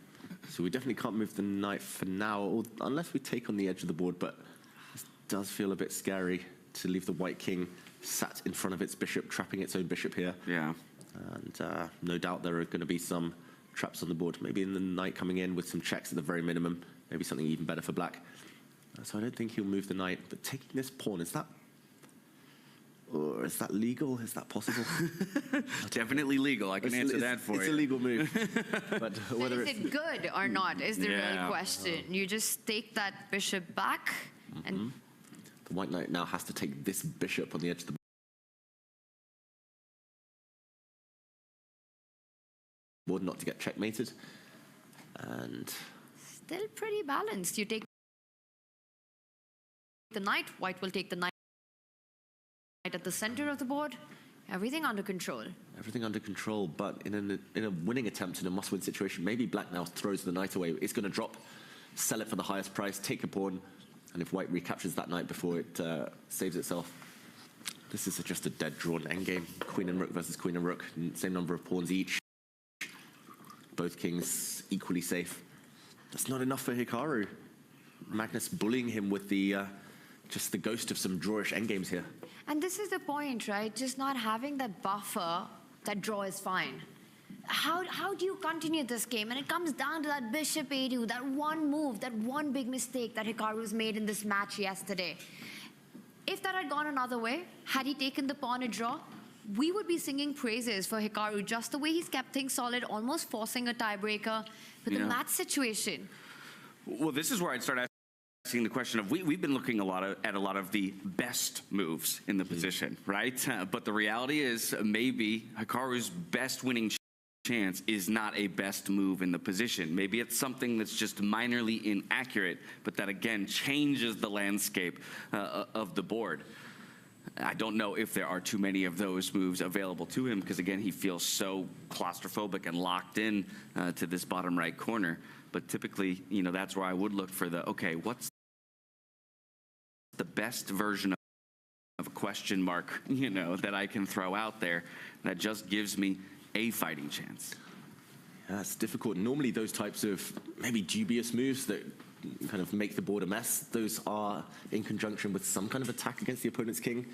So we definitely can't move the knight for now, unless we take on the edge of the board, but this does feel a bit scary to leave the white king sat in front of its bishop, trapping its own bishop here. Yeah. And no doubt there are going to be some traps on the board, maybe in the knight coming in with some checks at the very minimum, maybe something even better for black. So I don't think he'll move the knight, but taking this pawn, is that legal? Is that possible? Definitely legal. I can answer that for you. It's a legal move. But whether Is it good or not is the real question. You just take that bishop back and the white knight now has to take this bishop on the edge of the board not to get checkmated. And still pretty balanced. You take the knight, white will take the knight at the center of the board. Everything under control. Everything under control, but in a winning attempt in a must-win situation, maybe black now throws the knight away. It's going to drop, sell it for the highest price, take a pawn, and if white recaptures that knight before it saves itself, this is just a dead-drawn endgame. Queen and rook versus queen and rook, same number of pawns each. Both kings equally safe. That's not enough for Hikaru. Magnus bullying him with just the ghost of some drawish endgames here. And this is the point, right? Just not having that buffer, that draw is fine. How do you continue this game? And it comes down to that bishop a2, that one move, that one big mistake that Hikaru's made in this match yesterday. If that had gone another way, had he taken the pawn a draw, we would be singing praises for Hikaru, just the way he's kept things solid, almost forcing a tiebreaker. But the match situation. Well, this is where I'd start asking the question of, we've been looking at a lot of the best moves in the position, right? But the reality is maybe Hikaru's best winning chance is not a best move in the position. Maybe it's something that's just minorly inaccurate, but that again changes the landscape of the board. I don't know if there are too many of those moves available to him because, again, he feels so claustrophobic and locked in to this bottom right corner. But typically, that's where I would look for okay, what's the best version of a question mark, that I can throw out there that just gives me a fighting chance. Yeah, it's difficult. Normally those types of maybe dubious moves that kind of make the board a mess, those are in conjunction with some kind of attack against the opponent's king.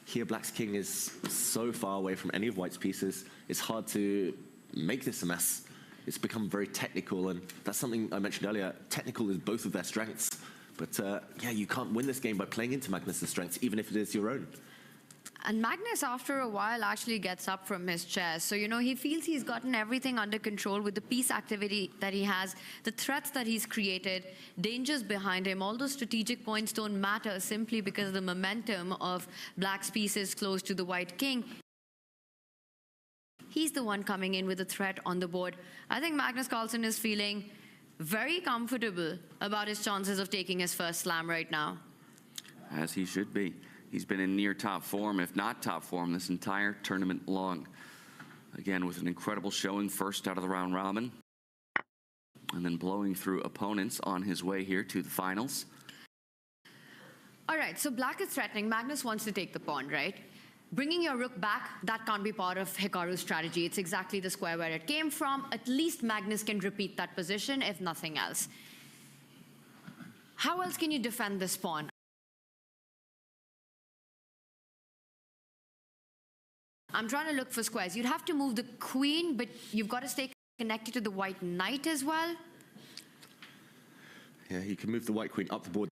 Here, black's king is so far away from any of white's pieces, it's hard to make this a mess. It's become very technical, and that's something I mentioned earlier. Technical is both of their strengths. But yeah, you can't win this game by playing into Magnus's strengths, even if it is your own. And Magnus, after a while, actually gets up from his chair. So, he feels he's gotten everything under control with the piece activity that he has, the threats that he's created, dangers behind him. All those strategic points don't matter simply because of the momentum of black's pieces close to the white king. He's the one coming in with a threat on the board. I think Magnus Carlsen is feeling very comfortable about his chances of taking his first slam right now. As he should be. He's been in near top form, if not top form, this entire tournament long. Again, with an incredible showing first out of the round robin, and then blowing through opponents on his way here to the finals. All right, so black is threatening. Magnus wants to take the pawn, right? Bringing your rook back, that can't be part of Hikaru's strategy. It's exactly the square where it came from. At least Magnus can repeat that position, if nothing else. How else can you defend this pawn? I'm trying to look for squares. You'd have to move the queen, but you've got to stay connected to the white knight as well. Yeah, you can move the white queen up the board.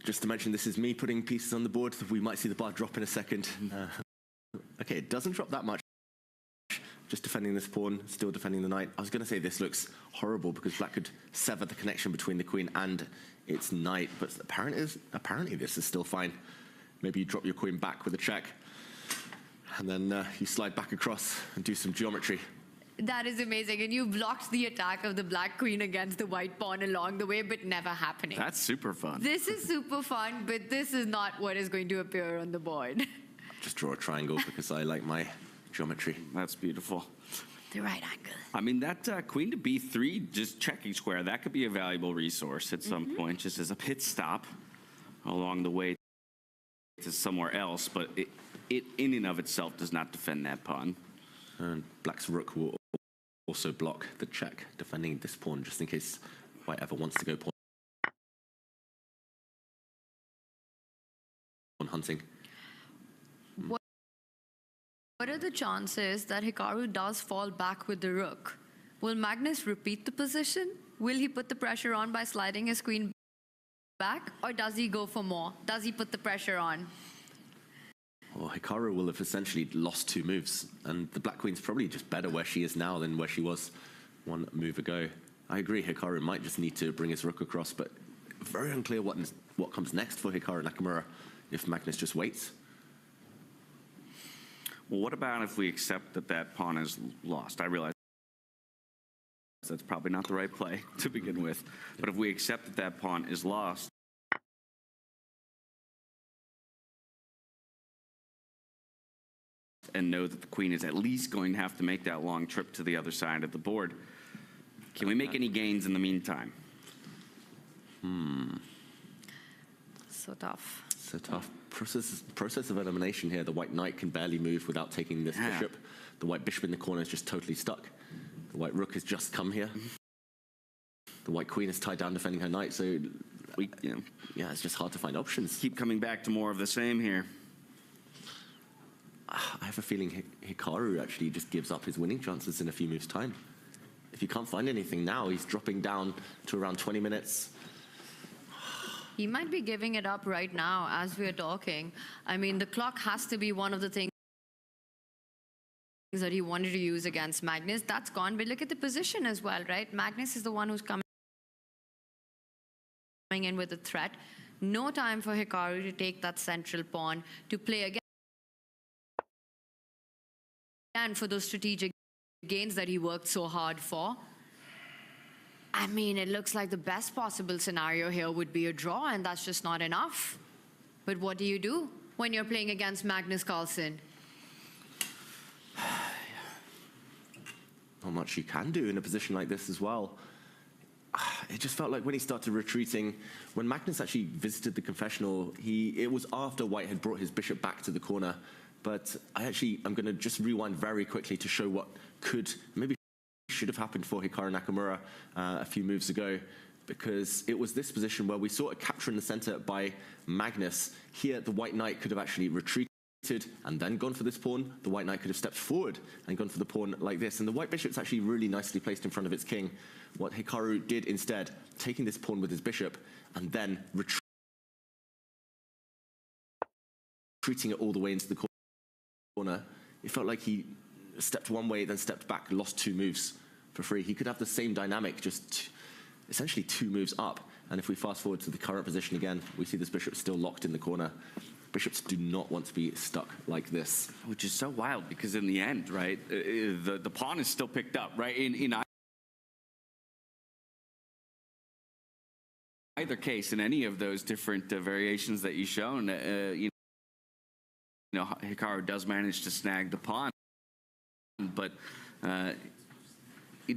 Just to mention, this is me putting pieces on the board. We might see the bar drop in a second. Okay, it doesn't drop that much. Just defending this pawn, still defending the knight. I was going to say this looks horrible because black could sever the connection between the queen and its knight, but apparently this is still fine. Maybe you drop your queen back with a check, and then you slide back across and do some geometry. That is amazing. And you blocked the attack of the black queen against the white pawn along the way, but never happening. That's super fun. This is super fun, but this is not what is going to appear on the board. Just draw a triangle because I like my geometry. That's beautiful. The right angle. I mean, that queen to b3, just checking square, that could be a valuable resource at some point, just as a pit stop along the way to somewhere else, but it in and of itself does not defend that pawn. And black's rook will also block the check, defending this pawn, just in case white ever wants to go pawn hunting. What are the chances that Hikaru does fall back with the rook? Will Magnus repeat the position? Will he put the pressure on by sliding his queen back? Or does he go for more? Does he put the pressure on? Well, Hikaru will have essentially lost two moves, and the black queen's probably just better where she is now than where she was one move ago. I agree, Hikaru might just need to bring his rook across, but very unclear what comes next for Hikaru Nakamura if Magnus just waits. Well, what about if we accept that that pawn is lost? I realize that's probably not the right play to begin with, but if we accept that that pawn is lost, and know that the queen is at least going to have to make that long trip to the other side of the board. Can we make any gains in the meantime? So tough. So tough. Process of elimination here. The white knight can barely move without taking this bishop. The white bishop in the corner is just totally stuck. The white rook has just come here. The white queen is tied down defending her knight, so it's just hard to find options. Keep coming back to more of the same here. I have a feeling Hikaru actually just gives up his winning chances in a few moves' time. If you can't find anything now, he's dropping down to around 20 minutes. He might be giving it up right now as we're talking. I mean, the clock has to be one of the things that he wanted to use against Magnus. That's gone, but look at the position as well, right? Magnus is the one who's coming in with a threat. No time for Hikaru to take that central pawn, to play again for those strategic gains that he worked so hard for. I mean, it looks like the best possible scenario here would be a draw, and that's just not enough. But what do you do when you're playing against Magnus Carlsen? Not much you can do in a position like this as well. It just felt like when he started retreating, when Magnus actually visited the confessional, it was after white had brought his bishop back to the corner. But I'm going to just rewind very quickly to show what maybe should have happened for Hikaru Nakamura a few moves ago, because it was this position where we saw a capture in the center by Magnus. Here, the white knight could have actually retreated and then gone for this pawn. The white knight could have stepped forward and gone for the pawn like this. And the white bishop's actually really nicely placed in front of its king. What Hikaru did instead, taking this pawn with his bishop and then retreating it all the way into the corner, it felt like he stepped one way, then stepped back, lost 2 moves for free. He could have the same dynamic, just essentially 2 moves up. And if we fast forward to the current position again, we see this bishop still locked in the corner. Bishops do not want to be stuck like this. Which is so wild, because in the end, right, the pawn is still picked up, right? In either case, in any of those different variations that you've shown, Hikaru does manage to snag the pawn, but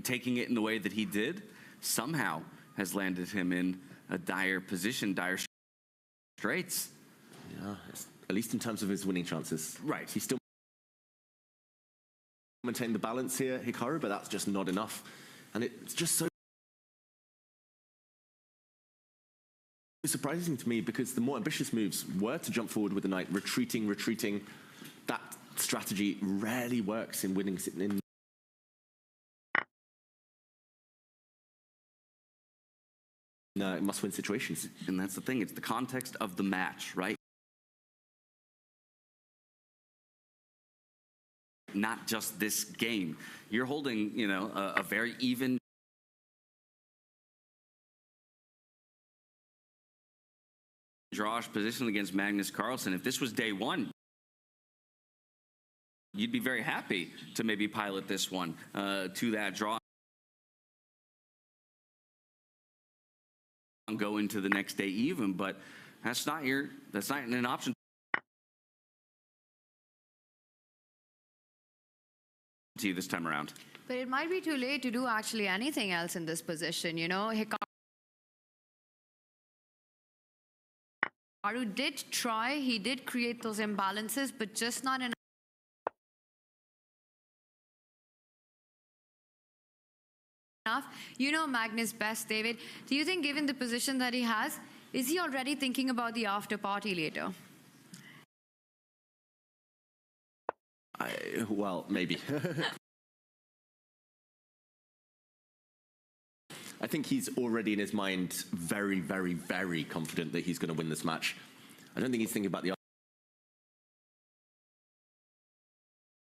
taking it in the way that he did somehow has landed him in a dire position, dire straits. Yeah, at least in terms of his winning chances. Right. He still maintained the balance here, Hikaru, but that's just not enough. And it's just so surprising to me, because the more ambitious moves were to jump forward with the knight, retreating. That strategy rarely works in winning in must-win situations. And that's the thing, it's the context of the match, right? Not just this game. You're holding, a very even drawish position against Magnus Carlsen. If this was day one, you'd be very happy to maybe pilot this one to that draw and go into the next day even, but that's not an option to you this time around. But it might be too late to do actually anything else in this position, Hikaru did try, he did create those imbalances, but just not enough. You know Magnus best, David. Do you think, given the position that he has, is he already thinking about the after party later? Well, maybe. I think he's already in his mind very, very, very confident that he's going to win this match. I don't think he's thinking about the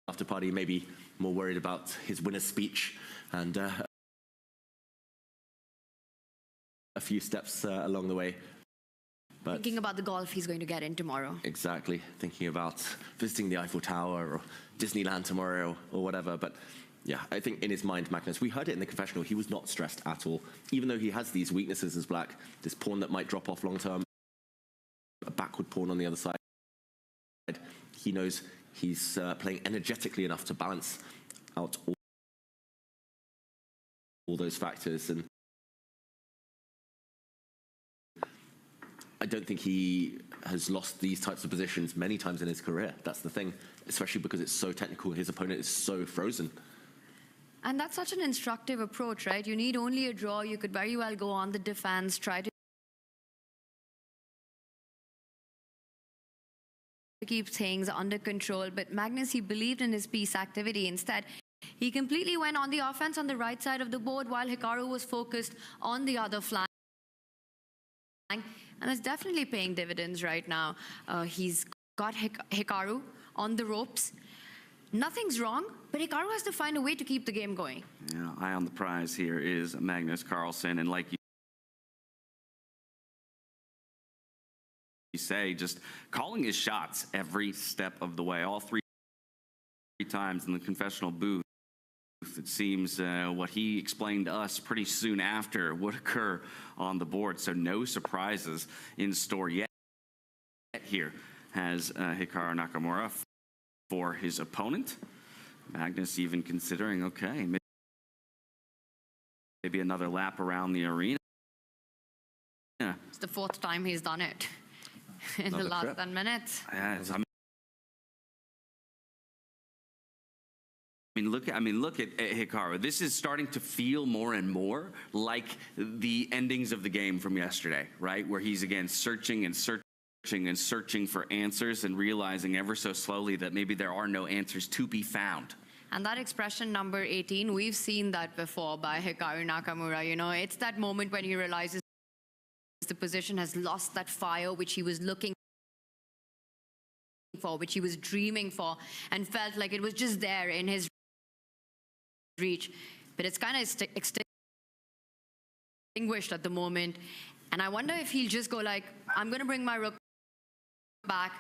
after party, maybe more worried about his winner's speech and a few steps along the way. But thinking about the golf he's going to get in tomorrow. Exactly. Thinking about visiting the Eiffel Tower or Disneyland tomorrow or whatever. But yeah, I think in his mind, Magnus, we heard it in the confessional, he was not stressed at all. Even though he has these weaknesses as black, this pawn that might drop off long term, a backward pawn on the other side, he knows He's playing energetically enough to balance out all those factors, and I don't think he has lost these types of positions many times in his career. That's the thing, especially because it's so technical. His opponent is so frozen. And that's such an instructive approach, right? You need only a draw. You could very well go on the defense, try to keep things under control. But Magnus, he believed in his piece activity. Instead, he completely went on the offense on the right side of the board while Hikaru was focused on the other flank. And it's definitely paying dividends right now. He's got Hikaru on the ropes. Nothing's wrong, but Hikaru has to find a way to keep the game going. Yeah, eye on the prize here is Magnus Carlsen, and like you say, just calling his shots every step of the way, all three times in the confessional booth. It seems what he explained to us pretty soon after would occur on the board, so no surprises in store yet. Here has Hikaru Nakamura for his opponent. Magnus even considering, okay, maybe another lap around the arena. It's the fourth time he's done it in the last 10 minutes. I mean, look at Hikaru. This is starting to feel more and more like the endings of the game from yesterday, right? Where he's again searching and searching and searching for answers and realizing ever so slowly that maybe there are no answers to be found. And that expression number 18, we've seen that before by Hikaru Nakamura. You know, it's that moment when he realizes the position has lost that fire which he was looking for, which he was dreaming for, and felt like it was just there in his reach. But it's kind of extinguished at the moment. And I wonder if he'll just go like, I'm going to bring my rook back,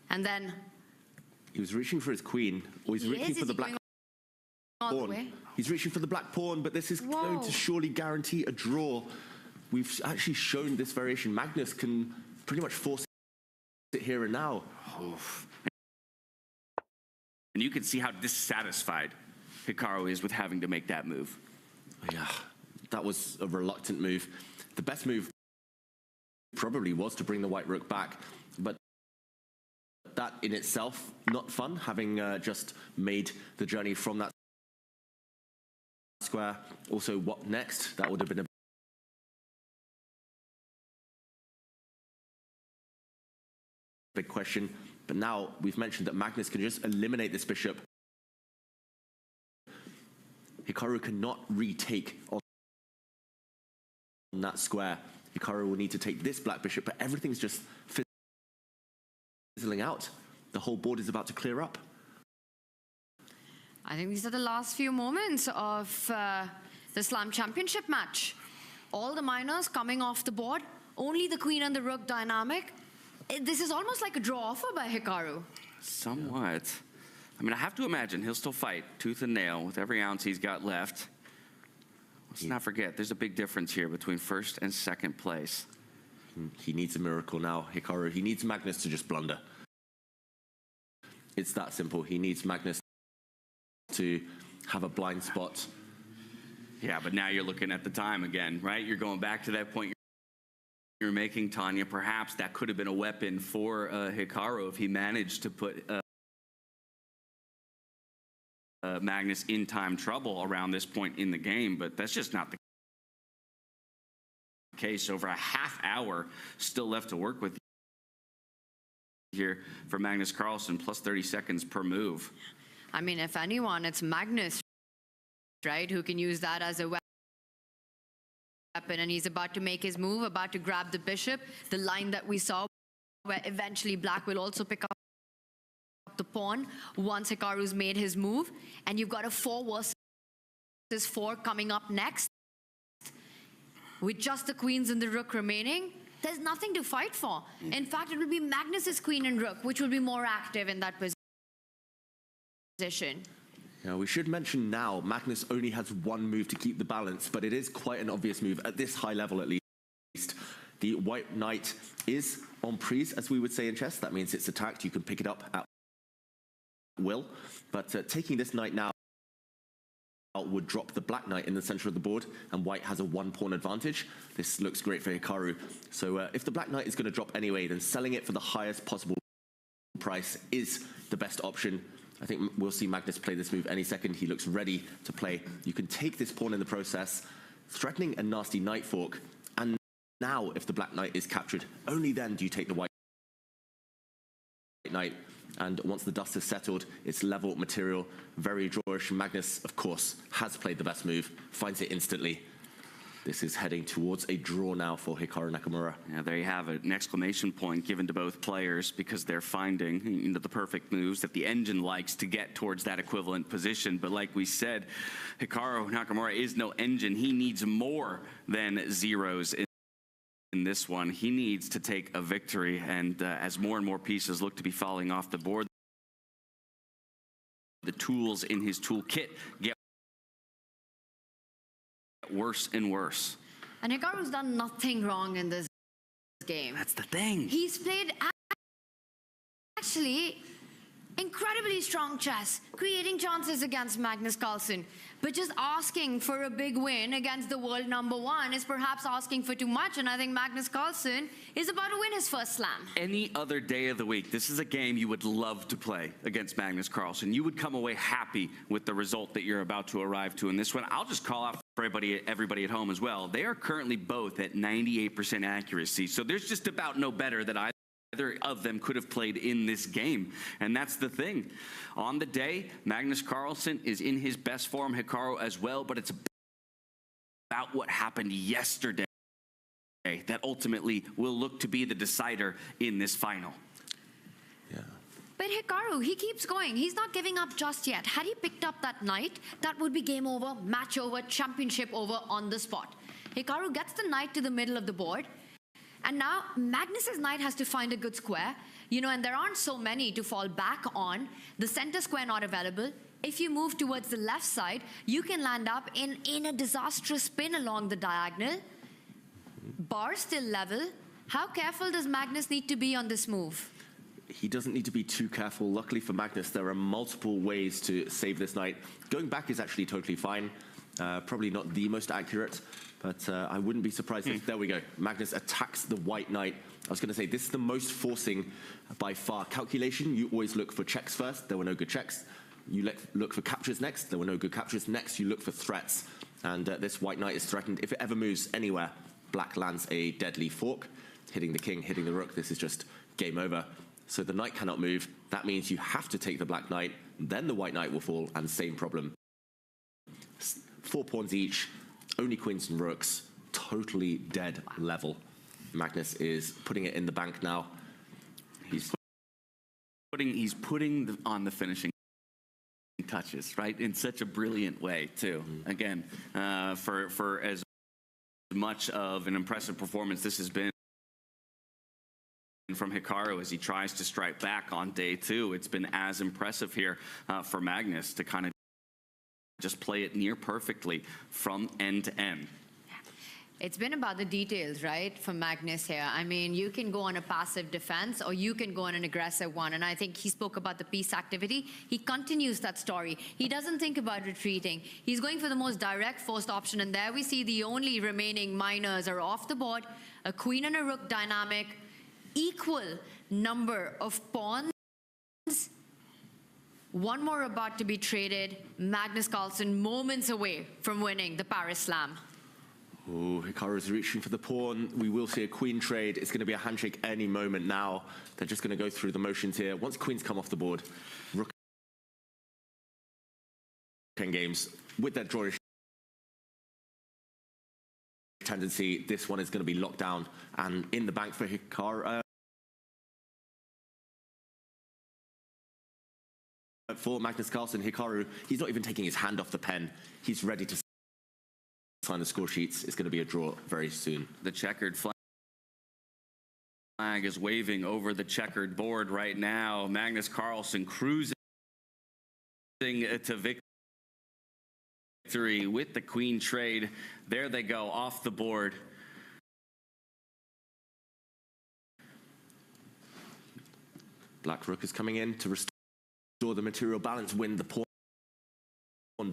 and then... He was reaching for his queen, or he's reaching for the black pawn. He's reaching for the black pawn, but this is going to surely guarantee a draw. We've actually shown this variation. Magnus can pretty much force it here and now. And you can see how dissatisfied Hikaru is with having to make that move. Yeah, that was a reluctant move. The best move probably was to bring the white rook back, but that in itself, not fun, having just made the journey from that square. Also, what next? That would have been a big question. But now we've mentioned that Magnus can just eliminate this bishop. Hikaru cannot retake on that square. Hikaru will need to take this black bishop, but everything's just fizzling out. The whole board is about to clear up. I think these are the last few moments of the Slam Championship match. All the minors coming off the board, only the queen and the rook dynamic. This is almost like a draw offer by Hikaru. Somewhat. I mean, I have to imagine he'll still fight tooth and nail with every ounce he's got left. Let's not forget, there's a big difference here between first and second place. He needs a miracle now, Hikaru. He needs Magnus to just blunder. It's that simple. He needs Magnus to have a blind spot. Yeah, but now you're looking at the time again, right? You're going back to that point you're making, Tanya. Perhaps that could have been a weapon for Hikaru if he managed to put Magnus in time trouble around this point in the game, but that's just not the case. Over a half hour still left to work with here for Magnus Carlsen, plus 30 seconds per move. I mean, if anyone, it's Magnus, right, who can use that as a weapon, and he's about to make his move, about to grab the bishop, the line that we saw where eventually black will also pick up the pawn once Hikaru's made his move, and you've got a 4 versus 4 coming up next with just the queens and the rook remaining. There's nothing to fight for. In fact, it will be Magnus's queen and rook which will be more active in that position. Yeah, we should mention now Magnus only has one move to keep the balance, but it is quite an obvious move at this high level at least. The white knight is en prise, as we would say in chess. That means it's attacked. You can pick it up at will. But taking this knight now would drop the black knight in the center of the board, and white has a 1-pawn advantage. This looks great for Hikaru. So if the black knight is going to drop anyway, then selling it for the highest possible price is the best option. I think we'll see Magnus play this move any second. He looks ready to play. You can take this pawn in the process, threatening a nasty knight fork, and now if the black knight is captured, only then do you take the white knight. And once the dust has settled, it's level material, very drawish. Magnus, of course, has played the best move, finds it instantly. This is heading towards a draw now for Hikaru Nakamura. Yeah, there you have it. An exclamation point given to both players because they're finding the perfect moves that the engine likes to get towards that equivalent position. But like we said, Hikaru Nakamura is no engine. He needs more than zeros in this one. He needs to take a victory, and as more and more pieces look to be falling off the board, the tools in his toolkit get worse and worse. And Hikaru's done nothing wrong in this game. That's the thing. He's played actually incredibly strong chess, creating chances against Magnus Carlsen. But just asking for a big win against the world #1 is perhaps asking for too much, and I think Magnus Carlsen is about to win his first slam. Any other day of the week, this is a game you would love to play against Magnus Carlsen. You would come away happy with the result that you're about to arrive to in this one. I'll just call out for everybody at home as well. They are currently both at 98% accuracy, so there's just about no better that either of them could have played in this game. And that's the thing. On the day, Magnus Carlsen is in his best form, Hikaru as well, but it's about what happened yesterday that ultimately will look to be the decider in this final. But Hikaru, he keeps going. He's not giving up just yet. Had he picked up that knight, that would be game over, match over, championship over on the spot. Hikaru gets the knight to the middle of the board, and now Magnus's knight has to find a good square, and there aren't so many to fall back on. The center square not available. If you move towards the left side, you can land up in a disastrous spin along the diagonal. Bar still level. How careful does Magnus need to be on this move? He doesn't need to be too careful. Luckily for Magnus, there are multiple ways to save this knight. Going back is actually totally fine. Probably not the most accurate, but I wouldn't be surprised if, there we go, Magnus attacks the white knight. I was going to say, this is the most forcing by far calculation. You always look for checks first. There were no good checks. You look for captures next. There were no good captures. Next, you look for threats. And this white knight is threatened. If it ever moves anywhere, black lands a deadly fork, hitting the king, hitting the rook. This is just game over. So the knight cannot move. That means you have to take the black knight. Then the white knight will fall, and same problem. 4 pawns each, only queens and rooks, totally dead level. Magnus is putting it in the bank now. He's putting on the finishing touches, right? In such a brilliant way, too. Again, for as much of an impressive performance this has been from Hikaru as he tries to strike back on day 2, it's been as impressive here for Magnus to kind of just play it near perfectly from end to end. It's been about the details, right, for Magnus here. I mean, you can go on a passive defense or you can go on an aggressive one. And I think he spoke about the piece activity. He continues that story. He doesn't think about retreating. He's going for the most direct forced option. And there we see the only remaining minors are off the board. A queen and a rook dynamic. Equal number of pawns. One more about to be traded. Magnus Carlsen moments away from winning the Paris Slam. Oh, Hikaru's reaching for the pawn. We will see a queen trade. It's going to be a handshake any moment now. They're just going to go through the motions here. Once queens come off the board, rook games with their drawish tendency, this one is going to be locked down and in the bank for Hikaru. For Magnus Carlsen, Hikaru, he's not even taking his hand off the pen. He's ready to sign the score sheets. It's going to be a draw very soon. The checkered flag is waving over the checkered board right now. Magnus Carlsen cruising to victory with the queen trade. There they go, off the board. Black rook is coming in to restore the material balance, win the pawn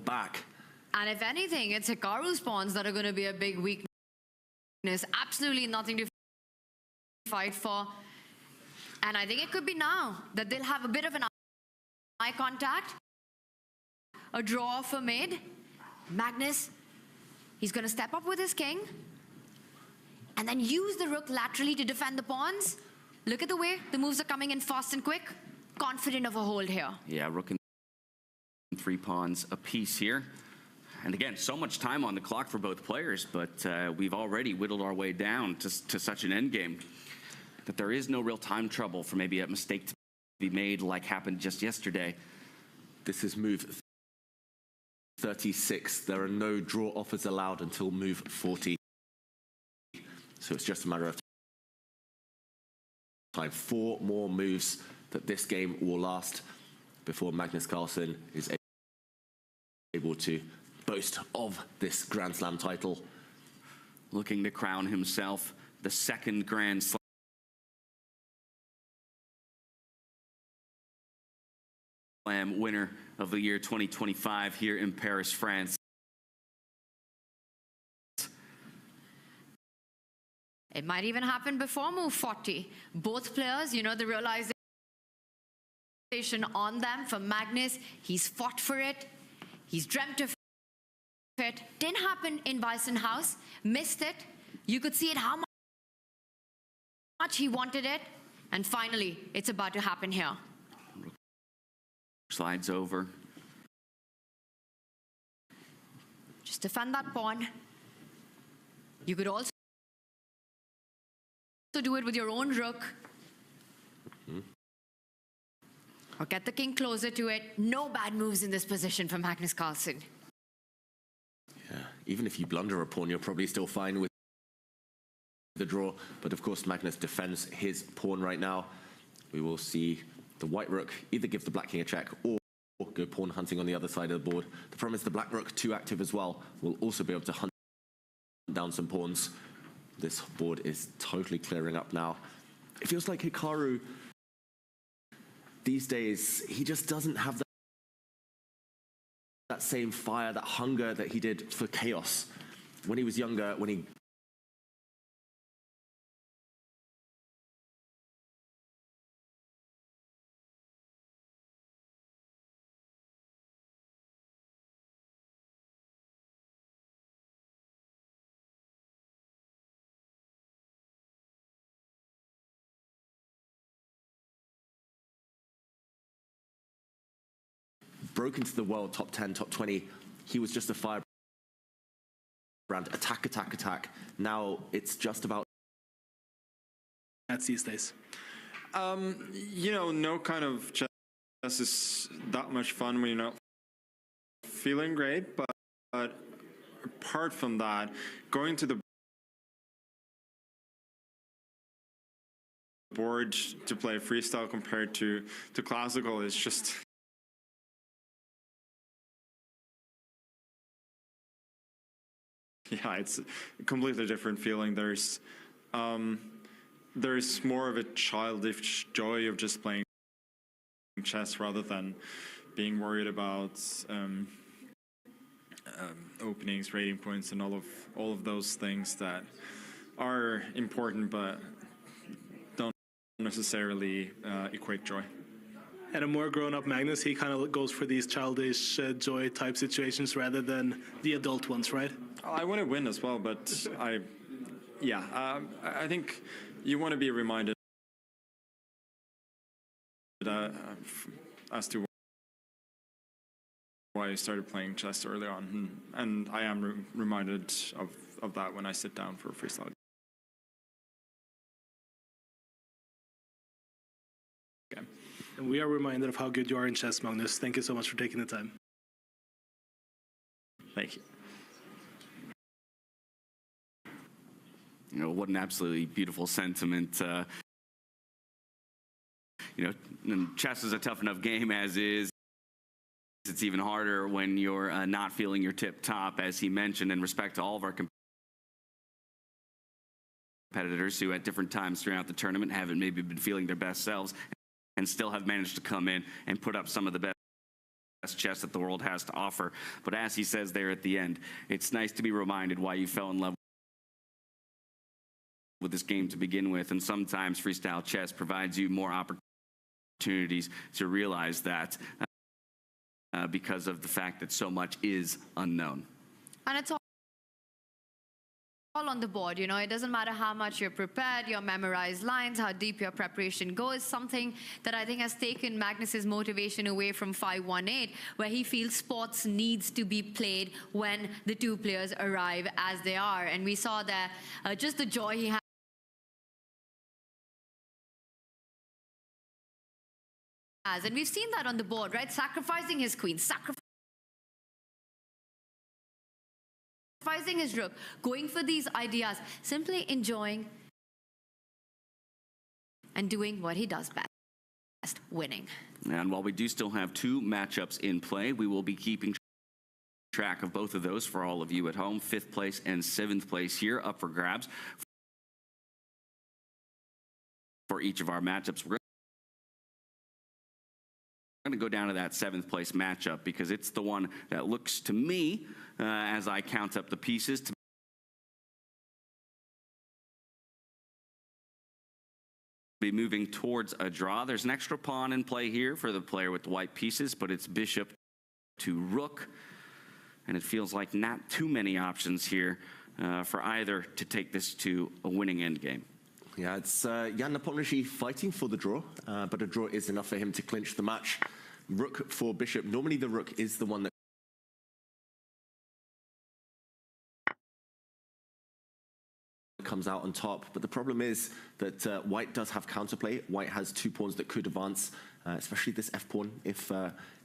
back. And if anything, it's Hikaru's pawns that are going to be a big weakness. Absolutely nothing to fight for. And I think it could be now that they'll have a bit of an eye contact. A draw offer made. Magnus, he's going to step up with his king and then use the rook laterally to defend the pawns. Look at the way the moves are coming in fast and quick. Confident of a hold here. Yeah, rook and 3 pawns apiece here. And again, so much time on the clock for both players, but we've already whittled our way down to such an endgame that there is no real time trouble for maybe a mistake to be made like happened just yesterday. This is move 36. There are no draw offers allowed until move 40. So it's just a matter of time. 4 more moves that this game will last before Magnus Carlsen is able to boast of this Grand Slam title. Looking to crown himself the 2nd Grand Slam winner of the year 2025 here in Paris, France. It might even happen before move 40. Both players, you know, the realization on them. For Magnus, he's fought for it. He's dreamt of it. Didn't happen in Bison House. Missed it. You could see it how much he wanted it. And finally, it's about to happen here. Slides over. Just defend that pawn. You could also do it with your own rook. Or get the king closer to it. No bad moves in this position for Magnus Carlsen. Yeah, even if you blunder a pawn, you're probably still fine with the draw. But of course, Magnus defends his pawn right now. We will see the white rook either give the black king a check or go pawn hunting on the other side of the board. The problem is the black rook, too active as well, will also be able to hunt down some pawns. This board is totally clearing up now. It feels like Hikaru, these days, he just doesn't have that same fire, that hunger that he did for chaos. When he was younger, when he broke into the world top 10, top 20, he was just a firebrand. Attack, attack, attack. Now it's just about these days. You know, no kind of chess is that much fun when you're not feeling great, but apart from that, going to the board to play freestyle compared to classical is just yeah, it's a completely different feeling. There's more of a childish joy of just playing chess rather than being worried about openings, rating points, and all of those things that are important but don't necessarily equate joy. And a more grown-up Magnus, he kind of goes for these childish joy type situations rather than the adult ones, right? I want to win as well, but I think you want to be reminded as to why I started playing chess early on, and I am reminded of that when I sit down for a freestyle. Okay. And we are reminded of how good you are in chess, Magnus. Thank you so much for taking the time. Thank you. You know, what an absolutely beautiful sentiment. You know, chess is a tough enough game as is. It's even harder when you're not feeling your tip top, as he mentioned, in respect to all of our competitors who at different times throughout the tournament haven't maybe been feeling their best selves. and still have managed to come in and put up some of the best chess that the world has to offer. But as he says there at the end, it's nice to be reminded why you fell in love with this game to begin with, and sometimes freestyle chess provides you more opportunities to realize that because of the fact that so much is unknown. And it's all on the board, you know. It doesn't matter how much you're prepared, your memorized lines, how deep your preparation goes. Something that I think has taken Magnus's motivation away from 5-1-8, where he feels sports needs to be played when the two players arrive as they are. And we saw there just the joy he had. And we've seen that on the board, right? Sacrificing his queen, sacrificing his rook, going for these ideas, simply enjoying and doing what he does best, winning. And while we do still have two matchups in play, we will be keeping track of both of those for all of you at home. 5th place and 7th place here up for grabs for each of our matchups. We're going to go down to that 7th place matchup because it's the one that looks to me, as I count up the pieces, to be moving towards a draw. There's an extra pawn in play here for the player with the white pieces, but it's bishop to rook, and it feels like not too many options here for either to take this to a winning endgame. Yeah, it's Jan Nepomniachtchi fighting for the draw, but a draw is enough for him to clinch the match. Rook for bishop. Normally the rook is the one that comes out on top, but the problem is that white does have counterplay. White has 2 pawns that could advance, especially this f-pawn, if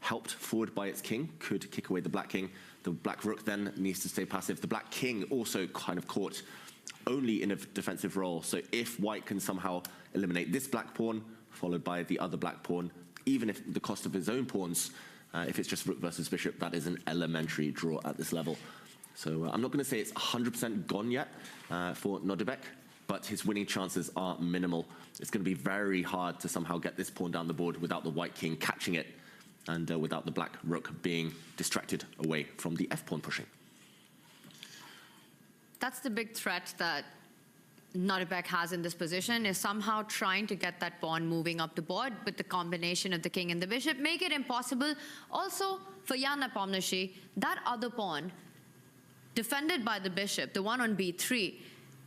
helped forward by its king, could kick away the black king. The black rook then needs to stay passive. The black king also kind of caught only in a defensive role. So if white can somehow eliminate this black pawn, followed by the other black pawn, even if the cost of his own pawns, if it's just rook versus bishop, that is an elementary draw at this level. So I'm not going to say it's 100% gone yet for Nodebek, but his winning chances are minimal. It's going to be very hard to somehow get this pawn down the board without the white king catching it and without the black rook being distracted away from the f-pawn pushing. That's the big threat that Nodebek has in this position, is somehow trying to get that pawn moving up the board with the combination of the king and the bishop, make it impossible. Also, for Jan Nepomniachtchi, that other pawn, defended by the bishop, the one on b3,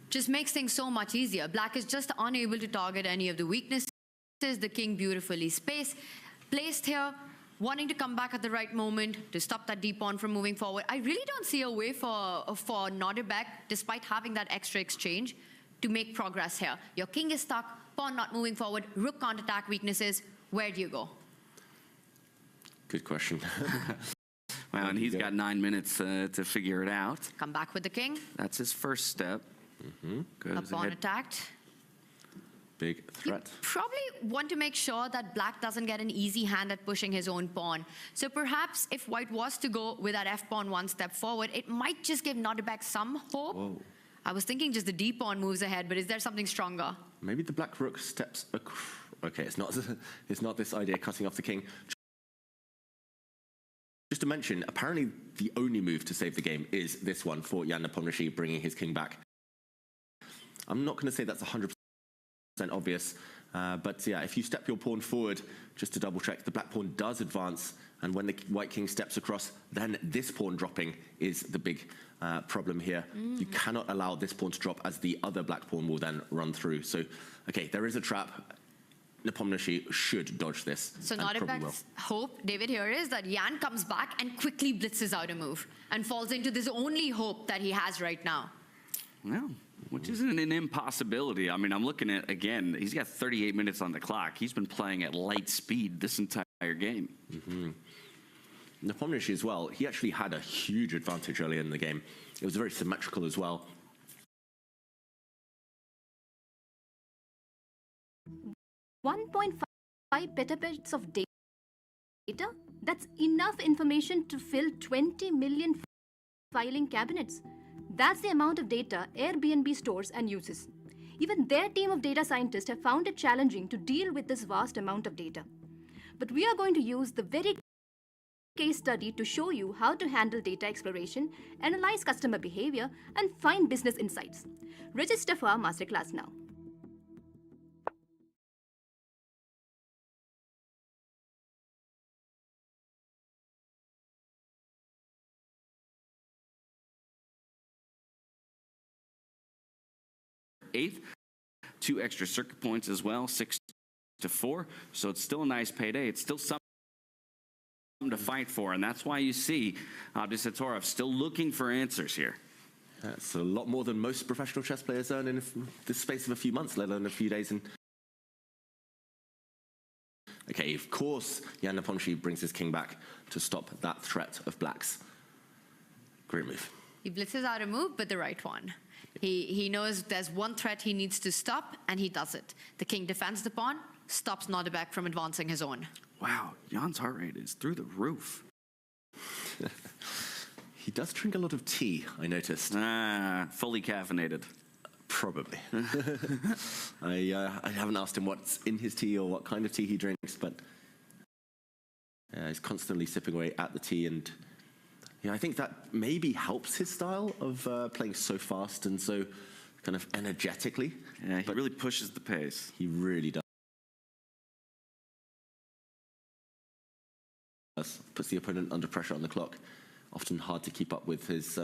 just makes things so much easier. Black is just unable to target any of the weaknesses. The king beautifully placed here, wanting to come back at the right moment to stop that d pawn from moving forward. I really don't see a way for Nodebek, despite having that extra exchange, to make progress here. Your king is stuck, pawn not moving forward, rook can't attack weaknesses. Where do you go? Good question. Well, and he's got 9 minutes to figure it out. Come back with the king. That's his first step. A pawn attacked. Big threat. You probably want to make sure that black doesn't get an easy hand at pushing his own pawn. So perhaps if white was to go with that f-pawn 1 step forward, it might just give Nodebek some hope. Whoa. I was thinking just the d-pawn moves ahead, but is there something stronger? Maybe the black rook steps... Okay, it's not this idea cutting off the king. Just to mention, apparently the only move to save the game is this one for Jan Nepomniachtchi, bringing his king back. I'm not going to say that's 100% obvious, but yeah, if you step your pawn forward, just to double check, the black pawn does advance, and when the white king steps across, then this pawn dropping is the big problem here. You cannot allow this pawn to drop, as the other black pawn will then run through. So, okay, there is a trap. Nepomniachtchi should dodge this. So Nodebek's hope, David, here is that Jan comes back and quickly blitzes out a move and falls into this only hope that he has right now. Well, which isn't an impossibility. I mean, I'm looking at, again, he's got 38 minutes on the clock. He's been playing at light speed this entire game. Nepomniachtchi as well, he actually had a huge advantage earlier in the game. It was very symmetrical as well. .5 petabytes of data? That's enough information to fill 20 million filing cabinets. That's the amount of data Airbnb stores and uses. Even their team of data scientists have found it challenging to deal with this vast amount of data. But we are going to use the very case study to show you how to handle data exploration, analyze customer behavior, and find business insights. Register for our masterclass now. Eighth, 2 extra circuit points as well, 6-4. So it's still a nice payday. It's still something to fight for, and that's why you see Abdusattorov still looking for answers here. That's a lot more than most professional chess players earn in the space of a few months, let alone a few days. Okay, of course, Jan Nepomniachtchi brings his king back to stop that threat of black's. Great move. He blitzes out a move, but the right one. He knows there's one threat he needs to stop, and he does it. The king defends the pawn, stops Nodebek from advancing his own. Wow, Jan's heart rate is through the roof. He does drink a lot of tea, I noticed. Fully caffeinated. Probably. I haven't asked him what's in his tea or what kind of tea he drinks, but he's constantly sipping away at the tea, and I think that maybe helps his style of playing so fast and so kind of energetically. Yeah, he really pushes the pace. He really does. Puts the opponent under pressure on the clock. Often hard to keep up with his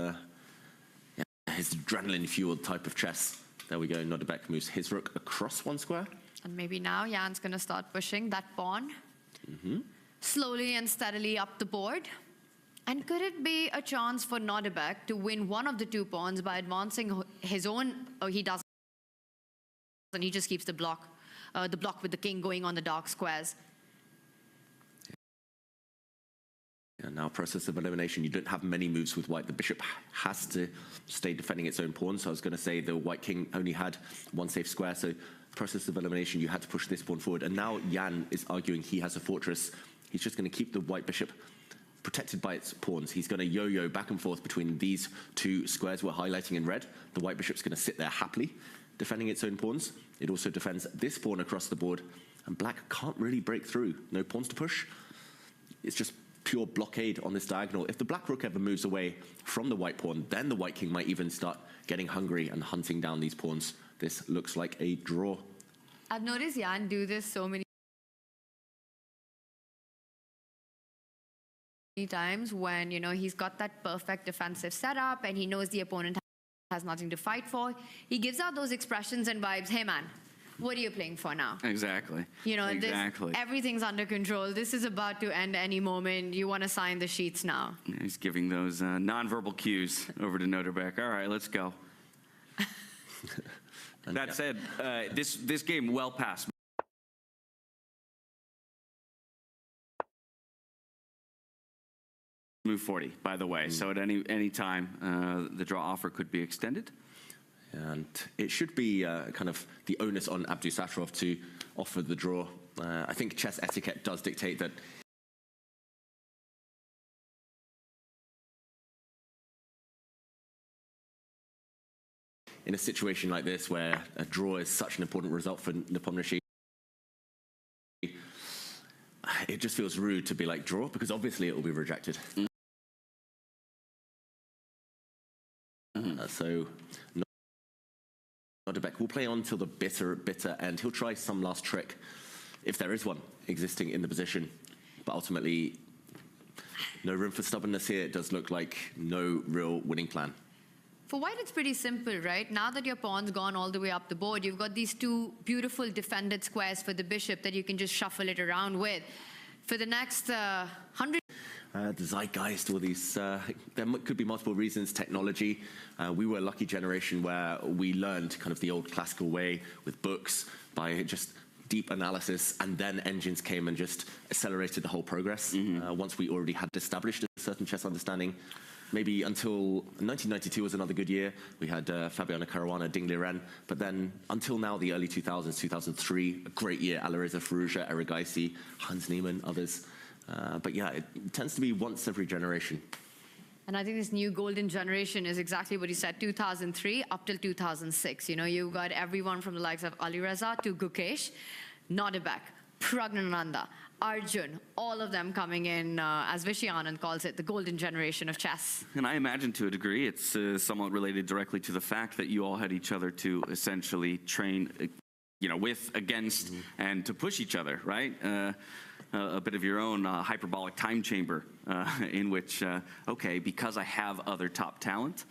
adrenaline-fueled type of chess. There we go, Nodebek moves his rook across one square. And maybe now Jan's going to start pushing that pawn slowly and steadily up the board. And could it be a chance for Nodebek to win one of the 2 pawns by advancing his own? Oh, he doesn't. And he just keeps the block with the king going on the dark squares. And now process of elimination, you don't have many moves with white. The bishop has to stay defending its own pawn. So I was going to say the white king only had 1 safe square. So process of elimination, you had to push this pawn forward. And now Jan is arguing he has a fortress. He's just going to keep the white bishop protected by its pawns. He's going to yo-yo back and forth between these 2 squares we're highlighting in red. The white bishop's going to sit there happily, defending its own pawns. It also defends this pawn across the board. And black can't really break through. No pawns to push. It's just pure blockade on this diagonal. If the black rook ever moves away from the white pawn, then the white king might even start getting hungry and hunting down these pawns. This looks like a draw. I've noticed Jan do this so many times when, he's got that perfect defensive setup and he knows the opponent has nothing to fight for. He gives out those expressions and vibes, hey man, what are you playing for now? Exactly. Exactly. Everything's under control. This is about to end any moment. You want to sign the sheets now. Yeah, he's giving those nonverbal cues over to Nodebek. All right, let's go. That said, this game well past move 40, by the way. So at any time, the draw offer could be extended. And it should be kind of the onus on Abdusattorov to offer the draw. I think chess etiquette does dictate that in a situation like this where a draw is such an important result for Nepomniachtchi, it just feels rude to be like draw, because obviously it will be rejected. So Nodebek will play on till the bitter end. He'll try some last trick, if there is one existing in the position. But ultimately, no room for stubbornness here. It does look like no real winning plan. For white, it's pretty simple, right? Now that your pawn's gone all the way up the board, you've got these 2 beautiful defended squares for the bishop that you can just shuffle it around with. For the next 100... The zeitgeist, all these, there could be multiple reasons. Technology. We were a lucky generation where we learned kind of the old classical way with books by just deep analysis, and then engines came and just accelerated the whole progress. Once we already had established a certain chess understanding, maybe until 1992 was another good year. We had Fabiano Caruana, Ding Liren, but then until now, the early 2000s, 2003, a great year. Alireza Firouzja, Erigaisi, Hans Niemann, others. But yeah, it tends to be once every generation. And I think this new golden generation is exactly what you said, 2003 up till 2006. You know, you got everyone from the likes of Alireza to Gukesh, Nodibek, Pragnananda, Arjun, all of them coming in, as Vishy Anand calls it, the golden generation of chess. And I imagine to a degree it's somewhat related directly to the fact that you all had each other to essentially train, with, against, and to push each other, right? A bit of your own hyperbolic time chamber in which, okay, because I have other top talent,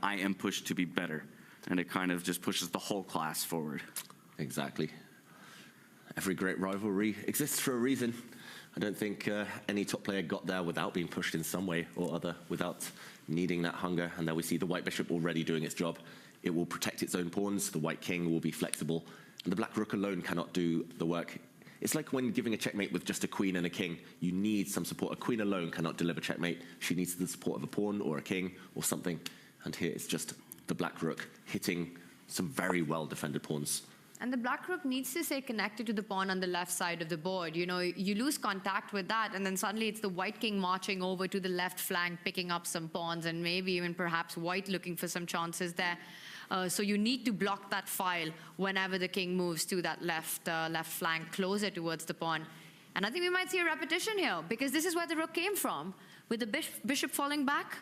I am pushed to be better. And it kind of just pushes the whole class forward. Exactly. Every great rivalry exists for a reason. I don't think any top player got there without being pushed in some way or other, without needing that hunger. And there we see the white bishop already doing its job. It will protect its own pawns, the white king will be flexible, and the black rook alone cannot do the work. It's like when giving a checkmate with just a queen and a king. You need some support. A queen alone cannot deliver checkmate. She needs the support of a pawn or a king or something. And here it's just the black rook hitting some very well-defended pawns. And the black rook needs to stay connected to the pawn on the left side of the board. You know, you lose contact with that, and then suddenly it's the white king marching over to the left flank, picking up some pawns, and maybe even perhaps white looking for some chances there. So you need to block that file whenever the king moves to that left flank, closer towards the pawn. And I think we might see a repetition here, because this is where the rook came from, with the bishop falling back,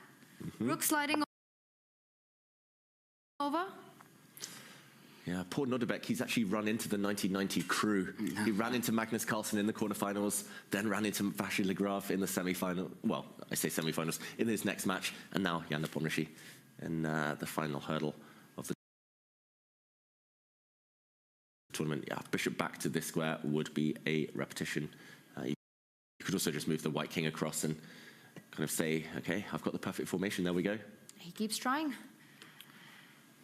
rook sliding over. Yeah, poor Nodibek, he's actually run into the 1990 crew. He ran into Magnus Carlsen in the quarterfinals, then ran into Vasily Legrave in the semi-final. Well, I say semi-finals, in his next match, and now Jan Nepomniachtchi in the final hurdle of the tournament. Yeah, bishop back to this square would be a repetition. You could also just move the white king across and kind of say, okay, I've got the perfect formation, there we go. He keeps trying.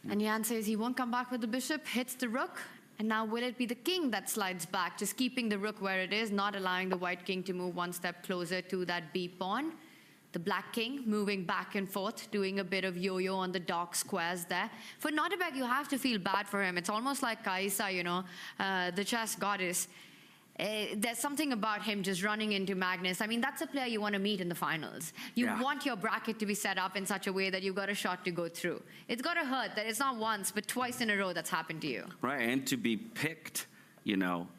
And Jan says he won't come back with the bishop, hits the rook, and now will it be the king that slides back, just keeping the rook where it is, not allowing the white king to move one step closer to that B pawn. The black king moving back and forth, doing a bit of yo-yo on the dark squares there. For Nodibek, you have to feel bad for him. It's almost like Kaisa, you know, the chess goddess. There's something about him just running into Magnus. I mean, that's a player you want to meet in the finals. You want your bracket to be set up in such a way that you've got a shot to go through. It's got to hurt that it's not once, but twice in a row that's happened to you. Right, and to be picked,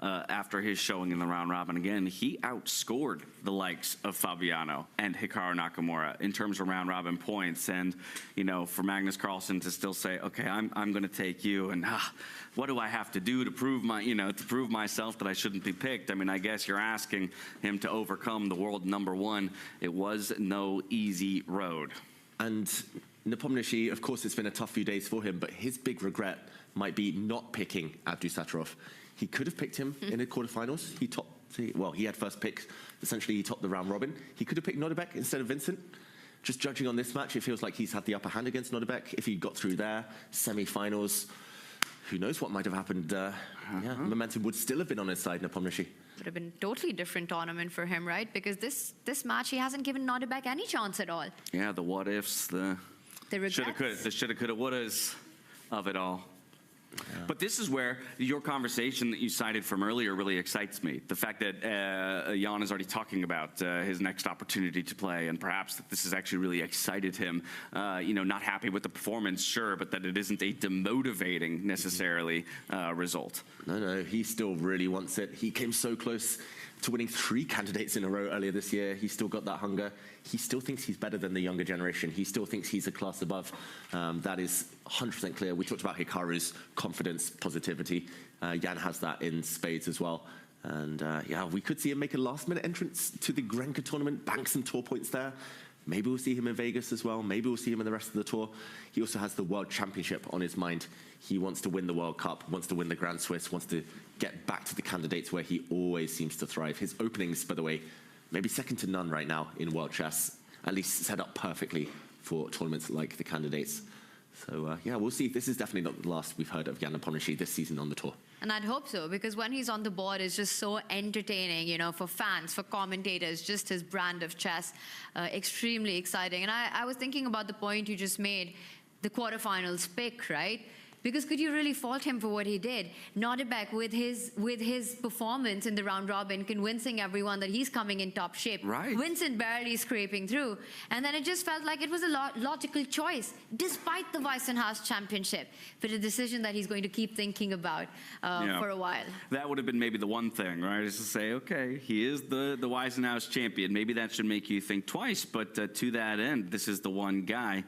after his showing in the round robin again, he outscored the likes of Fabiano and Hikaru Nakamura in terms of round robin points. And, for Magnus Carlsen to still say, okay, I'm going to take you, and what do I have to do to prove myself that I shouldn't be picked? I mean, I guess you're asking him to overcome the world #1. It was no easy road. And Nepomniachtchi, of course, it's been a tough few days for him, but his big regret might be not picking Abdou Sattarov. He could have picked him in the quarterfinals. He had first pick. Essentially, he topped the round robin. He could have picked Nodibek instead of Vincent. Just judging on this match, it feels like he's had the upper hand against Nodibek. If he got through there, semi-finals, who knows what might have happened. Momentum would still have been on his side, Nepomniachtchi. Would have been a totally different tournament for him, right? Because this match, he hasn't given Nodibek any chance at all. Yeah, the what-ifs, the shoulda, coulda, wouldas of it all. Yeah. But this is where your conversation that you cited from earlier really excites me. The fact that Jan is already talking about his next opportunity to play, and perhaps that this has actually really excited him. Not happy with the performance, sure, but that it isn't a demotivating necessarily result. No, he still really wants it. He came so close to winning 3 candidates in a row earlier this year. He's still got that hunger. He still thinks he's better than the younger generation. He still thinks he's a class above. That is 100% clear. We talked about Hikaru's confidence, positivity. Jan has that in spades as well. And we could see him make a last-minute entrance to the Grenka tournament, bank some tour points there. Maybe we'll see him in Vegas as well. Maybe we'll see him in the rest of the tour. He also has the World Championship on his mind. He wants to win the World Cup, wants to win the Grand Swiss, wants to get back to the candidates where he always seems to thrive. His openings, by the way, maybe second to none right now in world chess, at least set up perfectly for tournaments like the candidates. So, we'll see. This is definitely not the last we've heard of Jan Nepomniachtchi this season on the tour. And I'd hope so, because when he's on the board, it's just so entertaining, for fans, for commentators, just his brand of chess, extremely exciting. And I was thinking about the point you just made, the quarterfinals pick, right? Because could you really fault him for what he did? Nordebek with his performance in the round robin, convincing everyone that he's coming in top shape. Right. Vincent barely scraping through. And then it just felt like it was a logical choice, despite the Weissenhaus championship. But a decision that he's going to keep thinking about for a while. That would have been maybe the one thing, right? Is to say, okay, he is the Weissenhaus champion. Maybe that should make you think twice. But to that end, this is the one guy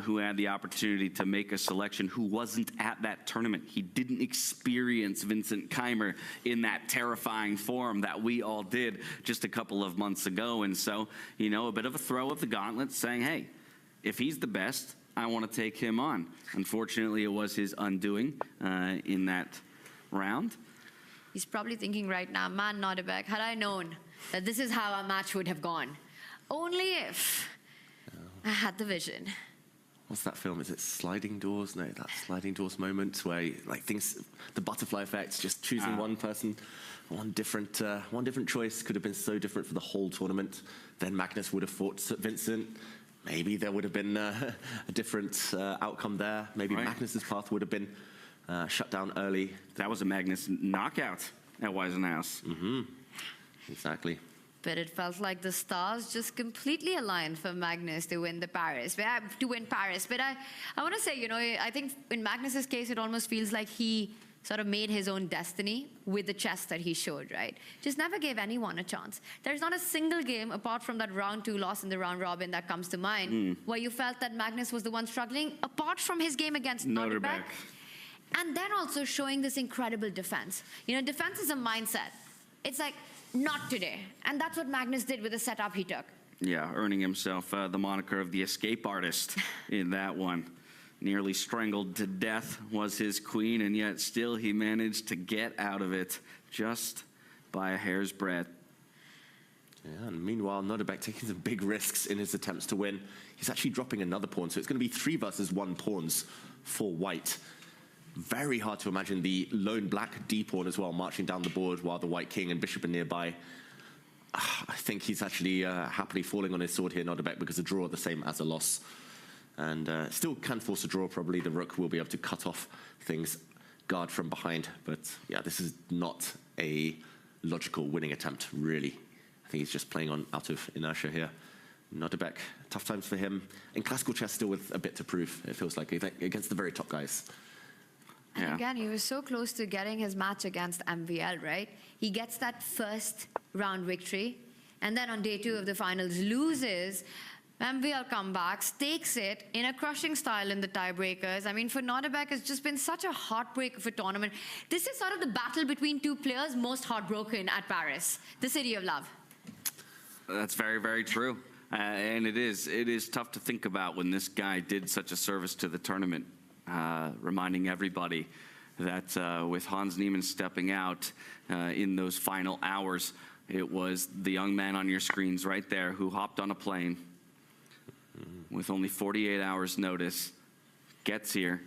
who had the opportunity to make a selection who wasn't at that tournament. He didn't experience Vincent Keimer in that terrifying form that we all did just a couple of months ago. And so, you know, a bit of a throw of the gauntlet saying, hey, if he's the best, I want to take him on. Unfortunately, it was his undoing in that round. He's probably thinking right now, man, Nordebek, had I known that this is how our match would have gone, only if I had the vision. What's that film? Is it Sliding Doors? No, that Sliding Doors moment where like things, the butterfly effect, just choosing one person, one different choice could have been so different for the whole tournament. Then Magnus would have fought Vincent. Maybe there would have been a different outcome there. Maybe Magnus's path would have been shut down early. That was a Magnus knockout at Weissenhaus. Exactly. But it felt like the stars just completely aligned for Magnus to win Paris. But I want to say, you know, I think in Magnus's case, it almost feels like he sort of made his own destiny with the chess that he showed, right? Just never gave anyone a chance. There's not a single game, apart from that round 2 loss in the round robin that comes to mind, where you felt that Magnus was the one struggling, apart from his game against Nordebek. And then also showing this incredible defense. You know, defense is a mindset. It's like, not today. And that's what Magnus did with the setup he took. Yeah, earning himself the moniker of the escape artist in that one. Nearly strangled to death was his queen, and yet still he managed to get out of it just by a hair's breadth. Yeah, and meanwhile, Nordebek taking some big risks in his attempts to win. He's actually dropping another pawn, so it's going to be 3 versus 1 pawns for white. Very hard to imagine the lone black d-pawn as well, marching down the board while the white king and bishop are nearby. I think he's actually happily falling on his sword here, Nordebek, because a draw are the same as a loss. And still can force a draw, probably. The rook will be able to cut off things, guard from behind. But yeah, this is not a logical winning attempt, really. I think he's just playing out of inertia here. Nordebek, tough times for him. In classical chess, still with a bit to prove, it feels like, against the very top guys. And again, he was so close to getting his match against MVL, right? He gets that first round victory, and then on day 2 of the finals loses. MVL comebacks, takes it in a crushing style in the tiebreakers. I mean, for Nordebek, it's just been such a heartbreak of a tournament. This is sort of the battle between 2 players most heartbroken at Paris, the city of love. That's very, very true. And it is tough to think about when this guy did such a service to the tournament. Reminding everybody that with Hans Niemann stepping out in those final hours, it was the young man on your screens right there who hopped on a plane with only 48 hours notice, gets here,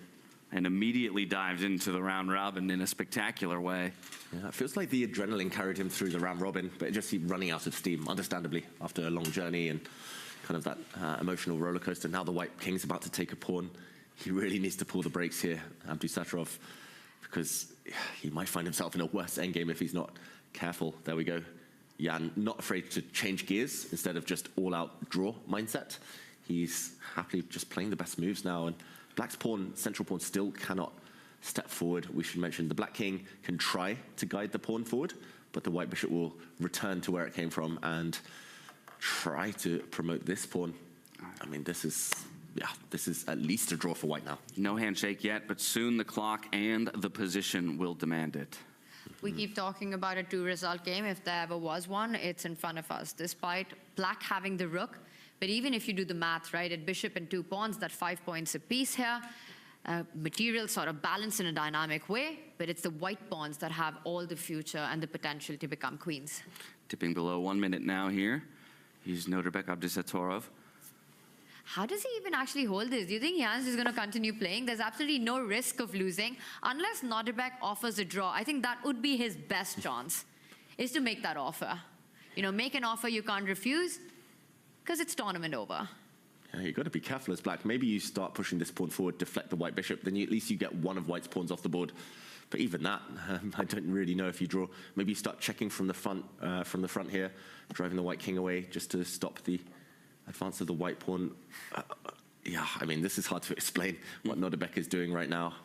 and immediately dives into the round robin in a spectacular way. Yeah, it feels like the adrenaline carried him through the round robin, but it just seemed running out of steam, understandably, after a long journey and kind of that emotional roller coaster. Now the white king's about to take a pawn. He really needs to pull the brakes here, Abdusattorov, because he might find himself in a worse endgame if he's not careful. There we go. Jan, not afraid to change gears instead of just all-out draw mindset. He's happily just playing the best moves now, and black's pawn, central pawn, still cannot step forward. We should mention the black king can try to guide the pawn forward, but the white bishop will return to where it came from and try to promote this pawn. I mean, this is at least a draw for white now. No handshake yet, but soon the clock and the position will demand it. We keep talking about a 2-result game. If there ever was one, it's in front of us. Despite black having the rook, but even if you do the math, right, at bishop and 2 pawns, that 5 points apiece here, material sort of balanced in a dynamic way, but it's the white pawns that have all the future and the potential to become queens. Tipping below 1 minute now here. He's Nordebek Abdusattorov. How does he even actually hold this? Do you think Jans is going to continue playing? There's absolutely no risk of losing unless Nordebek offers a draw. I think that would be his best chance, is to make that offer. You know, make an offer you can't refuse, because it's tournament over. You've got to be careful as black. Maybe you start pushing this pawn forward, deflect the white bishop, then at least you get one of white's pawns off the board. But even that, I don't really know if you draw. Maybe you start checking from the front here, driving the white king away just to stop the advance of the white pawn. Yeah, I mean, this is hard to explain what Nodebek is doing right now.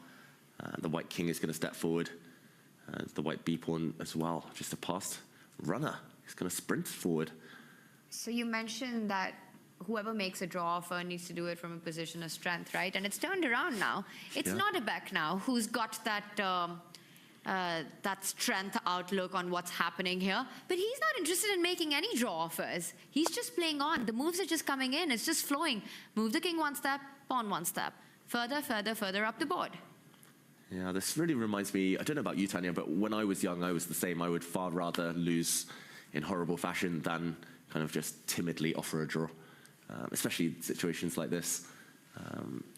The white king is going to step forward. The white b pawn as well, just a past runner. He's going to sprint forward. So you mentioned that whoever makes a draw offer needs to do it from a position of strength, right? And it's turned around now. It's Nodebek now who's got that strength outlook on what's happening here. But he's not interested in making any draw offers. He's just playing on. The moves are just coming in. It's just flowing. Move the king one step, pawn one step. Further, further, further up the board. Yeah, this really reminds me, I don't know about you, Tanya, but when I was young, I was the same. I would far rather lose in horrible fashion than kind of just timidly offer a draw, especially in situations like this.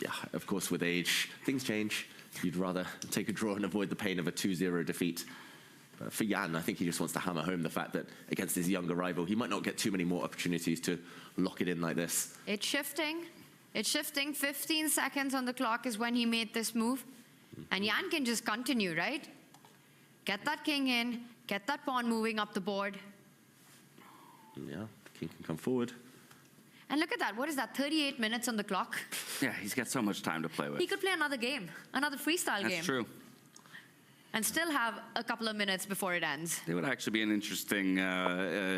Yeah, of course, with age, things change. You'd rather take a draw and avoid the pain of a 2-0 defeat. But for Jan, I think he just wants to hammer home the fact that against his younger rival, he might not get too many more opportunities to lock it in like this. It's shifting. It's shifting. 15 seconds on the clock is when he made this move. And Jan can just continue, right? Get that king in, get that pawn moving up the board. Yeah, the king can come forward. And look at that. What is that, 38 minutes on the clock? Yeah, he's got so much time to play with. He could play another game, another freestyle game. That's true. And still have a couple of minutes before it ends. It would actually be an interesting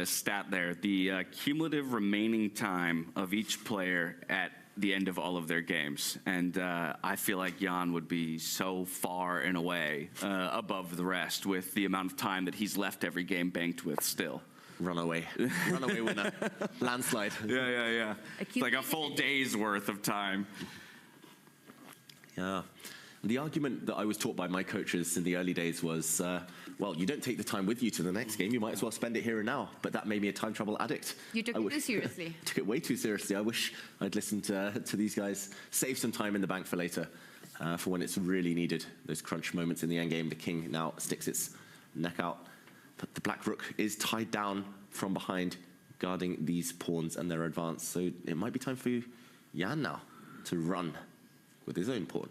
stat there. The cumulative remaining time of each player at the end of all of their games. And I feel like Jan would be so far and away above the rest with the amount of time that he's left every game banked with still. Runaway winner. Landslide. Yeah. It's like a full day's worth of time. Yeah. The argument that I was taught by my coaches in the early days was, well, you don't take the time with you to the next game, you might as well spend it here and now. But that made me a time travel addict. You took it too seriously. I took it way too seriously. I wish I'd listened to these guys. Save some time in the bank for later, for when it's really needed. Those crunch moments in the endgame. The king now sticks its neck out. But the black rook is tied down from behind, guarding these pawns and their advance. So it might be time for Jan now to run with his own pawn.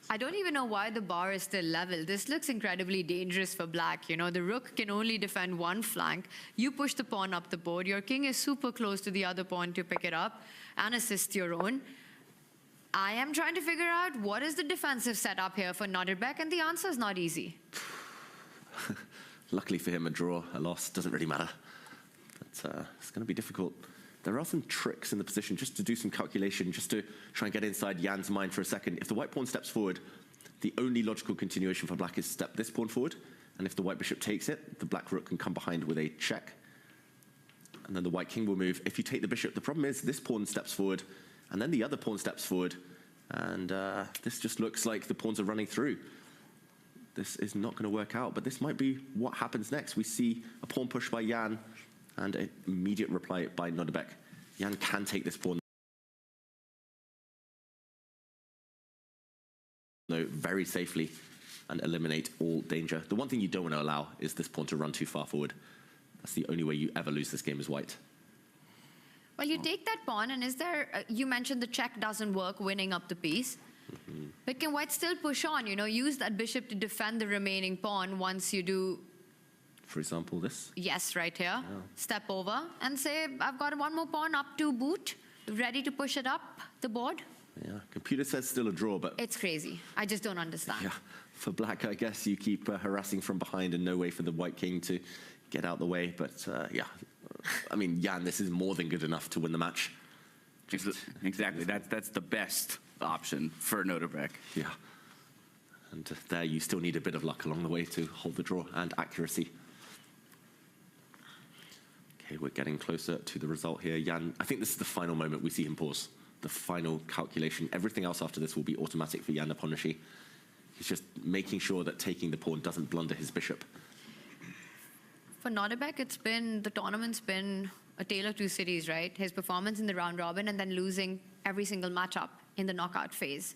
I don't even know why the bar is still level. This looks incredibly dangerous for black. You know, the rook can only defend one flank. You push the pawn up the board. Your king is super close to the other pawn to pick it up and assist your own. I am trying to figure out what is the defensive setup here for Nodebek, and the answer is not easy. Luckily for him, a draw, a loss, doesn't really matter. But it's going to be difficult. There are some tricks in the position just to do some calculation, just to try and get inside Jan's mind for a second. If the white pawn steps forward, the only logical continuation for black is step this pawn forward. And if the white bishop takes it, the black rook can come behind with a check. And then the white king will move. If you take the bishop, the problem is this pawn steps forward, and then the other pawn steps forward. And this just looks like the pawns are running through. This is not going to work out, but this might be what happens next. We see a pawn push by Jan, and an immediate reply by Nodebek. Jan can take this pawn very safely and eliminate all danger. The one thing you don't want to allow is this pawn to run too far forward. That's the only way you ever lose this game as white. Well, you take that pawn, and is there, you mentioned the check doesn't work, winning up the piece. But can white still push on, you know, use that bishop to defend the remaining pawn once you do... For example, this? Yes, right here. Yeah. Step over and say, I've got one more pawn up to boot, ready to push it up the board. Yeah, computer says still a draw, but... It's crazy. I just don't understand. Yeah, for black, I guess you keep harassing from behind and no way for the white king to get out the way. But yeah, I mean, Jan, this is more than good enough to win the match. Exactly, that's the best option for Nodebek. Yeah, and there you still need a bit of luck along the way to hold the draw and accuracy. Okay, we're getting closer to the result here. Jan, I think this is the final moment we see him pause. The final calculation. Everything else after this will be automatic for Jan Nepomuceno. He's just making sure that taking the pawn doesn't blunder his bishop. For Nodebek, the tournament's been a tale of two cities, right? His performance in the round robin and then losing every single matchup in the knockout phase.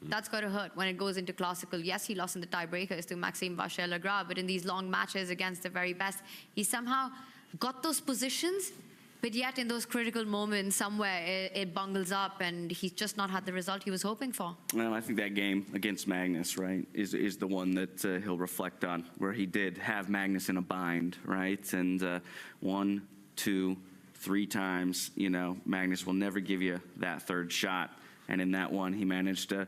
That's got to hurt when it goes into classical. Yes, he lost in the tiebreakers to Maxime Vacher-Legrand, but in these long matches against the very best, he somehow got those positions But yet, in those critical moments, somewhere it bungles up, and he's just not had the result he was hoping for. Well, I think that game against Magnus, right, is the one that he'll reflect on, where he did have Magnus in a bind, right? And 1, 2, 3 times, you know, Magnus will never give you that third shot. And in that one, he managed to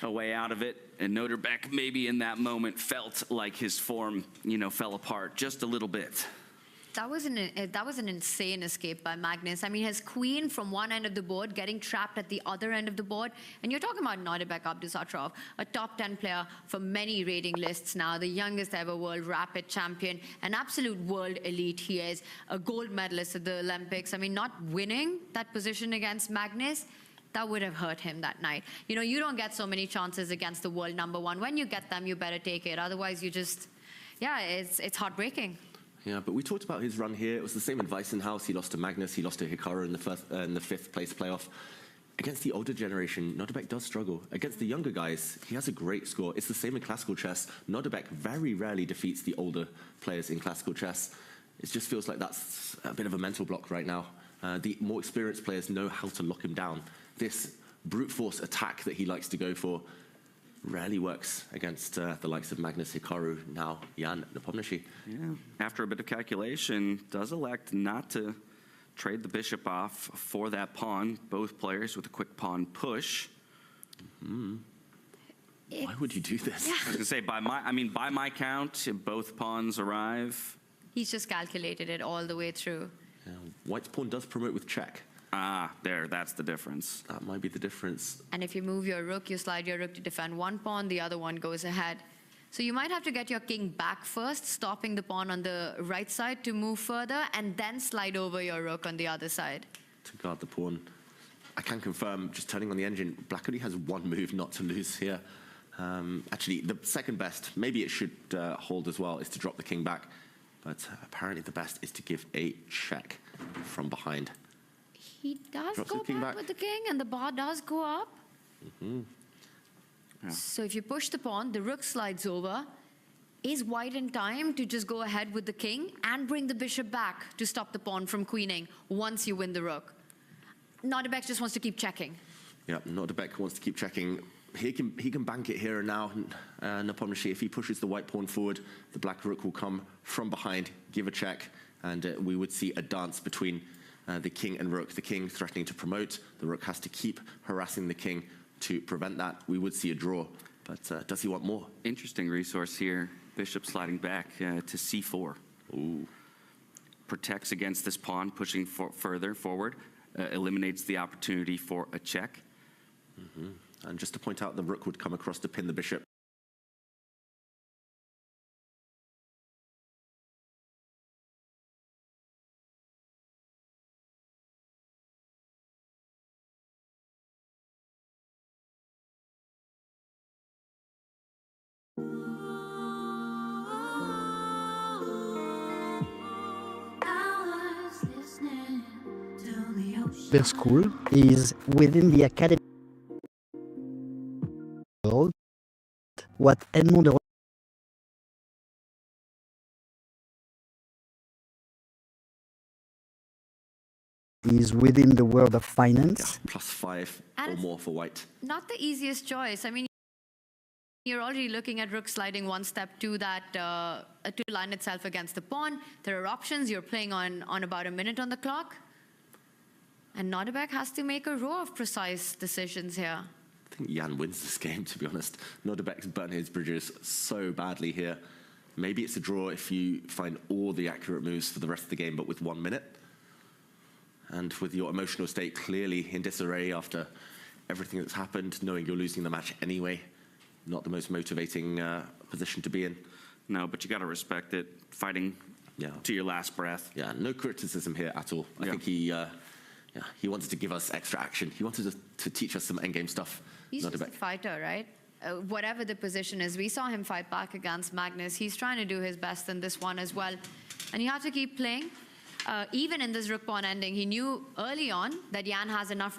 a way out of it, and Noterbeck maybe in that moment felt like his form, you know, fell apart just a little bit. That was an insane escape by Magnus. I mean, his queen from one end of the board getting trapped at the other end of the board. And you're talking about Noterbeck Abdusattorov, a top 10 player for many rating lists now, the youngest ever world rapid champion, an absolute world elite he is, a gold medalist at the Olympics. I mean, not winning that position against Magnus, that would have hurt him that night. You know, you don't get so many chances against the world #1. When you get them, you better take it. Otherwise, you just, yeah, it's heartbreaking. Yeah, but we talked about his run here. It was the same in Weissenhaus. He lost to Magnus. He lost to Hikaru in the 5th place playoff. Against the older generation, Noterbeck does struggle. Against the younger guys, he has a great score. It's the same in classical chess. Noterbeck very rarely defeats the older players in classical chess. It just feels like that's a bit of a mental block right now. The more experienced players know how to lock him down. This brute force attack that he likes to go for rarely works against the likes of Magnus, Hikaru, now Jan Nepomniachtchi. Yeah. After a bit of calculation, does elect not to trade the bishop off for that pawn. Both players with a quick pawn push. Why would you do this? Yeah. I was gonna say by my count, both pawns arrive. He's just calculated it all the way through. Yeah, White's pawn does promote with check. Ah, that's the difference. That might be the difference. And if you move your rook, you slide your rook to defend one pawn, the other one goes ahead. So you might have to get your king back first, stopping the pawn on the right side to move further, and then slide over your rook on the other side. To guard the pawn. I can confirm, just turning on the engine, Black only has one move not to lose here. Actually, the second best, maybe it should hold as well, is to drop the king back. But apparently the best is to give a check from behind. He does Drops go the king back with the king, and the bar does go up. Yeah. So if you push the pawn, the rook slides over. Is White in time to just go ahead with the king and bring the bishop back to stop the pawn from queening once you win the rook? Noterbeck just wants to keep checking. Yeah, Noterbeck wants to keep checking. He can bank it here and now. Nepomniachtchi, if he pushes the white pawn forward, the black rook will come from behind, give a check, and we would see a dance between the king and rook. The king threatening to promote. The rook has to keep harassing the king to prevent that. We would see a draw, but does he want more? Interesting resource here. Bishop sliding back to c4. Ooh. Protects against this pawn, pushing further forward. Eliminates the opportunity for a check. And just to point out, the rook would come across to pin the bishop. The school is within the academy world. What Edmond is within the world of finance. +5 And or more for white. Not the easiest choice. I mean, you're already looking at rook sliding one step to that to line itself against the pawn. There are options. You're playing on about a minute on the clock. And Noterbeck has to make a row of precise decisions here. I think Jan wins this game, to be honest. Noterbeck's burnt his bridges so badly here. Maybe it's a draw if you find all the accurate moves for the rest of the game, but with 1 minute. And with your emotional state clearly in disarray after everything that's happened, knowing you're losing the match anyway, not the most motivating position to be in. No, but you got to respect it. Fighting to your last breath. Yeah, no criticism here at all. I think he wanted to give us extra action. He wanted to teach us some endgame stuff. He's just a fighter, right? Whatever the position is, we saw him fight back against Magnus. He's trying to do his best in this one as well. And you have to keep playing. Even in this rook pawn ending, he knew early on that Jan has enough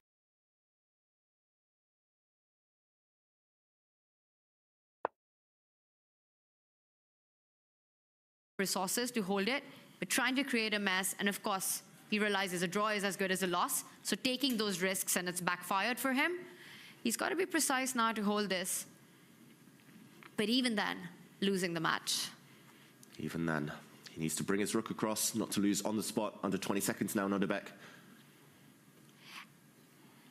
resources to hold it, but trying to create a mess. And of course, he realizes a draw is as good as a loss. So taking those risks, and it's backfired for him. He's got to be precise now to hold this. But even then, losing the match. Even then, he needs to bring his rook across, not to lose on the spot. Under 20 seconds now, Nodebek.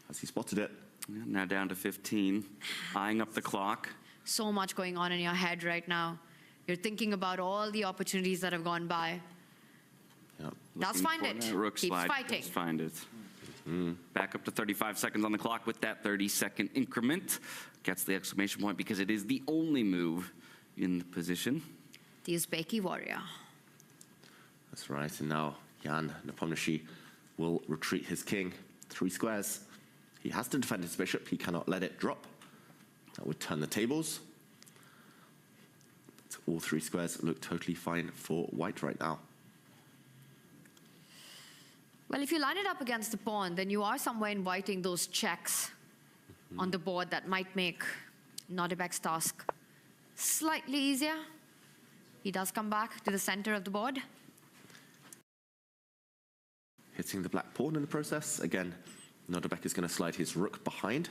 Has he spotted it? Now down to 15, eyeing up the clock. So much going on in your head right now. You're thinking about all the opportunities that have gone by. Yep. Let's find it. Rook Keeps slide. fighting. Let's find it. Back up to 35 seconds on the clock with that 30-second increment. Gets the exclamation point because it is the only move in the position. The Uzbeki warrior. That's right, and now Jan Nepomniachtchi will retreat his king 3 squares. He has to defend his bishop, he cannot let it drop. That would turn the tables. All 3 squares look totally fine for white right now. Well, if you line it up against the pawn, then you are somewhere inviting those checks on the board that might make Nodebek's task slightly easier. He does come back to the center of the board. Hitting the black pawn in the process. Again, Nodebek is going to slide his rook behind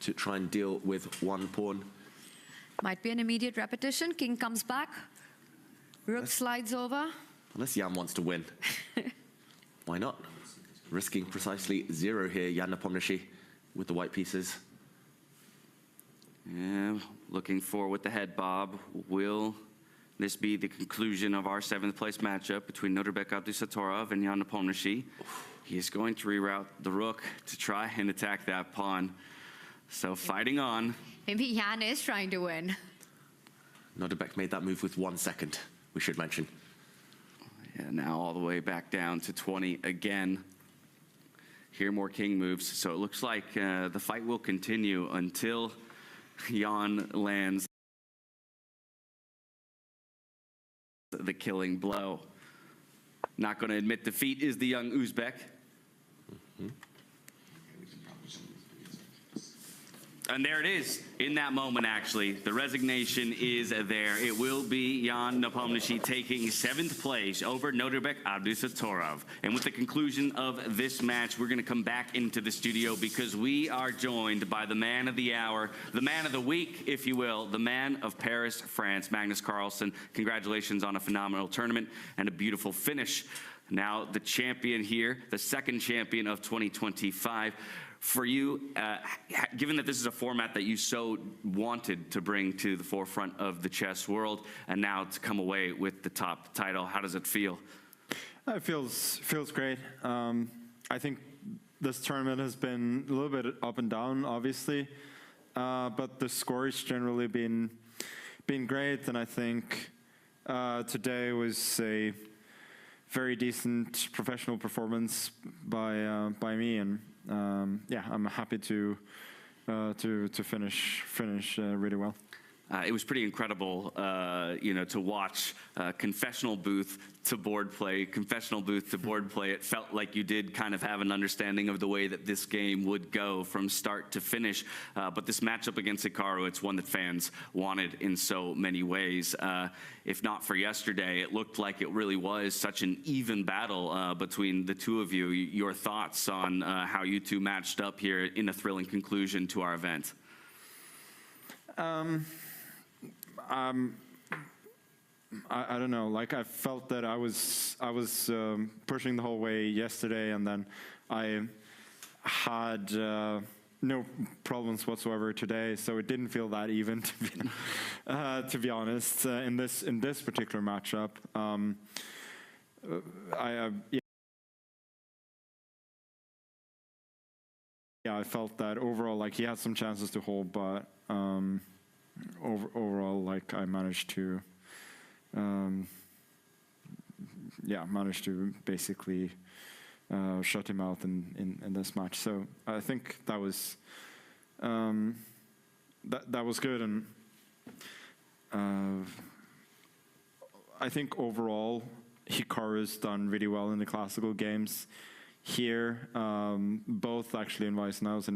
to try and deal with 1 pawn. Might be an immediate repetition. King comes back. Rook slides over. Unless Jan wants to win. Why not? Risking precisely 0 here, Jan Nepomniachtchi with the white pieces. Yeah, looking for with the head bob. Will this be the conclusion of our 7th place matchup between Nodebek Abdusatorov and Jan Nepomniachtchi? He is going to reroute the rook to try and attack that pawn. So fighting on. Maybe Jan is trying to win. Nodebek made that move with 1 second, we should mention. Yeah, now all the way back down to 20 again. Here more king moves. So it looks like the fight will continue until Jan lands the killing blow. Not going to admit defeat is the young Uzbek. And there it is, in that moment, actually. The resignation is there. It will be Jan Nepomniachtchi taking 7th place over Nodebek Abdusatorov. And with the conclusion of this match, we're going to come back into the studio because we are joined by the man of the hour, the man of the week, if you will, the man of Paris, France, Magnus Carlsen. Congratulations on a phenomenal tournament and a beautiful finish. Now the champion here, the 2nd champion of 2025. For you, given that this is a format that you so wanted to bring to the forefront of the chess world, and now to come away with the top title, how does it feel? It feels great. I think this tournament has been a little bit up and down, obviously, but the score's generally been great, and I think today was a very decent professional performance by me, and yeah, I'm happy to finish really well. It was pretty incredible, to watch confessional booth to board play, confessional booth to board play. It felt like you did kind of have an understanding of the way that this game would go from start to finish. But this matchup against Hikaru, it's one that fans wanted in so many ways. If not for yesterday, it looked like it really was such an even battle between the two of you. Your thoughts on how you two matched up here in a thrilling conclusion to our event? I don't know. Like, I felt that I was pushing the whole way yesterday, and then I had no problems whatsoever today. So it didn't feel that even, to be honest. In this particular matchup, I felt that overall, like, he had some chances to hold, but overall, like, I managed to. Managed to basically shut him out in this match. So I think that was that was good, and I think overall Hikaru's done really well in the classical games here, both actually in Weissenhaus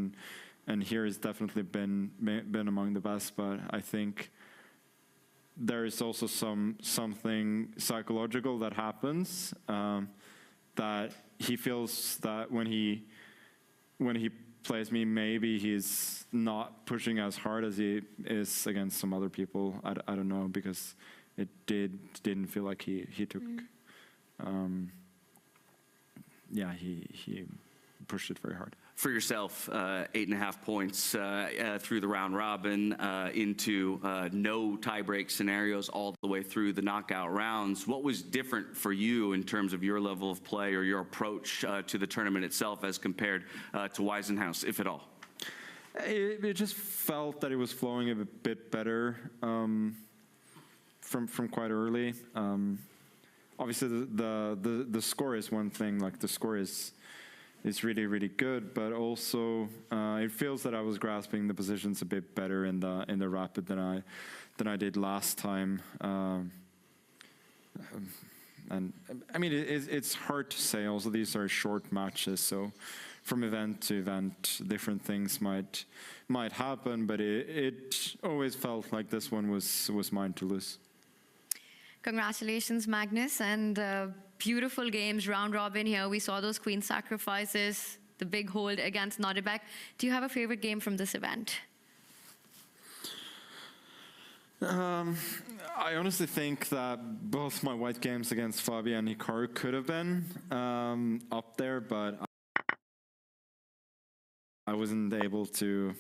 and here has definitely been among the best. But I think there is also something psychological that happens, that he feels that when he plays me, maybe he's not pushing as hard as he is against some other people. I don't know, because it didn't feel like he took he pushed it very hard. For yourself, 8.5 points through the round robin into no tiebreak scenarios all the way through the knockout rounds. What was different for you in terms of your level of play or your approach to the tournament itself as compared to Weisenhaus, if at all? It just felt that it was flowing a bit better from quite early. Obviously, the score is one thing. Like, the score is really, really good, but also it feels that I was grasping the positions a bit better in the rapid than I did last time. And I mean, it's hard to say. Also, these are short matches, so from event to event, different things might happen. But it always felt like this one was mine to lose. Congratulations, Magnus, and beautiful games, round robin here. We saw those queen sacrifices, the big hold against Nordebek. Do you have a favorite game from this event? I honestly think that both my white games against Fabi and Hikaru could have been up there, but I wasn't able to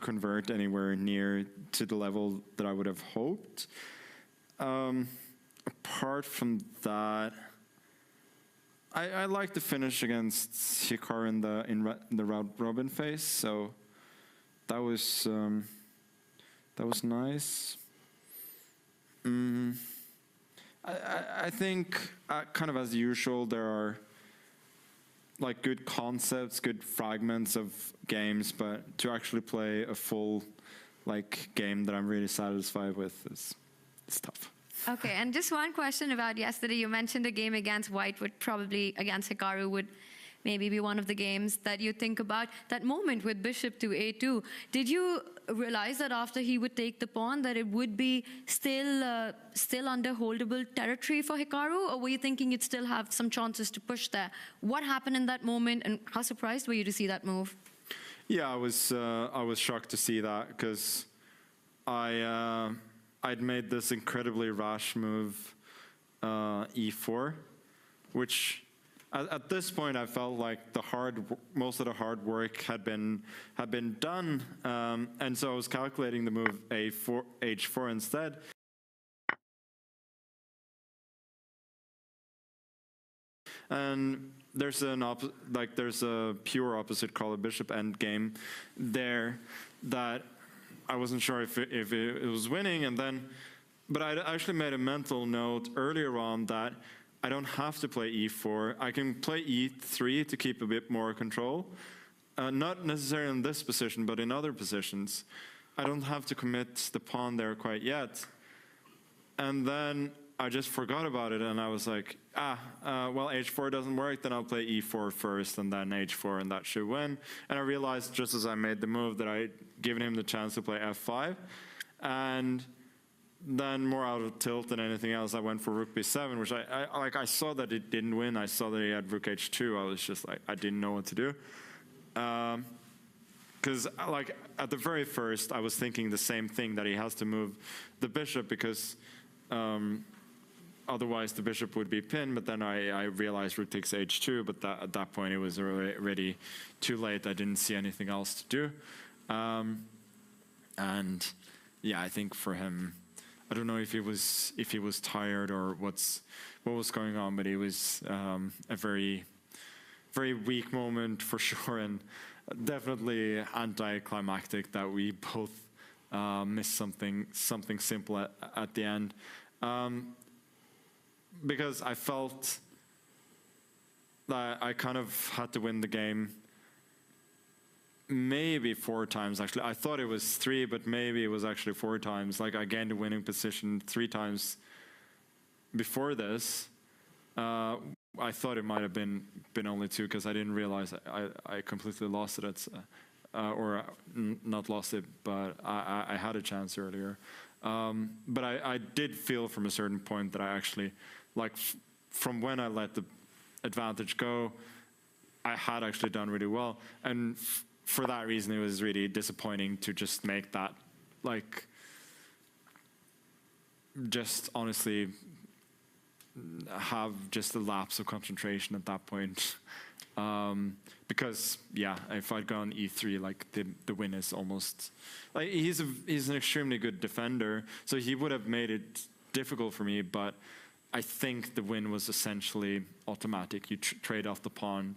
convert anywhere near to the level that I would have hoped. Apart from that, I like the finish against Hikaru in the round robin phase, so that was nice. I think kind of as usual there are like good concepts, good fragments of games, but to actually play a full like game that I'm really satisfied with is tough. Okay, and just one question about yesterday. You mentioned a game against White would probably, against Hikaru, would maybe be one of the games that you think about. That moment with Bishop to A2, did you realize that after he would take the pawn that it would be still under holdable territory for Hikaru, or were you thinking you'd still have some chances to push there? What happened in that moment, and how surprised were you to see that move? Yeah, I was shocked to see that, because I'd made this incredibly rash move, E4, which at this point I felt like most of the hard work had been done, and so I was calculating the move H4 instead. And there's a pure opposite called a bishop endgame there that I wasn't sure if it was winning, but I actually made a mental note earlier on that I don't have to play E4. I can play E3 to keep a bit more control. Not necessarily in this position, but in other positions. I don't have to commit the pawn there quite yet. And then I just forgot about it, and I was like, well, H4 doesn't work, then I'll play E4 first, and then H4, and that should win. And I realized just as I made the move that I'd given him the chance to play F5. And then more out of tilt than anything else, I went for Rook B7, which I saw that it didn't win. I saw that he had Rook H2. I was just like, I didn't know what to do. Because like at the very first, I was thinking the same thing, that he has to move the bishop because otherwise the bishop would be pinned. But then I realized Rook takes H2, but at that point it was already too late. I didn't see anything else to do. And yeah, I think for him, I don't know if he was tired or what was going on, but it was a very, very weak moment for sure, and definitely anticlimactic that we both missed something simple at the end, because I felt that I kind of had to win the game. Maybe 4 times, actually. I thought it was 3, but maybe it was actually 4 times. Like, I gained a winning position 3 times before this. I thought it might have been only 2, because I didn't realize I completely lost it not lost it, but I had a chance earlier. But I did feel from a certain point that I actually, like, from when I let the advantage go, I had actually done really well. And for that reason, it was really disappointing to just make that, like, just honestly have just a lapse of concentration at that point. Because yeah, if I'd gone E3, like the win is almost, like, he's an extremely good defender, so he would have made it difficult for me, but I think the win was essentially automatic. You trade off the pawn,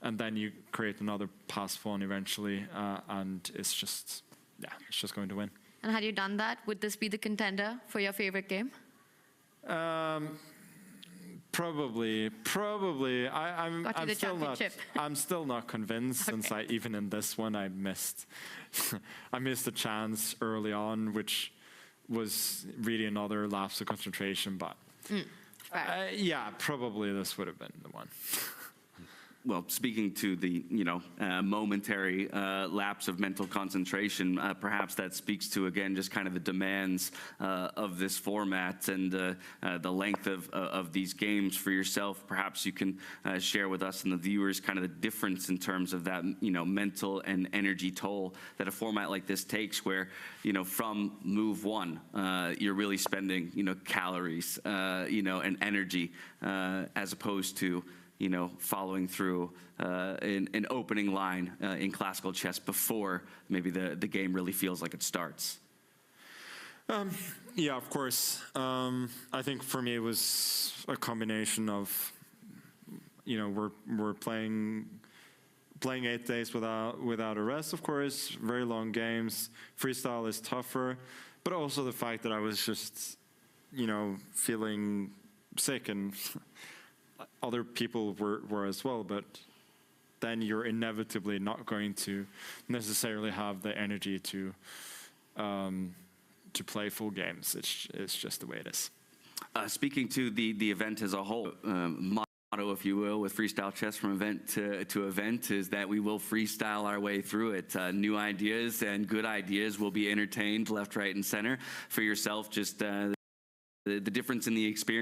and then you create another pass pawn eventually, and it's just going to win. And had you done that, would this be the contender for your favorite game? Probably. I'm still not convinced, since even in this one I missed a chance early on, which was really another lapse of concentration. But yeah, probably this would have been the one. Well, speaking to the momentary lapse of mental concentration, perhaps that speaks to, again, just kind of the demands of this format and the length of these games for yourself. Perhaps you can share with us and the viewers kind of the difference in terms of that mental and energy toll that a format like this takes, where from move one you're really spending calories and energy as opposed to following through an opening line in classical chess before maybe the game really feels like it starts. Yeah, of course. I think for me it was a combination of, we're playing 8 days without a rest, of course, very long games. Freestyle is tougher, but also the fact that I was just, feeling sick, and other people were as well, but then you're inevitably not going to necessarily have the energy to play full games. It's just the way it is. Speaking to the event as a whole, motto, if you will, with Freestyle Chess from event to event is that we will freestyle our way through it. New ideas and good ideas will be entertained left, right, and center. For yourself, just the difference in the experience